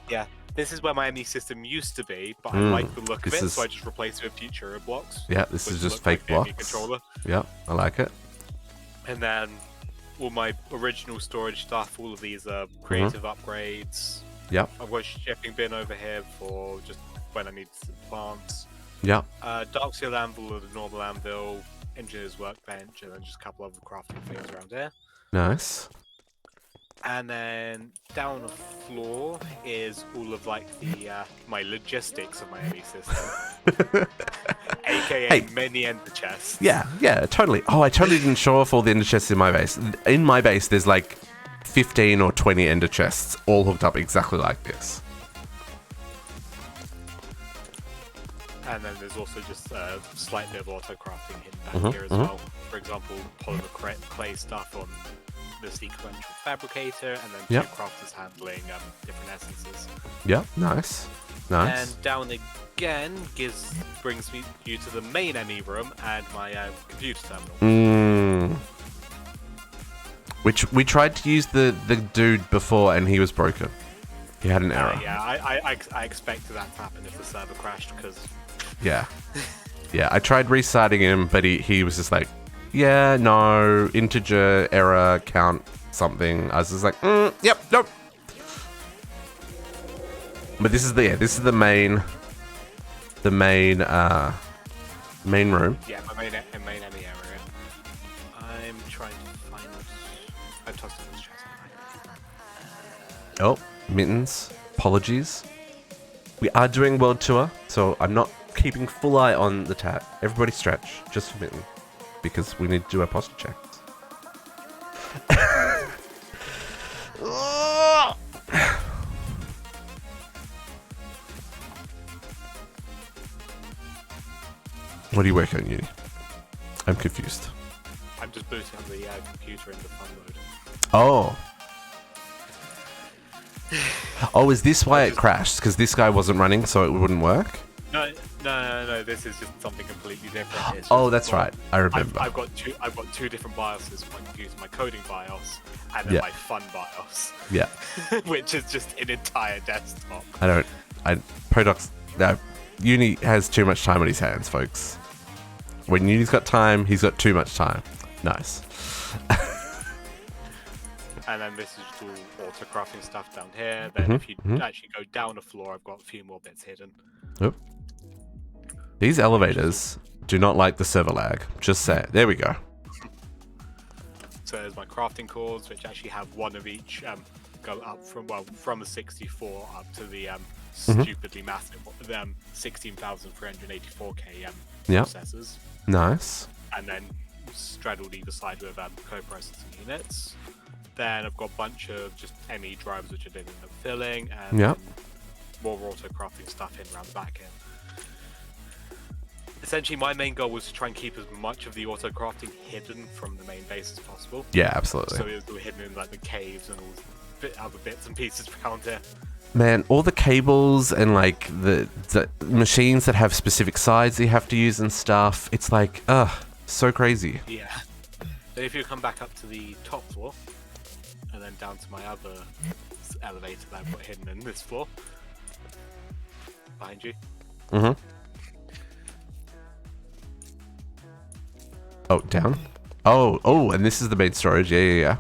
Yeah, this is where my ME system used to be, but I like the look of it, so I just replaced it with future blocks. Yeah, this is just fake like blocks. Controller. Yeah, I like it. And then all my original storage stuff, all of these are creative upgrades. Yep. I've got a shipping bin over here for just when I need some plants. Yep. Dark Seal Anvil or the normal anvil, Engineer's Workbench, and then just a couple of crafting things around here. Nice. And then down the floor is all of like the my logistics of my ME system, aka many ender chests. Yeah, totally. Oh, I totally didn't show off all the ender chests in my base. In my base, there's like 15 or 20 ender chests, all hooked up exactly like this. And then there's also just a slight bit of auto crafting hidden back here as well. For example, polymer clay stuff on the sequential fabricator, and then two crafters handling different essences. Yeah, nice. Nice. And down again brings you to the main ME room and my computer terminal. Which we tried to use the dude before, and he was broken. He had an error. Yeah, I expected that to happen if the server crashed, because... Yeah. Yeah, I tried restarting him, but he was just like, yeah, no, integer, error, count, something. I was just like, yep, nope. But this is the main room. Yeah, my main ME area. I'm trying to find... I've tossed in this chest. Oh, Mittens, apologies. We are doing world tour, so I'm not keeping full eye on the chat. Everybody stretch, just for Mitten, because we need to do our posture checks. What are you working on, Uni? I'm confused. I'm just booting on the computer into fun mode. Oh. Oh, is this why it crashed? Because this guy wasn't running, so it wouldn't work? No. This is just something completely different. It's Oh, that's right. I remember. I've got two different BIOSes for my computer: my coding BIOS and then my fun BIOS. Yeah. Which is just an entire desktop. No, Uni has too much time on his hands, folks. When Uni's got time, he's got too much time. Nice. And then this is just all auto crafting stuff down here. Then if you actually go down a floor, I've got a few more bits hidden. Oop. These elevators do not like the server lag. Just say it. There we go. So there's my crafting cores, which actually have one of each go up from the 64 up to the stupidly massive 16,384K processors. Nice. And then straddled either side with co-processing units. Then I've got a bunch of just ME drivers which I didn't end up filling, and more auto crafting stuff in around the back end. Essentially, my main goal was to try and keep as much of the auto crafting hidden from the main base as possible. Yeah, absolutely. So it was all hidden in like the caves and all other bits and pieces around here. Man, all the cables and like the machines that have specific sides you have to use and stuff. It's like, so crazy. Yeah. Then if you come back up to the top floor, and then down to my other elevator that I've got hidden in this floor, behind you. Oh, down? Oh, and this is the main storage. Yeah.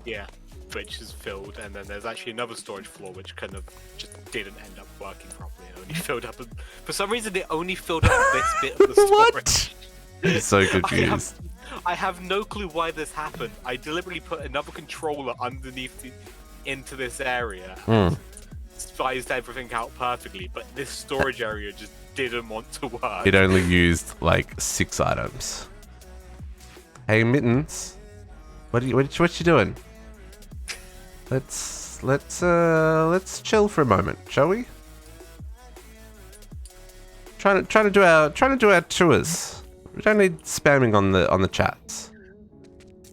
Yeah, which is filled, and then there's actually another storage floor which kind of just didn't end up working properly. It only filled up, for some reason it only filled up this bit of the storage. I'm so confused. I have no clue why this happened. I deliberately put another controller underneath into this area and spiced everything out perfectly, but this storage area just didn't want to work. It only used like 6 items. Hey, Mittens, what you doing? Let's chill for a moment, shall we? Trying to do our tours. We don't need spamming on the chats.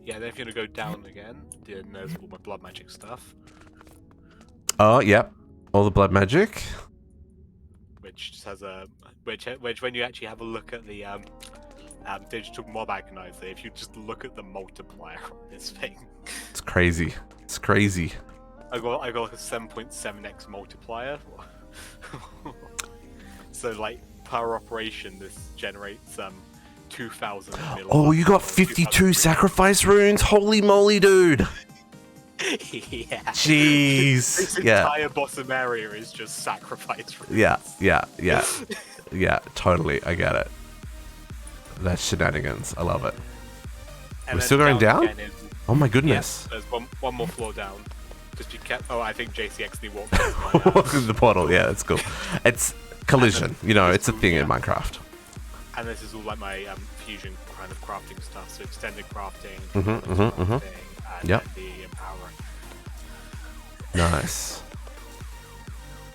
Yeah, then if you're gonna go down again, then there's all my blood magic stuff. Oh, yep, all the blood magic. Which just has which when you actually have a look at the digital mob agonizer, if you just look at the multiplier on this thing, it's crazy. It's crazy. I got like a 7.7x multiplier. So like per operation, this generates 2,000. Oh, you got 52 sacrifice runes. Holy moly, dude. Yeah. Jeez. This entire bottom area is just sacrifice runes. Yeah, totally. I get it. That's shenanigans. I love it. And we're still going down? Oh my Yes, goodness. there's one more floor down. Just be kept. Oh, I think JCXD walked Walk in the portal. Yeah, that's cool. It's collision. It's a thing in Minecraft. And this is all like my fusion kind of crafting stuff. So extended crafting, and then the empowering. Nice.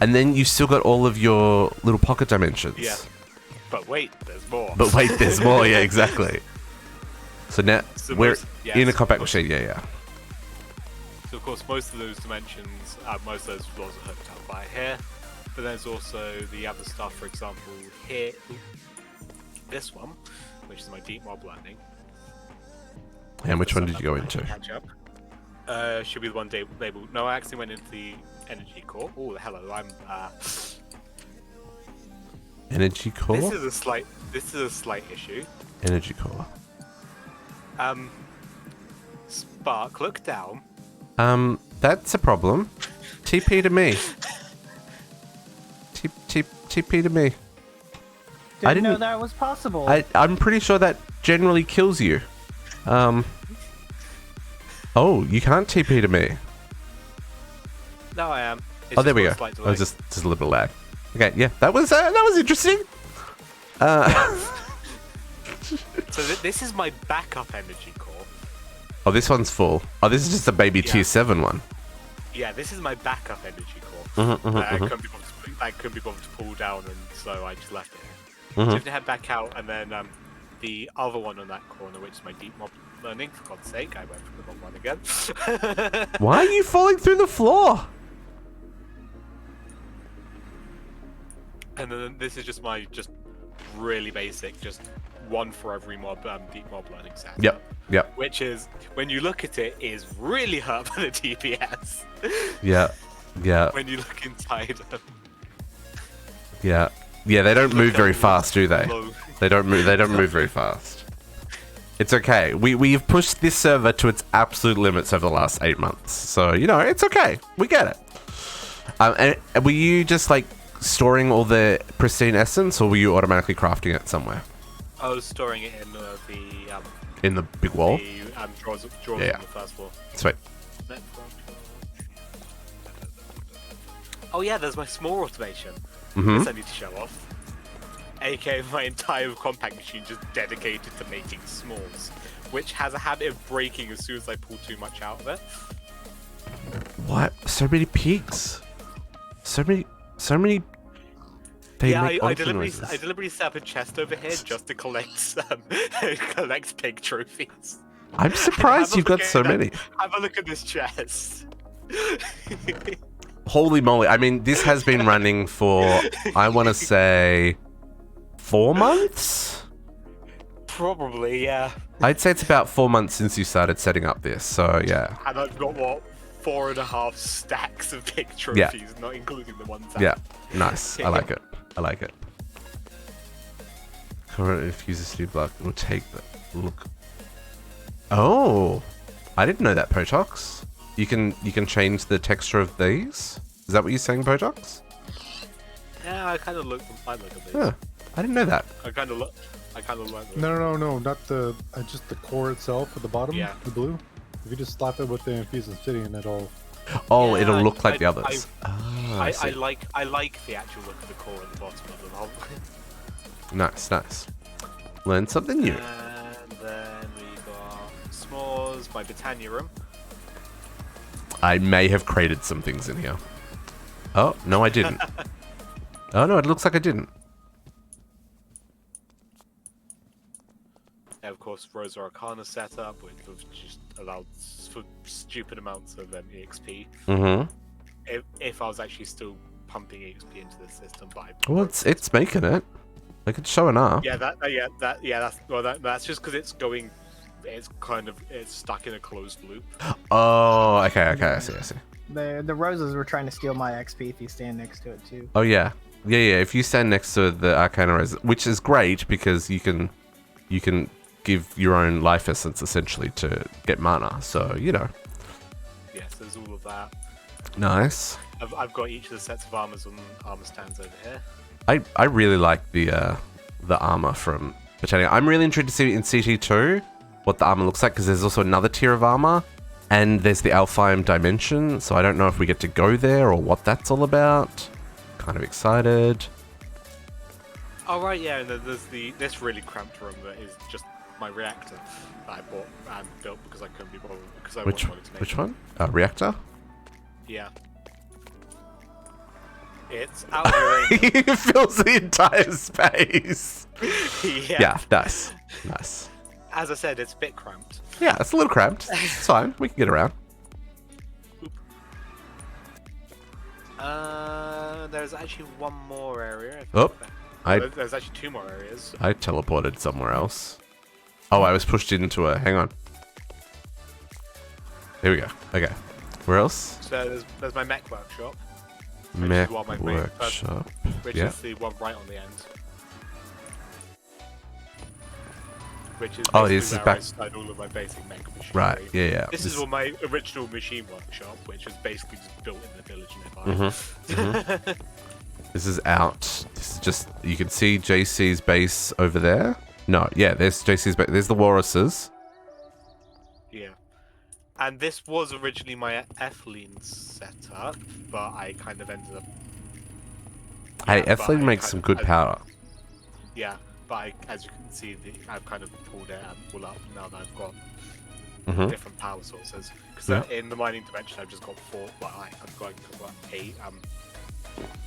And then you still got all of your little pocket dimensions. Yeah. But wait, there's more. But wait, there's more. Yeah, exactly. So now we're in a compact most, machine. Yeah. So of course, most of those dimensions, most of those floors are hooked up by here. But there's also the other stuff. For example, here, this one, which is my deep mob landing. And which one did you go into? Catch up. Should be the one labeled. No, I actually went into the energy core. Oh, hello. I'm. Energy core. This is a slight issue. Energy core. Spark, look down. That's a problem. TP to me. TP to me. I Didn't know didn't- that was possible. I'm pretty sure that generally kills you. Oh, you can't TP to me. No, I am. It's Oh, there we go. just a slight Oh, delay. just a little bit of lag. Okay, yeah, that was interesting. So this is my backup energy core. Oh, this one's full. Oh, this is just a baby tier 7 one. Yeah, this is my backup energy core. I couldn't be bothered to pull down, and so I just left it here. So I have to head back out, and then the other one on that corner, which is my deep mob learning. For God's sake, I went for the wrong one again. Why are you falling through the floor? And then this is just my really basic, just one for every mob deep mob learning setup. Yep. Which is, when you look at it, is really hurt by the DPS. Yeah. When you look inside them. Yeah, they don't move very fast, do they? Low. They don't move very fast. It's okay. We've pushed this server to its absolute limits over the last 8 months. So, it's okay. We get it. And were you just like storing all the pristine essence, or were you automatically crafting it somewhere? I was storing it in In the big wall? the drawers Yeah. on the first floor. Sweet. Oh yeah, there's my small automation. Mhm. This I need to show off. AK my entire compact machine just dedicated to making smalls, which has a habit of breaking as soon as I pull too much out of it. What? So many pigs. So many. They Yeah, make I monkey deliberately noises. set up a chest over here just to collect collect pig trophies. I'm surprised you've got so many. Have a look at this chest. Holy moly. I mean, this has been running for, I want to say, 4 months? Probably, yeah. I'd say it's about 4 months since you started setting up this, so yeah. And I've got, 4.5 stacks of pig trophies, not including the ones out. Yeah, nice. I like it. Current infuser city block will take the look. Oh, I didn't know that, Potox. You can change the texture of these? Is that what you're saying, Potox? Yeah, I kind of look at these. Huh. I didn't know that. I kind of like them. No, not the just the core itself at the bottom, Yeah. the blue. If you just slap it with the Infused City and it'll... Oh, Yeah, it'll look like I- the others. I I see. like the actual look of the core at the bottom of the whole. Nice. Learn something new. And then we got s'mores, my Britannia room. I may have created some things in here. Oh, no, I didn't. Oh, no, it looks like I didn't. And of course, Rosa Arcana setup, which just allowed for stupid amounts of EXP. Mm-hmm. If I was actually still pumping EXP into the system, but Well, it's making it. Like, it's showing up. that's just because it's going. It's stuck in a closed loop. Oh, okay, I see. The roses were trying to steal my XP if you stand next to it too. Oh, yeah. Yeah, if you stand next to the Arcana Res, which is great because you can give your own life essence essentially to get mana, so, Yes, there's all of that. Nice. I've got each of the sets of armors on armor stands over here. I really like the armor from Britannia. I'm really intrigued to see in CT2 what the armor looks like, because there's also another tier of armor, and there's the Alfheim dimension, so I don't know if we get to go there or what that's all about. Kind of excited. Oh right, yeah, and then there's this really cramped room that is just my reactor that I bought and built because I couldn't be bothered because I Which wanted to make which it. one? Reactor? Yeah. It's out of your range. It fills the entire space. Yeah, nice. Nice. As I said, it's a bit cramped. Yeah, it's a little cramped. It's fine. We can get around. There's actually one more area. Oh, There's actually two more areas. I teleported somewhere else. Oh, I was pushed into a... Hang on. Here we go. Okay. Where else? So there's my mech workshop. Mech is what my workshop. Which Yeah. is the one right on the end. Which is Oh, basically this is where back- I started all of my basic mech machinery. Right. Yeah, yeah. This is all my original machine workshop, which was basically just built in the village nearby. Mm-hmm. This is out. This is just... You can see JC's base over there. No, yeah, there's JC's base. There's the walruses. Yeah. And this was originally my ethylene setup, but I kind of ended up... Hey, Yeah, but ethylene I makes kind some of- good powder. Yeah, but as you can see, I've kind of pulled it all up now that I've got Mm-hmm. different power sources. Because Yeah. in the mining dimension, I've just got 4. Well, I've got 8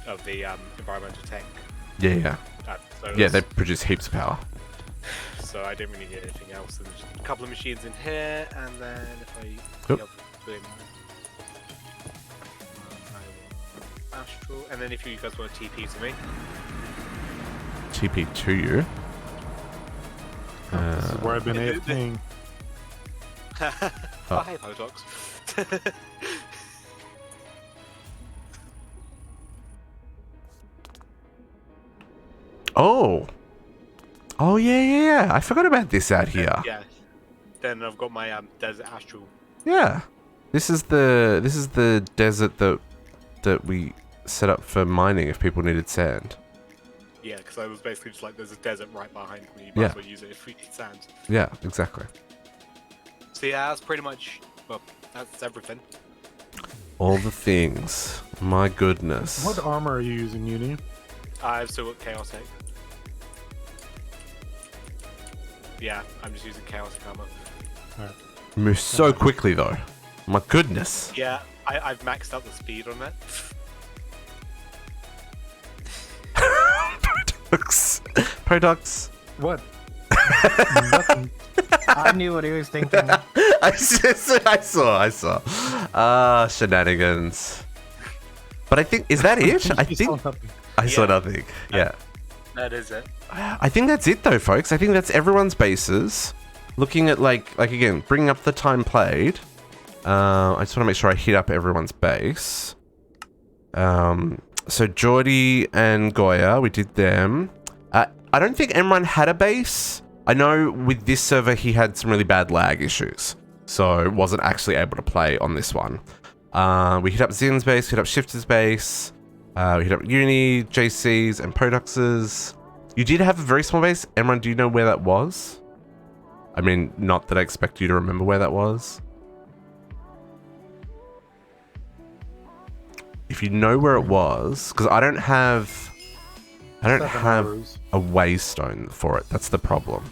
of the environmental tech. Yeah, yeah. So Yeah, they produce heaps of power. So I didn't really need anything else. There's just a couple of machines in here, and then if I Yep. doing astral, and then if you guys want to TP to me, TP to you. This is where I've been it- AFKing. oh, hey Potox. Oh. Oh, yeah, yeah, yeah. I forgot about this out here. Yeah. Then I've got my desert astral. Yeah. This is the desert that we set up for mining if people needed sand. Yeah, because I was basically just like, there's a desert right behind me. You might Yeah. as well use it if we need sand. Yeah, exactly. So yeah, that's pretty much, well, that's everything. All the things. My goodness. What armor are you using, Uni? I've still got chaotic. Yeah, I'm just using chaotic armor. Moves so quickly though. My goodness. Yeah, I've maxed out the speed on it. Potox. What? Nothing. I knew what he was thinking. I saw. Shenanigans. But I think, is that it? I You saw think nothing. I saw Yeah. nothing. Yeah. That is it. I think that's it though, folks. I think that's everyone's bases. Looking at like again, bringing up the time played. I just want to make sure I hit up everyone's base. So Jordy and Goya, we did them. I don't think Emran had a base. I know with this server he had some really bad lag issues, so wasn't actually able to play on this one. We hit up Zynn's base, hit up Shifter's base, we hit up Uni, JC's, and Potox's. You did have a very small base. Emran, do you know where that was? I mean, not that I expect you to remember where that was. If you know where it was, because I don't have 7 have arrows. a waystone for it. That's the problem.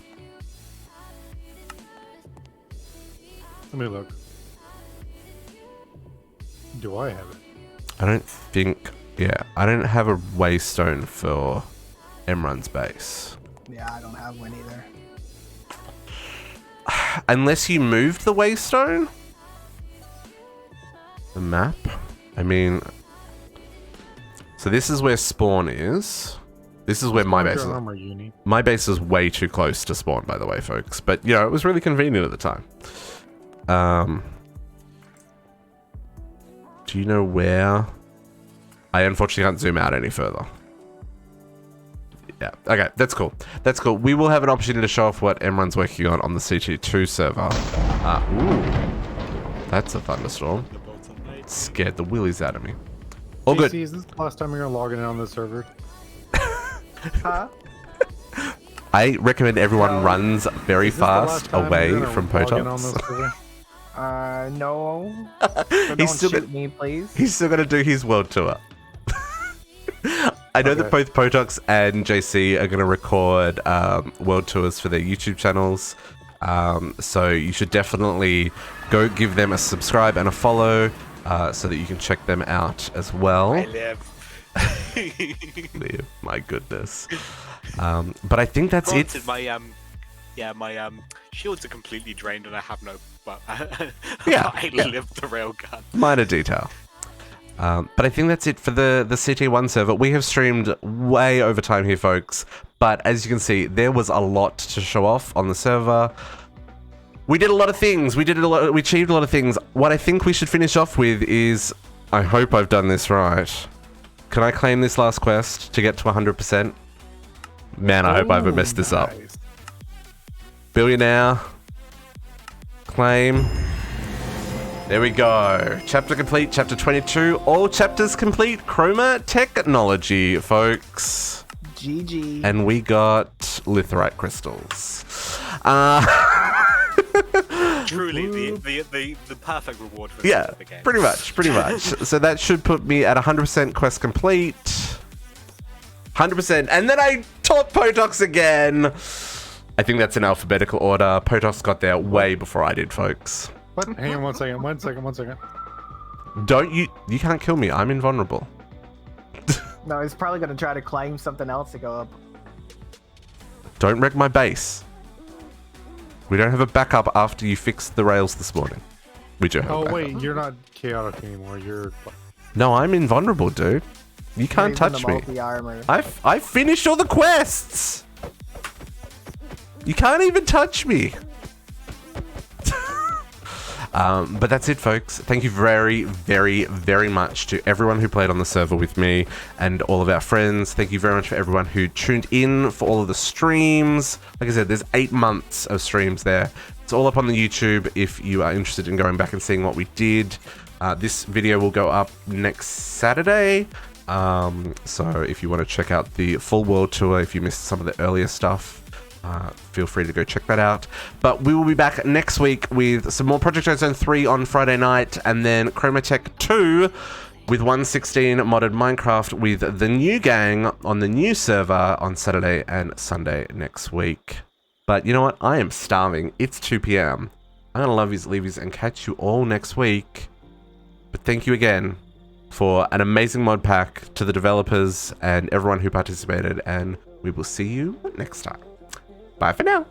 Let me look. Do I have it? I don't think... Yeah, I don't have a waystone for Emran's base. Yeah, I don't have one either. Unless you moved the waystone? The map? I mean... So this is where spawn is. This is where my base is. Your armor, Uni. My base is way too close to spawn, by the way, folks. But, you know, it was really convenient at the time. Do you know where? I unfortunately can't zoom out any further. Yeah, okay, that's cool. That's cool. We will have an opportunity to show off what Emran's working on the CT2 server. Ooh. That's a thunderstorm. Scared the willies out of me. All good. JC, is this the last time you're logging in on this server? Huh? I recommend everyone No. runs very Is this the last fast time away you're gonna from log in on Potox. this server? No. So don't still shoot got- me, please. He's still going to do his world tour. I know that Okay. both Potox and JC are going to record world tours for their YouTube channels. So you should definitely go give them a subscribe and a follow so that you can check them out as well. I live. My goodness. But I think that's it. Granted, my shields are completely drained and I have no. Well, Yeah, I yeah. live the railgun. Minor detail. But I think that's it for the CT1 server. We have streamed way over time here, folks. But as you can see, there was a lot to show off on the server. We did a lot of things. We achieved a lot of things. What I think we should finish off with is, I hope I've done this right. Can I claim this last quest to get to 100%? Man, I hope I haven't messed this up. Nice. Billionaire. Claim. There we go. Chapter complete, chapter 22. All chapters complete. Chroma Technology, folks. GG. And we got litherite crystals. Truly, the perfect reward for Yeah, the game. pretty much. So that should put me at 100% quest complete. 100%. And then I taught Potox again. I think that's in alphabetical order. Potox got there way before I did, folks. What? Hang on 1 second. 1 second. 1 second. Don't you can't kill me. I'm invulnerable. No, he's probably gonna try to claim something else to go up. Don't wreck my base. We don't have a backup after you fixed the rails this morning. We do have a Oh backup. wait, you're not chaotic anymore. You're. No, I'm invulnerable, dude. You can't He's in touch the me. multi-armor. I finished all the quests. You can't even touch me. But that's it, folks. Thank you very, very, very much to everyone who played on the server with me and all of our friends. Thank you very much for everyone who tuned in for all of the streams. Like I said, there's 8 months of streams there. It's all up on the YouTube if you are interested in going back and seeing what we did. This video will go up next Saturday. So if you want to check out the full world tour, if you missed some of the earlier stuff, feel free to go check that out. But we will be back next week with some more Project Ozone 3 on Friday night, and then Chroma Tech 2 with 1.16 modded Minecraft with the new gang on the new server on Saturday and Sunday next week. But you know what? I am starving. It's 2 p.m. I'm going to love yous, leave yous, and catch you all next week. But thank you again for an amazing mod pack, to the developers and everyone who participated, and we will see you next time. Bye for now.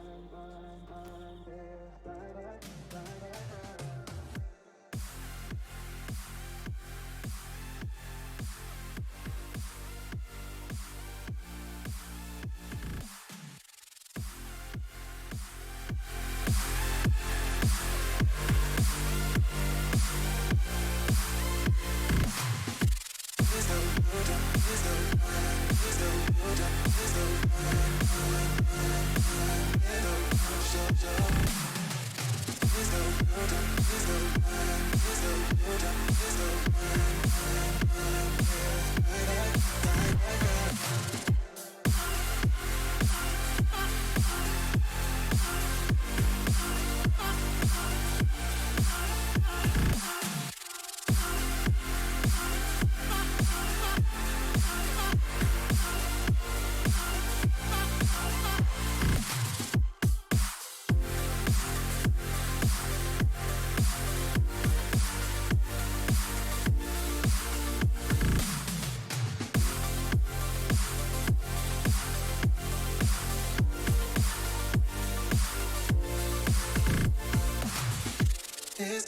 Is